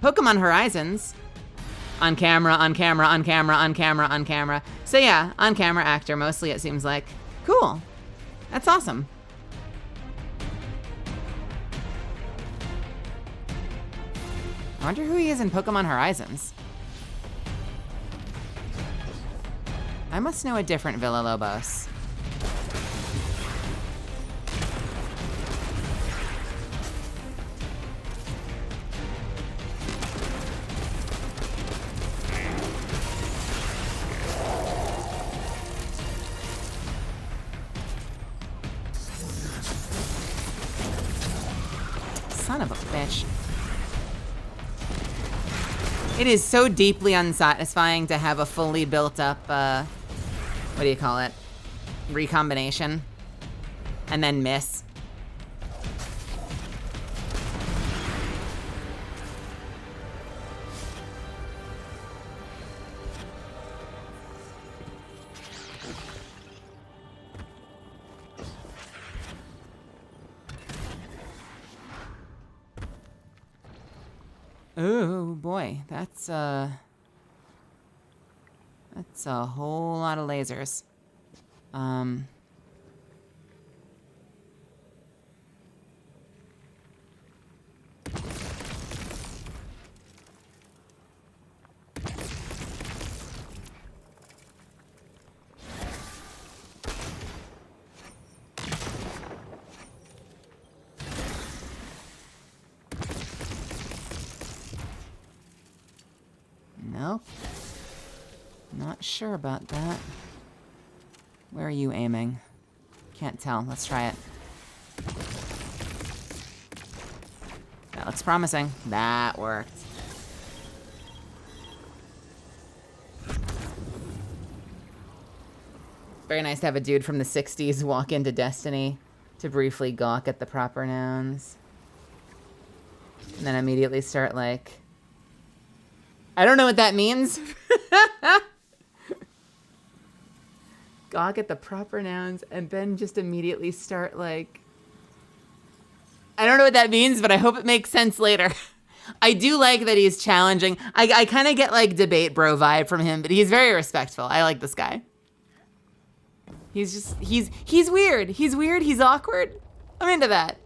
Pokemon Horizons. On camera. So yeah, on camera actor mostly, it seems like. Cool. That's awesome. I wonder who he is in Pokemon Horizons. I must know a different Villa Lobos. Son of a bitch. It is so deeply unsatisfying to have a fully built up, what do you call it? Recombination. And then miss. Oh boy, that's a whole lot of lasers. Nope. Not sure about that. Where are you aiming? Can't tell. Let's try it. That looks promising. That worked. Very nice to have a dude from the 60s walk into Destiny to briefly gawk at the proper nouns. And then immediately start like... I don't know what that means. Gawk at the proper nouns and then just immediately start like... I don't know what that means, but I hope it makes sense later. I do like that he's challenging. I kind of get like debate bro vibe from him, but he's very respectful. I like this guy. He's just, he's weird. He's weird, he's awkward. I'm into that.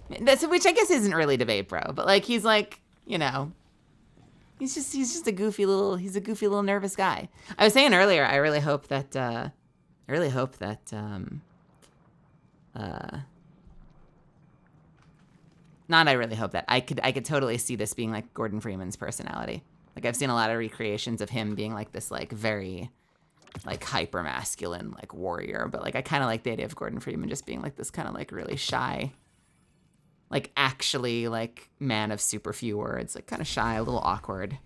Which I guess isn't really debate bro, but like he's like, you know... He's just a goofy little nervous guy. I was saying earlier, I really hope that I could totally see this being like Gordon Freeman's personality. Like I've seen a lot of recreations of him being like this like very like hyper masculine like warrior, but like I kind of like the idea of Gordon Freeman just being like this kind of like really shy, like actually like man of super few words, like kind of shy, a little awkward.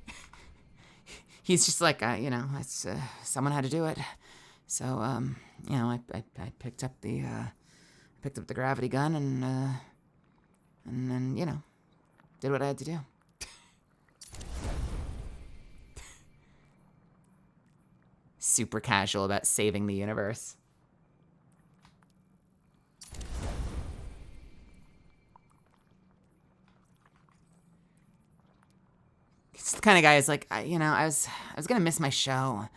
he's just like, you know, it's, someone had to do it. So, you know, I picked up the gravity gun and then, you know, did what I had to do. Super casual about saving the universe. It's the kind of guy who's like, you know, I was gonna miss my show,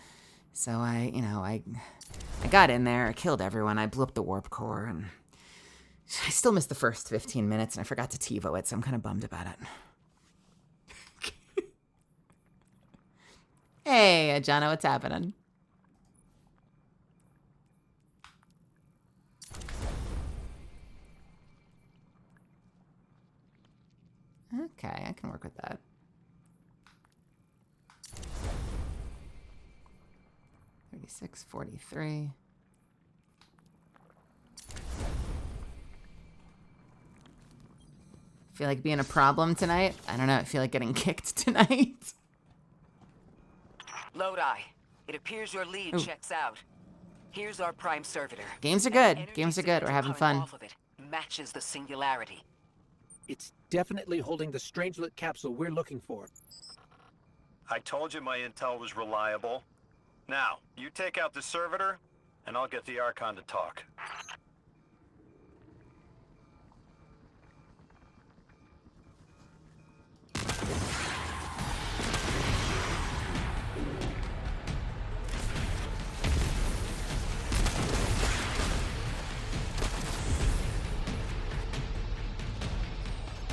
so I got in there, I killed everyone, I blew up the warp core, and I still missed the first 15 minutes, and I forgot to TiVo it, so I'm kind of bummed about it. Hey, Jono, what's happening? Okay, I can work with that. 3643. Feel like being a problem tonight? I don't know, I feel like getting kicked tonight. Lodi, it appears your lead checks out. Here's our prime servitor. Games are good. Games are good. We're having fun. Off of it matches the singularity. It's definitely holding the Strangelet capsule we're looking for. I told you my intel was reliable. Now, you take out the servitor, and I'll get the Archon to talk.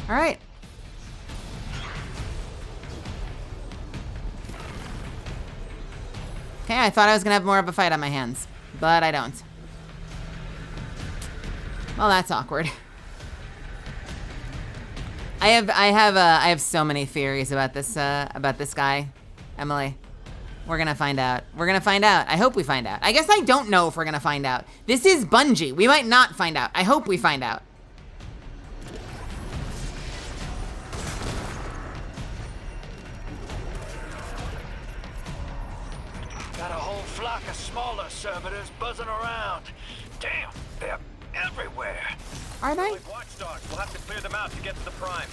All right. Okay, I thought I was gonna have more of a fight on my hands, but I don't. Well, that's awkward. I have so many theories about this guy, Emily. We're gonna find out. We're gonna find out. I hope we find out. I guess I don't know if we're gonna find out. This is Bungie. We might not find out. I hope we find out. Got a whole flock of smaller servitors buzzing around. Damn, they're everywhere. Are they? Like watchdogs, we'll have to clear them out to get to the prime.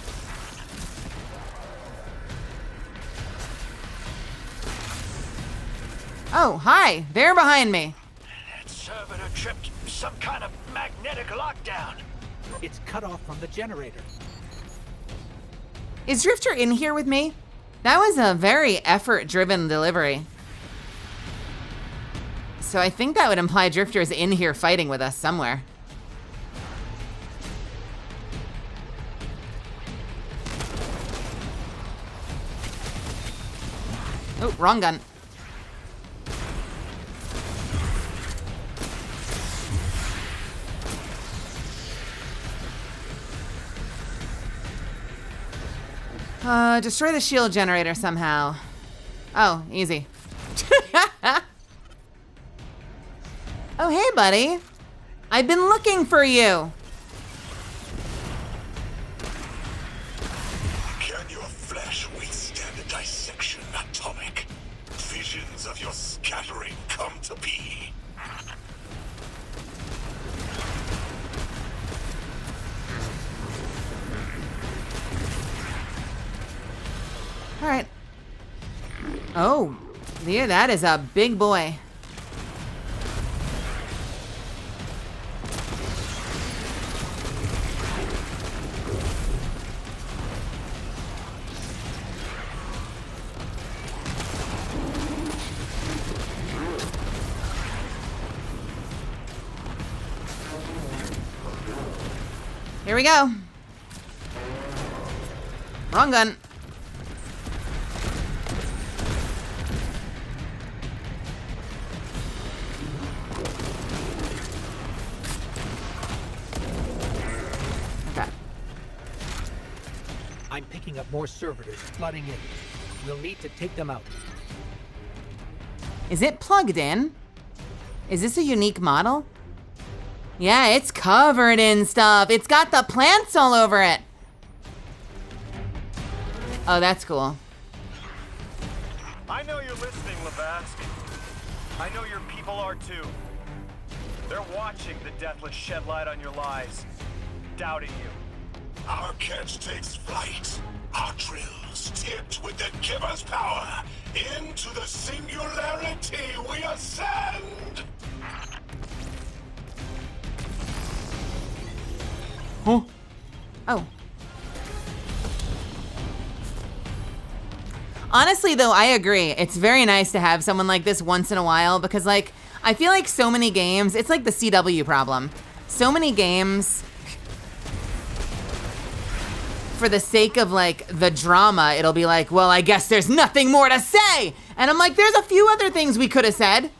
Oh, hi. They're behind me. That servitor tripped some kind of magnetic lockdown. It's cut off from the generator. Is Drifter in here with me? That was a very effort-driven delivery. So I think that would imply Drifter's in here fighting with us somewhere. Oh, wrong gun. Destroy the shield generator somehow. Oh, easy. Oh, hey, buddy. I've been looking for you. Can your flesh withstand a dissection, Atomic? Visions of your scattering come to be. All right. Oh, yeah, that is a big boy. Here we go. Wrong gun. Okay. I'm picking up more servitors flooding in. We'll need to take them out. Is it plugged in? Is this a unique model? Yeah, it's covered in stuff. It's got the plants all over it. Oh, that's cool. I know you're listening, Lavask. I know your people are too. They're watching the Deathless shed light on your lies, doubting you. Our catch takes flight. Our drills tipped with the Giver's power. Into the singularity we ascend! Huh? Oh. Honestly, though, I agree. It's very nice to have someone like this once in a while because, like, I feel like so many games, it's like the CW problem. So many games, for the sake of, like, the drama, it'll be like, well, I guess there's nothing more to say. And I'm like, there's a few other things we could have said.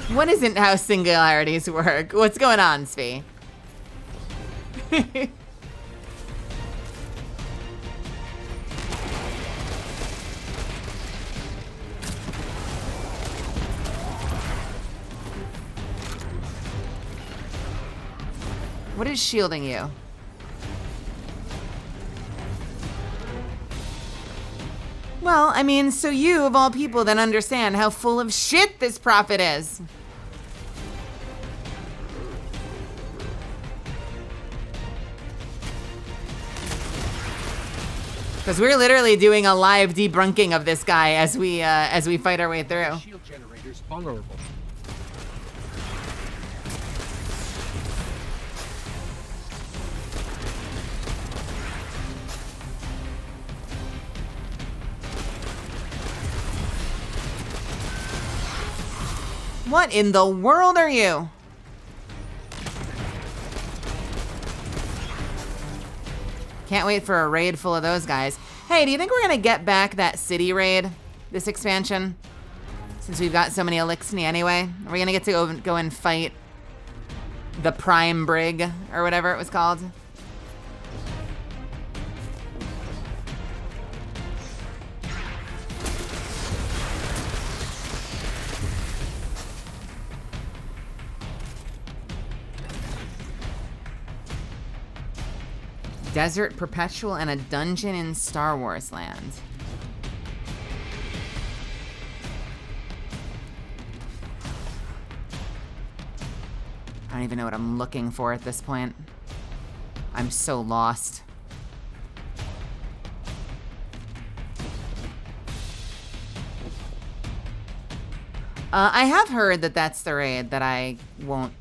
What isn't how singularities work? What's going on, Svi? What is shielding you? Well, I mean, so you, of all people, then understand how full of shit this prophet is. Because we're literally doing a live debunking of this guy as we fight our way through. Shield generators vulnerable. What in the world are you? Can't wait for a raid full of those guys. Hey, do you think we're gonna get back that city raid, this expansion? Since we've got so many Elixni anyway. Are we gonna get to go and fight the Prime Brig, or whatever it was called? Desert Perpetual and a dungeon in Star Wars land. I don't even know what I'm looking for at this point. I'm so lost. I have heard that that's the raid that I won't,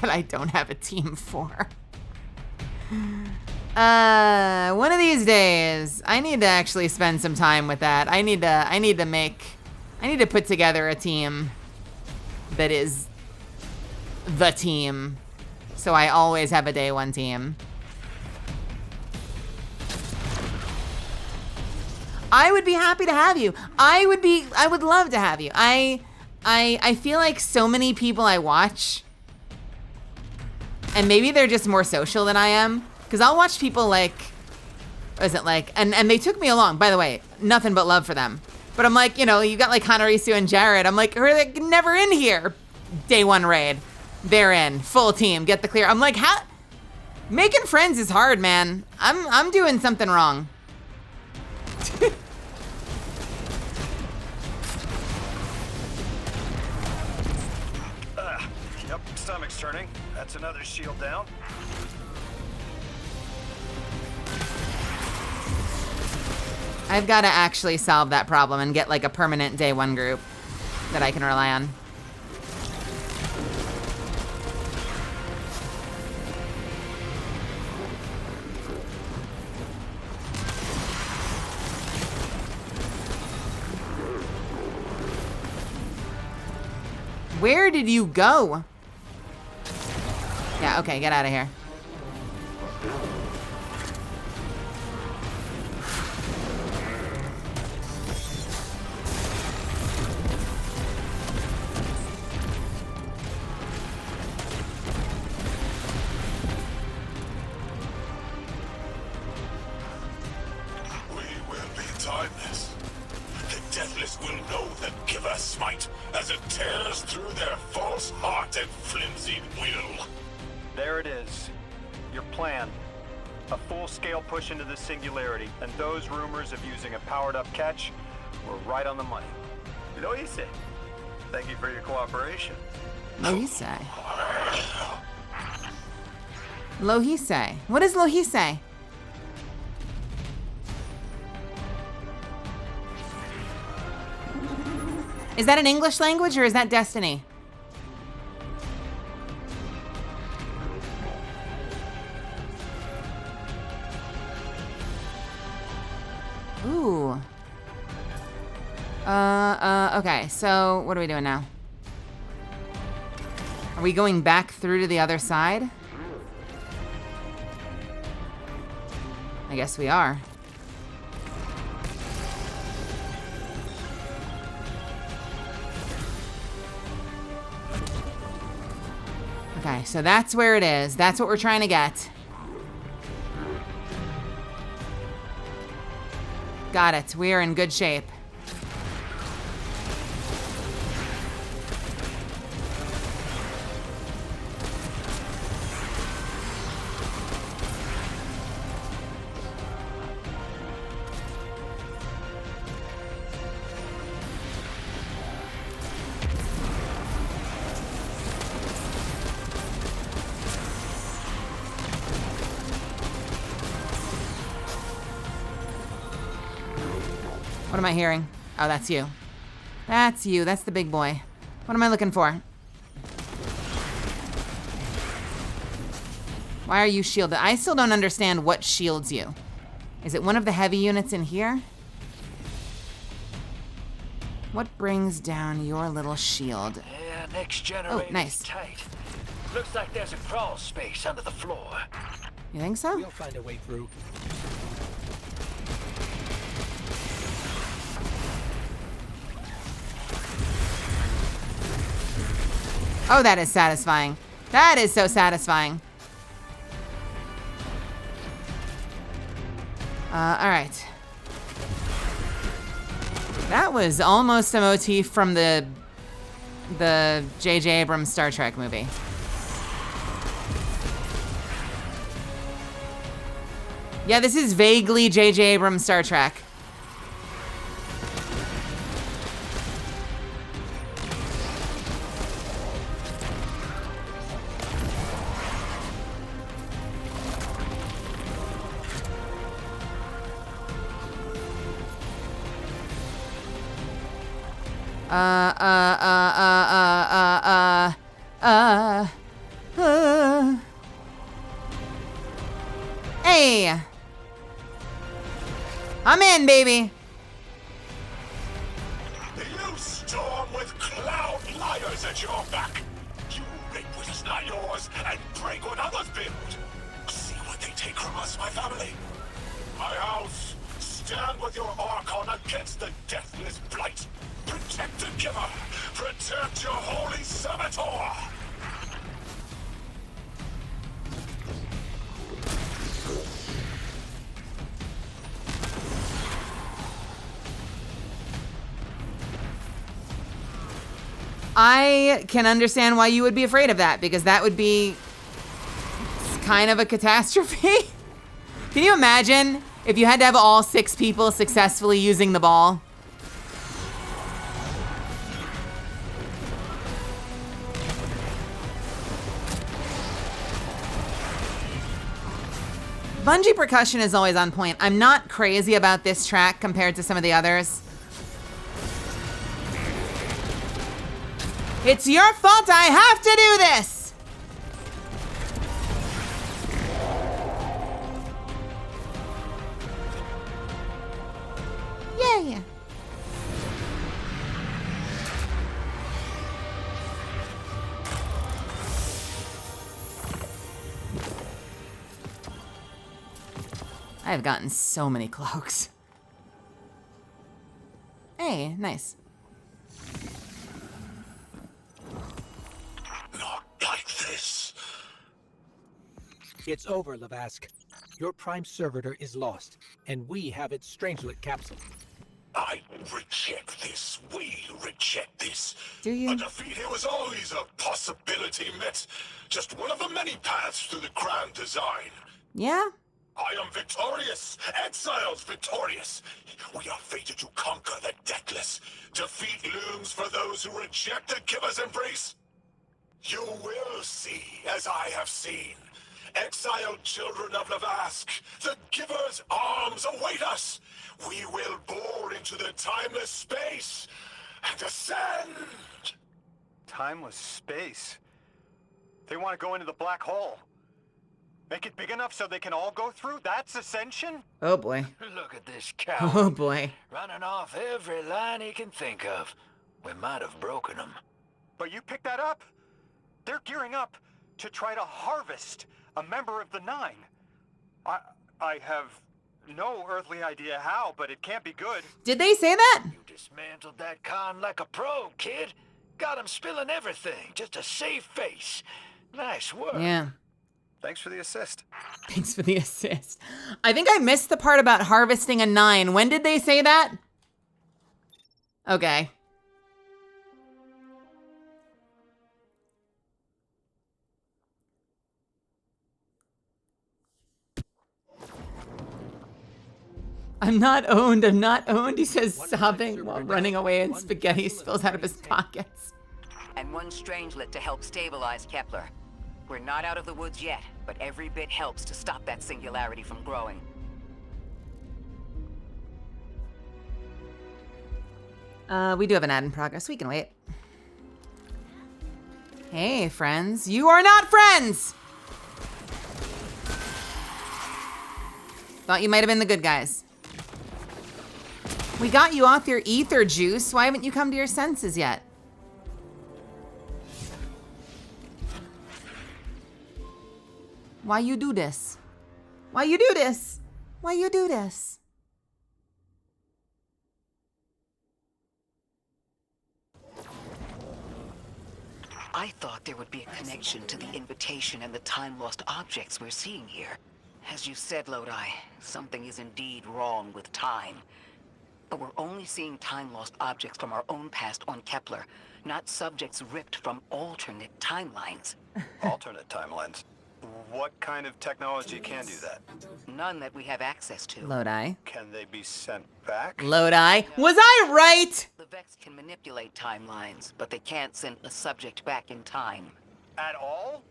that I don't have a team for. One of these days, I need to actually spend some time with that. I need to put together a team that is the team, so I always have a day one team. I would be happy to have you. I would love to have you. I feel like so many people I watch, and maybe they're just more social than I am, because I'll watch people like, what is it like, and they took me along, by the way, nothing but love for them. But I'm like, you know, you got like Hanarisu and Jared. I'm like, we're like never in here. Day one raid. They're in. Full team. Get the clear. I'm like, how? Making friends is hard, man. I'm doing something wrong. Yep, stomach's turning. That's another shield down. I've got to actually solve that problem and get like a permanent day one group that I can rely on. Where did you go? Yeah, okay, get out of here. We will be timeless. The Deathless will know the Giver smite as it tears through their false heart and flimsy will. There it is. Your plan. A full-scale push into the singularity, and those rumors of using a powered-up catch were right on the money. Loise, thank you for your cooperation. Loise. Loise. What is Loise? Is that an English language or is that Destiny? Ooh. Okay, so what are we doing now? Are we going back through to the other side? I guess we are. Okay, so that's where it is. That's what we're trying to get. Got it. We're in good shape. What am I hearing? Oh, that's you. That's you. That's the big boy. What am I looking for? Why are you shielded? I still don't understand what shields you. Is it one of the heavy units in here? What brings down your little shield? Yeah, next generation. Oh, nice. Tight. Looks like there's a crawl space under the floor. You think so? We'll find a way through. Oh, that is satisfying. That is so satisfying. All right. That was almost a motif from the J.J. Abrams Star Trek movie. Yeah, this is vaguely J.J. Abrams Star Trek. Hey! I'm in, baby! You storm with cloud liars at your back. You rape what is not yours and break what others build. See what they take from us, my family. My house, stand with your Archon against the deathless blight. Protect the giver. Protect your holy servitor. I can understand why you would be afraid of that, because that would be kind of a catastrophe. Can you imagine if you had to have all 6 people successfully using the ball? Bungee percussion is always on point. I'm not crazy about this track compared to some of the others. It's your fault I have to do this! Yeah. I've gotten so many cloaks. Hey, nice. Not like this. It's over, Lavask. Your prime servitor is lost, and we have its Strangelet capsule. I reject this. We reject this. Do you? A defeat here was always a possibility, Met. Just one of the many paths to the grand design. Yeah? I am victorious! Exiles victorious! We are fated to conquer the deathless, defeat looms for those who reject the Giver's embrace. You will see, as I have seen. Exiled children of Lavask, the Giver's arms await us! We will bore into the timeless space and ascend! Timeless space? They want to go into the black hole. Make it big enough so they can all go through? That's ascension? Oh boy. Look at this coward. Oh boy. Running off every line he can think of. We might have broken him. But you picked that up. They're gearing up to try to harvest a member of the Nine. I have no earthly idea how, but it can't be good. Did they say that? You dismantled that con like a pro, kid. Got him spilling everything just to save face. Nice work. Yeah. Thanks for the assist. Thanks for the assist. I think I missed the part about harvesting a 9. When did they say that? Okay. I'm not owned, I'm not owned, he says, sobbing while running away and spaghetti spills out of his pockets. And one strangelet to help stabilize Kepler. We're not out of the woods yet, but every bit helps to stop that singularity from growing. We do have an ad in progress. We can wait. Hey, friends. You are not friends! Thought you might have been the good guys. We got you off your ether juice. Why haven't you come to your senses yet? Why you do this? Why you do this? Why you do this? I thought there would be a connection to the invitation and the time-lost objects we're seeing here. As you said, Lodi, something is indeed wrong with time. But we're only seeing time-lost objects from our own past on Kepler, not subjects ripped from alternate timelines. Alternate timelines? What kind of technology can do that? None that we have access to. Lodi. Can they be sent back? Lodi. Was I right? The Vex can manipulate timelines, but they can't send a subject back in time. At all?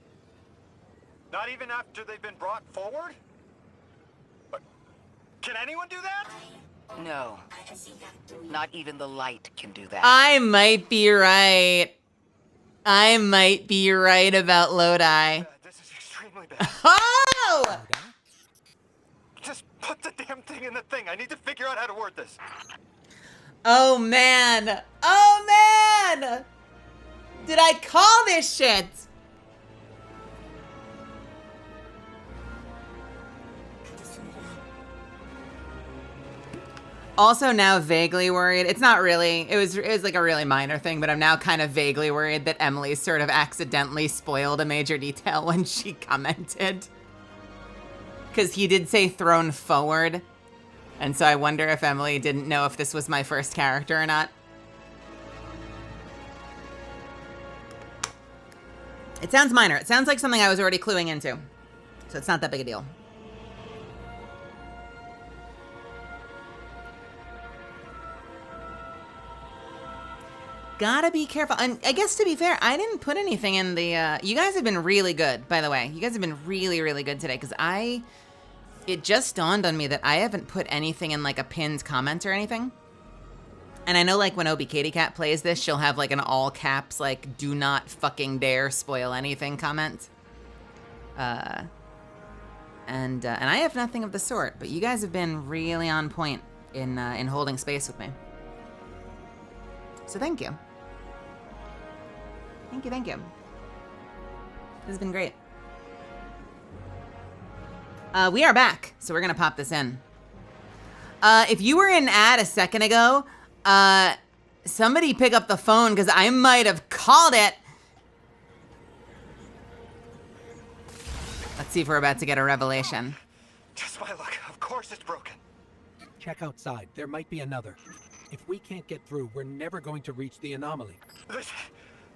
Not even after they've been brought forward? But can anyone do that? No. Not even the light can do that. I might be right. I might be right about Lodi. This is extremely bad. Oh! Just put the damn thing in the thing. I need to figure out how to word this. Oh, man. Oh, man. Did I call this shit? Also now vaguely worried. It's not really. It was like a really minor thing, but I'm now kind of vaguely worried that Emily sort of accidentally spoiled a major detail when she commented. Because he did say thrown forward. And so I wonder if Emily didn't know if this was my first character or not. It sounds minor. It sounds like something I was already cluing into. So it's not that big a deal. Gotta be careful. And I guess to be fair, I didn't put anything in the, you guys have been really good, by the way. You guys have been really, really good today, because it just dawned on me that I haven't put anything in like a pinned comment or anything. And I know like when Obi Katie Cat plays this, she'll have like an all caps, like, do not fucking dare spoil anything comment. And I have nothing of the sort, but you guys have been really on point in holding space with me. So thank you. Thank you, thank you. This has been great. We are back, so we're gonna pop this in. If you were in ad a second ago, somebody pick up the phone, because I might have called it. Let's see if we're about to get a revelation. Just my luck. Of course it's broken. Check outside. There might be another. If we can't get through, we're never going to reach the anomaly.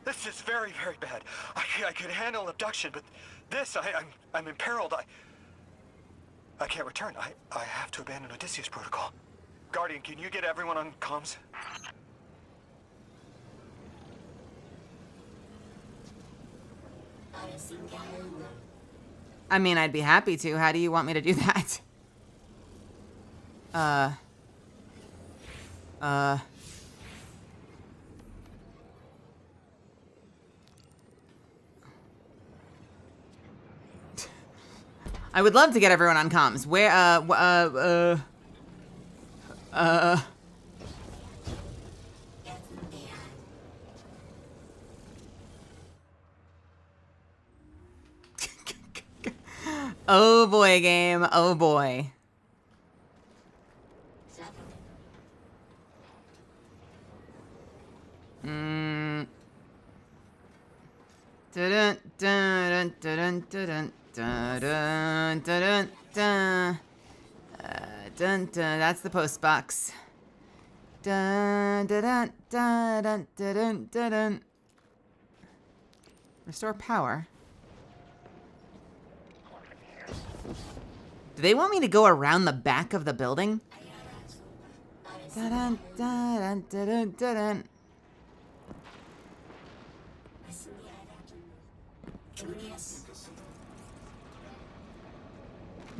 This is very, very bad. I could handle abduction, but this, I'm imperiled. I can't return. I have to abandon Odysseus protocol. Guardian, can you get everyone on comms? I mean, I'd be happy to. How do you want me to do that? I would love to get everyone on comms. Where, oh boy, game. Oh boy. Dun dun dun dun dun dun dun dun dun dun. That's the post box. Dun dun dun dun dun dun dun. Restore power. Do they want me to go around the back of the building? Dun dun dun dun dun dun.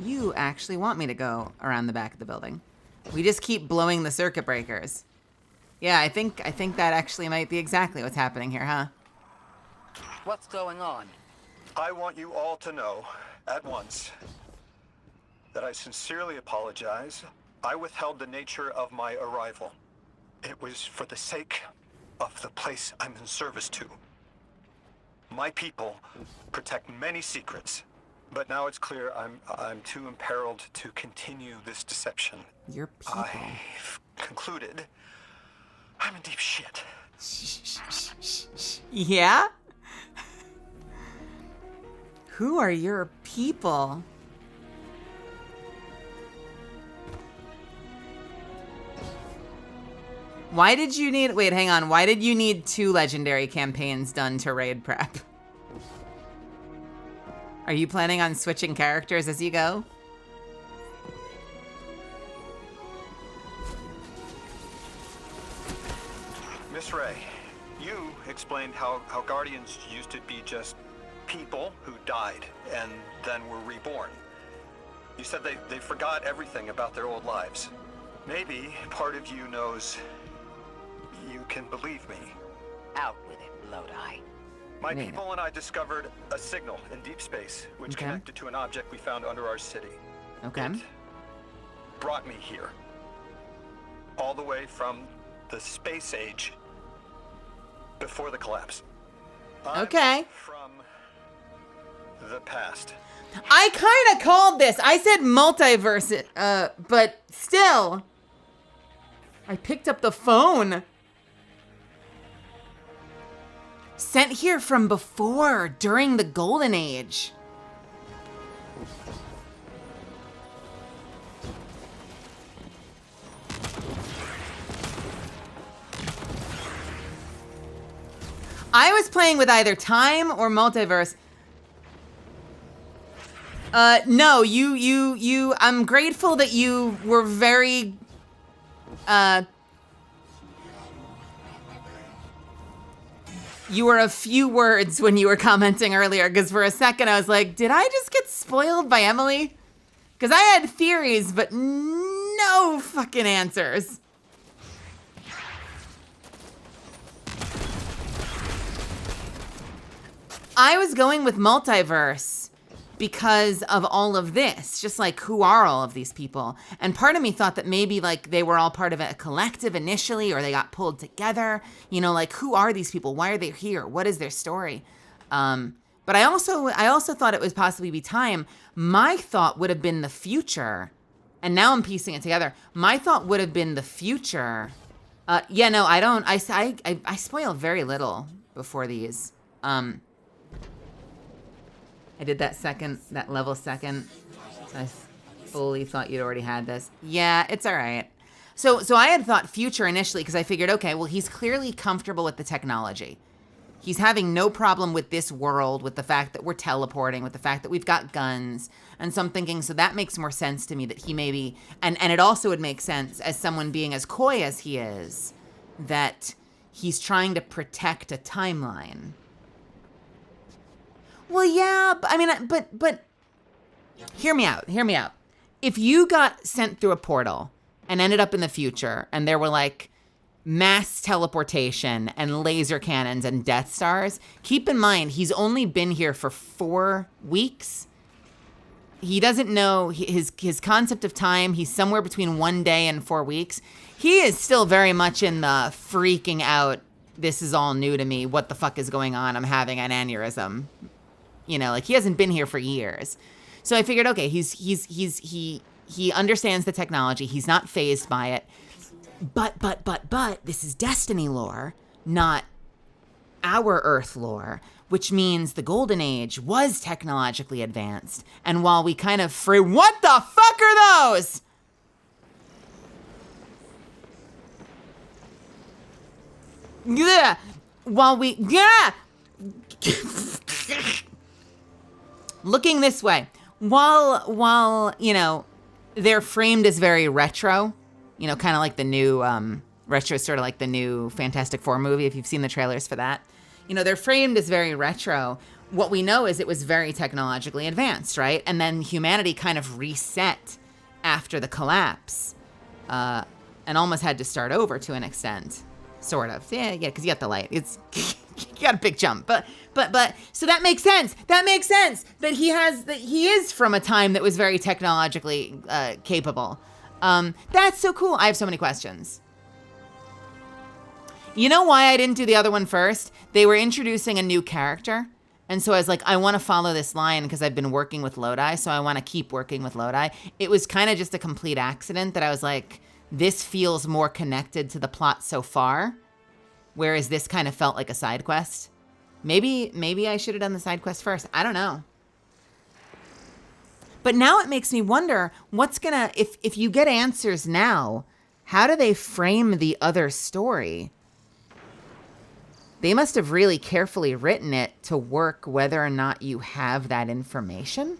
You actually want me to go around the back of the building. We just keep blowing the circuit breakers. Yeah, I think that actually might be exactly what's happening here, huh? What's going on? I want you all to know, at once, that I sincerely apologize. I withheld the nature of my arrival. It was for the sake of the place I'm in service to. My people protect many secrets, but now it's clear I'm too imperiled to continue this deception. Your people. I've concluded I'm in deep shit. Yeah? Who are your people? Why did you need, wait, hang on. Why did you need 2 legendary campaigns done to raid prep? Are you planning on switching characters as you go? Miss Ray, you explained how Guardians used to be just people who died and then were reborn. You said they forgot everything about their old lives. Maybe part of you knows you can believe me. Out with it, Lodi. My people and I discovered a signal in deep space which connected to an object we found under our city. Okay. It brought me here. All the way from the space age before the collapse. I'm from the past. I kind of called this. I said multiverse, but still. I picked up the phone. Sent here from before, during the Golden Age. I was playing with either time or multiverse. No, you, I'm grateful that you were very, you were a few words when you were commenting earlier, because for a second I was like, did I just get spoiled by Emily? Because I had theories, but no fucking answers. I was going with multiverse because of all of this, just like, who are all of these people? And part of me thought that maybe like they were all part of a collective initially, or they got pulled together, you know, like, who are these people? Why are they here? What is their story? But I also thought it was possibly be time. My thought would have been the future. And now I'm piecing it together. My thought would have been the future. Yeah, no, I don't, I spoil very little before these. I did that level second. I fully thought you'd already had this. Yeah, it's all right. So I had thought future initially because I figured, okay, well, he's clearly comfortable with the technology. He's having no problem with this world, with the fact that we're teleporting, with the fact that we've got guns. And so I'm thinking, so that makes more sense to me that he maybe, and it also would make sense as someone being as coy as he is, that he's trying to protect a timeline. Well, yeah, but I mean, but hear me out. If you got sent through a portal and ended up in the future and there were like mass teleportation and laser cannons and Death Stars, keep in mind, he's only been here for 4 weeks. He doesn't know his concept of time. He's somewhere between 1 day and 4 weeks. He is still very much in the freaking out. This is all new to me. What the fuck is going on? I'm having an aneurysm. You know, like he hasn't been here for years. So I figured, okay, he understands the technology. He's not fazed by it. But this is Destiny lore, not our Earth lore, which means the Golden Age was technologically advanced. And while we kind of what the fuck are those? Yeah. Looking this way, while you know, they're framed as very retro, you know, kind of like the new, retro is sort of like the new Fantastic Four movie, if you've seen the trailers for that. You know, they're framed as very retro. What we know is it was very technologically advanced, right? And then humanity kind of reset after the collapse, and almost had to start over to an extent, sort of. Yeah, because you got the light. It's, you got a big jump, but, so that makes sense. That makes sense that he is from a time that was very technologically capable. That's so cool. I have so many questions. You know why I didn't do the other one first? They were introducing a new character. And so I was like, I want to follow this line because I've been working with Lodi, so I want to keep working with Lodi. It was kind of just a complete accident that I was like, this feels more connected to the plot so far, whereas this kind of felt like a side quest. Maybe I should have done the side quest first. I don't know. But now it makes me wonder, what's gonna, if you get answers now, how do they frame the other story? They must have really carefully written it to work whether or not you have that information.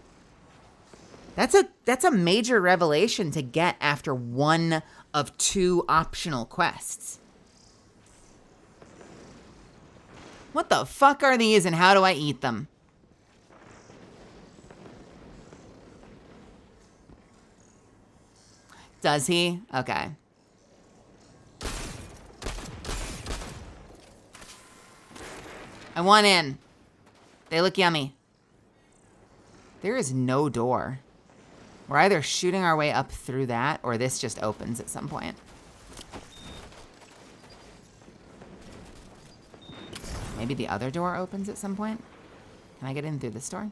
That's a major revelation to get after one of 2 optional quests. What the fuck are these and how do I eat them? Does he? Okay. I want in. They look yummy. There is no door. We're either shooting our way up through that or this just opens at some point. Maybe the other door opens at some point? Can I get in through this door?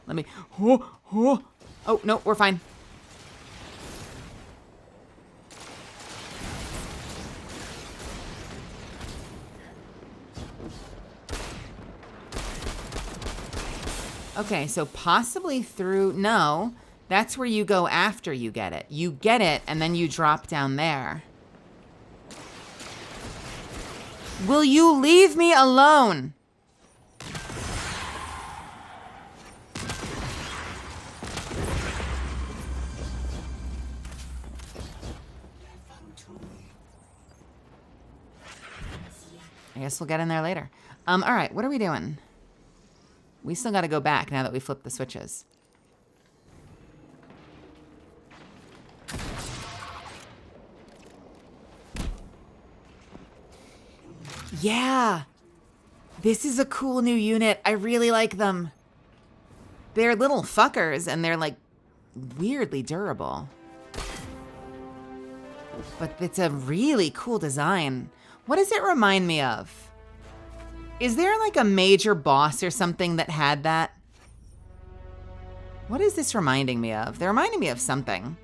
Let me... Oh, no, we're fine. Okay, so possibly through... No, that's where you go after you get it. You get it, and then you drop down there. Will you leave me alone? I guess we'll get in there later. All right, what are we doing? We still got to go back now that we flipped the switches. Yeah. This is a cool new unit. I really like them. They're little fuckers and they're like weirdly durable. But it's a really cool design. What does it remind me of? Is there like a major boss or something that had that? What is this reminding me of? They're reminding me of something.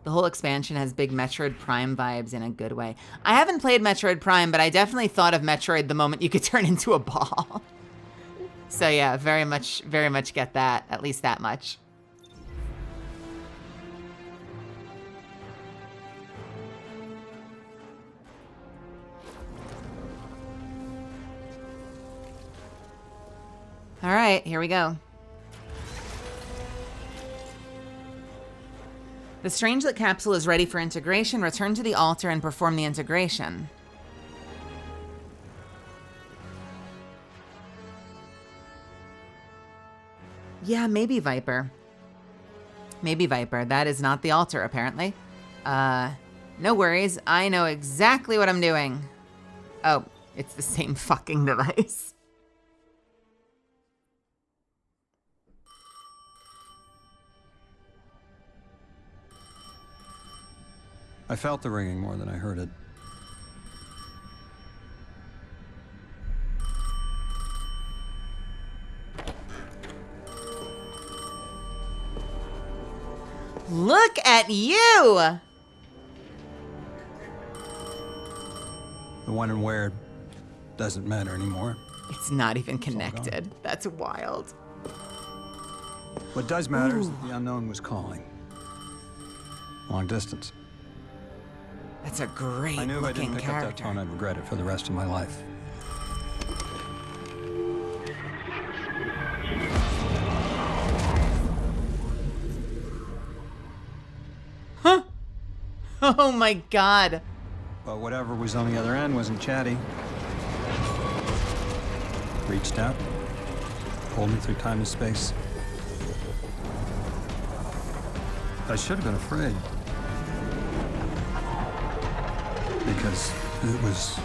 The whole expansion has big Metroid Prime vibes in a good way. I haven't played Metroid Prime, but I definitely thought of Metroid the moment you could turn into a ball. So yeah, very much get that, at least that much. All right, here we go. The Strangelet capsule is ready for integration. Return to the altar and perform the integration. Yeah, maybe Viper. Maybe Viper. That is not the altar, apparently. No worries. I know exactly what I'm doing. Oh, it's the same fucking device. I felt the ringing more than I heard it. Look at you! The when and where doesn't matter anymore. It's not even connected. That's wild. What does matter is that the unknown was calling. Long distance. That's a great I knew if I didn't looking pick up that character. phone, I'd regret it for the rest of my life. Huh? Oh my god. But whatever was on the other end wasn't chatty. Reached out, pulled me through time and space. I should have been afraid. Because it was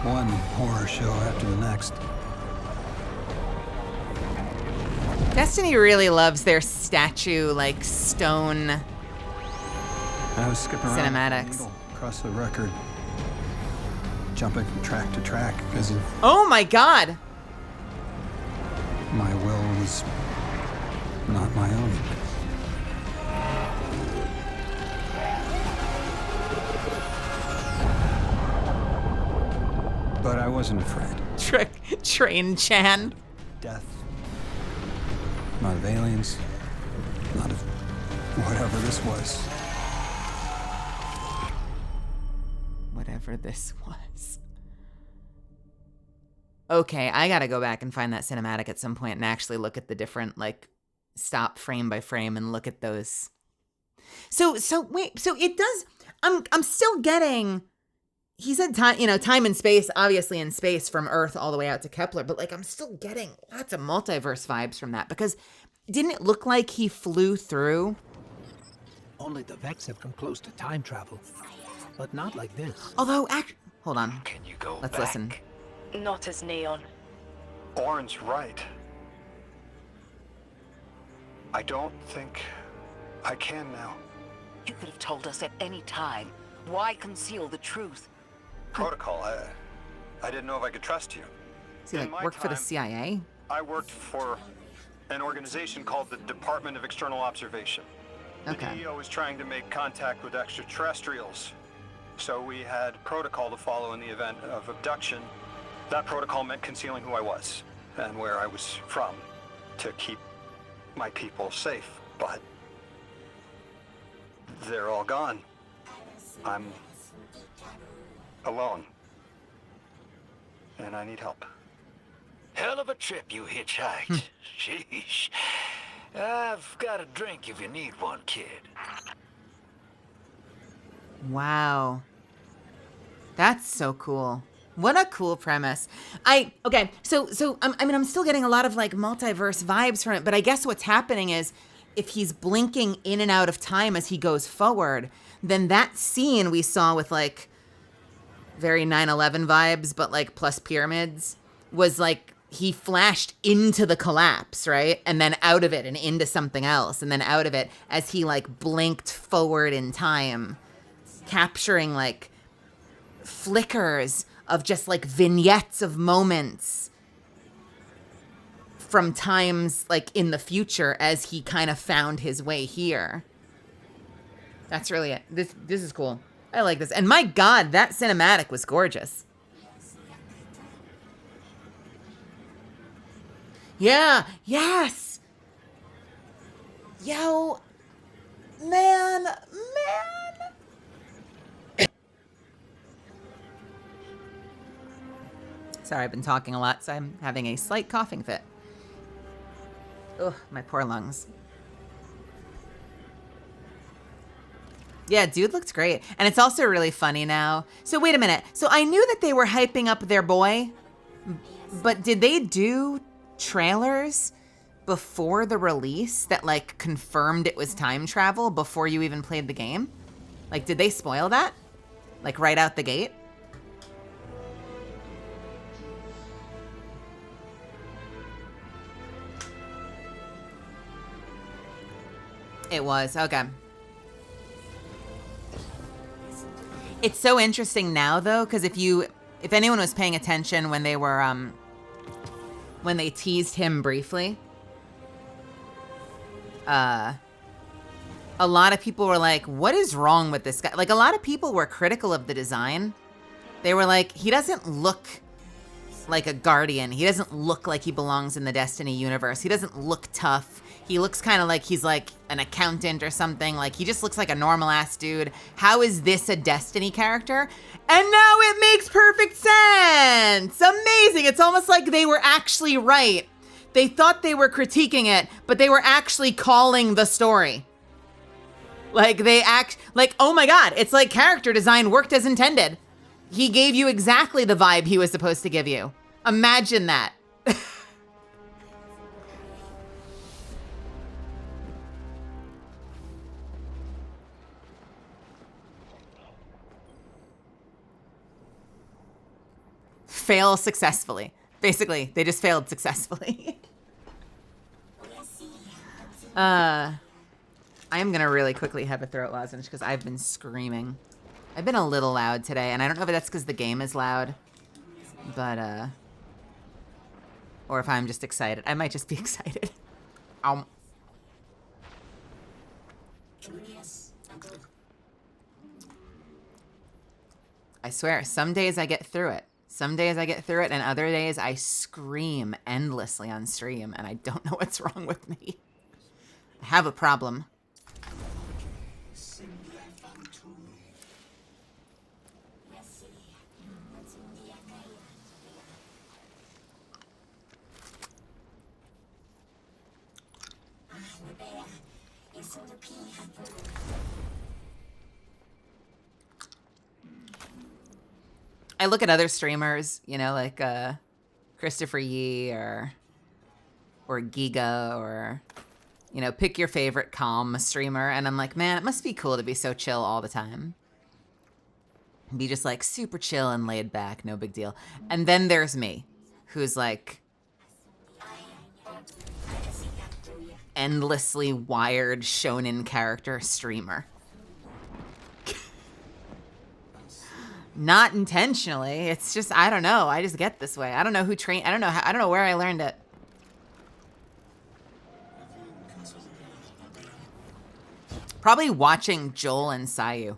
one horror show after the next. Destiny really loves their statue, like, stone I was skipping around cinematics. across the record, jumping from track to track because of Oh my god! my will was not my own. But I wasn't afraid. Train Chan. Death. Not of aliens. Not of whatever this was. Whatever this was. Okay, I gotta go back and find that cinematic at some point and actually look at the different, like, stop frame by frame and look at those. So wait, so it does, I'm still getting, he said time, time and space, obviously in space from Earth all the way out to Kepler, but like I'm still getting lots of multiverse vibes from that because didn't it look like he flew through? Only the Vex have come close to time travel, but not like this. Although, hold on. Can you go Let's back? listen. Not as Neon. Orin's right. I don't think I can now. You could have told us at any time. Why conceal the truth? Protocol, I didn't know if I could trust you. Does he In like my work for the time, CIA? I worked for an organization called the Department of External Observation. The DEO was trying to make contact with extraterrestrials. So we had protocol to follow in the event of abduction. That protocol meant concealing who I was and where I was from to keep my people safe. But they're all gone. I'm alone. And I need help. Hell of a trip you hitchhiked. Sheesh. I've got a drink if you need one, kid. Wow. That's so cool. What a cool premise. Okay, so I'm still getting a lot of like multiverse vibes from it, but I guess what's happening is if he's blinking in and out of time as he goes forward, then that scene we saw with like very 9/11 vibes, but like plus pyramids, was like he flashed into the collapse, right? And then out of it and into something else, and then out of it as he like blinked forward in time, capturing like flickers of just like vignettes of moments from times like in the future as he kind of found his way here. That's really it. This is cool. I like this. And my God, that cinematic was gorgeous. Yeah, yes. Yo, man. Sorry, I've been talking a lot, so I'm having a slight coughing fit. Ugh, my poor lungs. Yeah, dude looked great. And it's also really funny now. So wait a minute. So I knew that they were hyping up their boy, but did they do trailers before the release that like confirmed it was time travel before you even played the game? Like, did they spoil that? Like right out the gate? It was, okay. It's so interesting now though, because if anyone was paying attention when they were when they teased him briefly, a lot of people were like, what is wrong with this guy? Like a lot of people were critical of the design. They were like, he doesn't look like a Guardian. He doesn't look like he belongs in the Destiny universe. He doesn't look tough. He looks kind of like he's like an accountant or something. Like he just looks like a normal ass dude. How is this a Destiny character? And now it makes perfect sense. Amazing. It's almost like they were actually right. They thought they were critiquing it, but they were actually calling the story. Like oh my God, it's like character design worked as intended. He gave you exactly the vibe he was supposed to give you. Imagine that. Fail successfully. Basically, they just failed successfully. I am gonna really quickly have a throat lozenge because I've been screaming. I've been a little loud today, and I don't know if that's because the game is loud, but, or if I'm just excited. I might just be excited. I swear, some days I get through it. Some days I get through it, and other days I scream endlessly on stream, and I don't know what's wrong with me. I have a problem. I look at other streamers, you know, like Christopher Yee or Giga or, you know, pick your favorite calm streamer. And I'm like, man, it must be cool to be so chill all the time. Be just like super chill and laid back, no big deal. And then there's me, who's like endlessly wired shonen character streamer. Not intentionally. It's just, I don't know. I just get this way. I don't know who trained. I don't know how, I don't know where I learned it. Probably watching Joel and Sayu.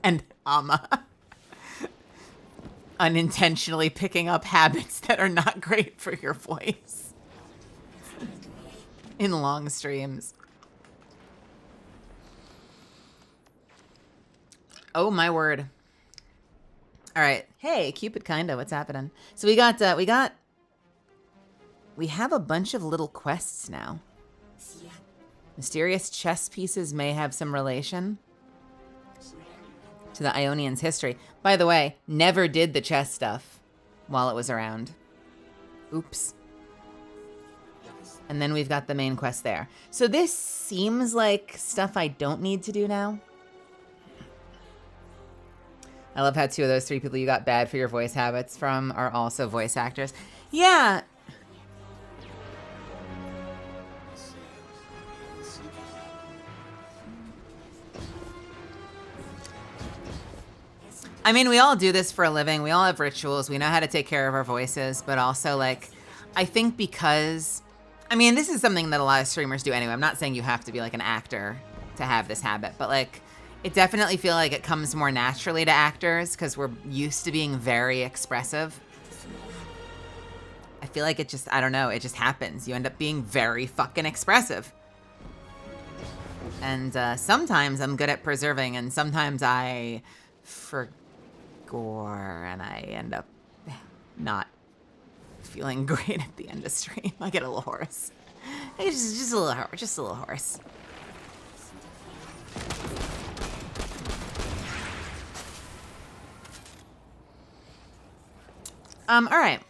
And Amma. Unintentionally picking up habits that are not great for your voice. In long streams. Oh my word. All right. Hey, Cupid Kinda, what's happening? So we have a bunch of little quests now. Mysterious chess pieces may have some relation to the Ionians' history. By the way, never did the chess stuff while it was around. Oops. And then we've got the main quest there. So this seems like stuff I don't need to do now. I love how 2 of those 3 people you got bad for your voice habits from are also voice actors. Yeah. I mean, we all do this for a living. We all have rituals. We know how to take care of our voices, but also like, I think because, I mean, this is something that a lot of streamers do anyway. I'm not saying you have to be like an actor to have this habit, but like, I definitely feel like it comes more naturally to actors because we're used to being very expressive. I feel like it just, I don't know, it just happens. You end up being very fucking expressive. And sometimes I'm good at preserving and sometimes I forgore and I end up not feeling great at the end of stream. I get a little hoarse. It's just a little horse. Just a little horse. All right.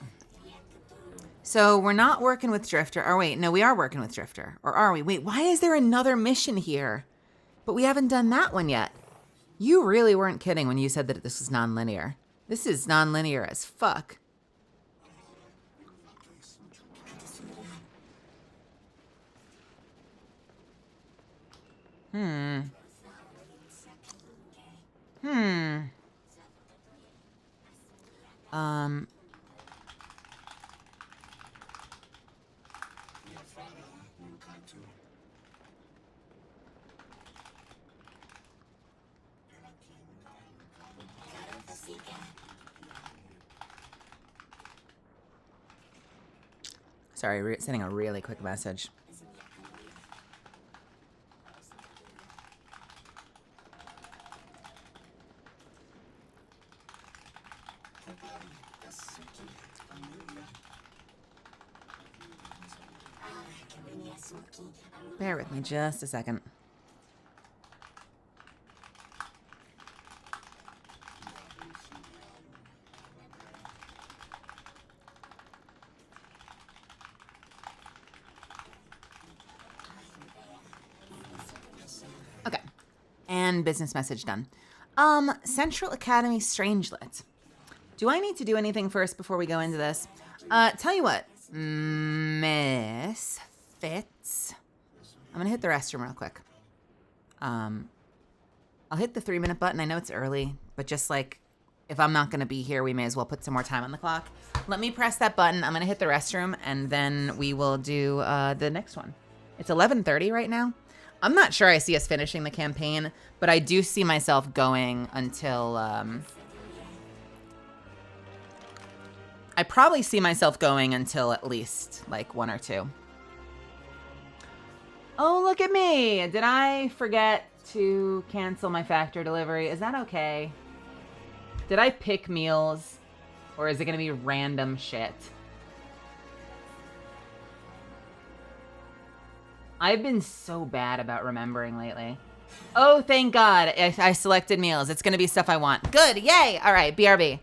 So we're not working with Drifter. Or wait, no, we are working with Drifter. Or are we? Wait, why is there another mission here? But we haven't done that one yet. You really weren't kidding when you said that this was non-linear. This is non-linear as fuck. Sorry, sending a really quick message. Bear with me just a second. Okay. And business message done. Central Academy Strangelet. Do I need to do anything first before we go into this? Tell you what, Miss Fitz. I'm gonna hit the restroom real quick. I'll hit the 3-minute button. I know it's early, but just like, if I'm not gonna be here, we may as well put some more time on the clock. Let me press that button. I'm gonna hit the restroom, and then we will do the next one. It's 11:30 right now. I'm not sure I see us finishing the campaign, but I do see myself going until, I probably see myself going until at least, like, 1 or 2. Oh, look at me! Did I forget to cancel my factor delivery? Is that okay? Did I pick meals? Or is it gonna be random shit? I've been so bad about remembering lately. Oh, thank God. I selected meals. It's gonna be stuff I want. Good, yay! All right, BRB.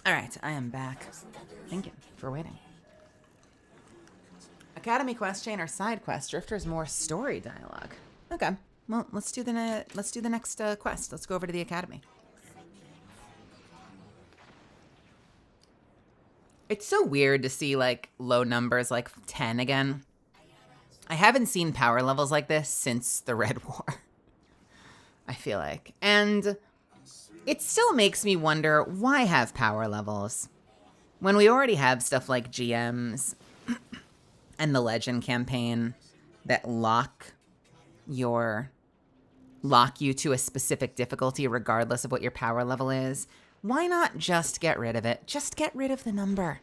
All right, I am back. Thank you for waiting. Academy quest chain or side quest? Drifter's more story dialogue. Okay, well let's do the next quest. Let's go over to the academy. It's so weird to see like low numbers like 10 again. I haven't seen power levels like this since the Red War. I feel like, and it still makes me wonder, why have power levels when we already have stuff like GMs and the Legend campaign that lock you to a specific difficulty regardless of what your power level is? Why not just get rid of it? Just get rid of the number.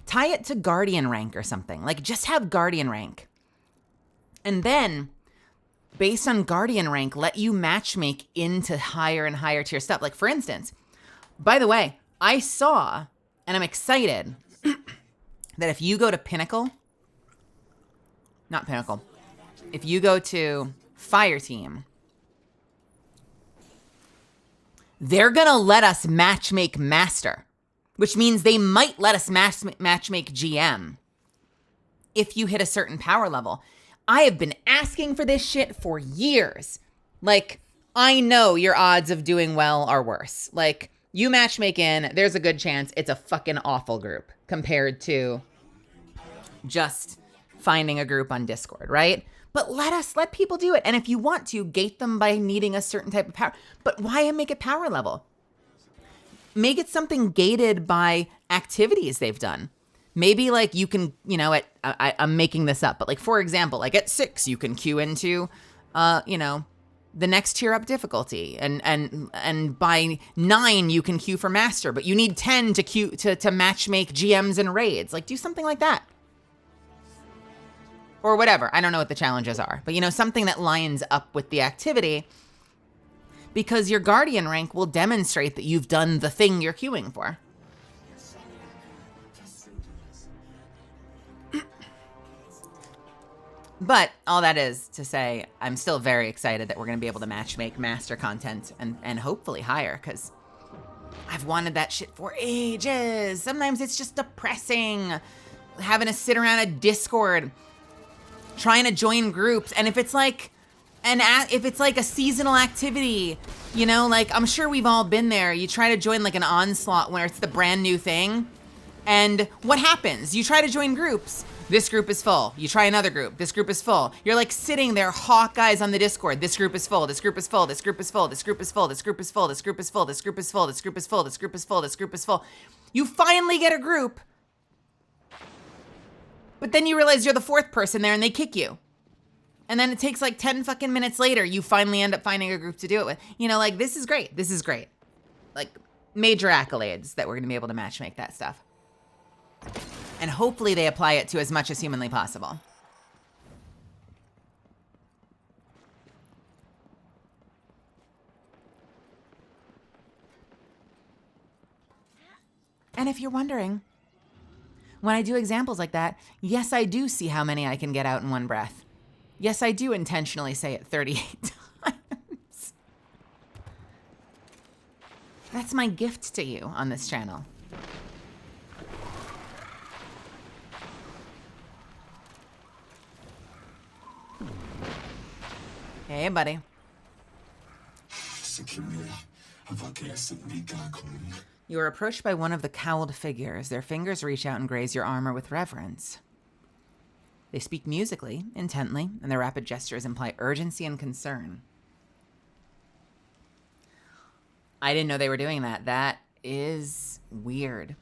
Tie it to Guardian rank or something. Like, just have Guardian rank. And then, based on Guardian rank, let you matchmake into higher and higher tier stuff. Like, for instance, by the way, I saw, and I'm excited, that if you go to Pinnacle, not Pinnacle, if you go to Fire Team, they're going to let us matchmake Master, which means they might let us matchmake GM if you hit a certain power level. I have been asking for this shit for years. Like, I know your odds of doing well are worse. Like, you matchmake in, there's a good chance it's a fucking awful group compared to just finding a group on Discord, right? But let people do it. And if you want to, gate them by needing a certain type of power. But why make it power level? Make it something gated by activities they've done. Maybe like you can, you know, I'm making this up, but like, for example, like at 6, you can queue into, the next tier up difficulty, and by 9 you can queue for master, but you need 10 to queue to match make GMs and raids. Like, do something like that. Or whatever. I don't know what the challenges are, but you know, something that lines up with the activity, because your Guardian rank will demonstrate that you've done the thing you're queuing for. But all that is to say, I'm still very excited that we're going to be able to matchmake master content and hopefully higher, because I've wanted that shit for ages. Sometimes it's just depressing having to sit around a Discord trying to join groups. And if it's like a seasonal activity, you know, like I'm sure we've all been there. You try to join like an onslaught where it's the brand new thing. And what happens? You try to join groups. This group is full. You try another group. This group is full. You're like sitting there, Hawkeyes on the Discord. This group is full. This group is full. This group is full. This group is full. This group is full. This group is full. This group is full. This group is full. This group is full. This group is full. You finally get a group, but then you realize you're the 4th person there and they kick you. And then it takes like 10 fucking minutes later, you finally end up finding a group to do it with. You know, like, this is great. This is great. Like, major accolades that we're going to be able to matchmake that stuff. And hopefully they apply it to as much as humanly possible. And if you're wondering, when I do examples like that, yes, I do see how many I can get out in one breath. Yes, I do intentionally say it 38 times. That's my gift to you on this channel. Hey, buddy. You are approached by one of the cowled figures. Their fingers reach out and graze your armor with reverence. They speak musically, intently, and their rapid gestures imply urgency and concern. I didn't know they were doing that. That is weird.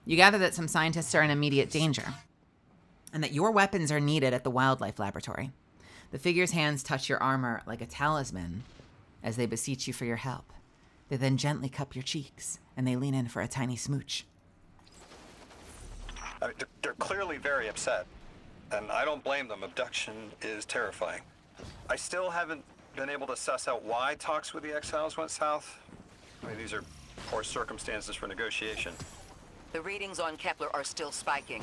You gather that some scientists are in immediate danger, and that your weapons are needed at the wildlife laboratory. The figure's hands touch your armor like a talisman as they beseech you for your help. They then gently cup your cheeks, and they lean in for a tiny smooch. They're clearly very upset, and I don't blame them. Abduction is terrifying. I still haven't been able to suss out why talks with the exiles went south. I mean, these are poor circumstances for negotiation. The readings on Kepler are still spiking.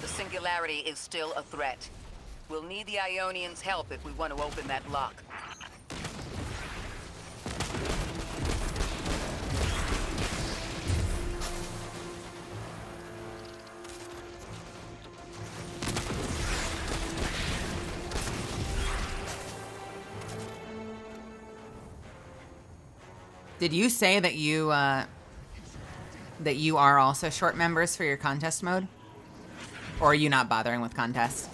The singularity is still a threat. We'll need the Ionians' help if we want to open that lock. Did you say that you are also short members for your contest mode? Or are you not bothering with contests?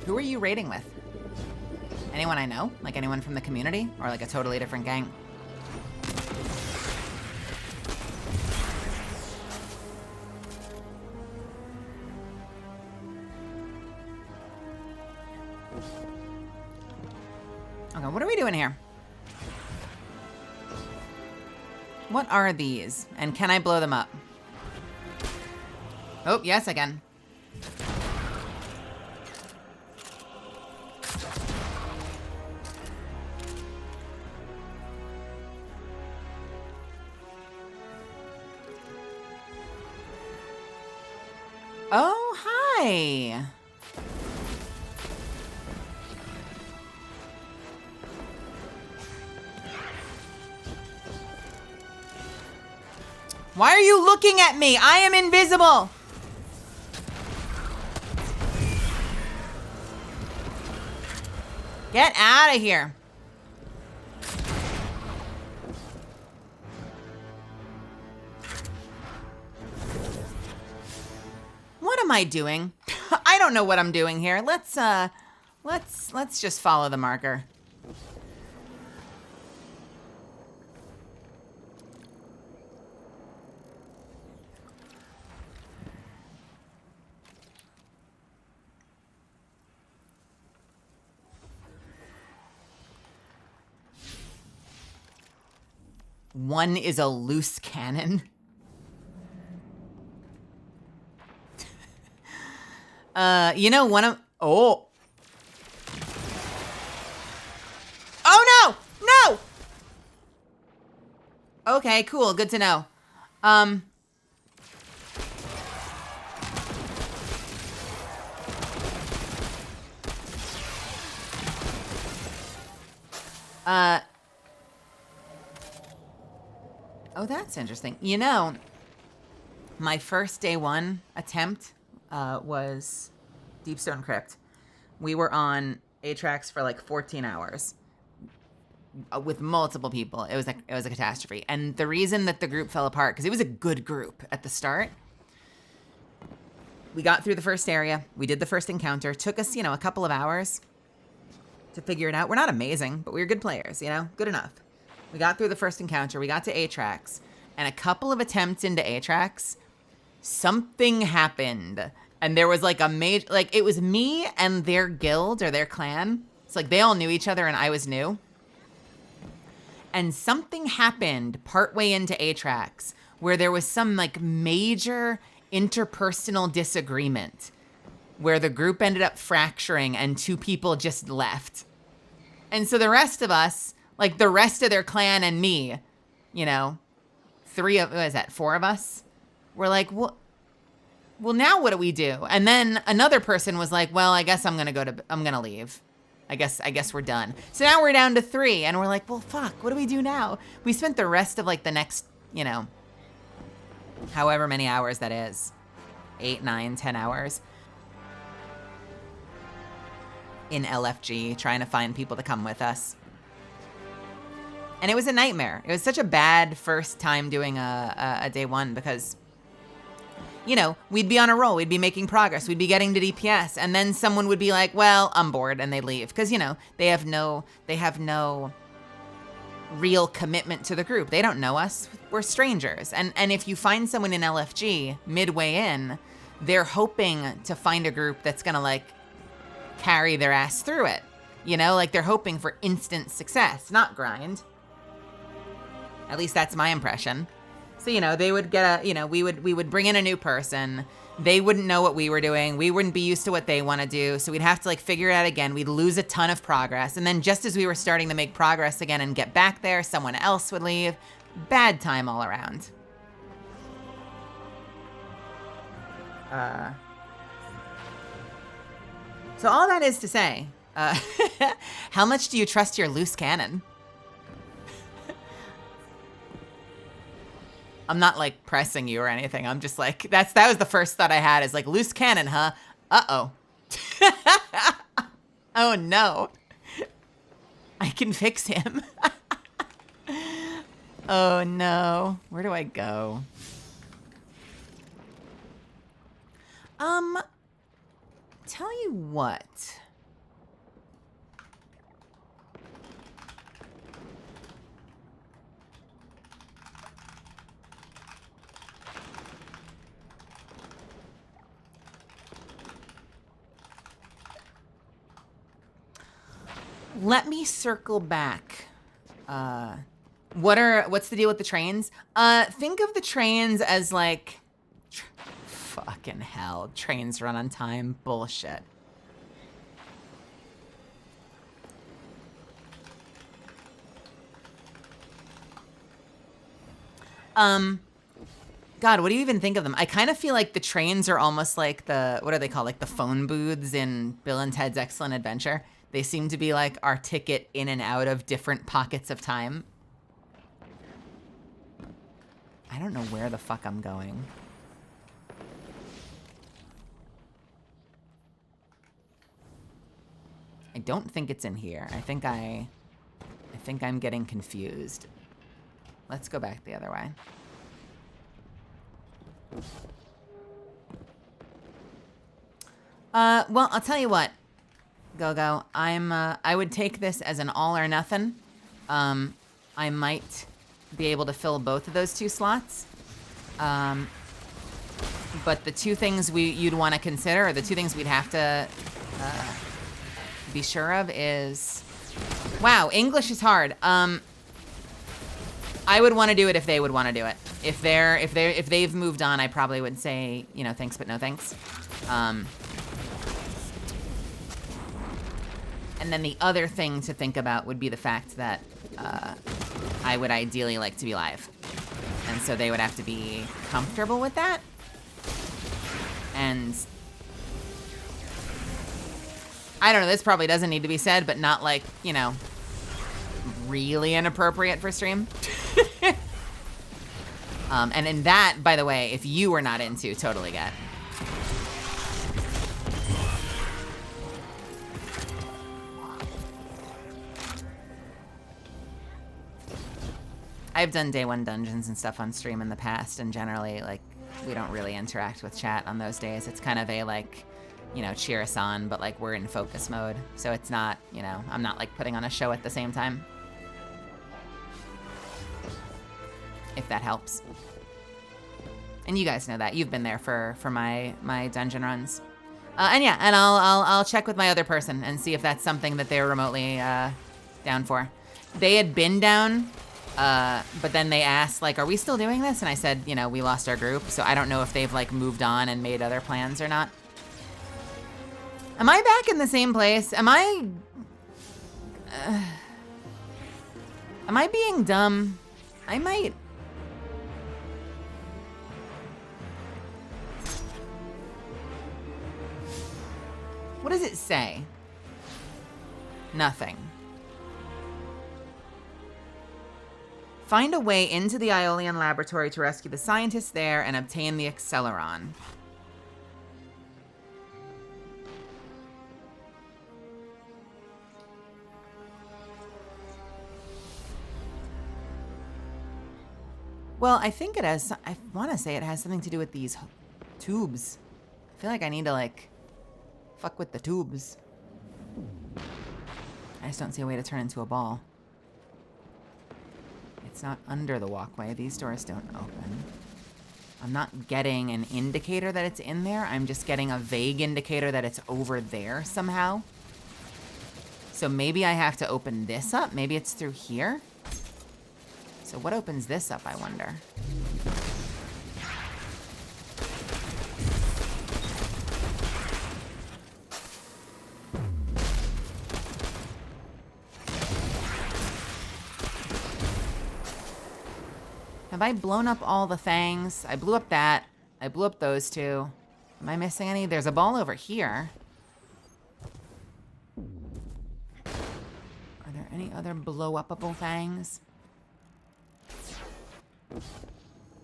Who are you raiding with? Anyone I know? Like anyone from the community? Or like a totally different gang? Okay, what are we doing here? What are these? And can I blow them up? Oh, yes, I can. Oh, hi. Why are you looking at me? I am invisible. Get out of here. What am I doing? I don't know what I'm doing here. Let's just follow the marker. One is a loose cannon. You know, one of... Oh. Oh, no! No! Okay, cool. Good to know. Oh, that's interesting. You know, my first day one attempt was Deepstone Crypt. We were on Atrax for like 14 hours with multiple people. It was a catastrophe. And the reason that the group fell apart, because it was a good group at the start. We got through the first area. We did the first encounter. Took us, you know, a couple of hours to figure it out. We're not amazing, but we were good players, you know, good enough. We got through the first encounter. We got to Atrax, and a couple of attempts into Atrax, something happened. And there was like a major, like it was me and their guild or their clan. It's like they all knew each other and I was new. And something happened partway into Atrax where there was some like major interpersonal disagreement where the group ended up fracturing and 2 people just left. And so the rest of us, like the rest of their clan and me, you know, 4 of us, were like, well, now what do we do? And then another person was like, well, I guess I'm gonna leave. I guess we're done. So now we're down to 3 and we're like, well, fuck, what do we do now? We spent the rest of like the next, you know, however many hours that is, 8, 9, 10 hours in LFG trying to find people to come with us. And it was a nightmare. It was such a bad first time doing a day one because, you know, we'd be on a roll. We'd be making progress. We'd be getting to DPS. And then someone would be like, well, I'm bored. And they leave. Because, you know, they have no real commitment to the group. They don't know us. We're strangers. And if you find someone in LFG midway in, they're hoping to find a group that's going to, like, carry their ass through it. You know, like they're hoping for instant success, not grind. At least that's my impression. So, you know, they would get we would bring in a new person. They wouldn't know what we were doing. We wouldn't be used to what they want to do. So we'd have to like figure it out again. We'd lose a ton of progress. And then just as we were starting to make progress again and get back there, someone else would leave. Bad time all around. So all that is to say, how much do you trust your loose cannon? I'm not like pressing you or anything. I'm just like, that was the first thought I had is like, loose cannon, huh? Uh-oh. Oh no. I can fix him. Oh no. Where do I go? Tell you what. Let me circle back. What's the deal with the trains? Think of the trains as like, fucking hell, trains run on time, bullshit. God, what do you even think of them? I kind of feel like the trains are almost like what are they called? Like the phone booths in Bill and Ted's Excellent Adventure. They seem to be like our ticket in and out of different pockets of time. I don't know where the fuck I'm going. I don't think it's in here. I think I'm getting confused. Let's go back the other way. Well, I'll tell you what. Go. I would take this as an all or nothing. I might be able to fill both of those 2 slots. But the 2 things you'd want to consider, or the 2 things we'd have to be sure of is, wow, English is hard. I I would want to do it if they would want to do it. If they've moved on, I probably would say, you know, thanks but no thanks. And then the other thing to think about would be the fact that I would ideally like to be live. And so they would have to be comfortable with that. And I don't know, this probably doesn't need to be said, but not like, you know, really inappropriate for stream. And in that, by the way, if you were not into, totally get. I've done day one dungeons and stuff on stream in the past, and generally, like, we don't really interact with chat on those days. It's kind of a, like, you know, cheer us on, but, like, we're in focus mode. So it's not, you know, I'm not, like, putting on a show at the same time. If that helps. And you guys know that. You've been there for my dungeon runs. And yeah, and I'll check with my other person and see if that's something that they're remotely down for. They had been down, but then they asked, like, are we still doing this? And I said, you know, we lost our group, so I don't know if they've, like, moved on and made other plans or not. Am I back in the same place? Am I being dumb? I might. What does it say? Nothing. Find a way into the Aeolian laboratory to rescue the scientists there and obtain the Acceleron. Well, I think it has, I want to say it has something to do with these tubes. I feel like I need to, like, fuck with the tubes. I just don't see a way to turn into a ball. It's not under the walkway. These doors don't open. I'm not getting an indicator that it's in there. I'm just getting a vague indicator that it's over there somehow. So maybe I have to open this up. Maybe it's through here. So what opens this up, I wonder? Have I blown up all the things? I blew up that. I blew up those two. Am I missing any? There's a ball over here. Are there any other blow-upable things?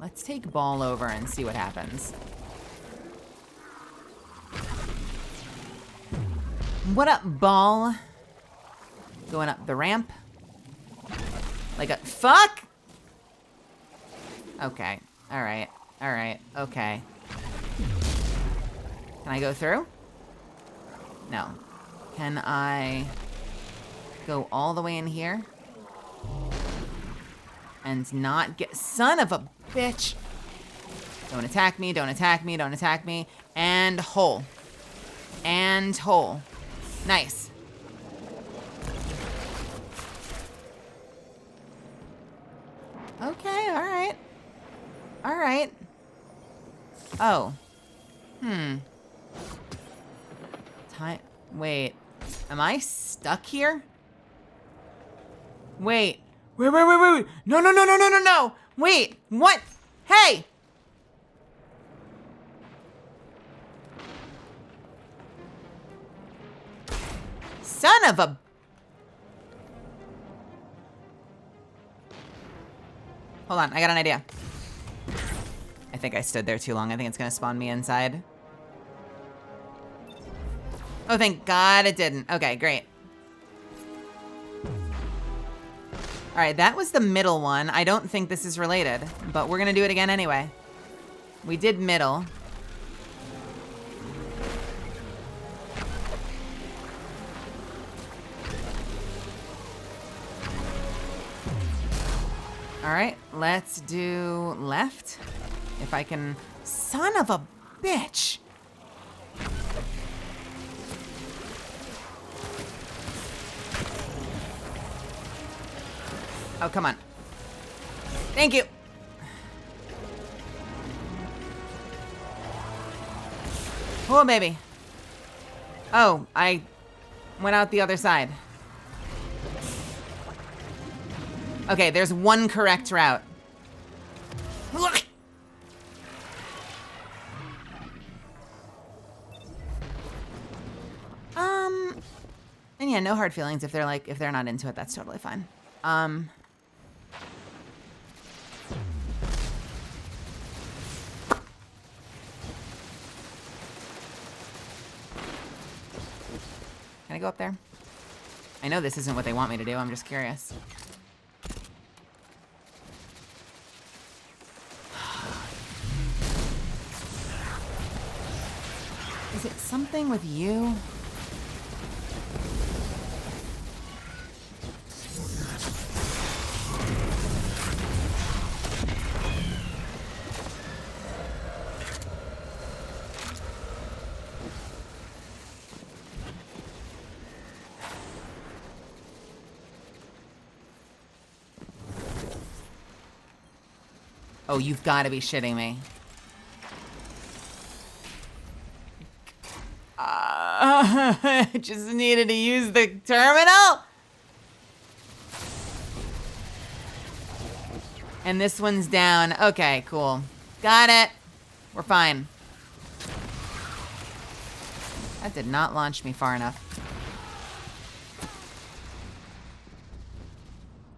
Let's take ball over and see what happens. What up, ball? Going up the ramp. Like a fuck? Okay. Alright. Alright. Okay. Can I go through? No. Can I go all the way in here? And not get... Son of a bitch! Don't attack me, don't attack me, don't attack me. And hole. And hole. Nice. Okay, alright. Alright. Oh. Wait. Am I stuck here? Wait. Wait. No. Wait. What? Hey! Son of a... Hold on, I got an idea. I think I stood there too long. I think it's gonna spawn me inside. Oh, thank God it didn't. Okay, great. All right, that was the middle one. I don't think this is related, but we're gonna do it again anyway. We did middle. All right, let's do left. If I can... Son of a bitch! Oh, come on. Thank you. Oh, baby. Oh, I went out the other side. Okay, there's one correct route. And yeah, no hard feelings if they're not into it, that's totally fine. Can I go up there? I know this isn't what they want me to do, I'm just curious. Is it something with you? Oh, you've got to be shitting me. I just needed to use the terminal. And this one's down. Okay, cool. Got it. We're fine. That did not launch me far enough.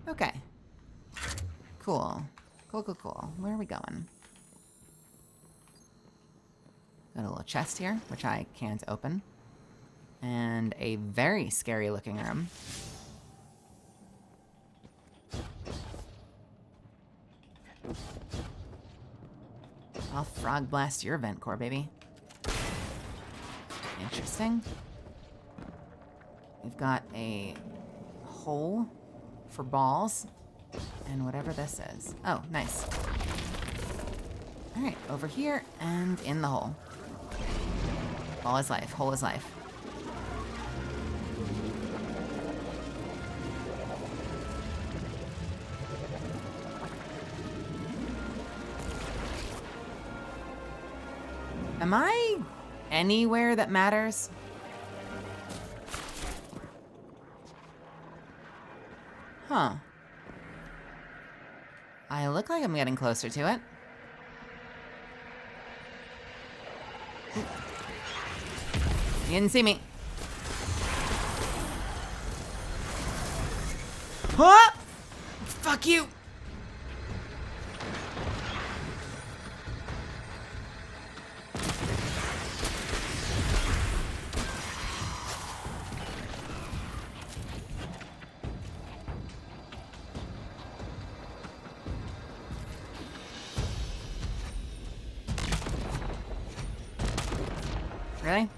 Okay. Cool. Cool. Where are we going? Got a little chest here, which I can't open. And a very scary looking room. I'll frog blast your vent core, baby. Interesting. We've got a hole for balls. And whatever this is. Oh, nice. All right, over here and in the hole. Ball is life, hole is life. Am I anywhere that matters? Huh. I look like I'm getting closer to it. You didn't see me. Huh? Fuck you. Really?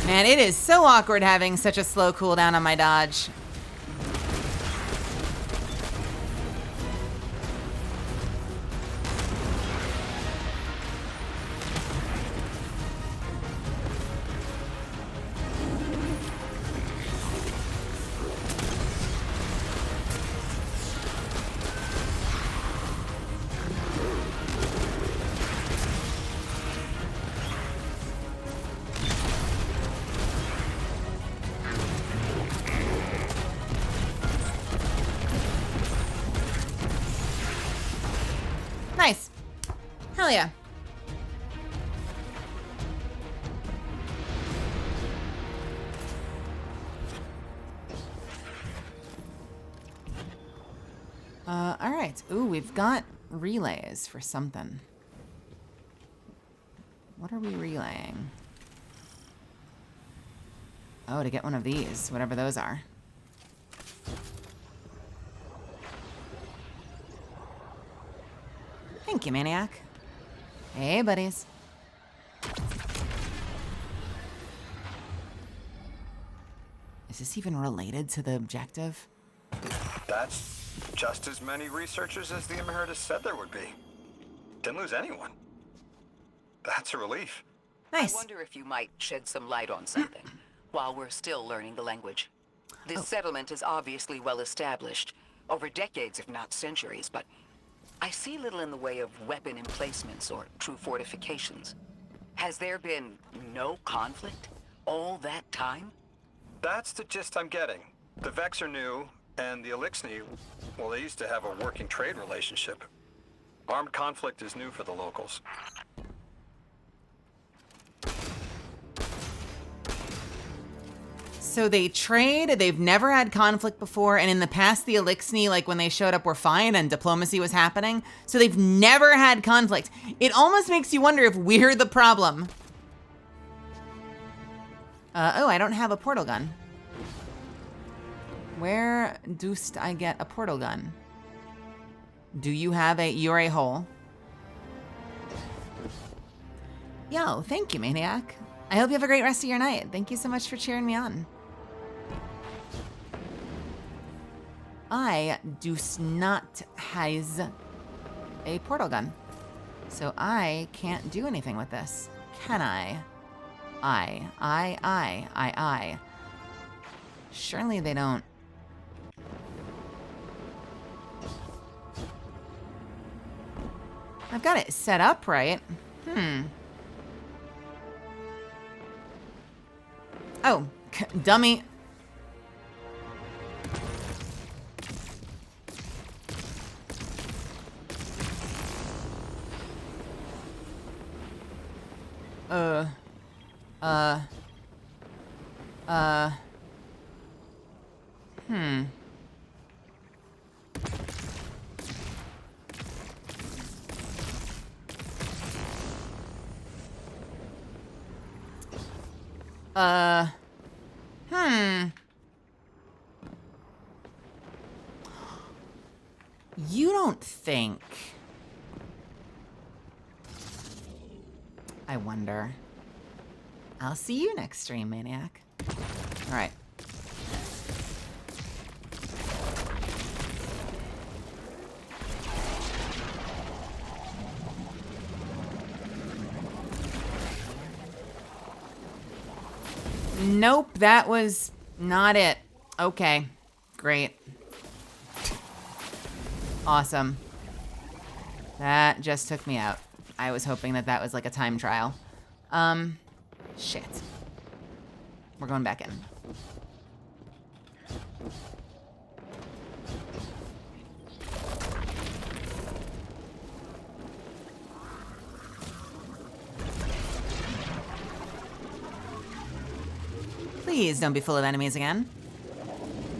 Man, it is so awkward having such a slow cooldown on my dodge. Nice. Hell yeah. All right. Ooh, we've got relays for something. What are we relaying? Oh, to get one of these, whatever those are. Thank you, Maniac. Hey, buddies. Is this even related to the objective? That's just as many researchers as the Emeritus said there would be. Didn't lose anyone. That's a relief. Nice. I wonder if you might shed some light on something while we're still learning the language. This settlement is obviously well established, over decades if not centuries, but I see little in the way of weapon emplacements or true fortifications. Has there been no conflict all that time? That's the gist I'm getting. The Vex are new, and the Elixni, well, they used to have a working trade relationship. Armed conflict is new for the locals. So they trade, they've never had conflict before, and in the past the Elixni, like when they showed up, were fine and diplomacy was happening. So they've never had conflict. It almost makes you wonder if we're the problem. Oh, I don't have a portal gun. Where dost I get a portal gun? Do you have a, you're a hole. Yo, thank you, Maniac. I hope you have a great rest of your night. Thank you so much for cheering me on. I do not has a portal gun. So I can't do anything with this. Can I? I. Surely they don't. I've got it set up right. Oh, dummy. You don't think... I wonder. I'll see you next stream, Maniac. All right. Nope, that was not it. Okay, great. Awesome. That just took me out. I was hoping that that was like a time trial. Shit. We're going back in. Please don't be full of enemies again.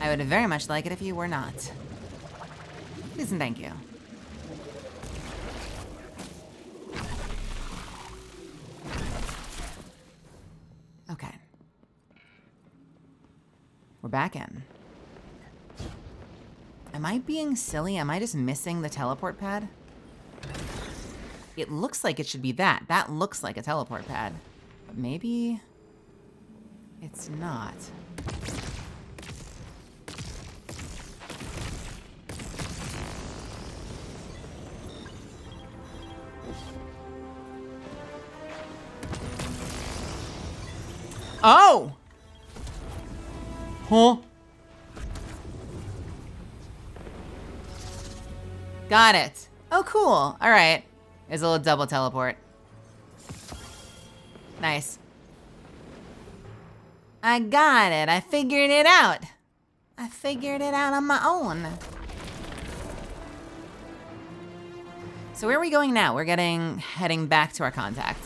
I would very much like it if you were not. Please and thank you. Okay. We're back in. Am I being silly? Am I just missing the teleport pad? It looks like it should be that. That looks like a teleport pad. But maybe it's not. Oh! Huh? Got it. Oh, cool. All right. There's a little double teleport. Nice. I got it. I figured it out. I figured it out on my own. So where are we going now? We're heading back to our contact.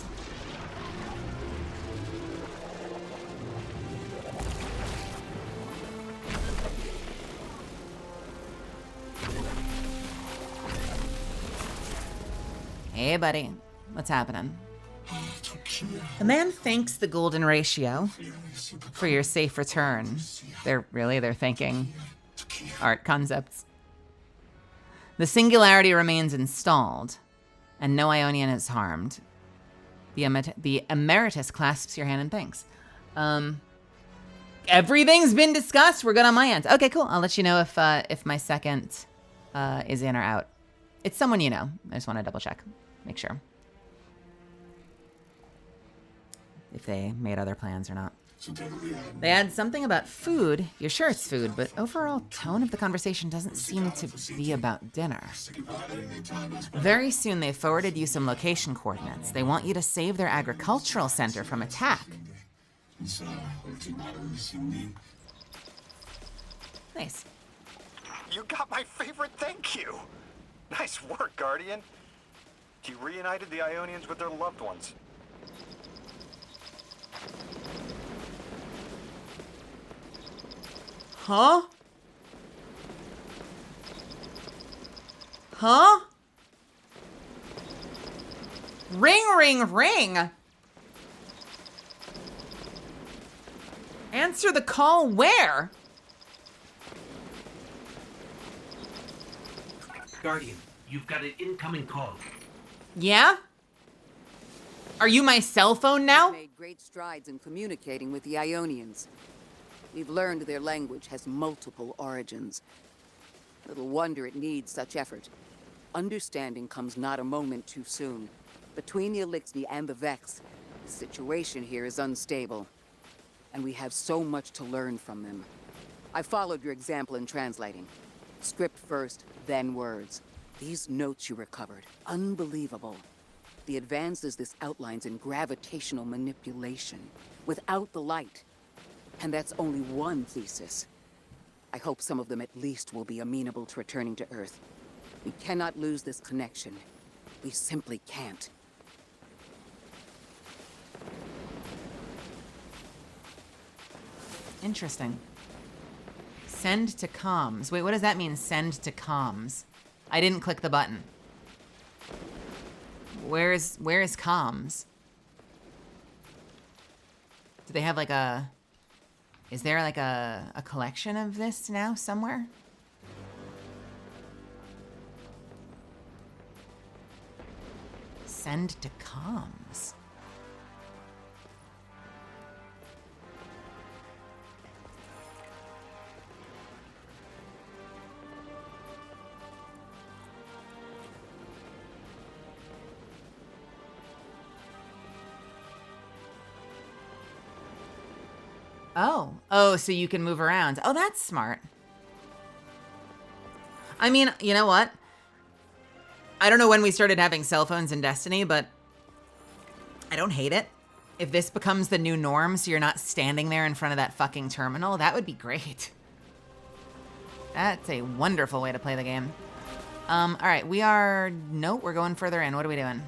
Hey, buddy. What's happening? The man thanks the golden ratio for your safe return. They're thanking art concepts. The singularity remains installed, and no Ionian is harmed. The emeritus clasps your hand and thanks. everything's been discussed. We're good on my end. Okay, cool. I'll let you know if my second is in or out. It's someone you know. I just want to double check, make sure if they made other plans or not. They add something about food. You're sure it's food, but overall tone of the conversation doesn't seem to be about dinner. Very soon they forwarded you some location coordinates. They want you to save their agricultural center from attack. Nice. You got my favorite thank you. Nice work, Guardian. You reunited the Ionians with their loved ones. Huh? Huh? Ring, ring, ring. Answer the call where? Guardian, you've got an incoming call. Yeah? Are you my cell phone now? We've made great strides in communicating with the Ionians. We've learned their language has multiple origins. Little wonder it needs such effort. Understanding comes not a moment too soon. Between the Elixni and the Vex, the situation here is unstable. And we have so much to learn from them. I followed your example in translating. Script first, then words. These notes you recovered, unbelievable. The advances this outlines in gravitational manipulation, without the light. And that's only one thesis. I hope some of them at least will be amenable to returning to Earth. We cannot lose this connection. We simply can't. Interesting. Send to comms. Wait, what does that mean, send to comms? I didn't click the button. Where is comms? Do they have like a... Is there like a collection of this now somewhere? Send to comms. Oh, so you can move around. Oh, that's smart. I mean, you know what? I don't know when we started having cell phones in Destiny, but I don't hate it. If this becomes the new norm, so you're not standing there in front of that fucking terminal, that would be great. That's a wonderful way to play the game. All right, we're going further in. What are we doing?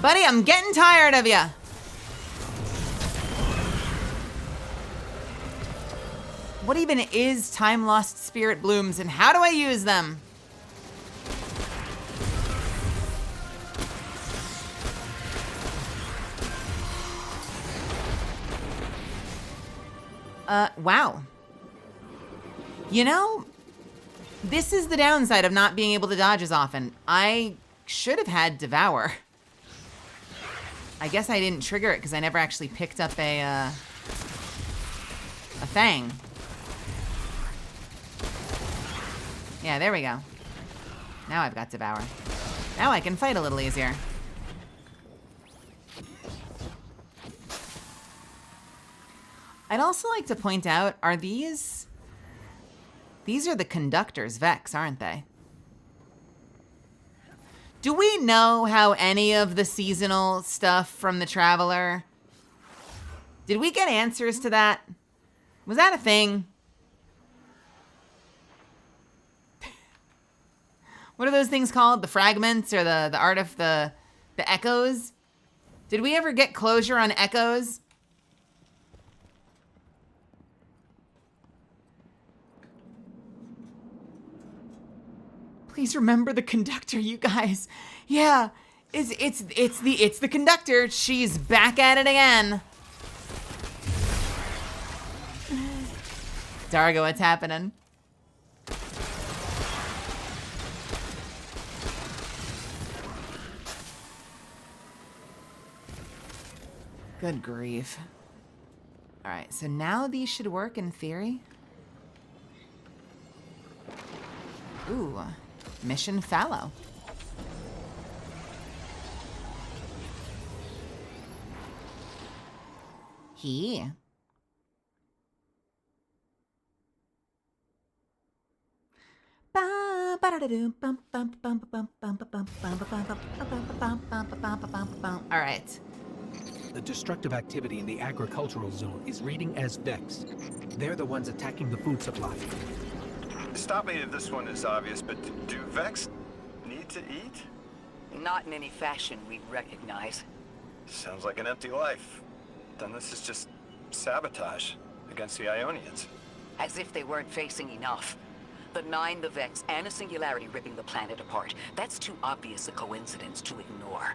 Buddy, I'm getting tired of ya. What even is time-lost spirit blooms, and how do I use them? Wow. You know, this is the downside of not being able to dodge as often. I should have had Devour. I guess I didn't trigger it because I never actually picked up a Fang. Yeah, there we go. Now I've got Devour. Now I can fight a little easier. I'd also like to point out, are these are the conductor's Vex, aren't they? Do we know how any of the seasonal stuff from the Traveler? Did we get answers to that? Was that a thing? What are those things called? The fragments or the art of the echoes? Did we ever get closure on echoes? Please remember the conductor, you guys. Yeah, it's the conductor. She's back at it again. Dargo, what's happening? Good grief. All right, so now these should work in theory. Ooh, mission fallow. He. All right. The destructive activity in the agricultural zone is reading as Vex. They're the ones attacking the food supply. Stop me if this one is obvious, but do Vex need to eat? Not in any fashion we'd recognize. Sounds like an empty life. Then this is just sabotage against the Ionians. As if they weren't facing enough. The Nine, the Vex, and a singularity ripping the planet apart. That's too obvious a coincidence to ignore.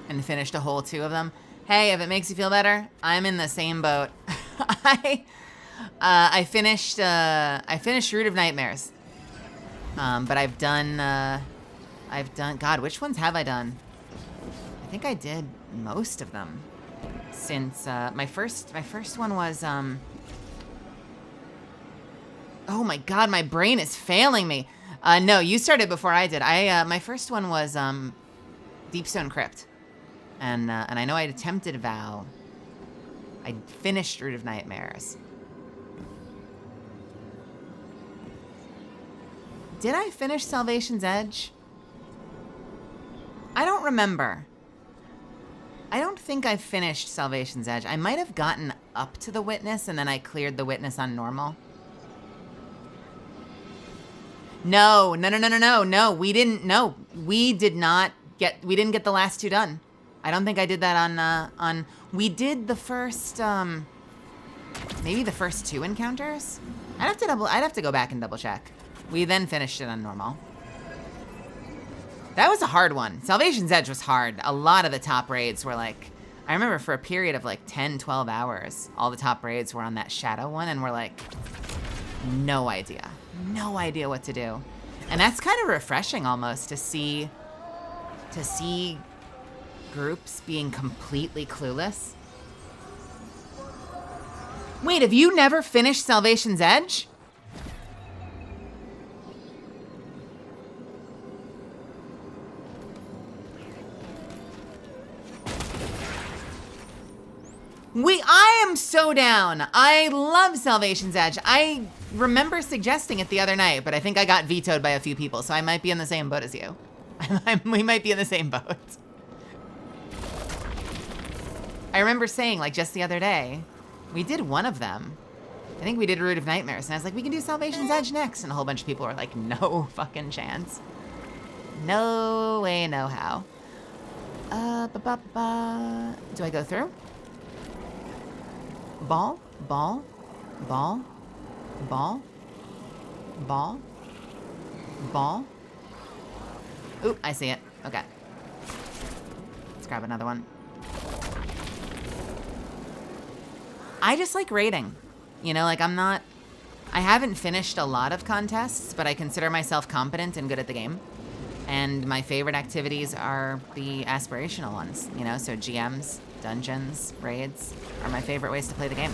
And finished a whole 2 of them. Hey, if it makes you feel better, I'm in the same boat. I finished Root of Nightmares. But I've done, God, which ones have I done? I think I did most of them. Since, my first one was, oh my God, my brain is failing me. No, you started before I did. My first one was, Deepstone Crypt. And I know I'd attempted Vow. I finished Root of Nightmares. Did I finish Salvation's Edge? I don't remember. I don't think I finished Salvation's Edge. I might have gotten up to the Witness and then I cleared the Witness on normal. No. We didn't get the last 2 done. I don't think I did that on we did the first, maybe the first 2 encounters? I'd have to go back and double check. We then finished it on normal. That was a hard one. Salvation's Edge was hard. A lot of the top raids were like, I remember for a period of like 10, 12 hours, all the top raids were on that shadow one and we're like, no idea what to do. And that's kind of refreshing almost to see groups being completely clueless. Wait, have you never finished Salvation's Edge? I am so down. I love Salvation's Edge. I remember suggesting it the other night, but I think I got vetoed by a few people, so I might be in the same boat as you. We might be in the same boat. I remember saying, like, just the other day, we did one of them. I think we did Root of Nightmares, and I was like, we can do Salvation's Edge next. And a whole bunch of people were like, no fucking chance. No way, no how. Do I go through? Ball. Ooh, I see it. Okay. Let's grab another one. I just like raiding. You know, like I haven't finished a lot of contests, but I consider myself competent and good at the game. And my favorite activities are the aspirational ones, you know, so GMs, dungeons, raids are my favorite ways to play the game.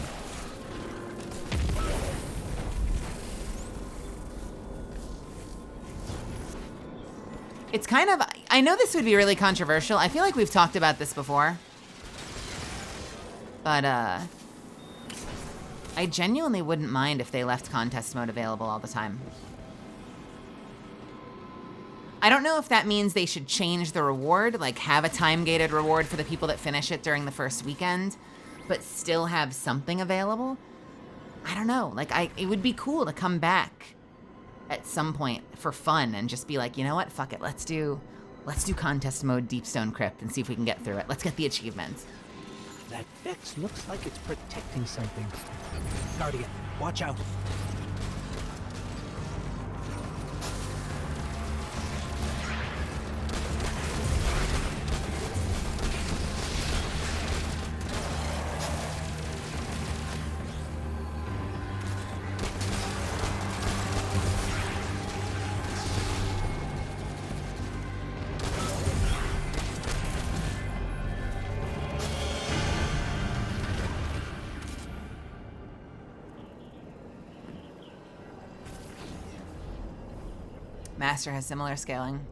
It's kind of, I know this would be really controversial. I feel like we've talked about this before. But, I genuinely wouldn't mind if they left contest mode available all the time. I don't know if that means they should change the reward, like have a time-gated reward for the people that finish it during the first weekend, but still have something available. I don't know, like it would be cool to come back at some point for fun and just be like, you know what, fuck it, let's do contest mode Deepstone Crypt and see if we can get through it. Let's get the achievements. That Vex looks like it's protecting something. Guardian, watch out. Master has similar scaling.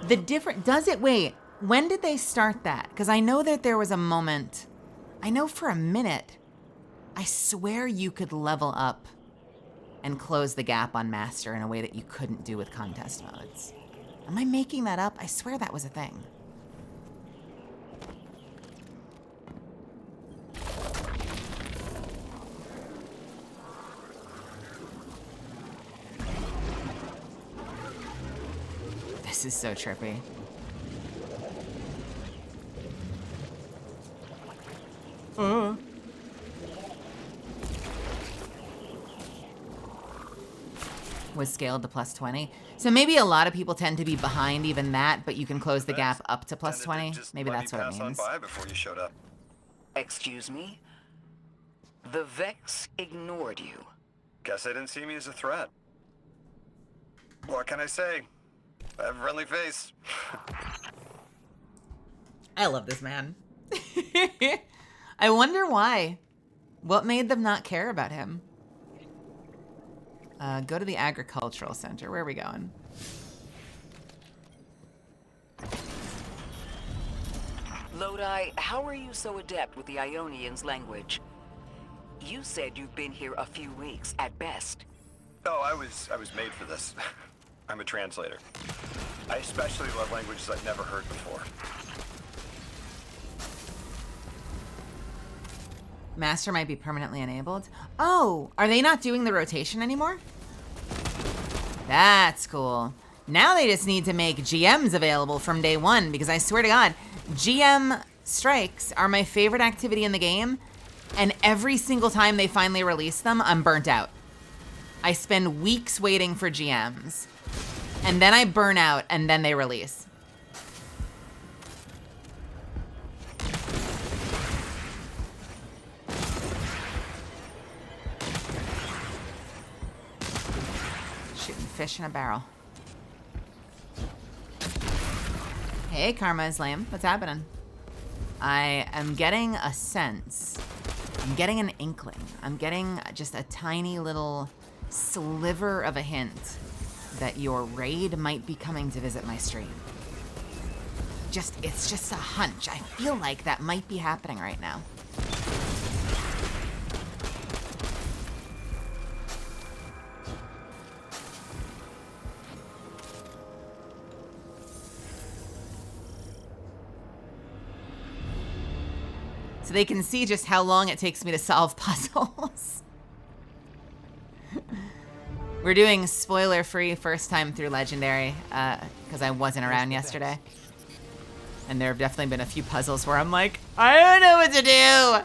The different, does it, wait, when did they start that? Because I know that there was a moment, I know for a minute, I swear you could level up and close the gap on Master in a way that you couldn't do with contest modes. Am I making that up? I swear that was a thing. This is so trippy. Was scaled to plus 20. So maybe a lot of people tend to be behind even that, but you can close the gap up to plus 20. Maybe that's what it means. By before you showed up. Excuse me? The Vex ignored you. Guess they didn't see me as a threat. What can I say? I have a friendly face. I love this man. I wonder why. What made them not care about him? Go to the agricultural center. Where are we going? Lodi, how are you so adept with the Ionian's language? You said you've been here a few weeks, at best. Oh, I was made for this. I'm a translator. I especially love languages I've never heard before. Master might be permanently enabled. Oh, are they not doing the rotation anymore? That's cool. Now they just need to make GMs available from day one, because I swear to God, GM strikes are my favorite activity in the game, and every single time they finally release them, I'm burnt out. I spend weeks waiting for GMs, and then I burn out, and then they release. Shooting fish in a barrel. Hey, Karma is lame. What's happening? I am getting a sense. I'm getting an inkling. I'm getting just a tiny little sliver of a hint that your raid might be coming to visit my stream. It's just a hunch. I feel like that might be happening right now. So they can see just how long it takes me to solve puzzles. We're doing spoiler-free first time through Legendary, because I wasn't around yesterday. And there have definitely been a few puzzles where I'm like, I don't know what to do!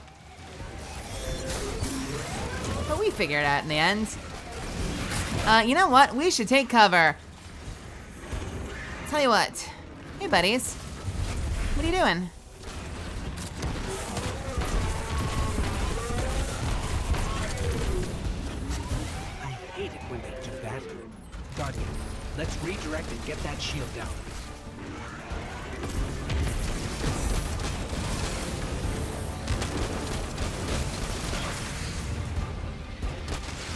But we figure it out in the end. You know what? We should take cover. Tell you what. Hey, buddies. What are you doing? Guardian, let's redirect and get that shield down.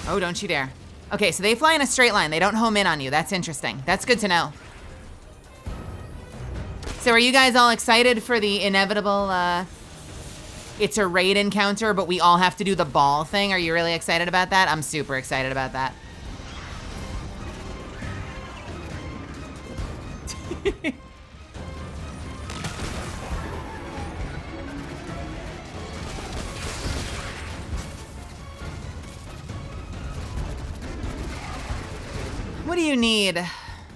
Oh, don't you dare. Okay, so they fly in a straight line. They don't home in on you. That's interesting. That's good to know. So are you guys all excited for the inevitable, it's a raid encounter, but we all have to do the ball thing? Are you really excited about that? I'm super excited about that. What do you need?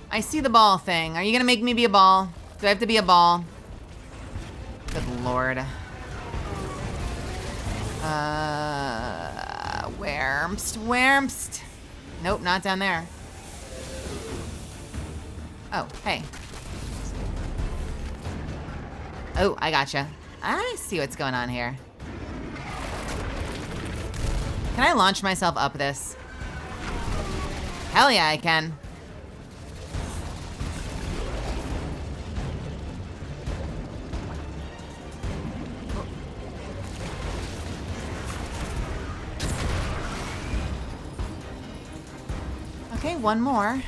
I see the ball thing. Are you gonna make me be a ball? Do I have to be a ball? Good lord. Whermst. Nope, not down there. Oh, hey. Oh, I gotcha. I see what's going on here. Can I launch myself up this? Hell yeah, I can. Okay, one more.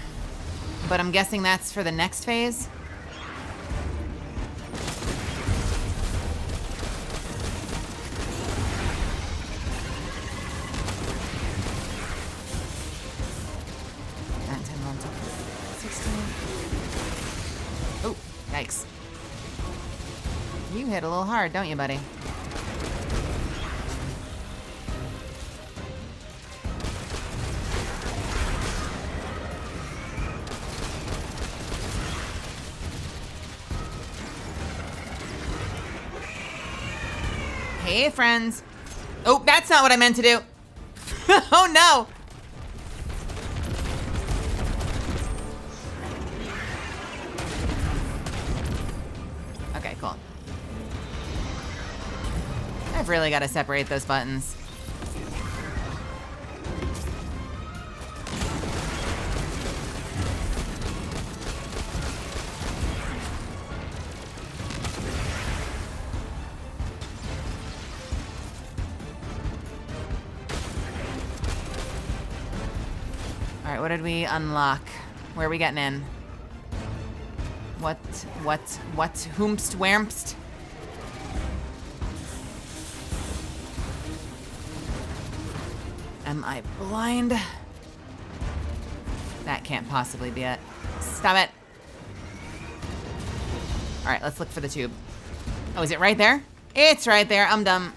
But I'm guessing that's for the next phase. Oh, yikes. You hit a little hard, don't you, buddy? Hey, friends. Oh, that's not what I meant to do. Oh, no. Okay, cool. I've really got to separate those buttons. All right, what did we unlock? Where are we getting in? What, whompst, whermpst? Am I blind? That can't possibly be it. Stop it. All right, let's look for the tube. Oh, is it right there? It's right there, I'm dumb.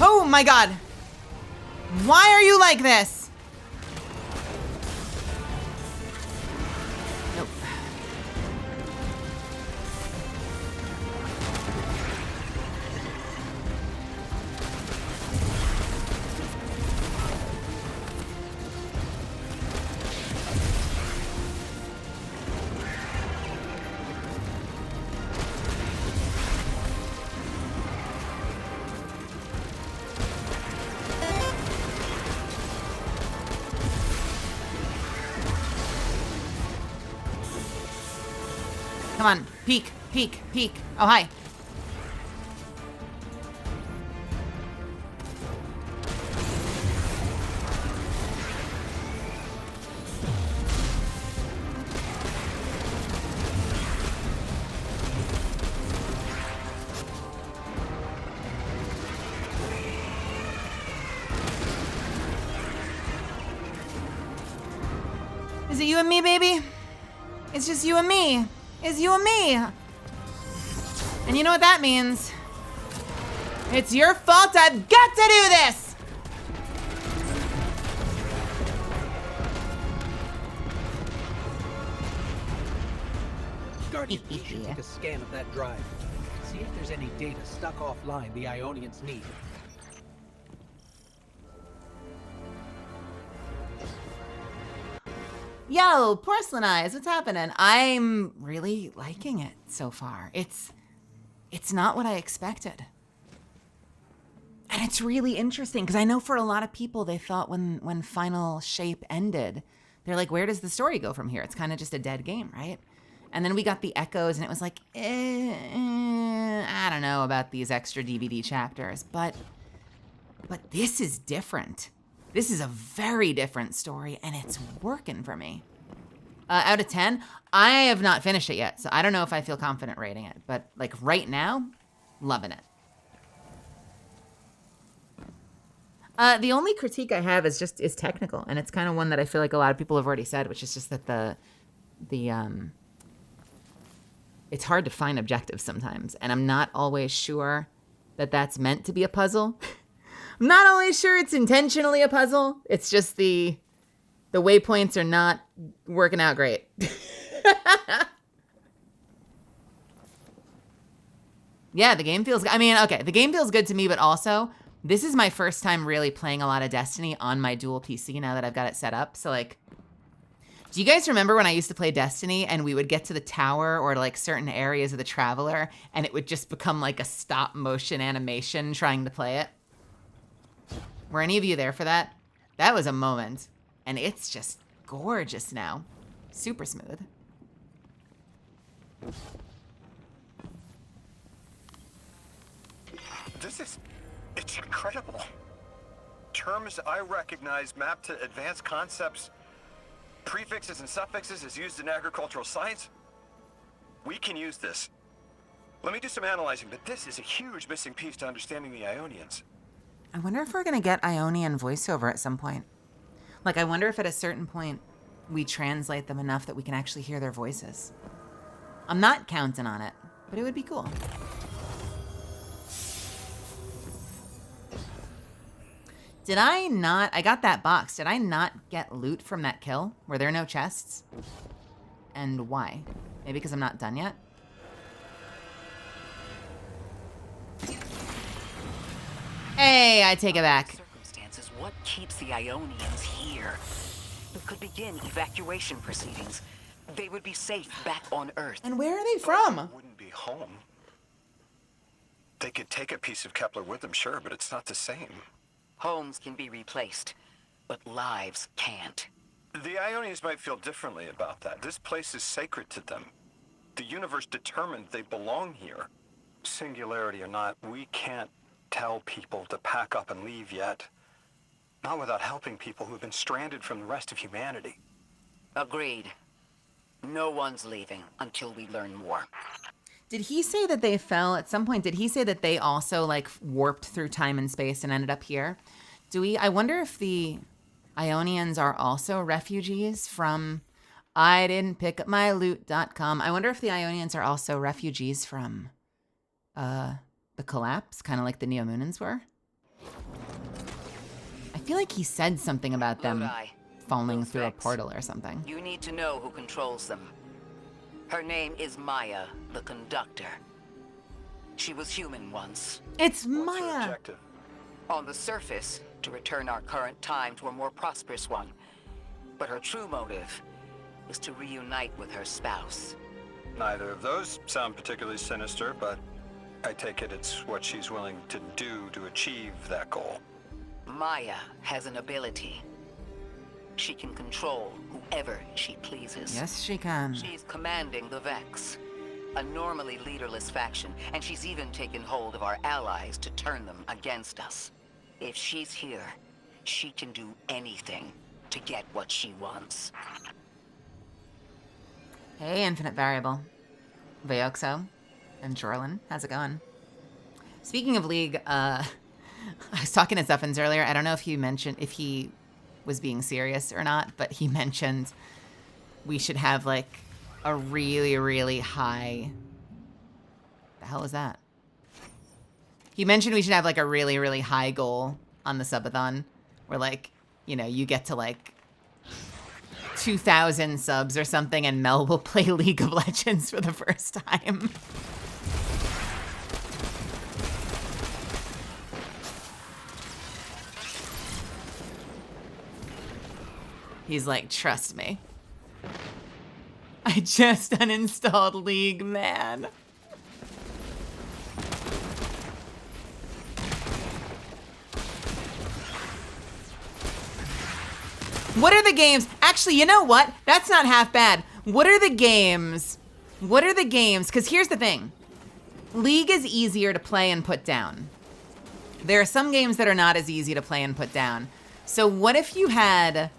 Oh my God. Why are you like this? Nope. Come on, peek, peek, peek. Oh, hi. Is it you and me, baby? It's just you and me. It's you and me. And you know what that means? It's your fault. I've got to do this. Guardian, we should take a scan of that drive. See if there's any data stuck offline the Ionians need. Yo, Porcelain Eyes, what's happening? I'm really liking it so far. It's not what I expected. And it's really interesting because I know for a lot of people, they thought when Final Shape ended, they're like, where does the story go from here? It's kind of just a dead game, right? And then we got the echoes and it was like, I don't know about these extra DVD chapters, but this is different. This is a very different story, and it's working for me. Out of 10, I have not finished it yet, so I don't know if I feel confident rating it. But like right now, loving it. The only critique I have is technical, and it's kind of one that I feel like a lot of people have already said, which is just that it's hard to find objectives sometimes, and I'm not always sure that that's meant to be a puzzle. I'm not always sure it's intentionally a puzzle. It's just the waypoints are not working out great. Yeah, the game feels, the game feels good to me, but also this is my first time really playing a lot of Destiny on my dual PC now that I've got it set up. So like, do you guys remember when I used to play Destiny and we would get to the tower or to like certain areas of the Traveler and it would just become like a stop motion animation trying to play it? Were any of you there for that? That was a moment. And it's just gorgeous now. Super smooth. It's incredible. Terms I recognize mapped to advanced concepts, prefixes and suffixes as used in agricultural science. We can use this. Let me do some analyzing, but this is a huge missing piece to understanding the Ionians. I wonder if we're going to get Ionian voiceover at some point. Like, I wonder if at a certain point we translate them enough that we can actually hear their voices. I'm not counting on it, but it would be cool. Did I not... I got that box. Did I not get loot from that kill? Were there no chests? And why? Maybe because I'm not done yet? Hey, I take it back. Circumstances, what keeps the Ionians here? We could begin evacuation proceedings. They would be safe back on Earth. And where are they from? Wouldn't be home. They could take a piece of Kepler with them, sure, but it's not the same. Homes can be replaced, but lives can't. The Ionians might feel differently about that. This place is sacred to them. The universe determined they belong here. Singularity or not, we can't tell people to pack up and leave yet. Not without helping people who've been stranded from the rest of humanity. Agreed. No one's leaving until we learn more. Did he say that they fell at some point? Did he say that they also like warped through time and space and ended up here? I wonder if the Ionians are also refugees from I didn't pick up my loot.com. I wonder if the Ionians are also refugees from the collapse, kind of like the Neomunans were. I feel like he said something about them falling through a portal or something. You need to know who controls them. Her name is Maya, the conductor. She was human once. It's What's her Maya. objective? On the surface, to return our current time to a more prosperous one. But her true motive is to reunite with her spouse. Neither of those sound particularly sinister, but I take it it's what she's willing to do to achieve that goal. Maya has an ability. She can control whoever she pleases. Yes, she can. She's commanding the Vex, a normally leaderless faction, and she's even taken hold of our allies to turn them against us. If she's here, she can do anything to get what she wants. Hey, Infinite Variable. Veoxo and Jorlin, how's it going? Speaking of League, I was talking to Zuffins earlier. I don't know if he was being serious or not, but he mentioned we should have like a really, really high... The hell is that? He mentioned we should have like a really, really high goal on the subathon where like, you know, you get to like 2,000 subs or something and Mel will play League of Legends for the first time. He's like, trust me. I just uninstalled League, man. What are the games? Actually, you know what? That's not half bad. What are the games? Because here's the thing. League is easier to play and put down. There are some games that are not as easy to play and put down. So what if you had...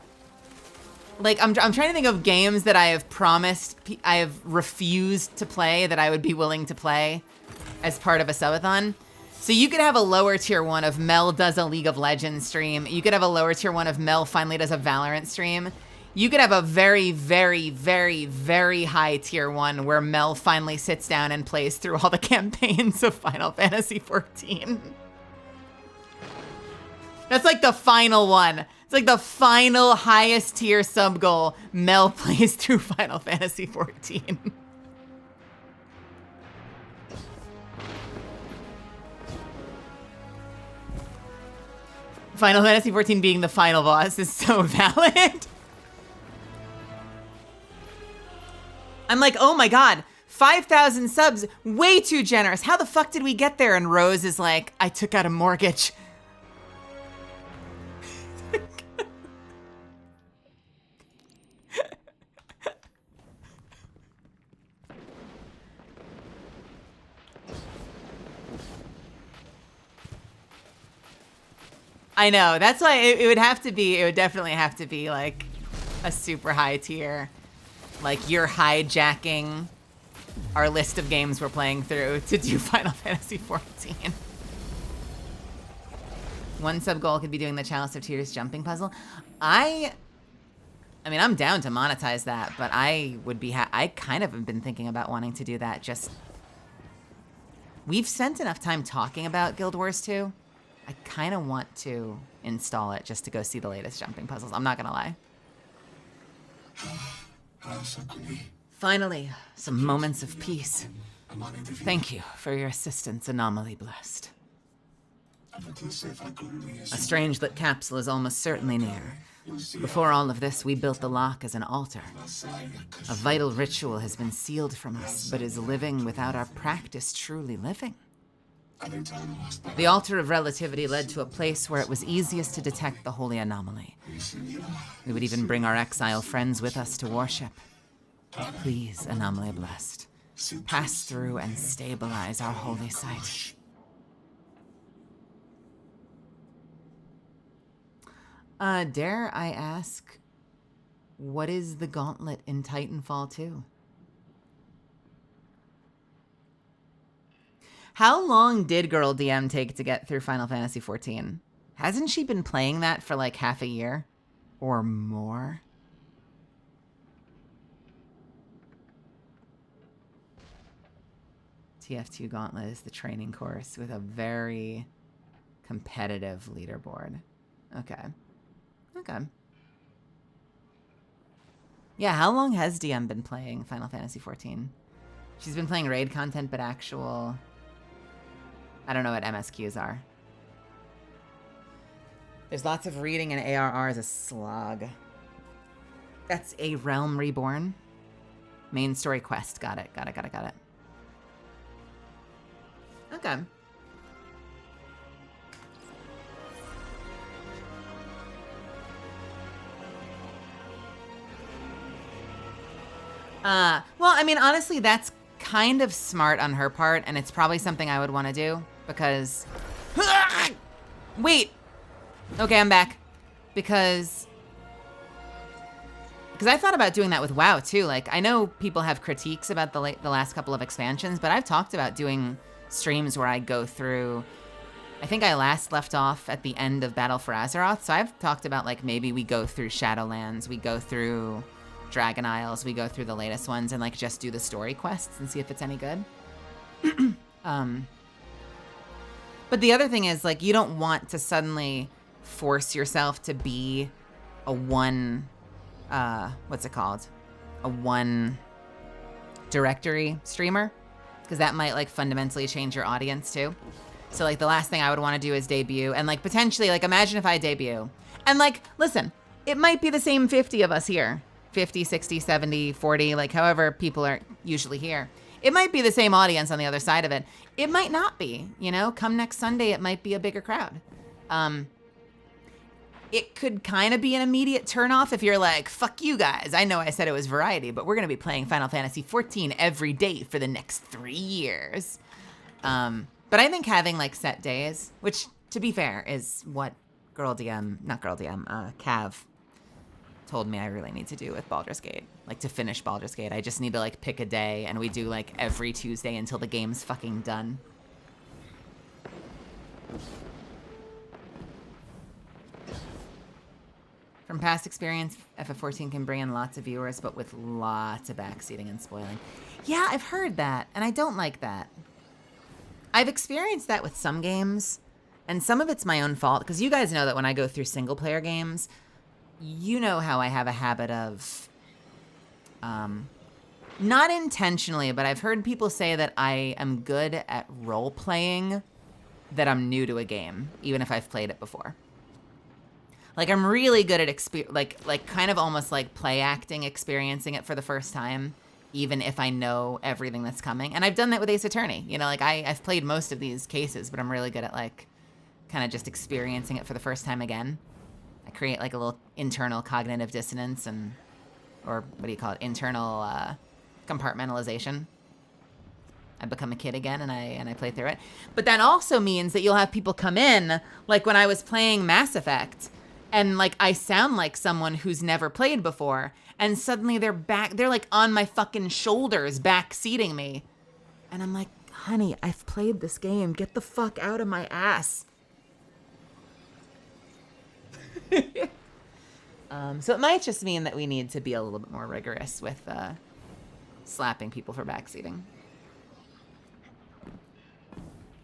Like, I'm trying to think of games that I have refused to play that I would be willing to play as part of a subathon. So you could have a lower tier one of Mel does a League of Legends stream. You could have a lower tier one of Mel finally does a Valorant stream. You could have a very, very, very, very high tier one where Mel finally sits down and plays through all the campaigns of Final Fantasy XIV. That's like the final one. It's like the final highest tier sub goal. Mel plays through Final Fantasy XIV. Final Fantasy XIV being the final boss is so valid. I'm like, oh my god, 5,000 subs, way too generous. How the fuck did we get there? And Rose is like, I took out a mortgage. I know. That's why it would have to be, it would definitely have to be like a super high tier. Like you're hijacking our list of games we're playing through to do Final Fantasy XIV. One sub goal could be doing the Chalice of Tears jumping puzzle. I mean, I'm down to monetize that, but I would be, I kind of have been thinking about wanting to do that. Just, we've spent enough time talking about Guild Wars 2. I kind of want to install it just to go see the latest jumping puzzles. I'm not gonna lie. Finally, some moments of peace. Thank you for your assistance, Anomaly Blessed. A strange lit capsule is almost certainly near. Before all of this, we built the lock as an altar. A vital ritual has been sealed from us, but is living without our practice truly living. The altar of relativity led to a place where it was easiest to detect the holy anomaly. We would even bring our exile friends with us to worship. Please, Anomaly Blessed, pass through and stabilize our holy site. Dare I ask, what is the gauntlet in Titanfall 2? How long did Girl DM take to get through Final Fantasy XIV? Hasn't she been playing that for like half a year or more? TF2 Gauntlet is the training course with a very competitive leaderboard. Okay. Okay. Yeah, how long has DM been playing Final Fantasy XIV? She's been playing raid content, but actual... I don't know what MSQs are. There's lots of reading, and ARR is a slog. That's A Realm Reborn. Main story quest. Got it. Got it. Okay. Well, I mean, honestly, that's kind of smart on her part, and it's probably something I would want to do, because... Wait! Okay, I'm back. Because I thought about doing that with WoW, too. Like, I know people have critiques about the last couple of expansions, but I've talked about doing streams where I go through... I think I last left off at the end of Battle for Azeroth, so I've talked about, like, maybe we go through Shadowlands, we go through Dragon Isles, we go through the latest ones and, like, just do the story quests and see if it's any good. But the other thing is, like, you don't want to suddenly force yourself to be a one, what's it called? A one directory streamer, because that might, like, fundamentally change your audience too. So, like, the last thing I would want to do is debut, and, like, potentially, like, imagine if I debut. And, like, listen, it might be the same 50 of us here. 50, 60, 70, 40, like, however people are usually here. It might be the same audience on the other side of it. It might not be, you know? Come next Sunday, it might be a bigger crowd. It could kind of be an immediate turnoff if you're like, fuck you guys. I know I said it was variety, but we're going to be playing Final Fantasy XIV every day for the next 3 years. But I think having, like, set days, which, to be fair, is what Cav told me I really need to do with Baldur's Gate. Like, to finish Baldur's Gate, I just need to, like, pick a day, and we do, like, every Tuesday until the game's fucking done. From past experience, FF14 can bring in lots of viewers, but with lots of backseating and spoiling. Yeah, I've heard that, and I don't like that. I've experienced that with some games, and some of it's my own fault, because you guys know that when I go through single-player games, you know how I have a habit of, not intentionally, but I've heard people say that I am good at role-playing that I'm new to a game, even if I've played it before. Like, I'm really good at, like kind of almost like play acting, experiencing it for the first time, even if I know everything that's coming. And I've done that with Ace Attorney. You know, like, I've played most of these cases, but I'm really good at, like, kind of just experiencing it for the first time again. I create, like, a little internal cognitive dissonance or what do you call it? Internal compartmentalization. I become a kid again and I play through it. But that also means that you'll have people come in, like when I was playing Mass Effect, and like I sound like someone who's never played before, and suddenly they're like on my fucking shoulders, back seating me. And I'm like, honey, I've played this game. Get the fuck out of my ass. So it might just mean that we need to be a little bit more rigorous with slapping people for backseating.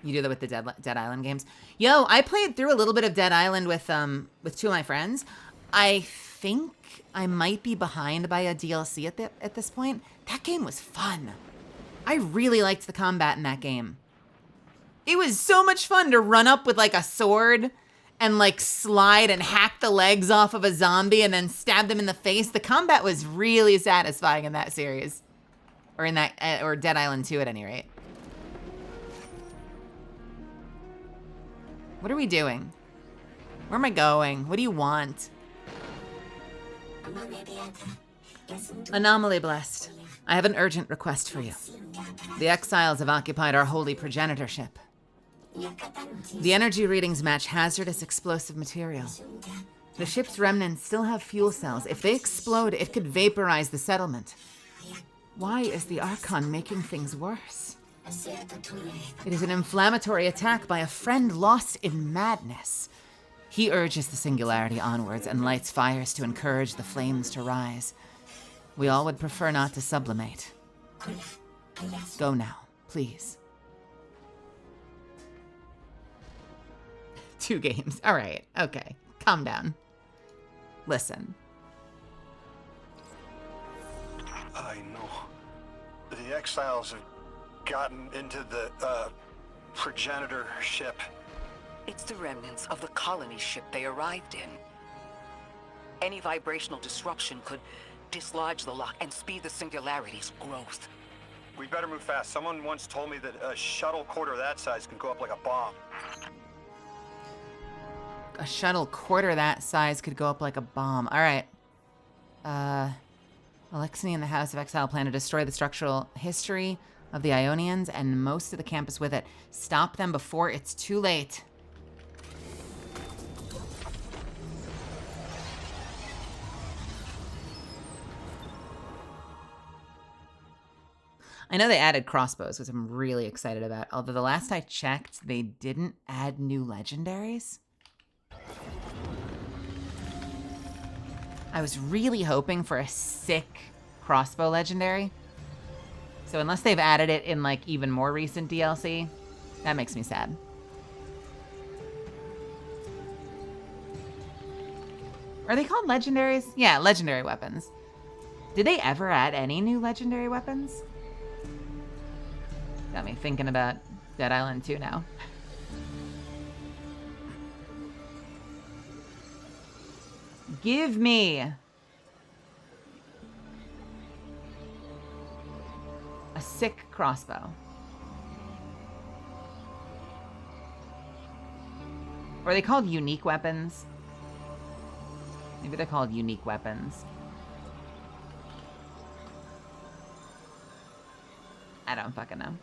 You do that with the Dead Island games. Yo, I played through a little bit of Dead Island with 2 of my friends. I think I might be behind by a DLC at this point. That game was fun. I really liked the combat in that game. It was so much fun to run up with like a sword and like slide and hack the legs off of a zombie and then stab them in the face. The combat was really satisfying in that series. Or in that, or Dead Island 2 at any rate. What are we doing? Where am I going? What do you want? Anomaly blessed. I have an urgent request for you. The exiles have occupied our holy progenitorship. The energy readings match hazardous explosive material. The ship's remnants still have fuel cells. If they explode, it could vaporize the settlement. Why is the Archon making things worse? It is an inflammatory attack by a friend lost in madness. He urges the singularity onwards and lights fires to encourage the flames to rise. We all would prefer not to sublimate. Go now, please. 2 games. All right. Okay. Calm down. Listen. I know. The exiles have gotten into the, progenitor ship. It's the remnants of the colony ship they arrived in. Any vibrational disruption could dislodge the lock and speed the singularity's growth. We better move fast. Someone once told me that a shuttle quarter that size can go up like a bomb. A shuttle quarter that size could go up like a bomb. All right. Alexei and the House of Exile plan to destroy the structural history of the Ionians and most of the campus with it. Stop them before it's too late. I know they added crossbows, which I'm really excited about. Although the last I checked, they didn't add new legendaries. I was really hoping for a sick crossbow legendary. So unless they've added it in like even more recent DLC, that makes me sad. Are they called legendaries? Yeah, legendary weapons. Did they ever add any new legendary weapons? Got me thinking about Dead Island 2 now. Give me a sick crossbow. Or are they called unique weapons? Maybe they're called unique weapons. I don't fucking know.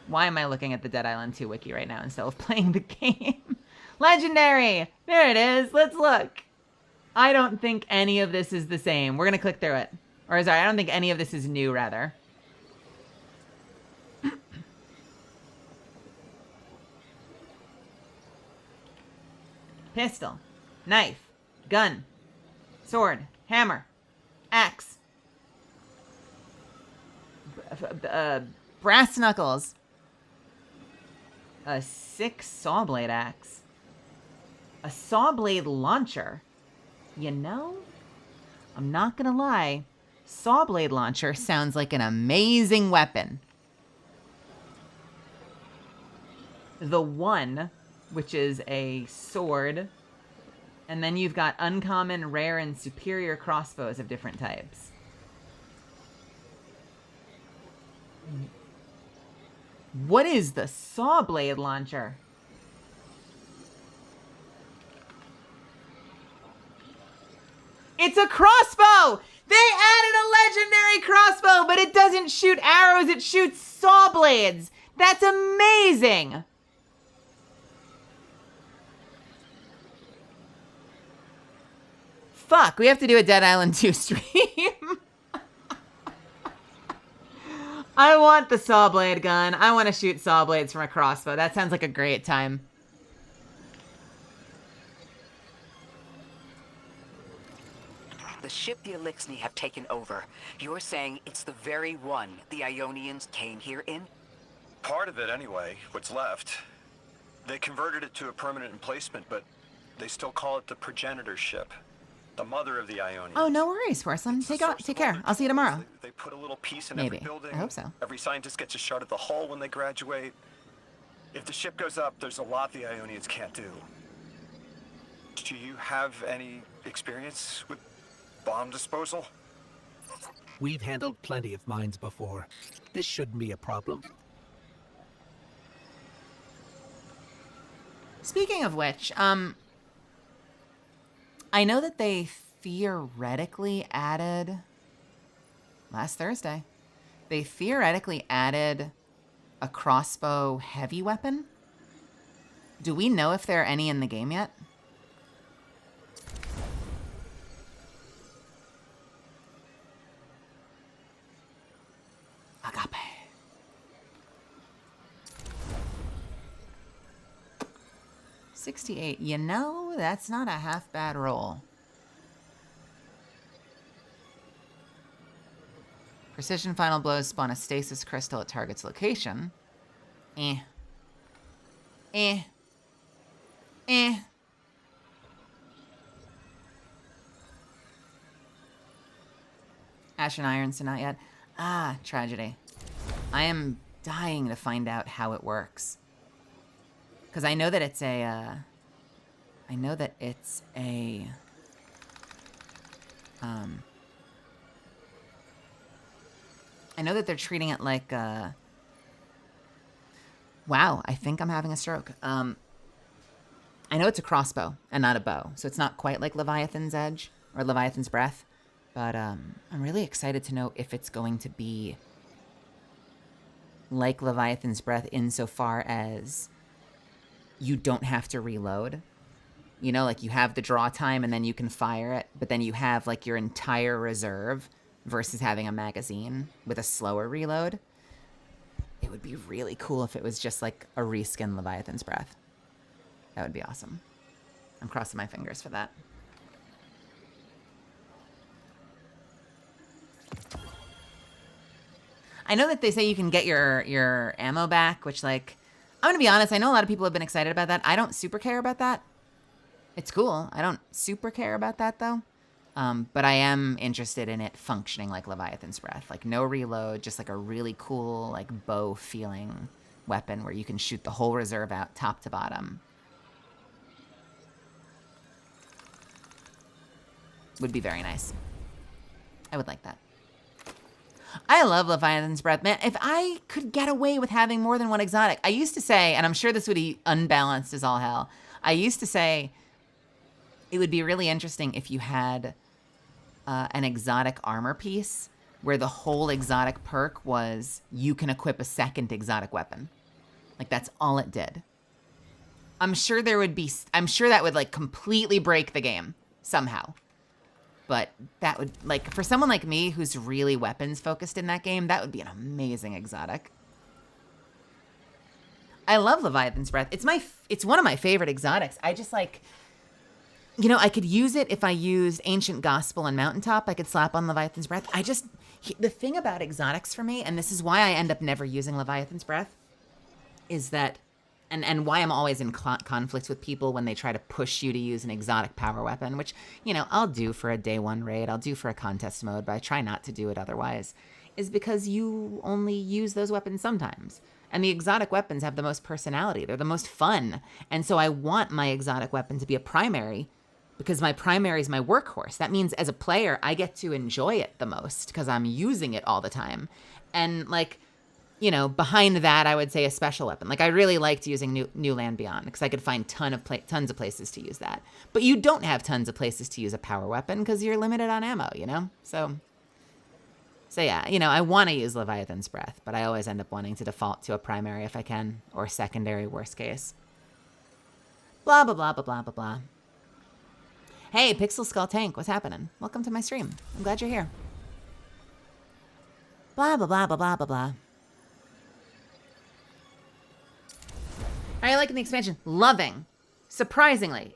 Why am I looking at the Dead Island 2 wiki right now instead of playing the game? Legendary! There it is. Let's look. I don't think any of this is the same. We're going to click through it. Or sorry, I don't think any of this is new, rather. Pistol, knife, gun, sword, hammer, axe, brass knuckles, a sick saw blade axe, a saw blade launcher. You know, I'm not gonna lie, saw blade launcher sounds like an amazing weapon. The one, which is a sword, and then you've got uncommon, rare, and superior crossbows of different types. What is the saw blade launcher? It's a crossbow! They added a legendary crossbow, but it doesn't shoot arrows, it shoots saw blades. That's amazing! Fuck, we have to do a Dead Island 2 stream. I want the saw blade gun. I want to shoot saw blades from a crossbow. That sounds like a great time. The ship the Elixni have taken over. You're saying it's the very one the Ionians came here in? Part of it, anyway. What's left. They converted it to a permanent emplacement, but they still call it the progenitor ship. The mother of the Ionians. Oh, no worries, Porcelain. Take care. I'll see you tomorrow. They put a little piece in Maybe. every building. I hope so. Every scientist gets a shot at the hull when they graduate. If the ship goes up, there's a lot the Ionians can't do. Do you have any experience with bomb disposal? We've handled plenty of mines before. This shouldn't be a problem. Speaking of which, I know that they theoretically added, last Thursday, they theoretically added a crossbow heavy weapon. Do we know if there are any in the game yet? Agape. $68. You know, that's not a half bad roll. Precision final blows spawn a stasis crystal at target's location. Ash and Iron, so not yet. Ah, tragedy. I am dying to find out how it works. Because I know that it's a, I know that they're treating it like, wow, I think I'm having a stroke. I know it's a crossbow and not a bow, so it's not quite like Leviathan's Edge or Leviathan's Breath, but I'm really excited to know if it's going to be like Leviathan's Breath insofar as you don't have to reload. You know, like you have the draw time and then you can fire it, but then you have like your entire reserve versus having a magazine with a slower reload. It would be really cool if it was just like a reskin Leviathan's Breath. That would be awesome. I'm crossing my fingers for that. I know that they say you can get your ammo back, which, like, I'm going to be honest, I know a lot of people have been excited about that. I don't super care about that. It's cool. I don't super care about that, though. But I am interested in it functioning like Leviathan's Breath. Like, no reload, just like a really cool, like, bow-feeling weapon where you can shoot the whole reserve out top to bottom. Would be very nice. I would like that. I love Leviathan's Breath. Man, if I could get away with having more than one exotic. I used to say, and I'm sure this would be unbalanced as all hell, I used to say it would be really interesting if you had an exotic armor piece where the whole exotic perk was you can equip a second exotic weapon. Like, that's all it did. I'm sure that would, like, completely break the game somehow. But that would, like, for someone like me who's really weapons focused in that game, that would be an amazing exotic. I love Leviathan's Breath. It's one of my favorite exotics. I just, like, you know, I could use it if I used Ancient Gospel and Mountaintop. I could slap on Leviathan's Breath. The thing about exotics for me, and this is why I end up never using Leviathan's Breath, is that, and why I'm always in conflict with people when they try to push you to use an exotic power weapon, which, you know, I'll do for a day one raid, I'll do for a contest mode, but I try not to do it otherwise, is because you only use those weapons sometimes. And the exotic weapons have the most personality. They're the most fun. And so I want my exotic weapon to be a primary because my primary is my workhorse. That means as a player, I get to enjoy it the most because I'm using it all the time. And, like, you know, behind that, I would say a special weapon. Like, I really liked using New Land Beyond because I could find tons of places to use that. But you don't have tons of places to use a power weapon because you're limited on ammo, you know? So yeah, you know, I want to use Leviathan's Breath, but I always end up wanting to default to a primary if I can, or secondary, worst case. Blah, blah, blah, blah, blah, blah, blah. Hey, Pixel Skull Tank, what's happening? Welcome to my stream. I'm glad you're here. Blah, blah, blah, blah, blah, blah, blah. Are you liking the expansion? Loving. Surprisingly.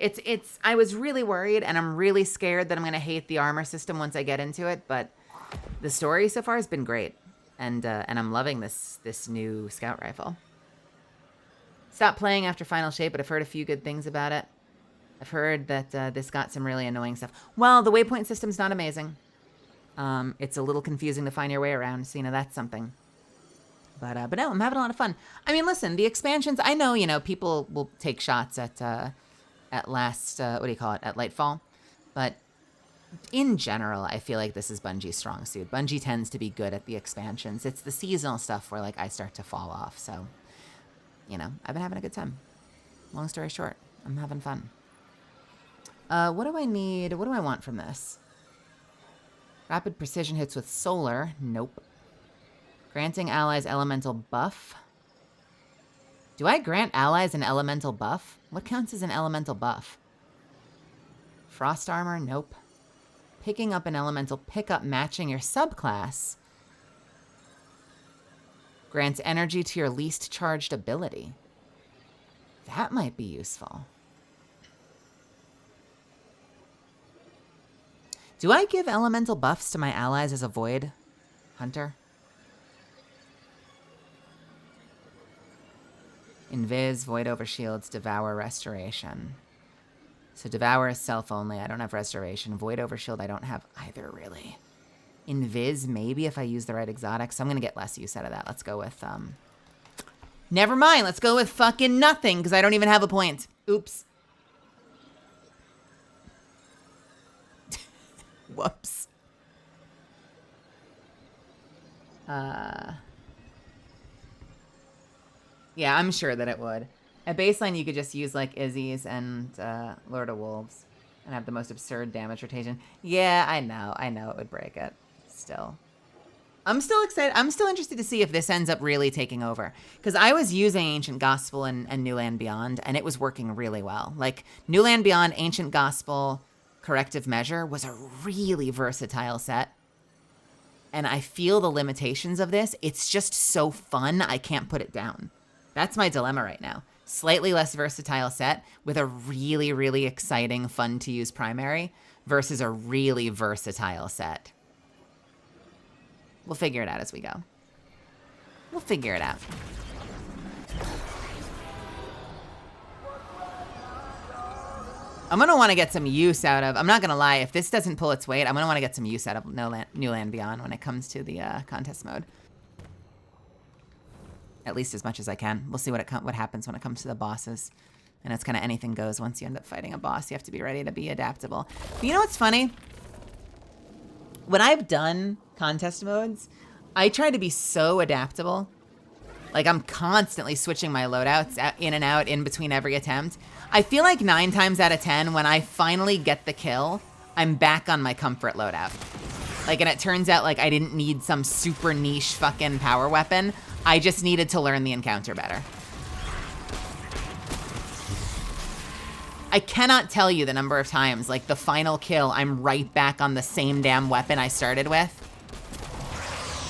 I was really worried, and I'm really scared that I'm going to hate the armor system once I get into it, but the story so far has been great. And I'm loving this new scout rifle. Stopped playing after Final Shape, but I've heard a few good things about it. I've heard that this got some really annoying stuff. Well, the waypoint system's not amazing. It's a little confusing to find your way around, so, you know, that's something. But no, I'm having a lot of fun. I mean, listen, the expansions, I know, you know, people will take shots at last, what do you call it, at Lightfall. But in general, I feel like this is Bungie's strong suit. Bungie tends to be good at the expansions. It's the seasonal stuff where, like, I start to fall off. So, you know, I've been having a good time. Long story short, I'm having fun. What do I need? What do I want from this? Rapid precision hits with solar. Nope. Granting allies elemental buff. Do I grant allies an elemental buff? What counts as an elemental buff? Frost armor? Nope. Picking up an elemental pickup matching your subclass. Grants energy to your least charged ability. That might be useful. Do I give elemental buffs to my allies as a void hunter? Invis, Void over Shields, Devour, Restoration. So Devour is self only. I don't have Restoration. Void over Shield, I don't have either, really. Invis, maybe if I use the right exotics. I'm going to get less use out of that. Let's go with, never mind. Let's go with fucking nothing, because I don't even have a point. Oops. Whoops. Yeah, I'm sure that it would. At baseline, you could just use, like, Izzy's and Lord of Wolves and have the most absurd damage rotation. Yeah, I know it would break it. Still. I'm still excited. I'm still interested to see if this ends up really taking over. Because I was using Ancient Gospel and New Land Beyond, and it was working really well. Like, New Land Beyond, Ancient Gospel, Corrective Measure was a really versatile set. And I feel the limitations of this. It's just so fun, I can't put it down. That's my dilemma right now. Slightly less versatile set with a really, really exciting, fun-to-use primary versus a really versatile set. We'll figure it out as we go. We'll figure it out. I'm going to want to get some use out of... I'm not going to lie. If this doesn't pull its weight, I'm going to want to get some use out of New Land Beyond when it comes to the contest mode. At least as much as I can. We'll see what happens when it comes to the bosses. And it's kind of anything goes once you end up fighting a boss. You have to be ready to be adaptable. But you know what's funny? When I've done contest modes, I try to be so adaptable. Like, I'm constantly switching my loadouts in and out in between every attempt. I feel like 9 times out of 10, when I finally get the kill, I'm back on my comfort loadout. Like, and it turns out, like, I didn't need some super niche fucking power weapon. I just needed to learn the encounter better. I cannot tell you the number of times, like, the final kill, I'm right back on the same damn weapon I started with.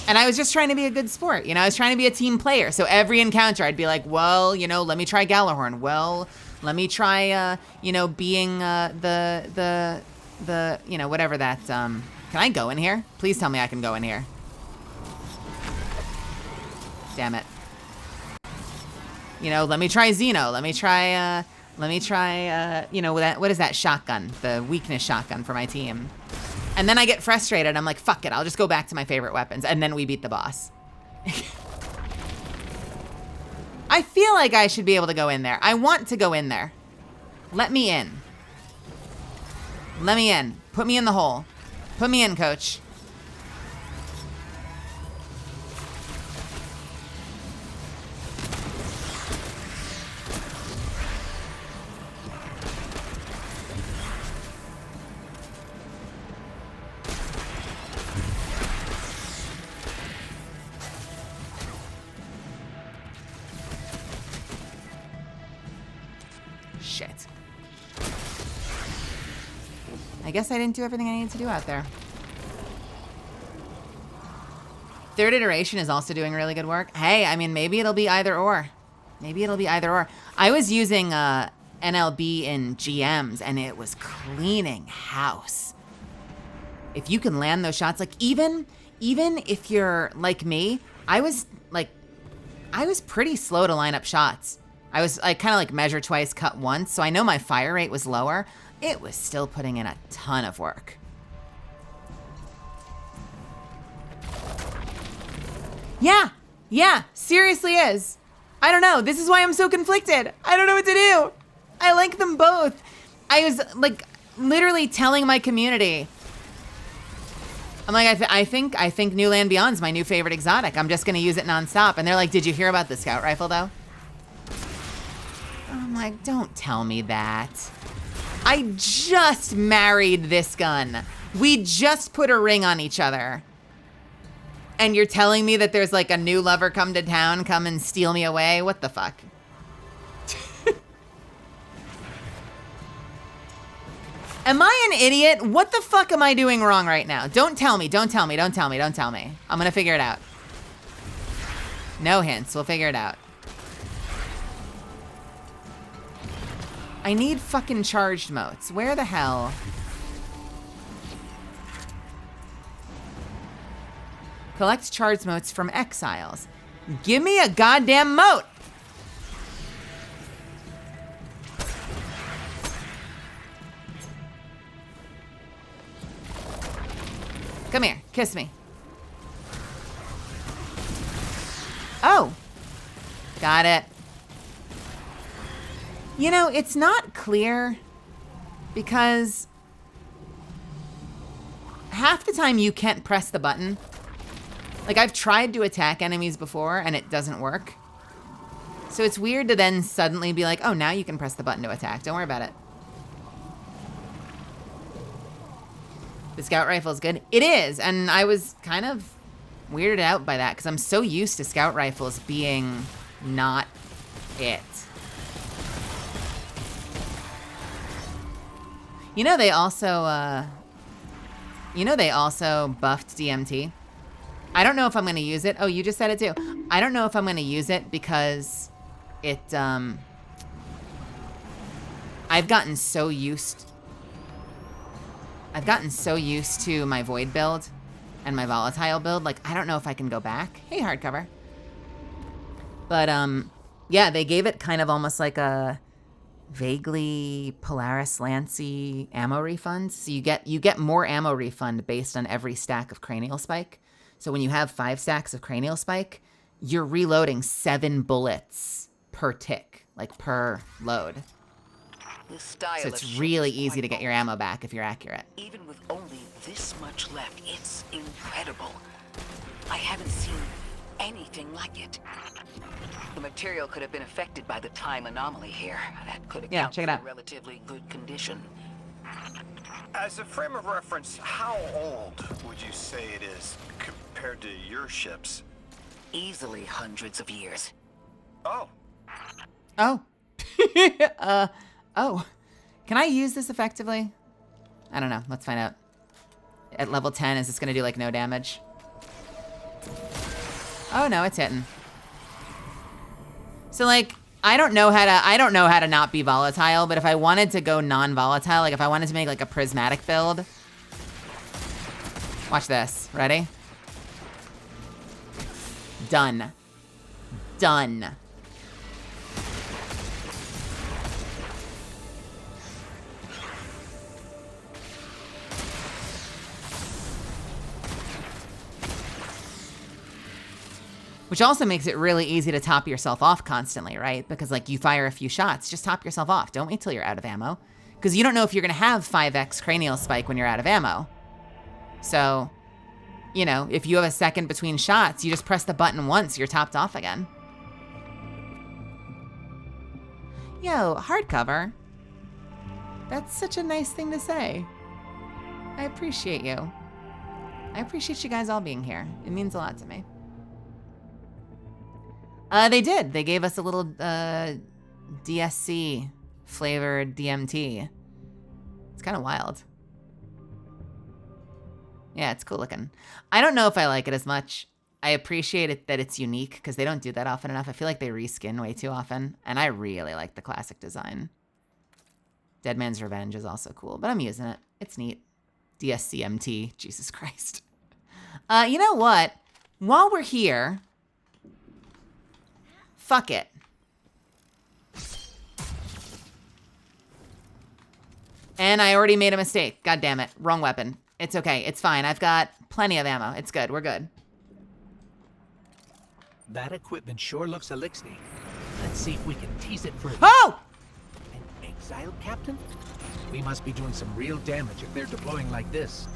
And I was just trying to be a good sport, you know? I was trying to be a team player. So every encounter, I'd be like, well, you know, let me try Galahorn. Well, let me try, you know, being the you know, whatever that, can I go in here? Please tell me I can go in here. Damn it. You know, let me try Xeno. Let me try, you know, what is that shotgun? The weakness shotgun for my team. And then I get frustrated. I'm like, fuck it. I'll just go back to my favorite weapons. And then we beat the boss. I feel like I should be able to go in there. I want to go in there. Let me in. Let me in. Put me in the hole. Put me in, coach. Shit. I guess I didn't do everything I needed to do out there. Third iteration is also doing really good work. Hey, I mean, maybe it'll be either or. Maybe it'll be either or. I was using NLB in GMs, and it was cleaning house. If you can land those shots, like even if you're like me, I was pretty slow to line up shots. I kind of like measure twice, cut once, so I know my fire rate was lower. It was still putting in a ton of work. Yeah, seriously is. I don't know. This is why I'm so conflicted. I don't know what to do. I like them both. I was like literally telling my community, I'm like, I think New Land Beyond's my new favorite exotic. I'm just gonna use it nonstop. And they're like, did you hear about the scout rifle though? I'm like, don't tell me that. I just married this gun. We just put a ring on each other. And you're telling me that there's like a new lover come to town, come and steal me away? What the fuck? Am I an idiot? What the fuck am I doing wrong right now? Don't tell me, don't tell me, don't tell me, don't tell me. I'm gonna figure it out. No hints, we'll figure it out. I need fucking charged motes. Where the hell? Collect charged motes from exiles. Give me a goddamn mote! Come here, kiss me. Oh, got it. You know, it's not clear because half the time you can't press the button. Like, I've tried to attack enemies before and it doesn't work. So it's weird to then suddenly be like, oh, now you can press the button to attack. Don't worry about it. The scout rifle is good. It is, and I was kind of weirded out by that because I'm so used to scout rifles being not it. You know, they also buffed DMT. I don't know if I'm going to use it. Oh, you just said it too. I don't know if I'm going to use it because it, I've gotten so used to my void build and my volatile build. Like, I don't know if I can go back. Hey, hardcover. But, yeah, they gave it kind of almost like a vaguely Polaris Lancy ammo refund. So you get more ammo refund based on every stack of cranial spike. So when you have 5 stacks of cranial spike, you're reloading 7 bullets per tick, like per load. So it's really easy to get your ammo back if you're accurate. Even with only this much left, it's incredible. I haven't seen anything like it. The material could have been affected by the time anomaly here. That could account check it out. for relatively good condition. As a frame of reference, how old would you say it is compared to your ships? Easily hundreds of years. Oh. Oh. Oh. Can I use this effectively? I don't know. Let's find out. At level 10, is this gonna do like no damage? Oh no, it's hitting. So like, I don't know how to not be volatile, but if I wanted to go non-volatile, like if I wanted to make like a prismatic build. Watch this. Ready? Done. Done. Which also makes it really easy to top yourself off constantly, right? Because like you fire a few shots, just top yourself off. Don't wait till you're out of ammo. Because you don't know if you're gonna have 5x cranial spike when you're out of ammo. So, you know, if you have a second between shots, you just press the button once, you're topped off again. Yo, hardcover. That's such a nice thing to say. I appreciate you. I appreciate you guys all being here. It means a lot to me. They did. They gave us a little DSC flavored DMT. It's kind of wild. Yeah, it's cool looking. I don't know if I like it as much. I appreciate it that it's unique because they don't do that often enough. I feel like they reskin way too often, and I really like the classic design. Dead Man's Revenge is also cool, but I'm using it. It's neat. DSCMT, Jesus Christ. You know what? While we're here, fuck it. And I already made a mistake. God damn it. Wrong weapon. It's okay. It's fine. I've got plenty of ammo. It's good. We're good. That equipment sure looks elixir. Let's see if we can tease it free. Oh! An exile captain? We must be doing some real damage if they're deploying like this.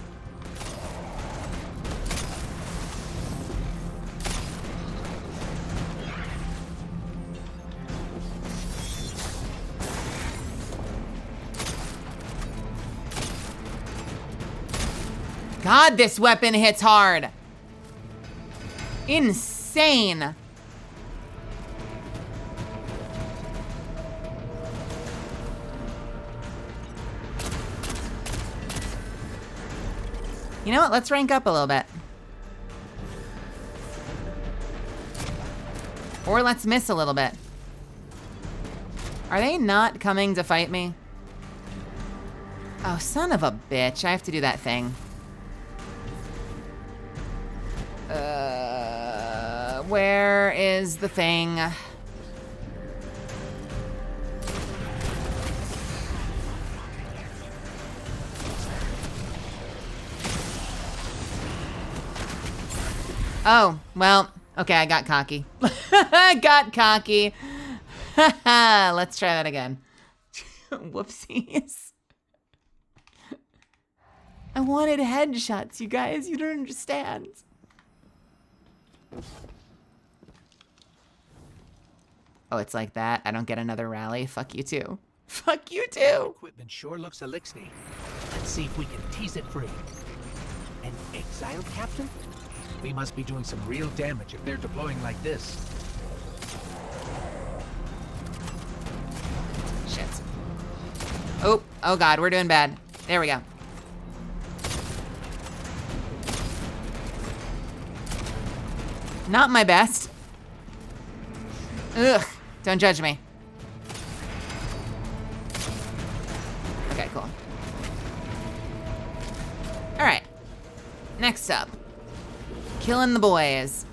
God, this weapon hits hard. Insane. You know what? Let's rank up a little bit. Or let's miss a little bit. Are they not coming to fight me? Oh, son of a bitch. I have to do that thing. Where is the thing? Oh, well, okay, I got cocky. I got cocky. Let's try that again. Whoopsies. I wanted headshots, you guys. You don't understand. Oh, it's like that? I don't get another rally? Fuck you too. Fuck you too. Equipment sure looks elixir. Let's see if we can tease it free. An exile captain? We must be doing some real damage if they're deploying like this. Shit. Oh God, we're doing bad. There we go. Not my best. Ugh, don't judge me. Okay, cool. All right, next up. Killing the boys.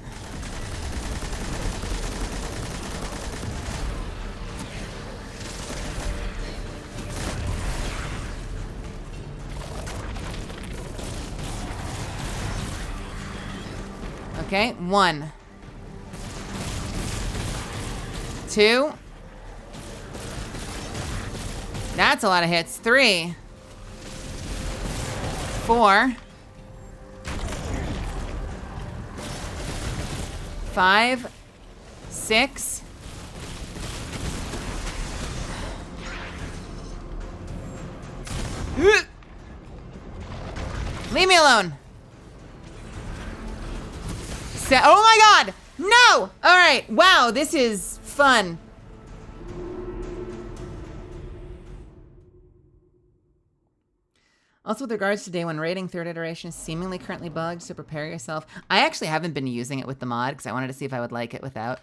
Okay, 1, 2. That's a lot of hits. 3, 4, 5, 6. Leave me alone. Oh my God! No! All right. Wow, this is fun. Also, with regards to day 1 rating, 3rd iteration is seemingly currently bugged, so prepare yourself. I actually haven't been using it with the mod because I wanted to see if I would like it without.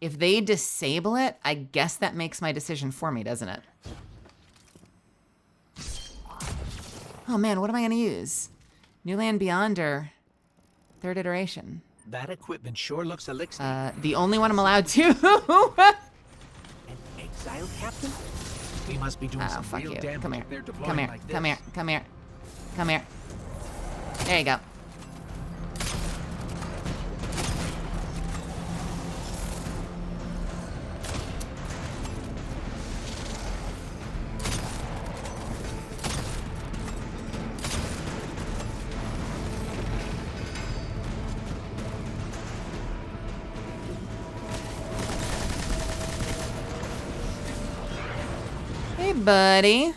If they disable it, I guess that makes my decision for me, doesn't it? Oh man, what am I going to use? New Land Beyond or 3rd iteration? That equipment sure looks elixir. The only one I'm allowed to. An exile captain? We must be doing some real damage. Come here. If they're deploying Come here. like this. Come here. Come here. Come here. There you go. Hey, buddy.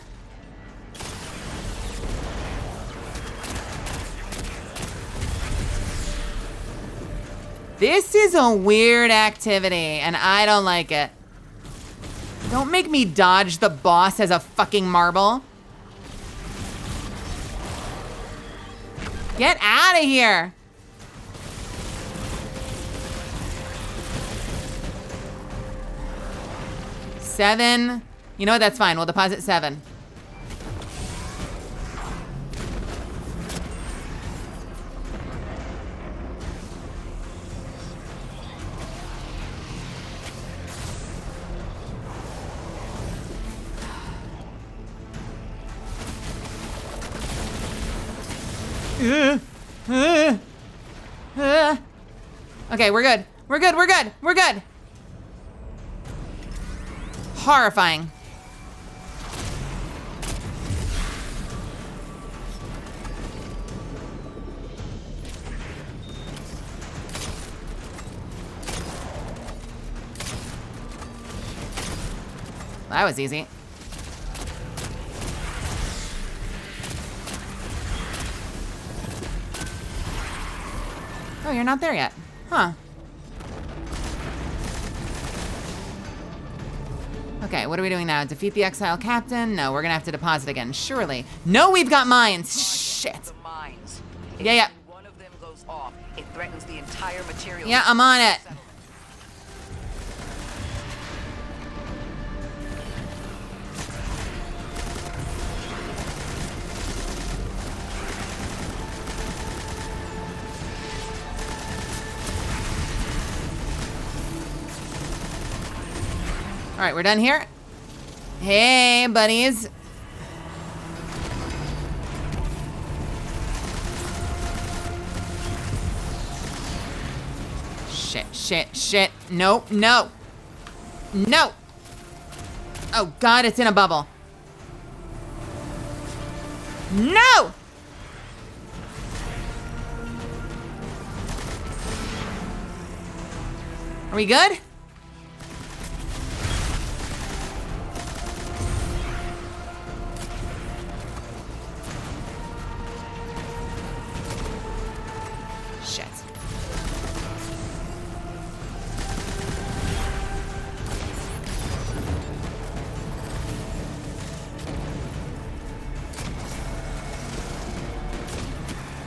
This is a weird activity, and I don't like it. Don't make me dodge the boss as a fucking marble. Get out of here. $7. You know what? That's fine. We'll deposit $7. Okay, we're good. We're good. We're good. We're good. Horrifying. That was easy. Oh, you're not there yet. Huh. Okay, what are we doing now? Defeat the exile captain? No, we're gonna have to deposit again, surely. No, we've got mines. Shit. Mines. Yeah. One of them goes off. It threatens the entire material. Yeah, I'm on it. All right, we're done here. Hey, buddies. Shit. No. No. Oh, God, it's in a bubble. No! Are we good? Shit.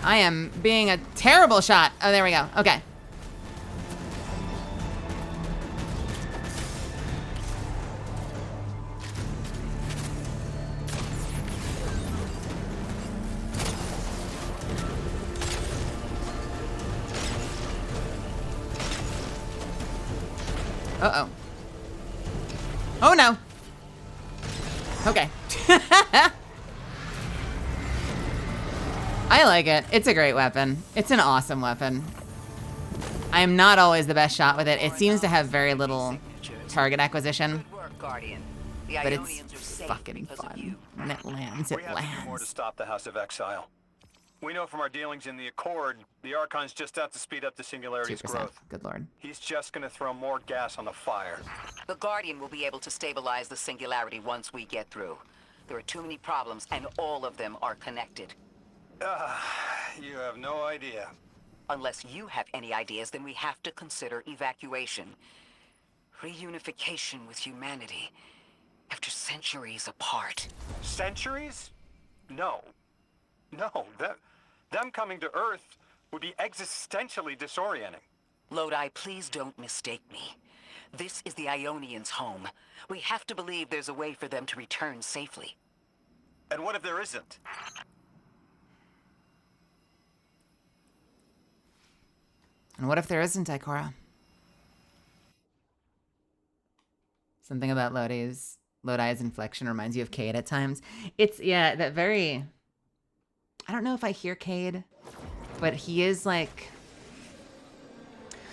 I am being a terrible shot. Oh, there we go. Okay. Uh-oh. Oh, no. Okay. I like it. It's a great weapon. It's an awesome weapon. I am not always the best shot with it. It seems to have very little target acquisition. But it's fucking fun. When it lands, it We have to do more to lands. stop the House of Exile. We know from our dealings in the Accord, the Archon's just out to speed up the Singularity's 2%. growth. Good lord. He's just gonna throw more gas on the fire. The Guardian will be able to stabilize the Singularity once we get through. There are too many problems, and all of them are connected. You have no idea. Unless you have any ideas, then we have to consider evacuation. Reunification with humanity. After centuries apart. Centuries? No. No, them coming to Earth would be existentially disorienting. Lodi, please don't mistake me. This is the Ionians' home. We have to believe there's a way for them to return safely. And what if there isn't? And what if there isn't, Ikora? Something about Lodi's inflection reminds you of Cade at times. It's, yeah, that very... I don't know if I hear Cade, but he is like...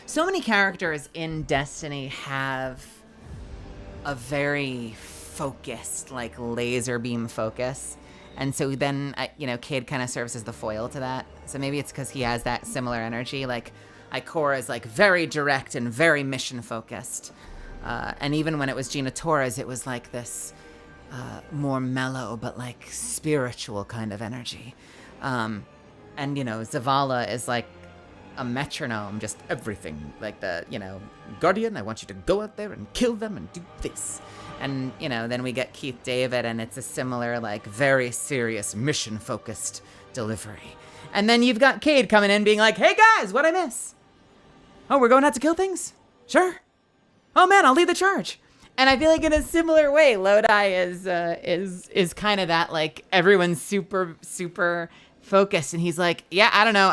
So many characters in Destiny have a very focused, like laser beam focus. And so then, you know, Cade kind of serves as the foil to that. So maybe it's because he has that similar energy. Like, Ikora is like very direct and very mission focused. And even when it was Gina Torres, it was like this more mellow, but like spiritual kind of energy. And, you know, Zavala is like a metronome, just everything. Like the, you know, Guardian, I want you to go out there and kill them and do this. And, you know, then we get Keith David, and it's a similar, like, very serious, mission-focused delivery. And then you've got Cade coming in being like, hey guys, what'd I miss? Oh, we're going out to kill things? Sure. Oh man, I'll lead the charge. And I feel like in a similar way, Lodi is kind of that, like, everyone's super, super focused, and he's like, yeah, I don't know,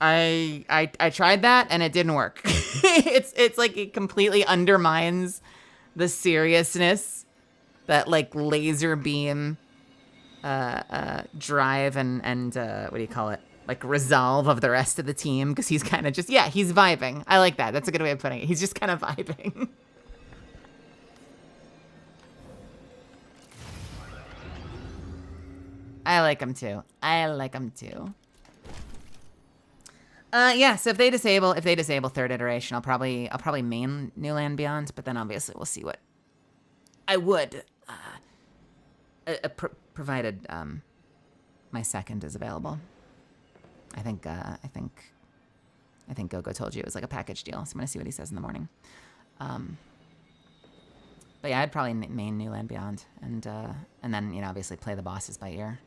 I tried that and it didn't work. It's like it completely undermines the seriousness, that like laser beam drive and what do you call it? Like resolve of the rest of the team, because he's kind of just, yeah, he's vibing. I like that. That's a good way of putting it. He's just kind of vibing. I like him too. Yeah, so if they disable third iteration, I'll probably main New Land Beyond, but then obviously we'll see what I would, provided my second is available. I think Gogo told you it was like a package deal, so I'm gonna see what he says in the morning. But yeah, I'd probably main New Land Beyond, and then, you know, obviously play the bosses by ear.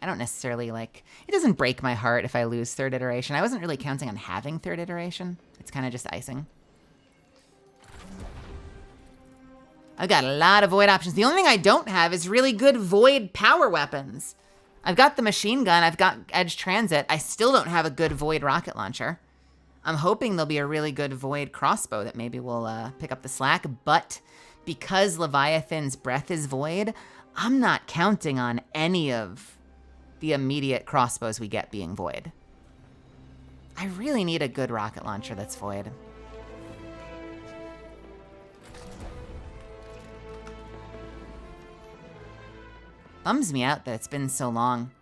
I don't necessarily like, it doesn't break my heart if I lose third iteration. I wasn't really counting on having third iteration. It's kind of just icing. I've got a lot of Void options. The only thing I don't have is really good Void power weapons. I've got the machine gun, I've got Edge Transit. I still don't have a good Void rocket launcher. I'm hoping there'll be a really good Void crossbow that maybe will pick up the slack, but because Leviathan's breath is Void, I'm not counting on any of the immediate crossbows we get being Void. I really need a good rocket launcher that's Void. Bums me out that it's been so long,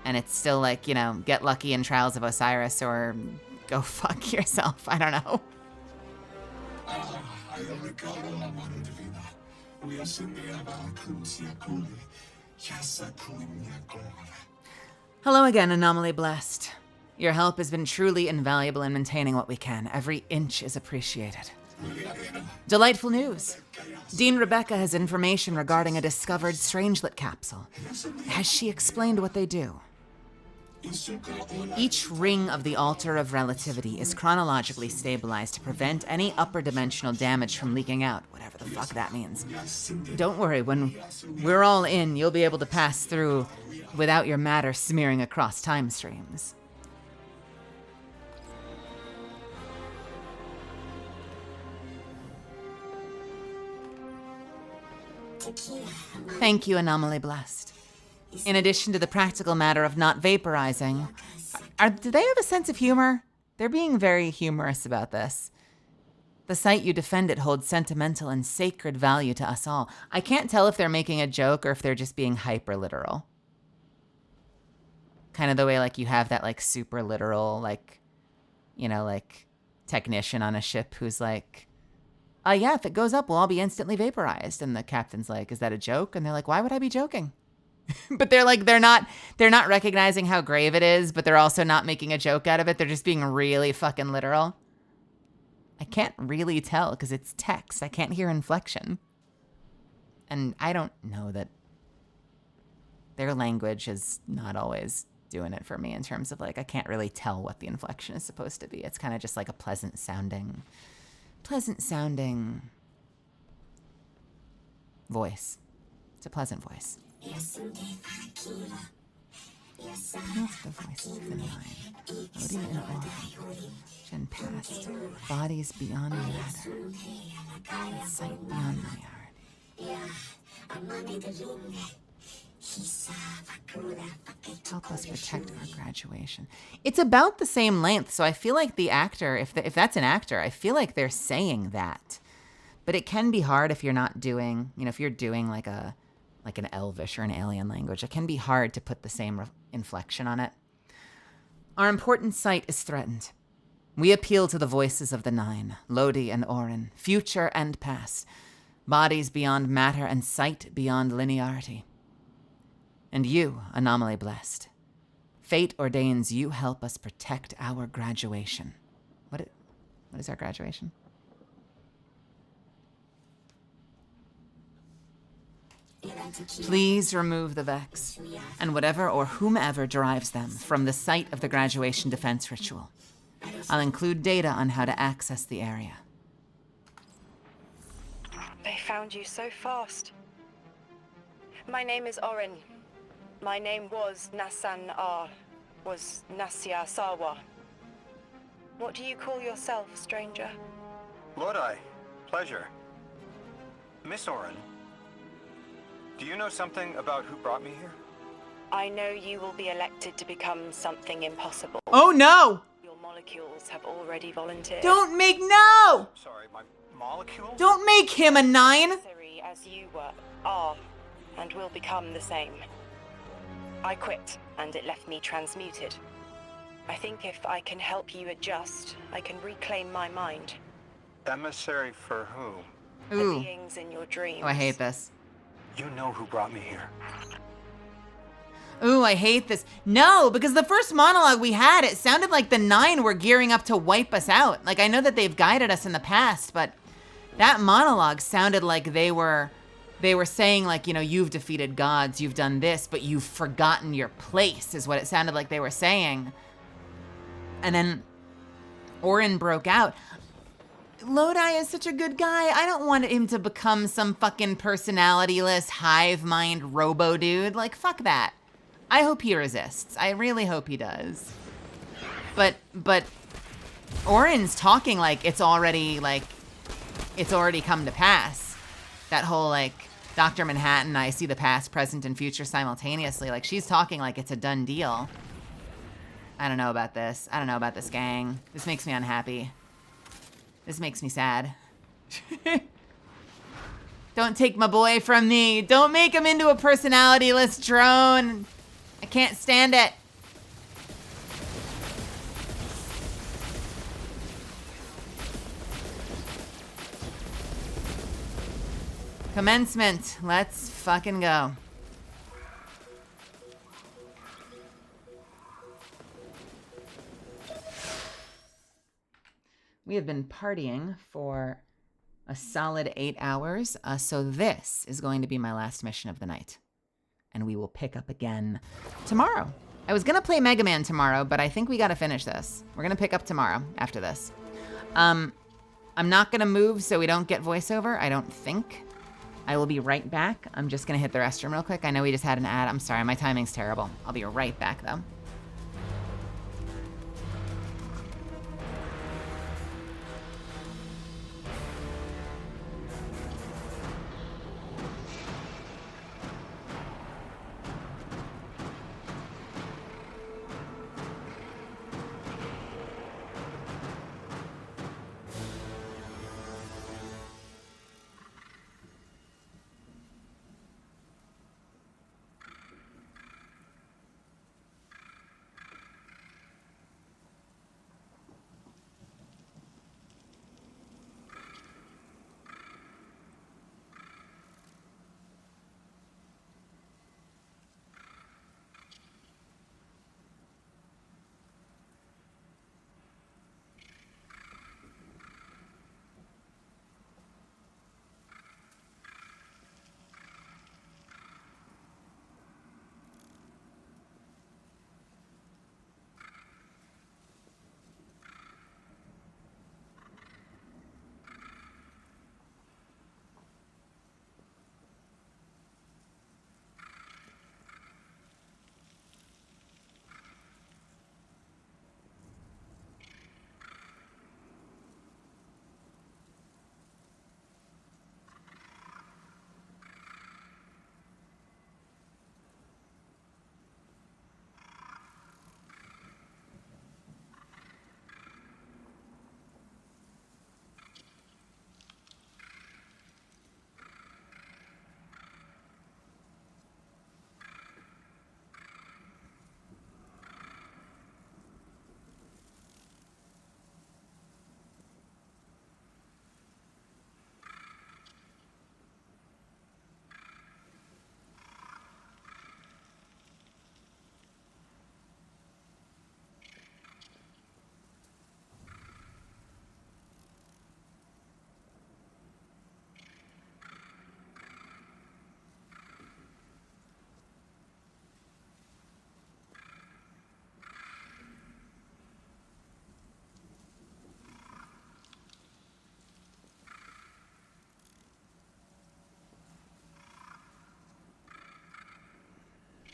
and it's still like, you know, get lucky in Trials of Osiris or go fuck yourself. I don't know. Hello again, Anomaly Blessed. Your help has been truly invaluable in maintaining what we can. Every inch is appreciated. Delightful news. Dean Rebecca has information regarding a discovered Strangelet capsule. Has she explained what they do? Each ring of the Altar of Relativity is chronologically stabilized to prevent any upper dimensional damage from leaking out, whatever the fuck that means. Don't worry, when we're all in, you'll be able to pass through without your matter smearing across time streams. Thank you, Anomaly Blessed. In addition to the practical matter of not vaporizing, do they have a sense of humor? They're being very humorous about this. The site you defended holds sentimental and sacred value to us all. I can't tell if they're making a joke or if they're just being hyper literal. Kind of the way like you have that like super literal, like, you know, like technician on a ship who's like, yeah, if it goes up, we'll all be instantly vaporized. And the captain's like, is that a joke? And they're like, why would I be joking? But they're like, they're not recognizing how grave it is, but they're also not making a joke out of it. They're just being really fucking literal. I can't really tell because it's text. I can't hear inflection. And I don't know that their language is not always doing it for me in terms of like, I can't really tell what the inflection is supposed to be. It's kind of just like a pleasant sounding voice. It's a pleasant voice. That's the voice of the nine. Odie and Ori. Gen past. Bodies beyond matter. And sight beyond reality. Help us protect our graduation. It's about the same length, so I feel like the actor, if that's an actor, I feel like they're saying that. But it can be hard if you're not doing, you know, if you're doing like an Elvish or an alien language, it can be hard to put the same inflection on it. Our important sight is threatened. We appeal to the voices of the nine, Lodi and Orin, future and past, bodies beyond matter and sight beyond linearity. And you, Anomaly Blessed, fate ordains you help us protect our graduation. What is our graduation? Please remove the Vex, and whatever or whomever drives them from the site of the graduation defense ritual. I'll include data on how to access the area. They found you so fast. My name is Orin. My name was Nasan R. Was Nasya Sawa. What do you call yourself, stranger? Lodi, pleasure. Miss Orin, do you know something about who brought me here? I know you will be elected to become something impossible. Oh no! Your molecules have already volunteered. Don't make no! Sorry, my molecules? Don't make him a 9! Necessary as you are, and will become the same. I quit, and it left me transmuted. I think if I can help you adjust, I can reclaim my mind. Emissary for whom? Ooh. The beings in your dreams. Oh, I hate this. You know who brought me here. Ooh, I hate this. No, because the first monologue we had, it sounded like the 9 were gearing up to wipe us out. Like, I know that they've guided us in the past, but that monologue sounded like they were saying, like, you know, you've defeated gods, you've done this, but you've forgotten your place, is what it sounded like they were saying. And then Orin broke out. Lodi is such a good guy. I don't want him to become some fucking personality-less, hive mind robo dude. Like, fuck that. I hope he resists. I really hope he does. But Orin's talking like it's already come to pass. That whole, like, Dr. Manhattan, I see the past, present, and future simultaneously. Like, she's talking like it's a done deal. I don't know about this. I don't know about this, gang. This makes me unhappy. This makes me sad. Don't take my boy from me. Don't make him into a personality-less drone. I can't stand it. Commencement. Let's fucking go. We have been partying for a solid 8 hours, so this is going to be my last mission of the night. And we will pick up again tomorrow. I was gonna play Mega Man tomorrow, but I think we gotta finish this. We're gonna pick up tomorrow after this. I'm not gonna move so we don't get voiceover, I don't think. I will be right back. I'm just gonna hit the restroom real quick. I know we just had an ad. I'm sorry, my timing's terrible. I'll be right back though.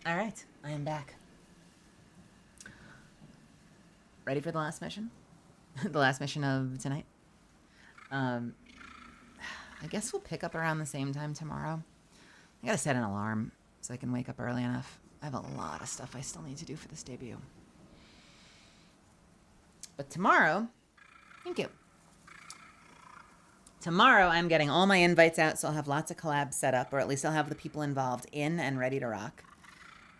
All right, I am back. Ready for the last mission? The last mission of tonight? I guess we'll pick up around the same time tomorrow. I gotta set an alarm so I can wake up early enough. I have a lot of stuff I still need to do for this debut. But tomorrow, thank you. Tomorrow I'm getting all my invites out, so I'll have lots of collabs set up, or at least I'll have the people involved in and ready to rock.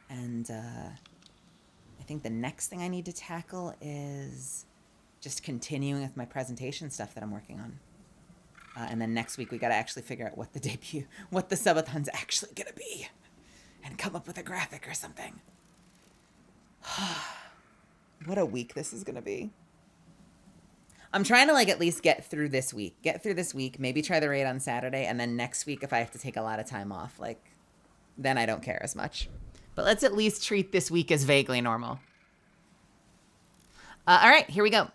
And I think the next thing I need to tackle is just continuing with my presentation stuff that I'm working on. And then next week we got to actually figure out what the subathon's actually gonna be, and come up with a graphic or something. What a week this is gonna be. I'm trying to like at least get through this week. Maybe try the raid on Saturday, and then next week if I have to take a lot of time off, like then I don't care as much. But let's at least treat this week as vaguely normal. All right, here we go.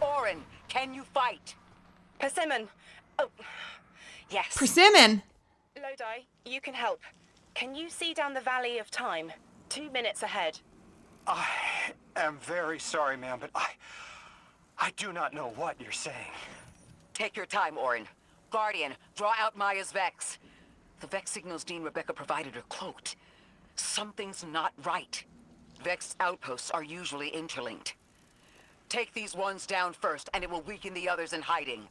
Orin, can you fight? Persimmon. Oh, yes. Persimmon? Lodi, you can help. Can you see down the Valley of Time? 2 minutes ahead. I am very sorry, ma'am, but I do not know what you're saying. Take your time, Orin. Guardian, draw out Maya's Vex. The Vex signals Dean Rebecca provided are cloaked. Something's not right. Vex outposts are usually interlinked. Take these ones down first, and it will weaken the others in hiding.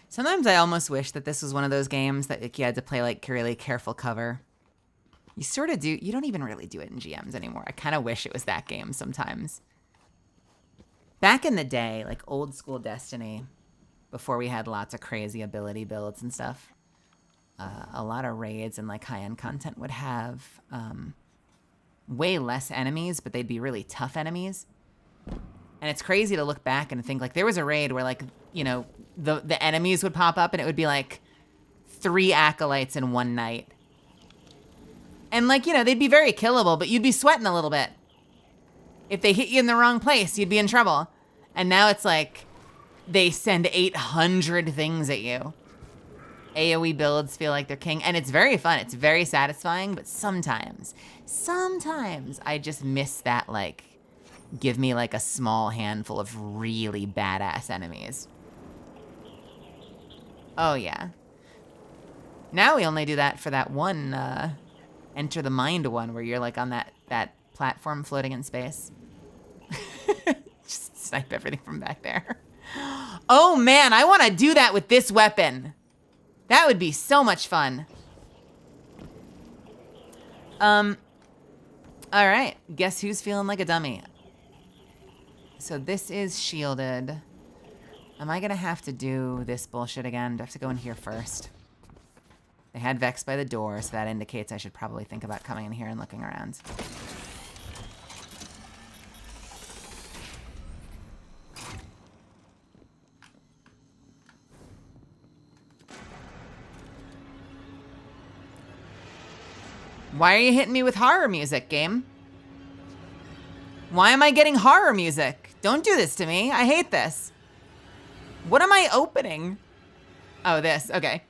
Sometimes I almost wish that this was one of those games that like, you had to play like really careful cover. You sort of do. You don't even really do it in GMs anymore. I kind of wish it was that game sometimes. Back in the day, like old school Destiny, before we had lots of crazy ability builds and stuff, a lot of raids and like high-end content would have way less enemies, but they'd be really tough enemies. And it's crazy to look back and think like there was a raid where like, you know, the enemies would pop up and it would be like 3 acolytes in one night. And like, you know, they'd be very killable, but you'd be sweating a little bit. If they hit you in the wrong place, you'd be in trouble. And now it's like they send 800 things at you. AoE builds feel like they're king, and it's very fun. It's very satisfying, but sometimes I just miss that, like, give me like a small handful of really badass enemies. Oh yeah. Now we only do that for that one Enter the Mind one where you're like on that platform floating in space. Just snipe everything from back there. Oh man, I want to do that with this weapon. That would be so much fun. All right, guess who's feeling like a dummy? So this is shielded. Am I gonna have to do this bullshit again? Do I have to go in here first? They had Vex by the door, so that indicates I should probably think about coming in here and looking around. Why are you hitting me with horror music, game? Why am I getting horror music? Don't do this to me. I hate this. What am I opening? Oh, this. Okay.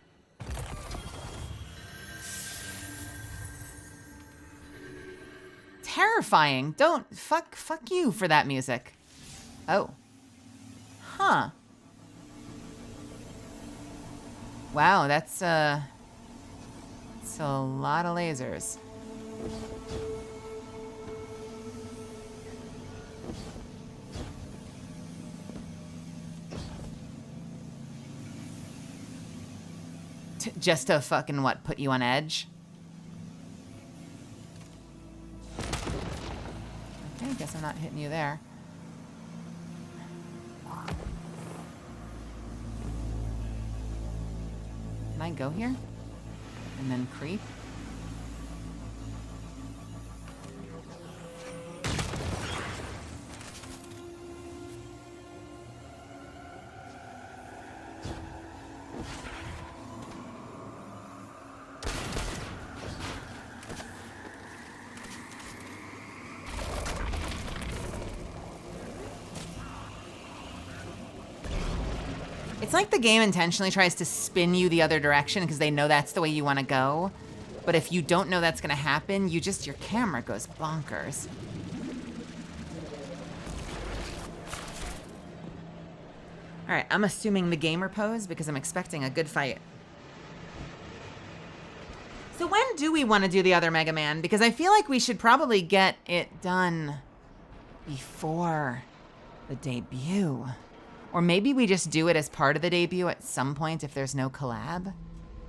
Terrifying. Don't. Fuck you for that music. Oh. Huh. Wow, that's a lot of lasers. Just to fucking what, put you on edge? Okay, guess I'm not hitting you there. Can I go here? And then creep? It's like the game intentionally tries to spin you the other direction because they know that's the way you want to go. But if you don't know that's going to happen, your camera goes bonkers. All right, I'm assuming the gamer pose because I'm expecting a good fight. So when do we want to do the other Mega Man? Because I feel like we should probably get it done before the debut. Or maybe we just do it as part of the debut at some point if there's no collab.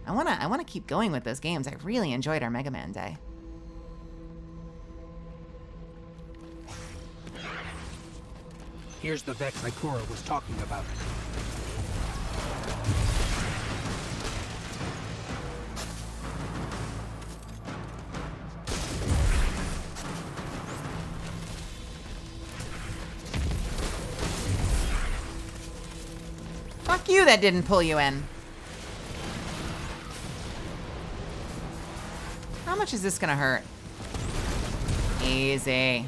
I wanna keep going with those games. I really enjoyed our Mega Man Day. Here's the Vex Ikora was talking about. Fuck you, that didn't pull you in. How much is this gonna hurt? Easy.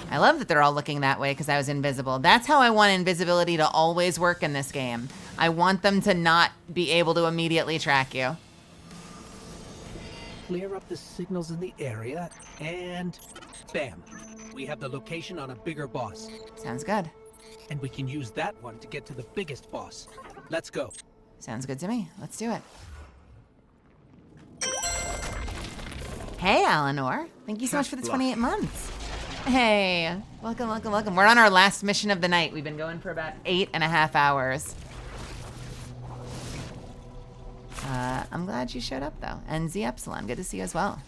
I love that they're all looking that way because I was invisible. That's how I want invisibility to always work in this game. I want them to not be able to immediately track you. Clear up the signals in the area, and bam. We have the location on a bigger boss. Sounds good. And we can use that one to get to the biggest boss. Let's go. Sounds good to me. Let's do it. Hey, Eleanor. Thank you so much for the 28 months. Hey, welcome, welcome, welcome. We're on our last mission of the night. We've been going for about 8.5 hours. I'm glad you showed up, though. And Z Epsilon, good to see you as well.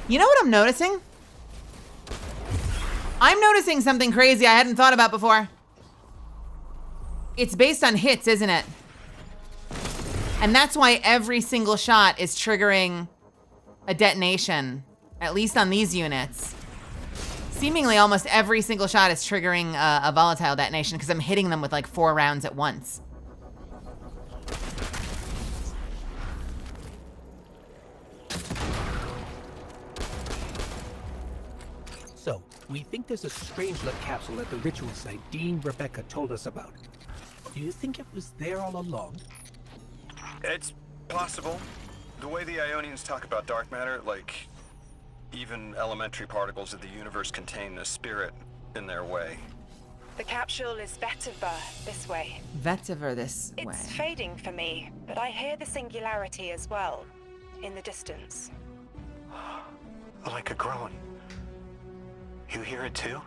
You know what I'm noticing? I'm noticing something crazy I hadn't thought about before. It's based on hits, isn't it? And that's why every single shot is triggering a detonation, at least on these units. Seemingly almost every single shot is triggering a volatile detonation because I'm hitting them with like 4 rounds at once. So, we think there's a Strangelet capsule at the ritual site Dean Rebecca told us about. Do you think it was there all along? It's possible. The way the Ionians talk about dark matter, like even elementary particles of the universe contain a spirit in their way. The capsule is vetiver this way. Vetiver this way. It's fading for me, but I hear the singularity as well, in the distance. Like a groan. You hear it too?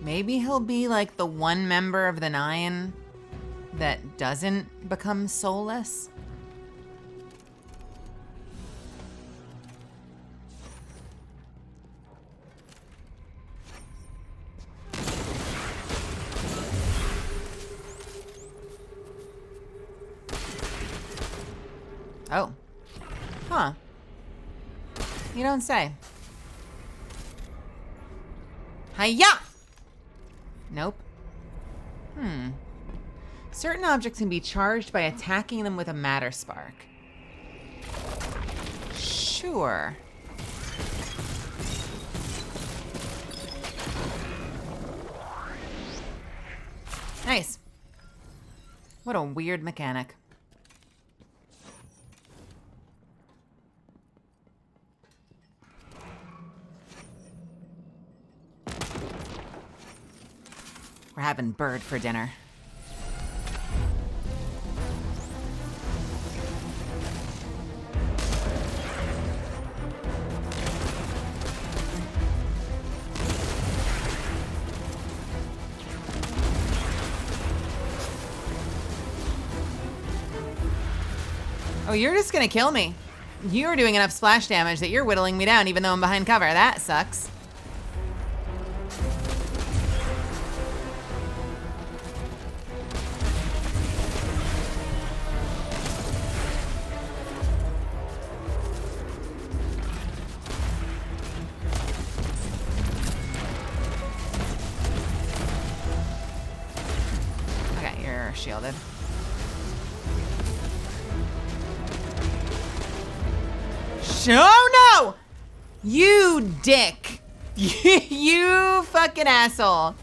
Maybe he'll be like the one member of the 9 that doesn't become soulless. Oh. Huh. You don't say. Hiya! Nope. Certain objects can be charged by attacking them with a matter spark. Sure. Nice. What a weird mechanic. We're having bird for dinner. Oh, you're just gonna kill me. You're doing enough splash damage that you're whittling me down even though I'm behind cover. That sucks. Okay, you're shielded. Oh no! You dick. You fucking asshole.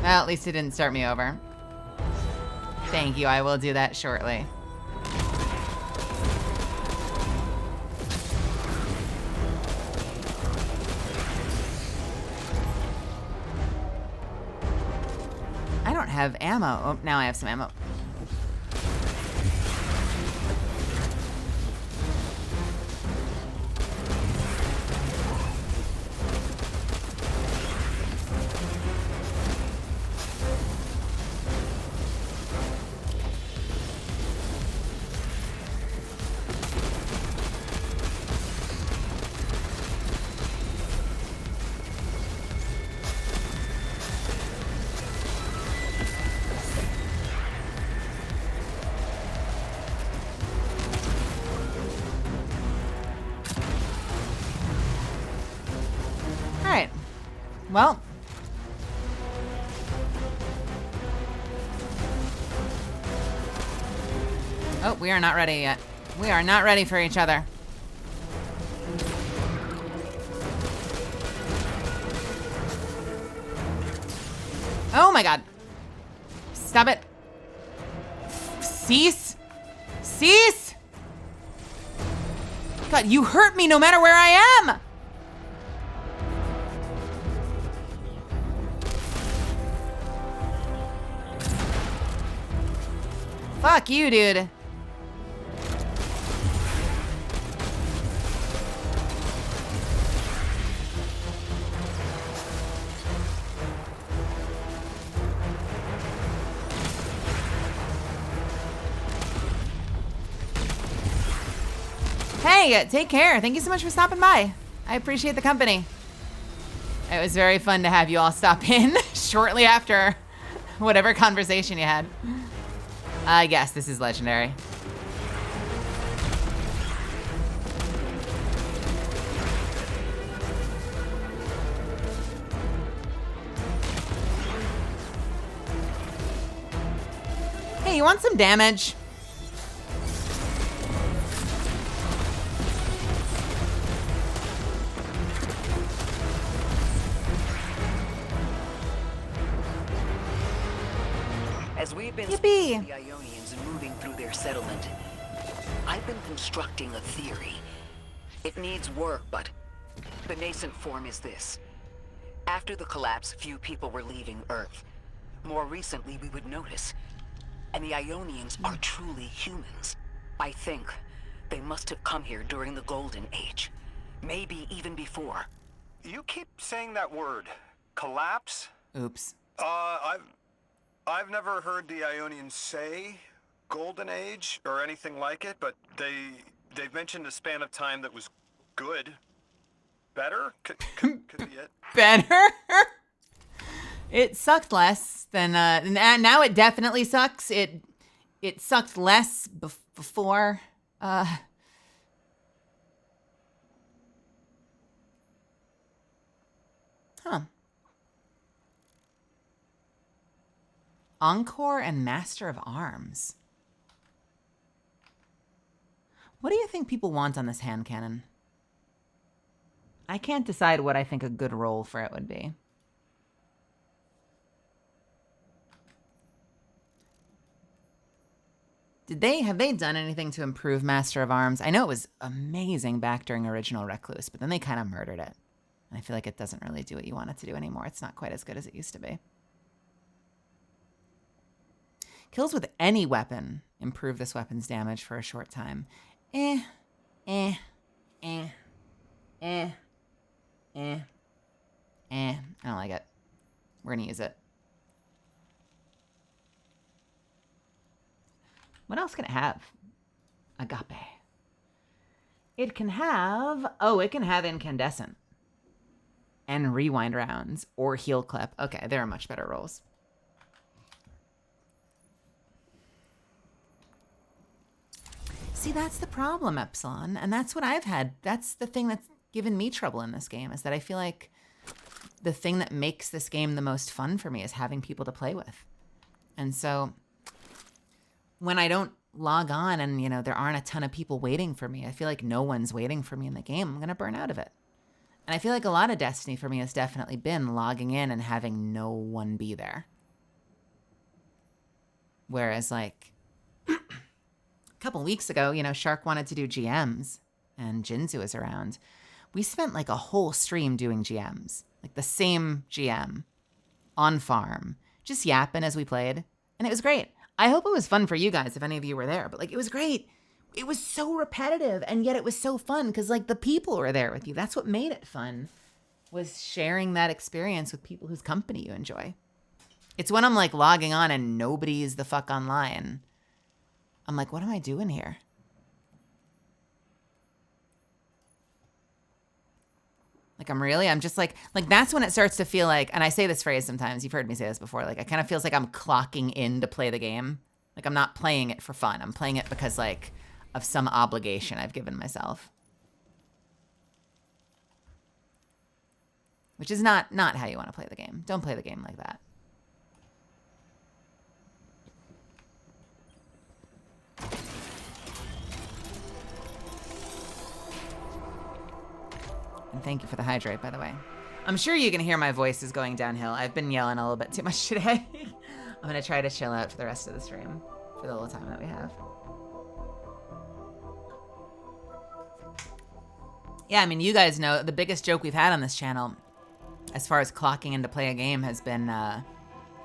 Well, at least it didn't start me over. Thank you, I will do that shortly. I don't have ammo. Oh, now I have some ammo. Well. Oh, we are not ready yet. We are not ready for each other. Oh my god. Stop it. Cease. Cease. God, you hurt me no matter where I am. Fuck you, dude. Hey, take care. Thank you so much for stopping by. I appreciate the company. It was very fun to have you all stop in shortly after whatever conversation you had. Yes, this is legendary. Hey, you want some damage? As we've been Yippee. speaking to the Ionians and moving through their settlement, I've been constructing a theory. It needs work, but the nascent form is this. After the collapse, few people were leaving Earth. More recently, we would notice. And the Ionians are truly humans. I think they must have come here during the Golden Age. Maybe even before. You keep saying that word. Collapse? Oops. I've never heard the Ionians say Golden Age or anything like it, but they've mentioned a span of time that was good. Better? Could be it. Better? It sucked less than, now it definitely sucks. It sucked less before, Huh. Encore and Master of Arms. What do you think people want on this hand cannon? I can't decide what I think a good role for it would be. Have they done anything to improve Master of Arms? I know it was amazing back during original Recluse, but then they kind of murdered it. And I feel like it doesn't really do what you want it to do anymore. It's not quite as good as it used to be. Kills with any weapon improve this weapon's damage for a short time. I don't like it. We're gonna use it. What else can it have? Agape. It can have, oh, it can have incandescent and rewind rounds or heal clip. Okay, there are much better rolls. See, that's the problem, Epsilon. And that's what I've had. That's the thing that's given me trouble in this game, is that I feel like the thing that makes this game the most fun for me is having people to play with. And so when I don't log on and, you know, there aren't a ton of people waiting for me, I feel like no one's waiting for me in the game, I'm going to burn out of it. And I feel like a lot of Destiny for me has definitely been logging in and having no one be there. Whereas, like, a couple weeks ago, you know, Shark wanted to do GMs and Jinzu was around. We spent like a whole stream doing GMs, like the same GM on farm, just yapping as we played. And it was great. I hope it was fun for you guys if any of you were there, but like, it was great. It was so repetitive and yet it was so fun because like the people were there with you. That's what made it fun, was sharing that experience with people whose company you enjoy. It's when I'm like logging on and nobody's the fuck online. I'm like, what am I doing here? Like, I'm just like that's when it starts to feel like, and I say this phrase sometimes, you've heard me say this before, like it kind of feels like I'm clocking in to play the game. Like I'm not playing it for fun. I'm playing it because like of some obligation I've given myself. Which is not how you want to play the game. Don't play the game like that. And thank you for the hydrate, by the way. I'm sure you can hear my voice is going downhill. I've been yelling a little bit too much today. I'm going to try to chill out for the rest of the stream, for the little time that we have. Yeah, I mean, you guys know the biggest joke we've had on this channel, as far as clocking in to play a game, has been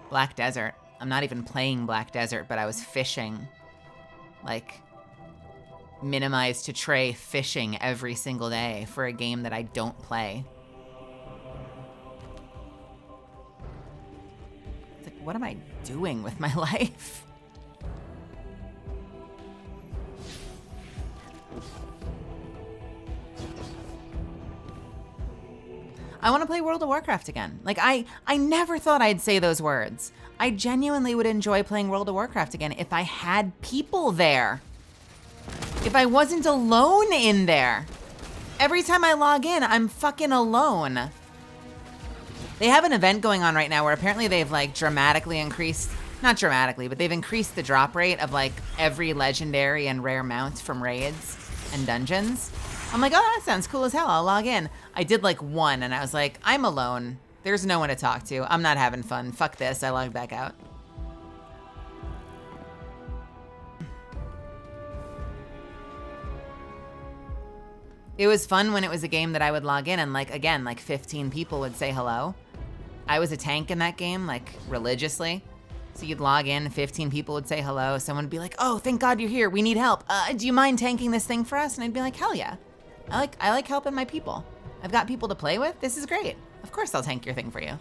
Black Desert. I'm not even playing Black Desert, but I was fishing, like, minimized to tray fishing every single day for a game that I don't play. It's like, what am I doing with my life? I want to play World of Warcraft again. Like, I never thought I'd say those words. I genuinely would enjoy playing World of Warcraft again if I had people there. If I wasn't alone in there. Every time I log in, I'm fucking alone. They have an event going on right now where apparently they've like dramatically increased, not dramatically, but they've increased the drop rate of like every legendary and rare mount from raids and dungeons. I'm like, oh, that sounds cool as hell. I'll log in. I did like one and I was like, I'm alone. There's no one to talk to. I'm not having fun. Fuck this. I logged back out. It was fun when it was a game that I would log in and like, again, like 15 people would say hello. I was a tank in that game, like religiously. So you'd log in, 15 people would say hello. Someone would be like, oh, thank God you're here. We need help. Do you mind tanking this thing for us? And I'd be like, hell yeah. I like helping my people. I've got people to play with. This is great. Of course I'll tank your thing for you.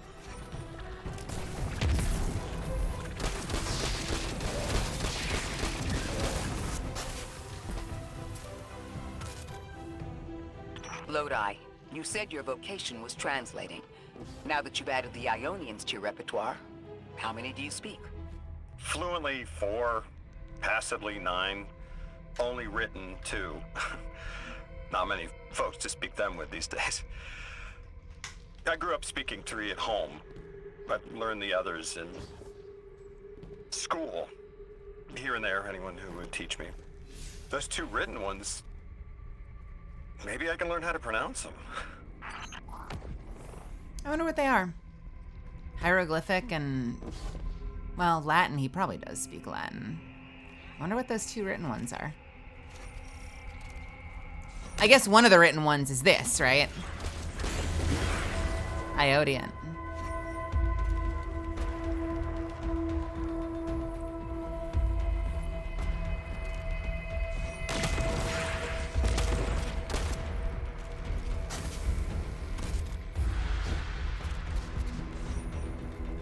Lodi, you said your vocation was translating. Now that you've added the Ionians to your repertoire, how many do you speak? Fluently 4, passably 9, only written 2. Not many folks to speak them with these days. I grew up speaking 3 at home, but learned the others in school. Here and there, anyone who would teach me. Those 2 written ones, maybe I can learn how to pronounce them. I wonder what they are. Hieroglyphic and, well, Latin. He probably does speak Latin. I wonder what those 2 written ones are. I guess one of the written ones is this, right? Iodian.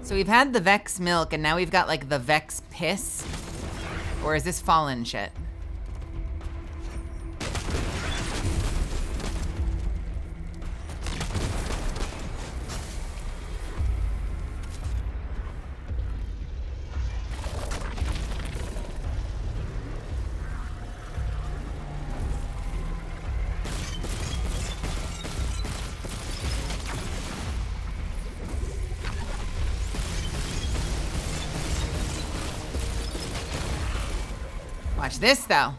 So we've had the Vex milk, and now we've got like the Vex piss, Or is this fallen shit? Watch this, though.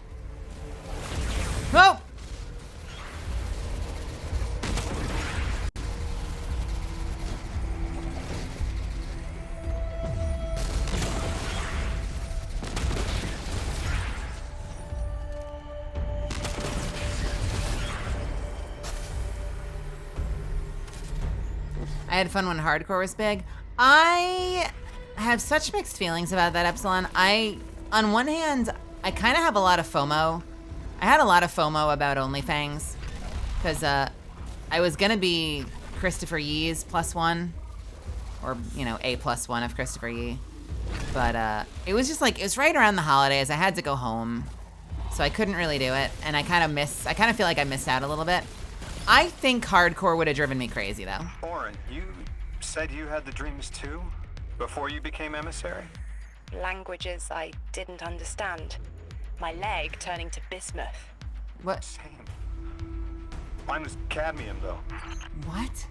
Oh! I had fun when hardcore was big. I have such mixed feelings about that, Epsilon. On one hand, I kind of have a lot of FOMO. I had a lot of FOMO about OnlyFans because I was gonna be Christopher Yee's +1, or a +1 of Christopher Yee, but it was just like, it was right around the holidays. I had to go home, so I couldn't really do it, and I kind of feel like I missed out a little bit. I think hardcore would have driven me crazy though. Orin, you said you had the dreams too before you became emissary? Languages I didn't understand. My leg turning to bismuth. What? Same. Mine was cadmium, though. What?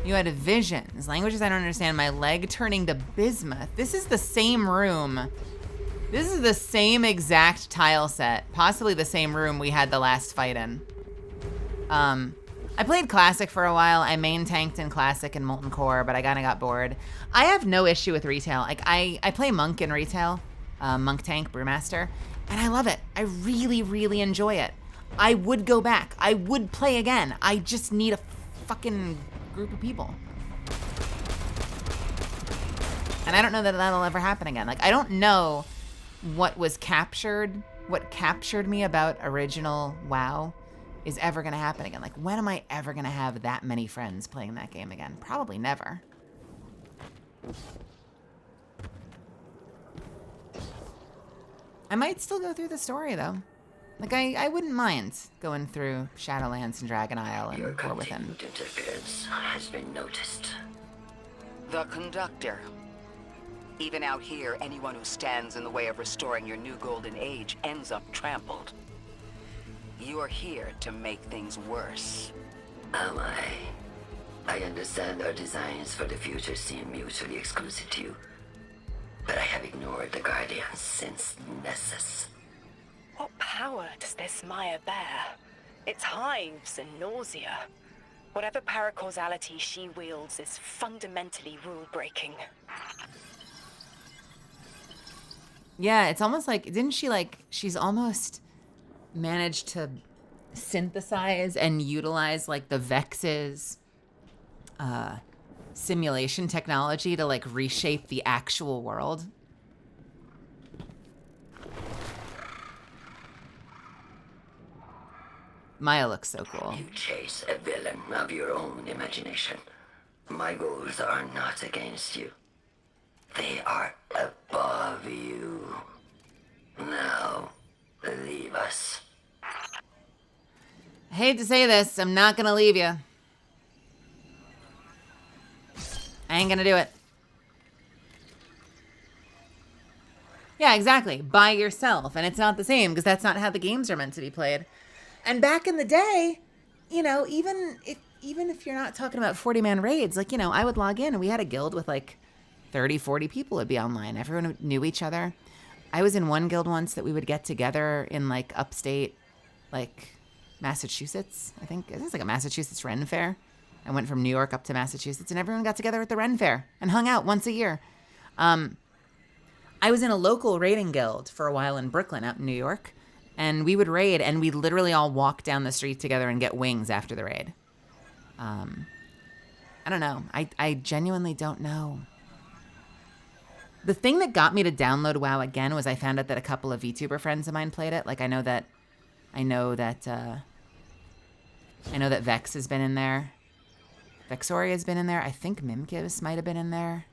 You had visions. Languages I don't understand. My leg turning to bismuth. This is the same room. This is the same exact tile set. Possibly the same room we had the last fight in. I played Classic for a while. I main tanked in Classic and Molten Core, but I kind of got bored. I have no issue with retail. Like, I play Monk in retail. Monk Tank, Brewmaster, and I love it. I really, really enjoy it. I would go back. I would play again. I just need a fucking group of people. And I don't know that that'll ever happen again. Like, I don't know what captured me about original WoW is ever gonna happen again. Like, when am I ever gonna have that many friends playing that game again? Probably never. I might still go through the story, though. Like, I wouldn't mind going through Shadowlands and Dragon Isle and War Within. Your interference has been noticed. The conductor. Even out here, anyone who stands in the way of restoring your new golden age ends up trampled. You're here to make things worse. Am I? I understand our designs for the future seem mutually exclusive to you. But I have ignored the Guardians since Nessus. What power does this Maya bear? It's hives and nausea. Whatever paracausality she wields is fundamentally rule-breaking. Yeah, it's almost like, didn't she she's almost managed to synthesize and utilize the Vex's simulation technology to reshape the actual world. Maya looks so cool. You chase a villain of your own imagination. My goals are not against you. They are above you. Now, leave us. I hate to say this, I'm not gonna leave you. I ain't gonna do it. Yeah, exactly. By yourself. And it's not the same, because that's not how the games are meant to be played. And back in the day, even if you're not talking about 40-man raids, I would log in and we had a guild with 30, 40 people would be online. Everyone knew each other. I was in one guild once that we would get together in upstate, Massachusetts. I think it was a Massachusetts Ren Fair. I went from New York up to Massachusetts and everyone got together at the Ren Fair and hung out once a year. I was in a local raiding guild for a while in Brooklyn out in New York, and we would raid and we'd literally all walk down the street together and get wings after the raid. I don't know. I genuinely don't know. The thing that got me to download WoW again was I found out that a couple of VTuber friends of mine played it. I know that Vex has been in there. Vexoria has been in there. I think Mimkivs might have been in there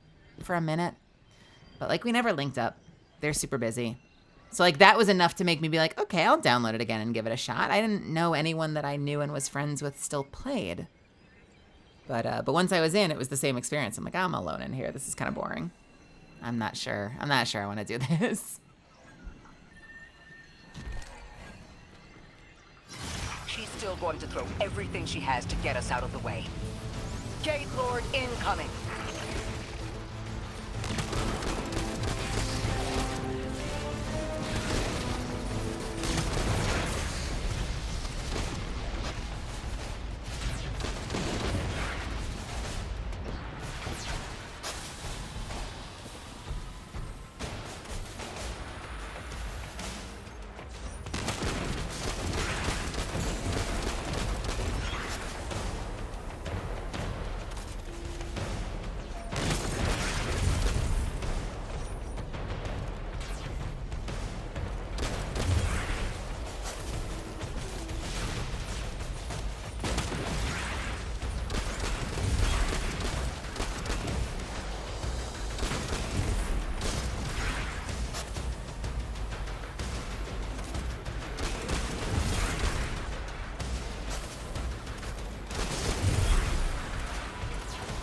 for a minute. But like, we never linked up. They're super busy. So like, that was enough to make me be like, okay, I'll download it again and give it a shot. I didn't know anyone that I knew and was friends with still played. But once I was in, it was the same experience. I'm like, I'm alone in here. This is kind of boring. I'm not sure I want to do this. She's still going to throw everything she has to get us out of the way. Gate Lord incoming.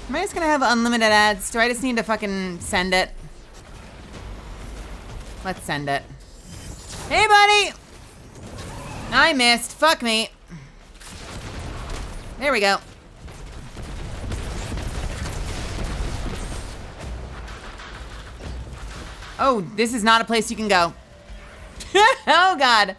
Am I just gonna have unlimited ads? Do I just need to fucking send it? Let's send it. Hey, buddy! I missed. Fuck me. There we go. Oh, this is not a place you can go. Oh, God.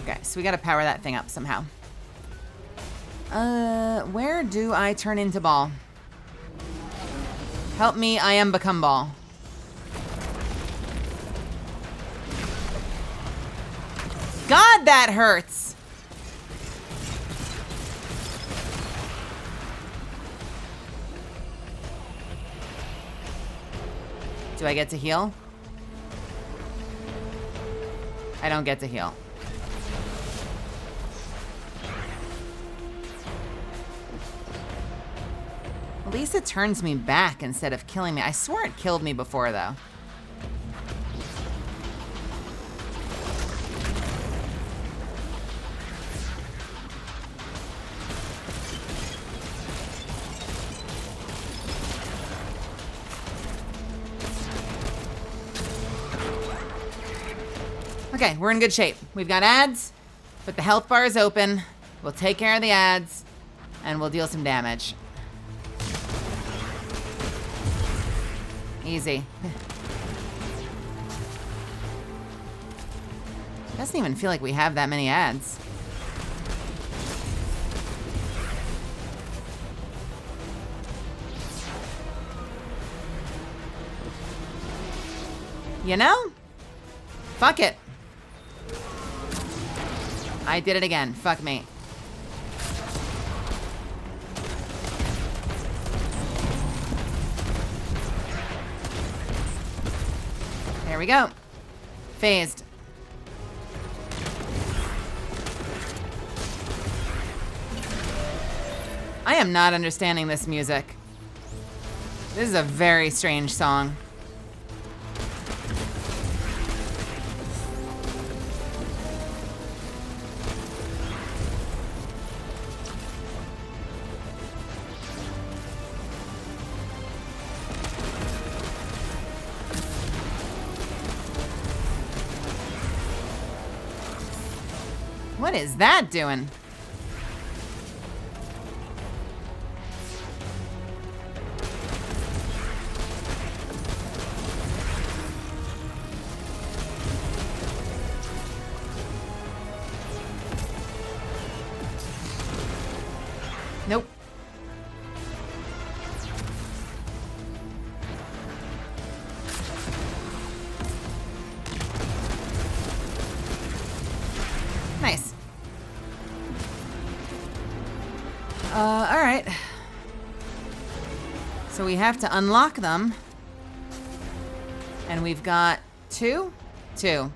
Okay, so we gotta power that thing up somehow. Where do I turn into ball? Help me, I am become ball. God, that hurts! Do I get to heal? I don't get to heal. At least it turns me back instead of killing me. I swore it killed me before, though. Okay, we're in good shape. We've got ads, but the health bar is open. We'll take care of the ads, and we'll deal some damage. Easy. Doesn't even feel like we have that many ads. You know? Fuck it. I did it again. Fuck me. There we go. Phased. I am not understanding this music. This is a very strange song. What is that doing? Nice. Alright. So we have to unlock them. And we've got 2? 2.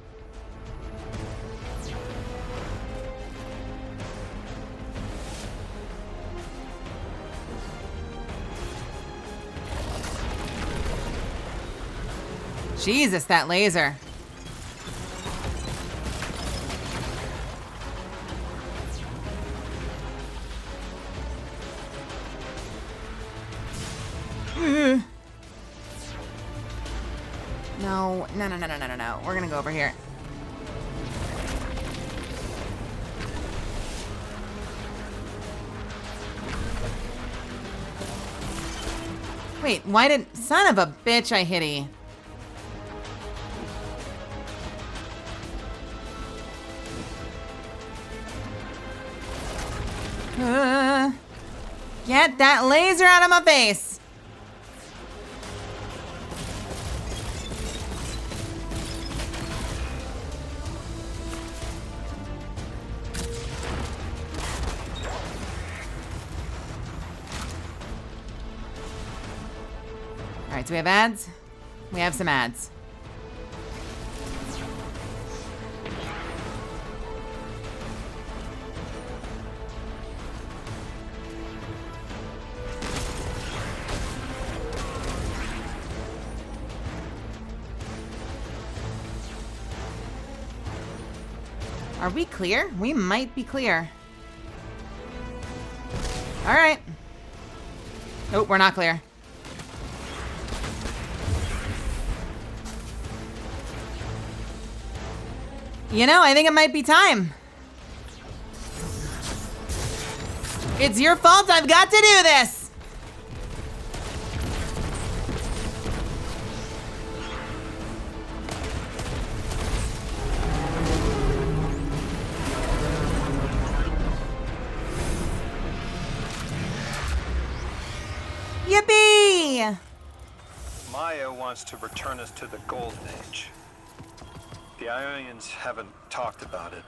Jesus, that laser. No. We're gonna go over here. Wait, why did... Son of a bitch, I hit E. Get that laser out of my face! Alright, do we have ads? We have some ads. Are we clear? We might be clear. All right. Nope, we're not clear. You know, I think it might be time. It's your fault. I've got to do this. Yippee! Maya wants to return us to the Golden Age. The Ionians haven't talked about it.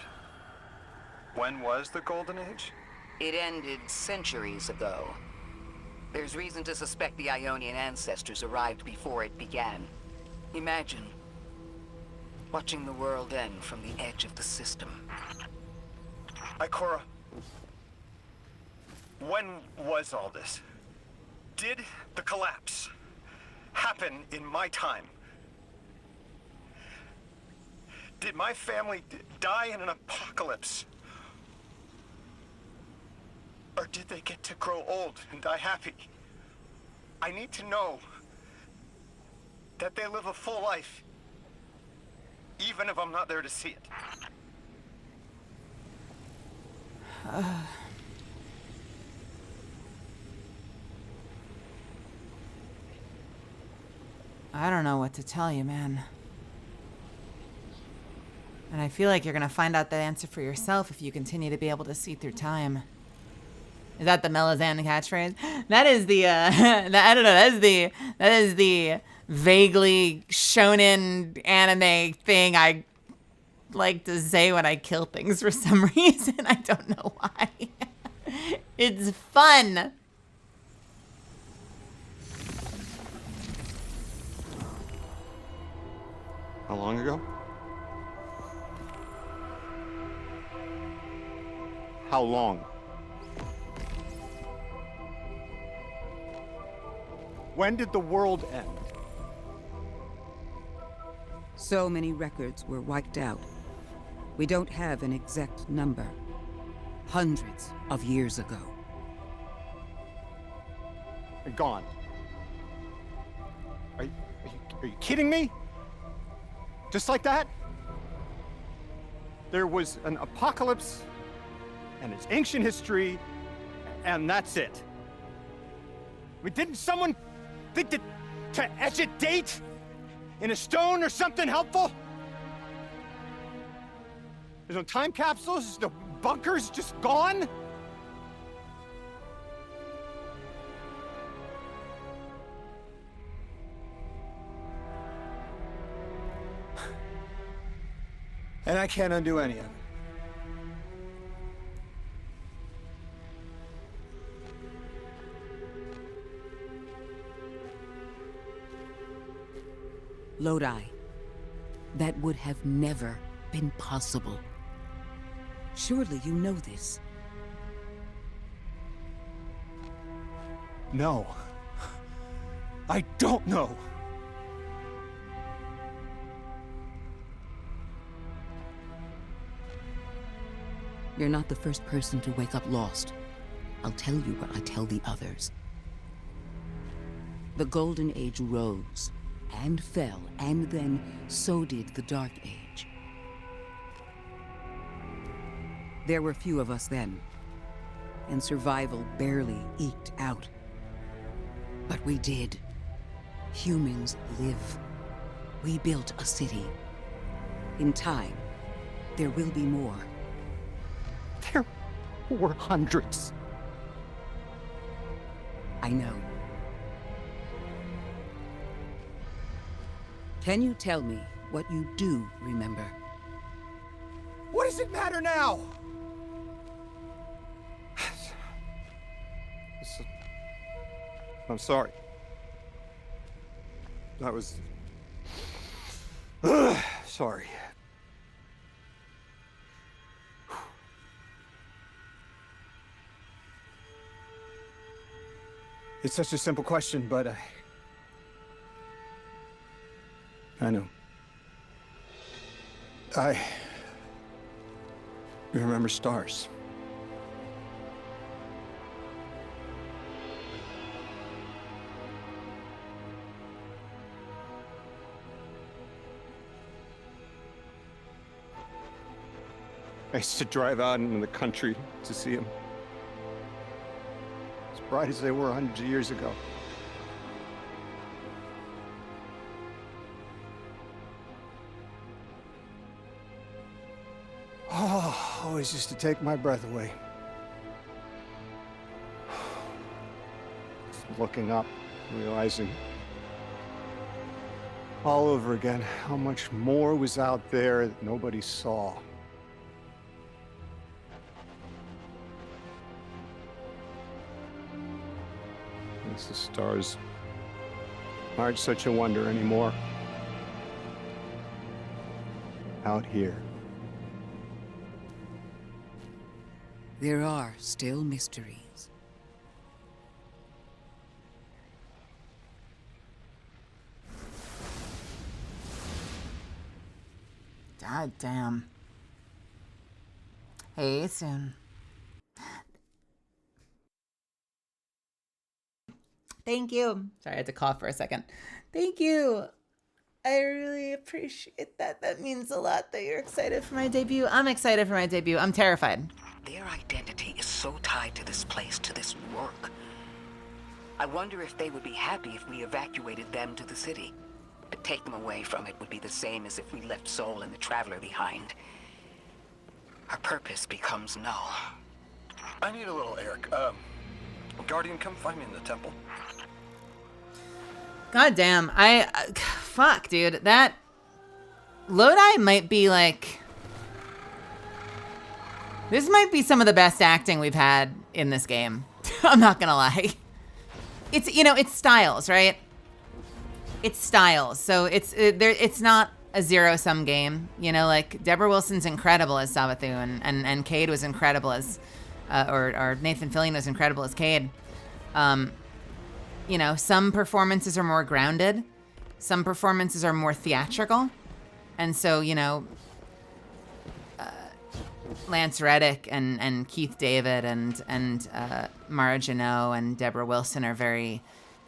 When was the Golden Age? It ended centuries ago. There's reason to suspect the Ionian ancestors arrived before it began. Imagine watching the world end from the edge of the system. Ikora, when was all this? Did the collapse happen in my time? Did my family die in an apocalypse? Or did they get to grow old and die happy? I need to know that they live a full life, even if I'm not there to see it. I don't know what to tell you, man. And I feel like you're gonna find out that answer for yourself if you continue to be able to see through time. Is that the Melazan catchphrase? That is the, I don't know, that is the vaguely shonen anime thing I like to say when I kill things for some reason. I don't know why. It's fun. How long ago? How long? When did the world end? So many records were wiped out. We don't have an exact number. Hundreds of years ago. They're gone. Are you kidding me? Just like that? There was an apocalypse, and it's ancient history, and that's it. I mean, didn't someone think to etch a date in a stone or something helpful? There's no time capsules, there's no bunkers, just gone? And I can't undo any of it. Lodi. That would have never been possible. Surely you know this. No. I don't know. You're not the first person to wake up lost. I'll tell you what I tell the others. The Golden Age rose and fell, and then so did the Dark Age. There were few of us then, and survival barely eked out. But we did. Humans live. We built a city. In time, there will be more. There were hundreds. I know. Can you tell me what you do remember? What does it matter now? I'm sorry. That was... sorry. It's such a simple question, but I know. I remember stars. I used to drive out into the country to see them. As bright as they were hundreds of years ago. Oh, always used to take my breath away. Just looking up, realizing all over again how much more was out there that nobody saw. The stars aren't such a wonder anymore. Out here. There are still mysteries. God damn. Hey, soon. Thank you. Sorry, I had to cough for a second. Thank you. I really appreciate that. That means a lot that you're excited for my debut. I'm excited for my debut. I'm terrified. Their identity is so tied to this place, to this work. I wonder if they would be happy if we evacuated them to the city. To take them away from it would be the same as if we left Soul and the Traveler behind. Our purpose becomes null. I need a little Eric. Guardian, come find me in the temple. God damn. Fuck, dude. That Lodi might be like... This might be some of the best acting we've had in this game. I'm not gonna lie. It's, you know, it's styles, right? It's styles. So it's not a zero-sum game. You know, like, Deborah Wilson's incredible as Sabathu, and Cade was incredible as... or Nathan Fillion was incredible as Cade. You know, some performances are more grounded. Some performances are more theatrical. And so, you know, Lance Reddick and Keith David and Mara Janot and Deborah Wilson are very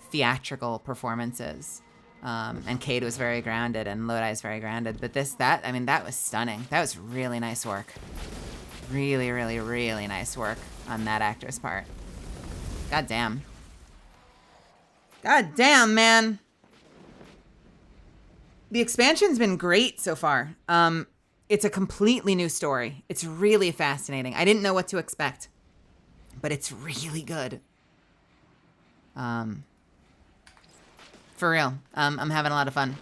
theatrical performances. And Cade was very grounded and Lodi is very grounded. But that was stunning. That was really nice work. Really, really, really nice work on that actor's part. God damn. God damn, man. The expansion's been great so far. It's a completely new story. It's really fascinating. I didn't know what to expect, but it's really good. For real. I'm having a lot of fun.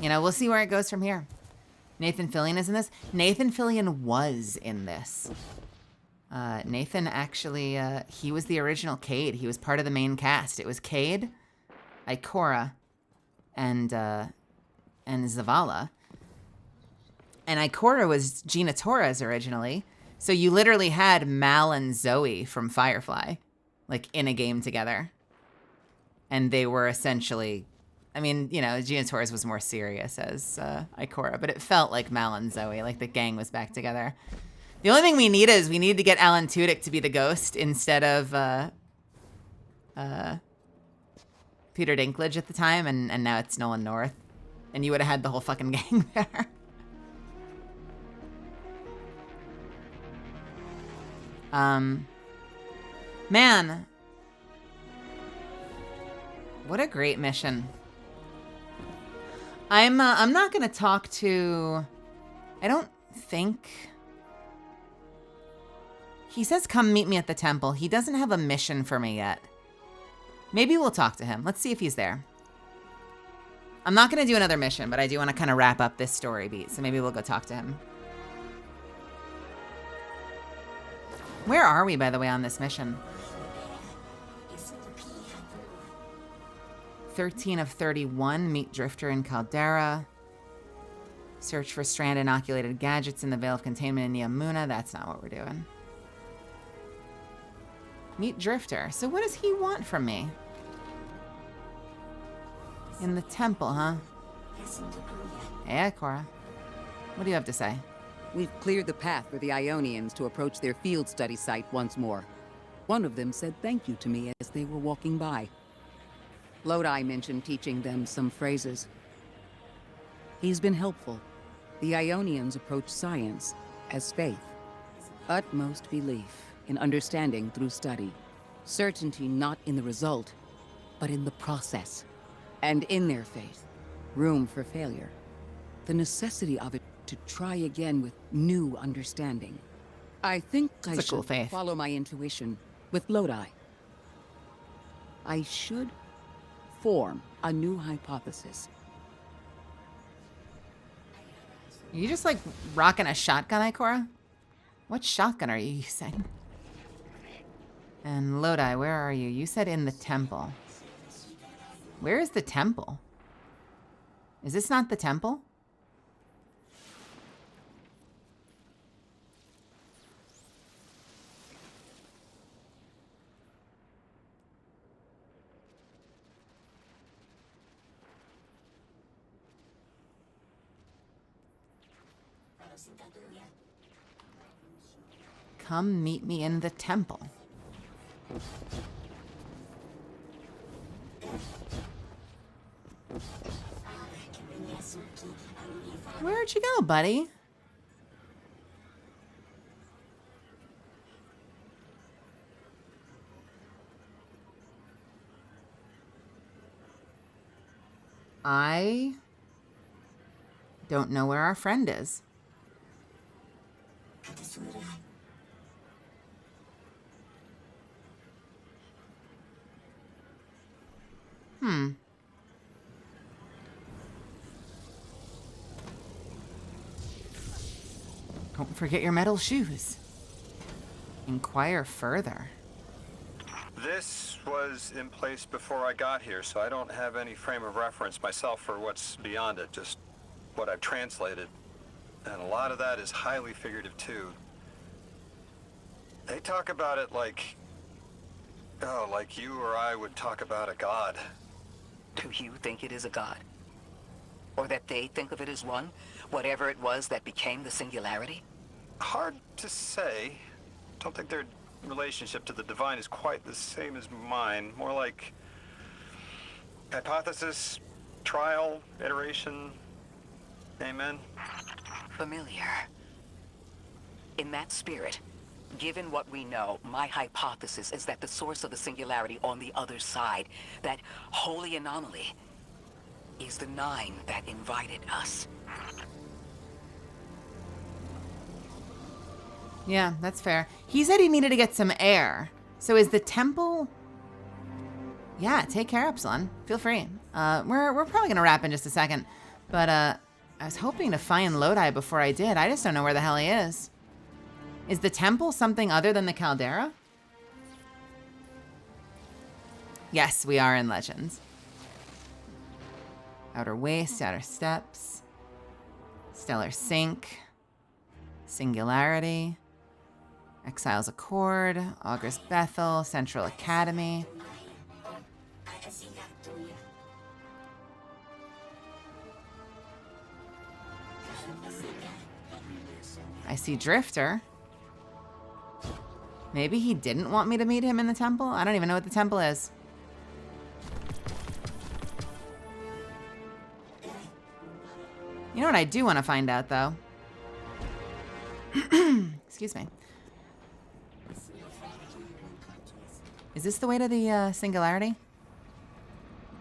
You know, we'll see where it goes from here. Nathan Fillion is in this. Nathan Fillion was in this. Nathan actually, he was the original Cade. He was part of the main cast. It was Cade, Ikora, and and Zavala. And Ikora was Gina Torres originally. So you literally had Mal and Zoe from Firefly, like, in a game together. And they were essentially, I mean, you know, Gina Torres was more serious as Ikora, but it felt like Mal and Zoe, like the gang was back together. The only thing we need is we need to get Alan Tudyk to be the ghost instead of Peter Dinklage at the time, and now it's Nolan North. And you would have had the whole fucking gang there. Man, what a great mission. I'm not gonna talk to, I don't think, he says come meet me at the temple. He doesn't have a mission for me yet. Maybe we'll talk to him. Let's see if he's there. I'm not gonna do another mission, but I do want to kind of wrap up this story beat, so maybe we'll go talk to him. Where are we, by the way, on this mission? 13 of 31, meet Drifter in Caldera. Search for strand inoculated gadgets in the Veil of Containment in Niamuna. That's not what we're doing. Meet Drifter. So what does he want from me? In the temple, huh? Hey, Ikora. What do you have to say? We've cleared the path for the Ionians to approach their field study site once more. One of them said thank you to me as they were walking by. Lodi mentioned teaching them some phrases. He's been helpful. The Ionians approach science as faith. Utmost belief in understanding through study. Certainty not in the result, but in the process. And in their faith, room for failure. The necessity of it to try again with new understanding. I think I should follow my intuition with Lodi. I should form a new hypothesis. Are you just like rocking a shotgun, Ikora? What shotgun are you using? And Lodi, where are you? You said in the temple. Where is the temple? Is this not the temple? Come meet me in the temple. Where'd you go, buddy? I don't know where our friend is. Don't forget your metal shoes. Inquire further. This was in place before I got here, so I don't have any frame of reference myself for what's beyond it, just what I've translated. And a lot of that is highly figurative, too. They talk about it like... oh, like you or I would talk about a god. Do you think it is a god? Or that they think of it as one? Whatever it was that became the singularity? Hard to say. Don't think their relationship to the divine is quite the same as mine. More like hypothesis, trial, iteration. Amen. Familiar. In that spirit, given what we know, my hypothesis is that the source of the singularity on the other side, that holy anomaly, is the Nine that invited us. Yeah, that's fair. He said he needed to get some air. So is the temple... Yeah, take care, Epsilon. Feel free. We're probably going to wrap in just a second. But I was hoping to find Lodi before I did. I just don't know where the hell he is. Is the temple something other than the caldera? Yes, we are in Legends. Outer Waste, Outer Steps, Stellar Sink, Singularity, Exiles Accord, August Bethel, Central Academy. I see Drifter. Maybe he didn't want me to meet him in the temple? I don't even know what the temple is. You know what I do want to find out, though? Excuse me. Is this the way to the Singularity?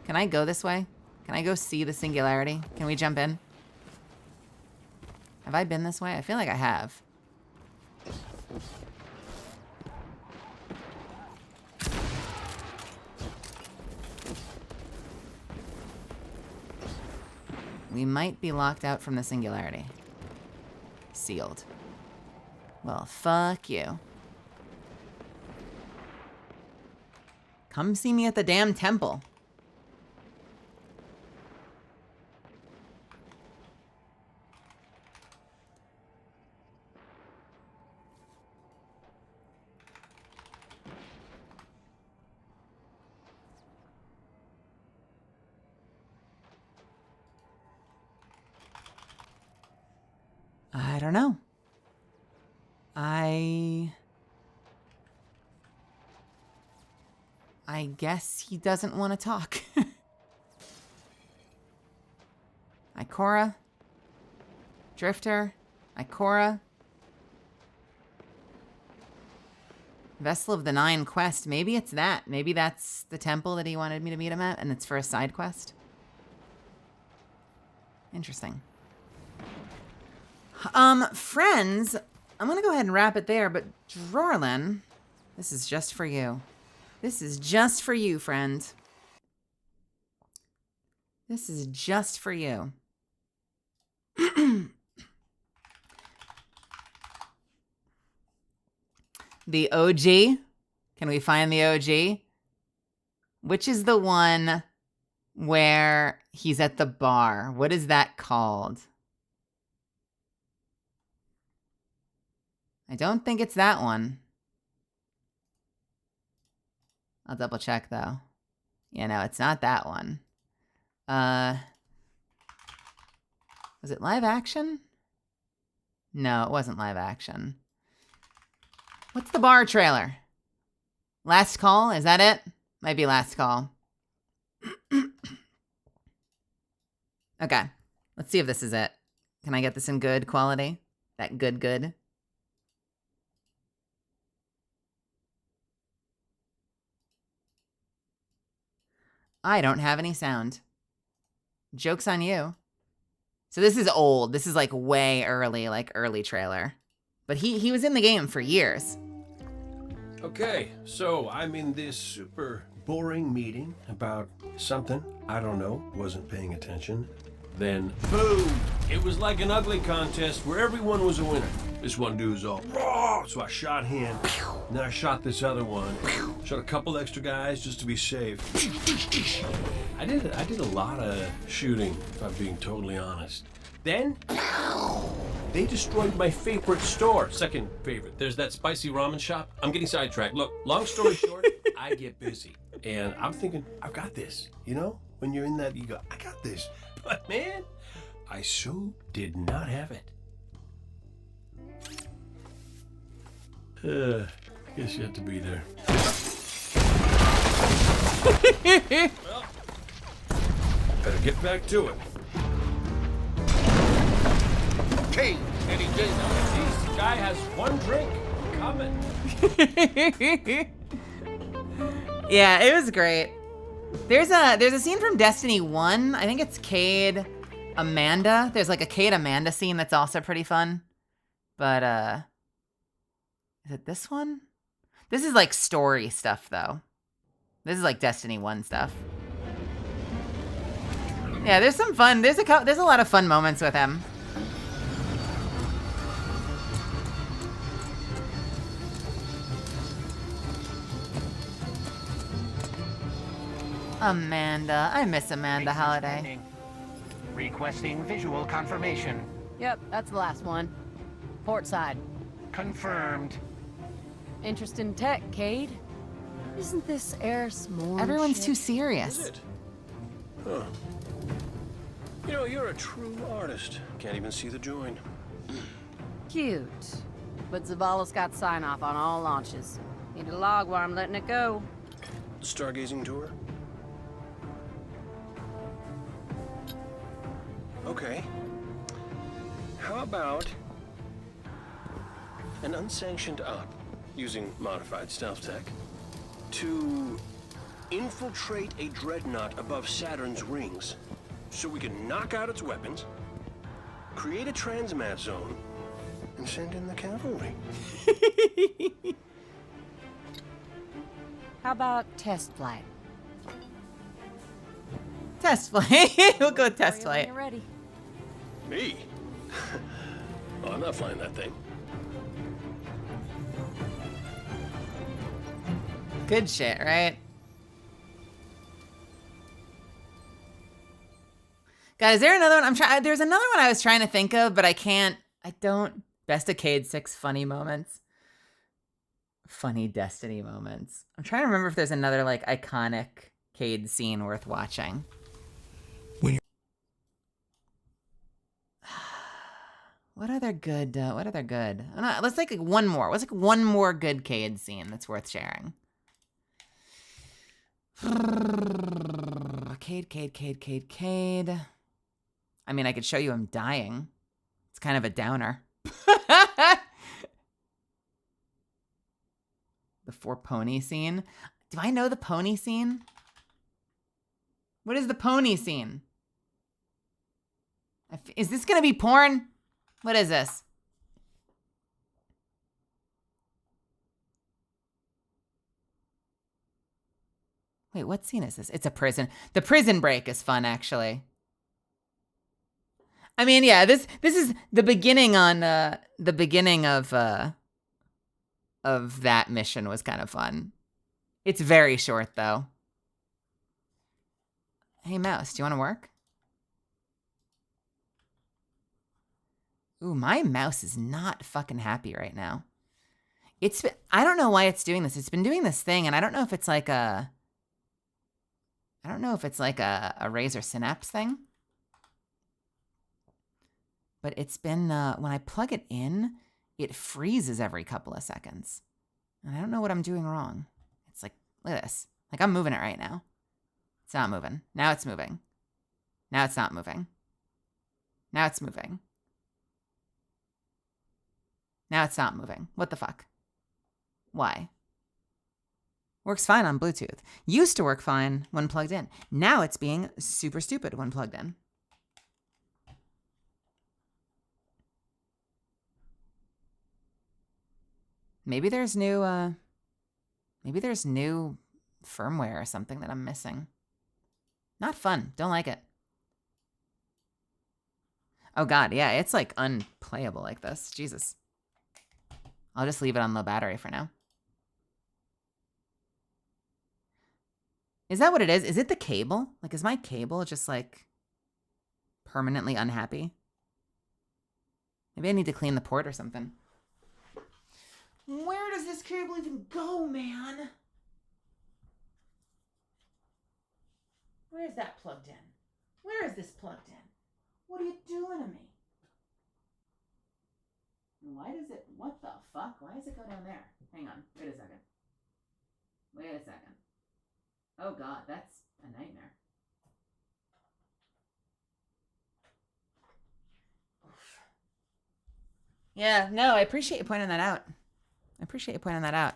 Can I go this way? Can I go see the Singularity? Can we jump in? Have I been this way? I feel like I have. We might be locked out from the Singularity. Sealed. Well, fuck you. Come see me at the damn temple. I don't know. I guess he doesn't want to talk. Ikora. Drifter. Ikora. Vessel of the Nine quest. Maybe it's that. Maybe that's the temple that he wanted me to meet him at, and it's for a side quest. Interesting. Friends, I'm gonna go ahead and wrap it there, but Drorlin, this is just for you. This is just for you, friend. This is just for you. The OG? Can we find the OG? Which is the one where he's at the bar? What is that called? I don't think it's that one. I'll double check though. Yeah, no, it's not that one. Was it live action? No, it wasn't live action. What's the bar trailer? Last Call? Is that it? Might be Last Call. Okay. Let's see if this is it. Can I get this in good quality? That good. I don't have any sound. Joke's on you. So this is old. This is like way early, like early trailer. But he was in the game for years. Okay, so I'm in this super boring meeting about something. I don't know, wasn't paying attention. Then, boom! It was like an ugly contest where everyone was a winner. This one dude's all, raw, so I shot him. And then I shot this other one. Shot a couple extra guys just to be safe. I did a lot of shooting, if I'm being totally honest. Then, they destroyed my favorite store. Second favorite. There's that spicy ramen shop. I'm getting sidetracked. Look, long story short, I get busy. And I'm thinking, I've got this. You know? When you're in that, you go, I got this. But man, I so did not have it. Guess you have to be there. Well, better get back to it. Okay, Eddie J. This guy has one drink. Coming. Yeah, it was great. There's a scene from Destiny 1. I think it's Cade Amanda. There's like a Cade Amanda scene that's also pretty fun. But is it this one? This is like story stuff though. This is like Destiny 1 stuff. Yeah, there's some fun. There's a lot of fun moments with him. Amanda. I miss Amanda Holiday. Requesting visual confirmation. Yep, that's the last one. Port side. Confirmed. Interest in tech, Cade? Isn't this air s'more? Everyone's shit? too serious. Is it? Huh. You know, you're a true artist. Can't even see the join. Cute. But Zavala's got sign-off on all launches. Need a log while I'm letting it go. The stargazing tour? Okay. How about an unsanctioned op using modified stealth tech to infiltrate a dreadnought above Saturn's rings so we can knock out its weapons, create a transmat zone, and send in the cavalry? How about test flight? Test flight. We'll go with test When flight. you're ready. Me? Oh, I'm not flying that thing. Good shit, right? God, is there another one? I'm trying. There's another one I was trying to think of, but I can't. I don't. Best of Cade 6 funny moments. Funny Destiny moments. I'm trying to remember if there's another like iconic Cade scene worth watching. What other good? What other good? Let's like one more. What's like one more good Cade scene that's worth sharing? Cade. I mean, I could show you him dying. It's kind of a downer. The 4 pony scene. Do I know the pony scene? What is the pony scene? Is this gonna be porn? What is this? Wait, what scene is this? It's a prison. The prison break is fun, actually. I mean, yeah, this is the beginning on the beginning of that mission was kind of fun. It's very short though. Hey mouse, do you want to work? Ooh, my mouse is not fucking happy right now. I don't know why it's doing this. It's been doing this thing, and I don't know if it's like a Razer Synapse thing. But it's been, when I plug it in, it freezes every couple of seconds. And I don't know what I'm doing wrong. It's like, look at this. Like, I'm moving it right now. It's not moving. Now it's moving. Now it's not moving. Now it's moving. Now it's not moving. What the fuck? Why? Works fine on Bluetooth. Used to work fine when plugged in. Now it's being super stupid when plugged in. Maybe there's new firmware or something that I'm missing. Not fun. Don't like it. Oh god, yeah, it's like unplayable like this. Jesus. I'll just leave it on low battery for now. Is that what it is? Is it the cable? Like, is my cable just like permanently unhappy? Maybe I need to clean the port or something. Where does this cable even go, man? Where is that plugged in? Where is this plugged in? What are you doing to me? Why does it, what the fuck? Why does it go down there? Hang on, wait a second. Wait a second. Oh god, that's a nightmare. Oof. Yeah, no, I appreciate you pointing that out.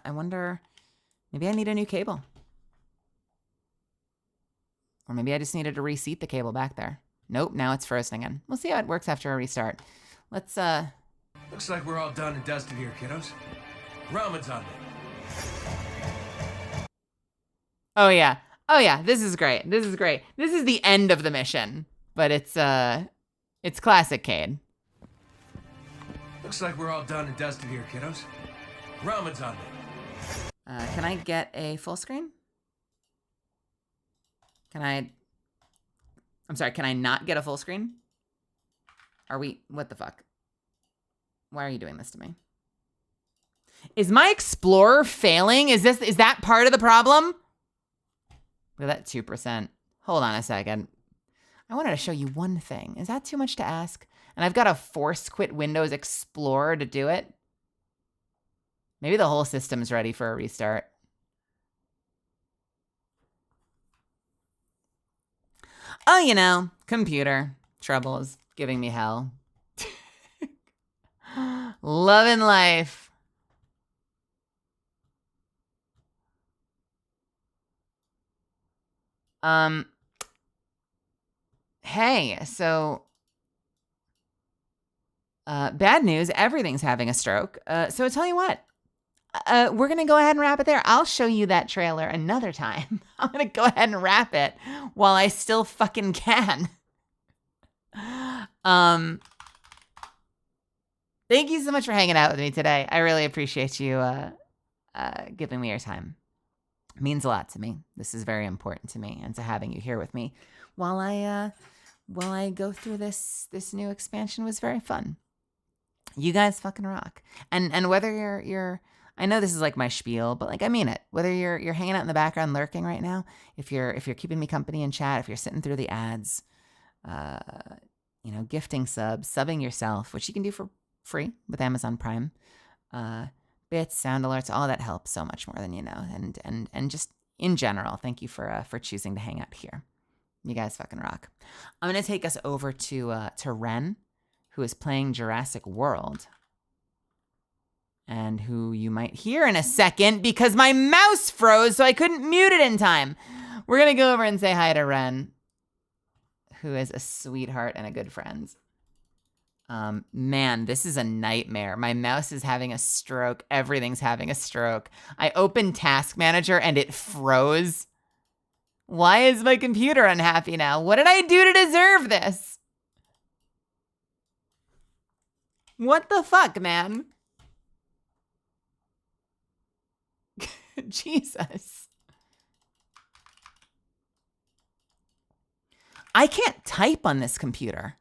I wonder, maybe I need a new cable. Or maybe I just needed to reseat the cable back there. Nope, now it's frozen again. We'll see how it works after a restart. Let's, Looks like we're all done and dusted here, kiddos. Ramen's on me. Oh yeah, this is great. This is the end of the mission, but it's classic Cade. Looks like we're all done and dusted here, kiddos. Ramen's on me. Can I get a full screen? Can I I'm sorry, can I not get a full screen? What the fuck? Why are you doing this to me? Is my Explorer failing? Is that part of the problem? Look at that 2%. Hold on a second. I wanted to show you one thing. Is that too much to ask? And I've got to force quit Windows Explorer to do it. Maybe the whole system's ready for a restart. Oh, you know, computer trouble is giving me hell. Loving life. Hey, so bad news, everything's having a stroke. So I tell you what, we're going to go ahead and wrap it there. I'll show you that trailer another time. I'm going to go ahead and wrap it while I still fucking can. Thank you so much for hanging out with me today. I really appreciate you giving me your time. It means a lot to me. This is very important to me, and to having you here with me while I go through this new expansion was very fun. You guys fucking rock. And whether you're I know this is like my spiel, but like I mean it. Whether you're hanging out in the background lurking right now, if you're keeping me company in chat, if you're sitting through the ads, gifting subs, subbing yourself, which you can do for free with Amazon Prime, bits, sound alerts, all that helps so much more than you know. And just in general, thank you for choosing to hang out here. You guys fucking rock. I'm gonna take us over to Ren, who is playing Jurassic World, and who you might hear in a second because my mouse froze, so I couldn't mute it in time. We're gonna go over and say hi to Ren, who is a sweetheart and a good friend. Man, this is a nightmare. My mouse is having a stroke. Everything's having a stroke. I opened Task Manager and it froze. Why is my computer unhappy now? What did I do to deserve this? What the fuck, man? Jesus. I can't type on this computer.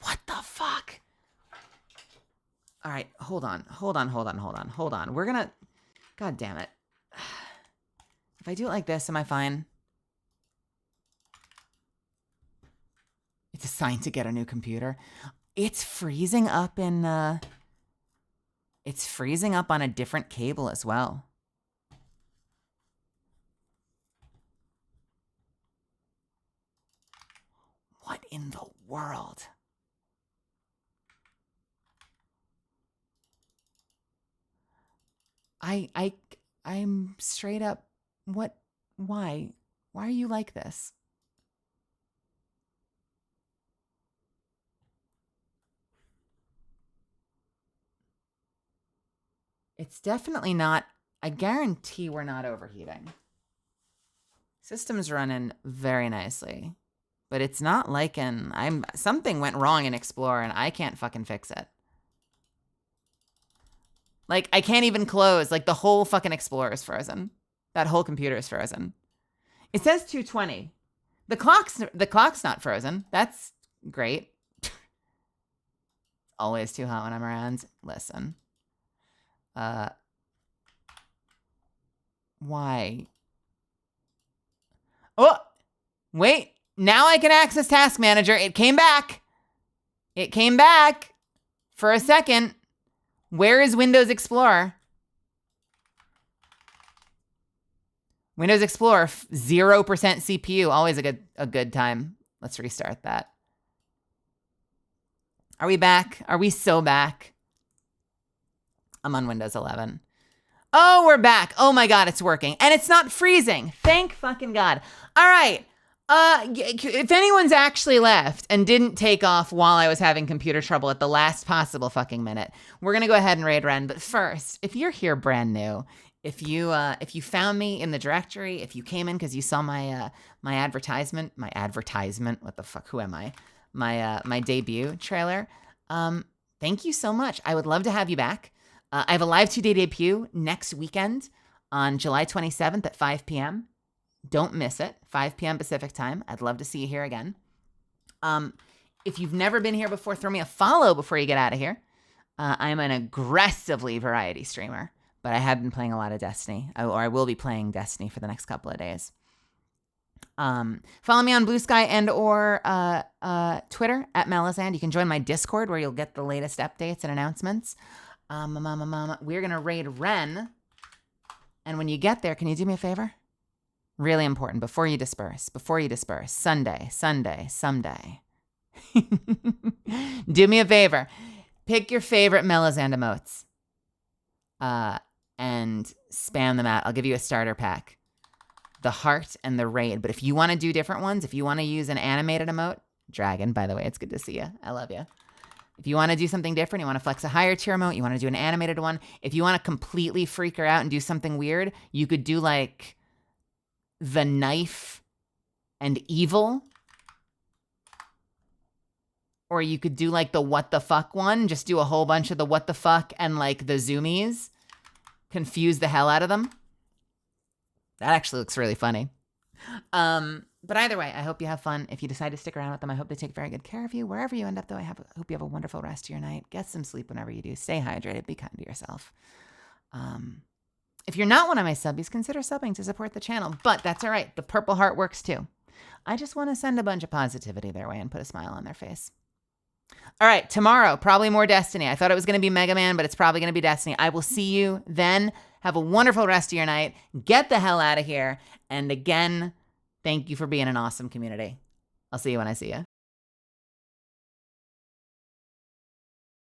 What the fuck? All right, hold on. We're gonna, God damn it. If I do it like this, am I fine? It's a sign to get a new computer. It's freezing up in, it's freezing up on a different cable as well. What in the world? I'm straight up, what, why are you like this? It's definitely not, I guarantee we're not overheating. System's running very nicely, but it's not like something went wrong in Explorer and I can't fucking fix it. Like, I can't even close. Like, the whole fucking Explorer is frozen. That whole computer is frozen. It says 220. The clock's not frozen. That's great. Always too hot when I'm around. Listen. Why? Oh! Wait. Now I can access Task Manager. It came back. It came back. For a second. Where is Windows Explorer? Windows Explorer, 0% CPU. Always a good time. Let's restart that. Are we back? Are we so back? I'm on Windows 11. Oh, we're back. Oh my God, it's working. And it's not freezing. Thank fucking God. All right. If anyone's actually left and didn't take off while I was having computer trouble at the last possible fucking minute, we're going to go ahead and raid Ren. But first, if you're here brand new, if you found me in the directory, if you came in because you saw my advertisement, what the fuck, who am I? My debut trailer. Thank you so much. I would love to have you back. I have a LIVE2D debut next weekend on July 27th at 5 p.m. Don't miss it. 5 p.m. Pacific time. I'd love to see you here again. If you've never been here before, throw me a follow before you get out of here. I'm an aggressively variety streamer, but I have been playing a lot of Destiny, or I will be playing Destiny for the next couple of days. Follow me on Blue Sky and or Twitter at Melisand. You can join my Discord where you'll get the latest updates and announcements. We're going to raid Ren. And when you get there, can you do me a favor? Really important. Before you disperse. Sunday. Do me a favor. Pick your favorite Melisand emotes. And spam them out. I'll give you a starter pack. The heart and the raid. But if you want to do different ones, if you want to use an animated emote, Dragon, by the way, it's good to see you. I love you. If you want to do something different, you want to flex a higher tier emote, you want to do an animated one. If you want to completely freak her out and do something weird, you could do like the knife and evil. Or you could do like the what the fuck one. Just do a whole bunch of the what the fuck and like the zoomies. Confuse the hell out of them. That actually looks really funny. But either way, I hope you have fun. If you decide to stick around with them, I hope they take very good care of you. Wherever you end up, though, I hope you have a wonderful rest of your night. Get some sleep whenever you do. Stay hydrated. Be kind to yourself. If you're not one of my subbies, consider subbing to support the channel. But that's all right. The purple heart works too. I just want to send a bunch of positivity their way and put a smile on their face. All right, tomorrow, probably more Destiny. I thought it was going to be Mega Man, but it's probably going to be Destiny. I will see you then. Have a wonderful rest of your night. Get the hell out of here. And again, thank you for being an awesome community. I'll see you when I see you.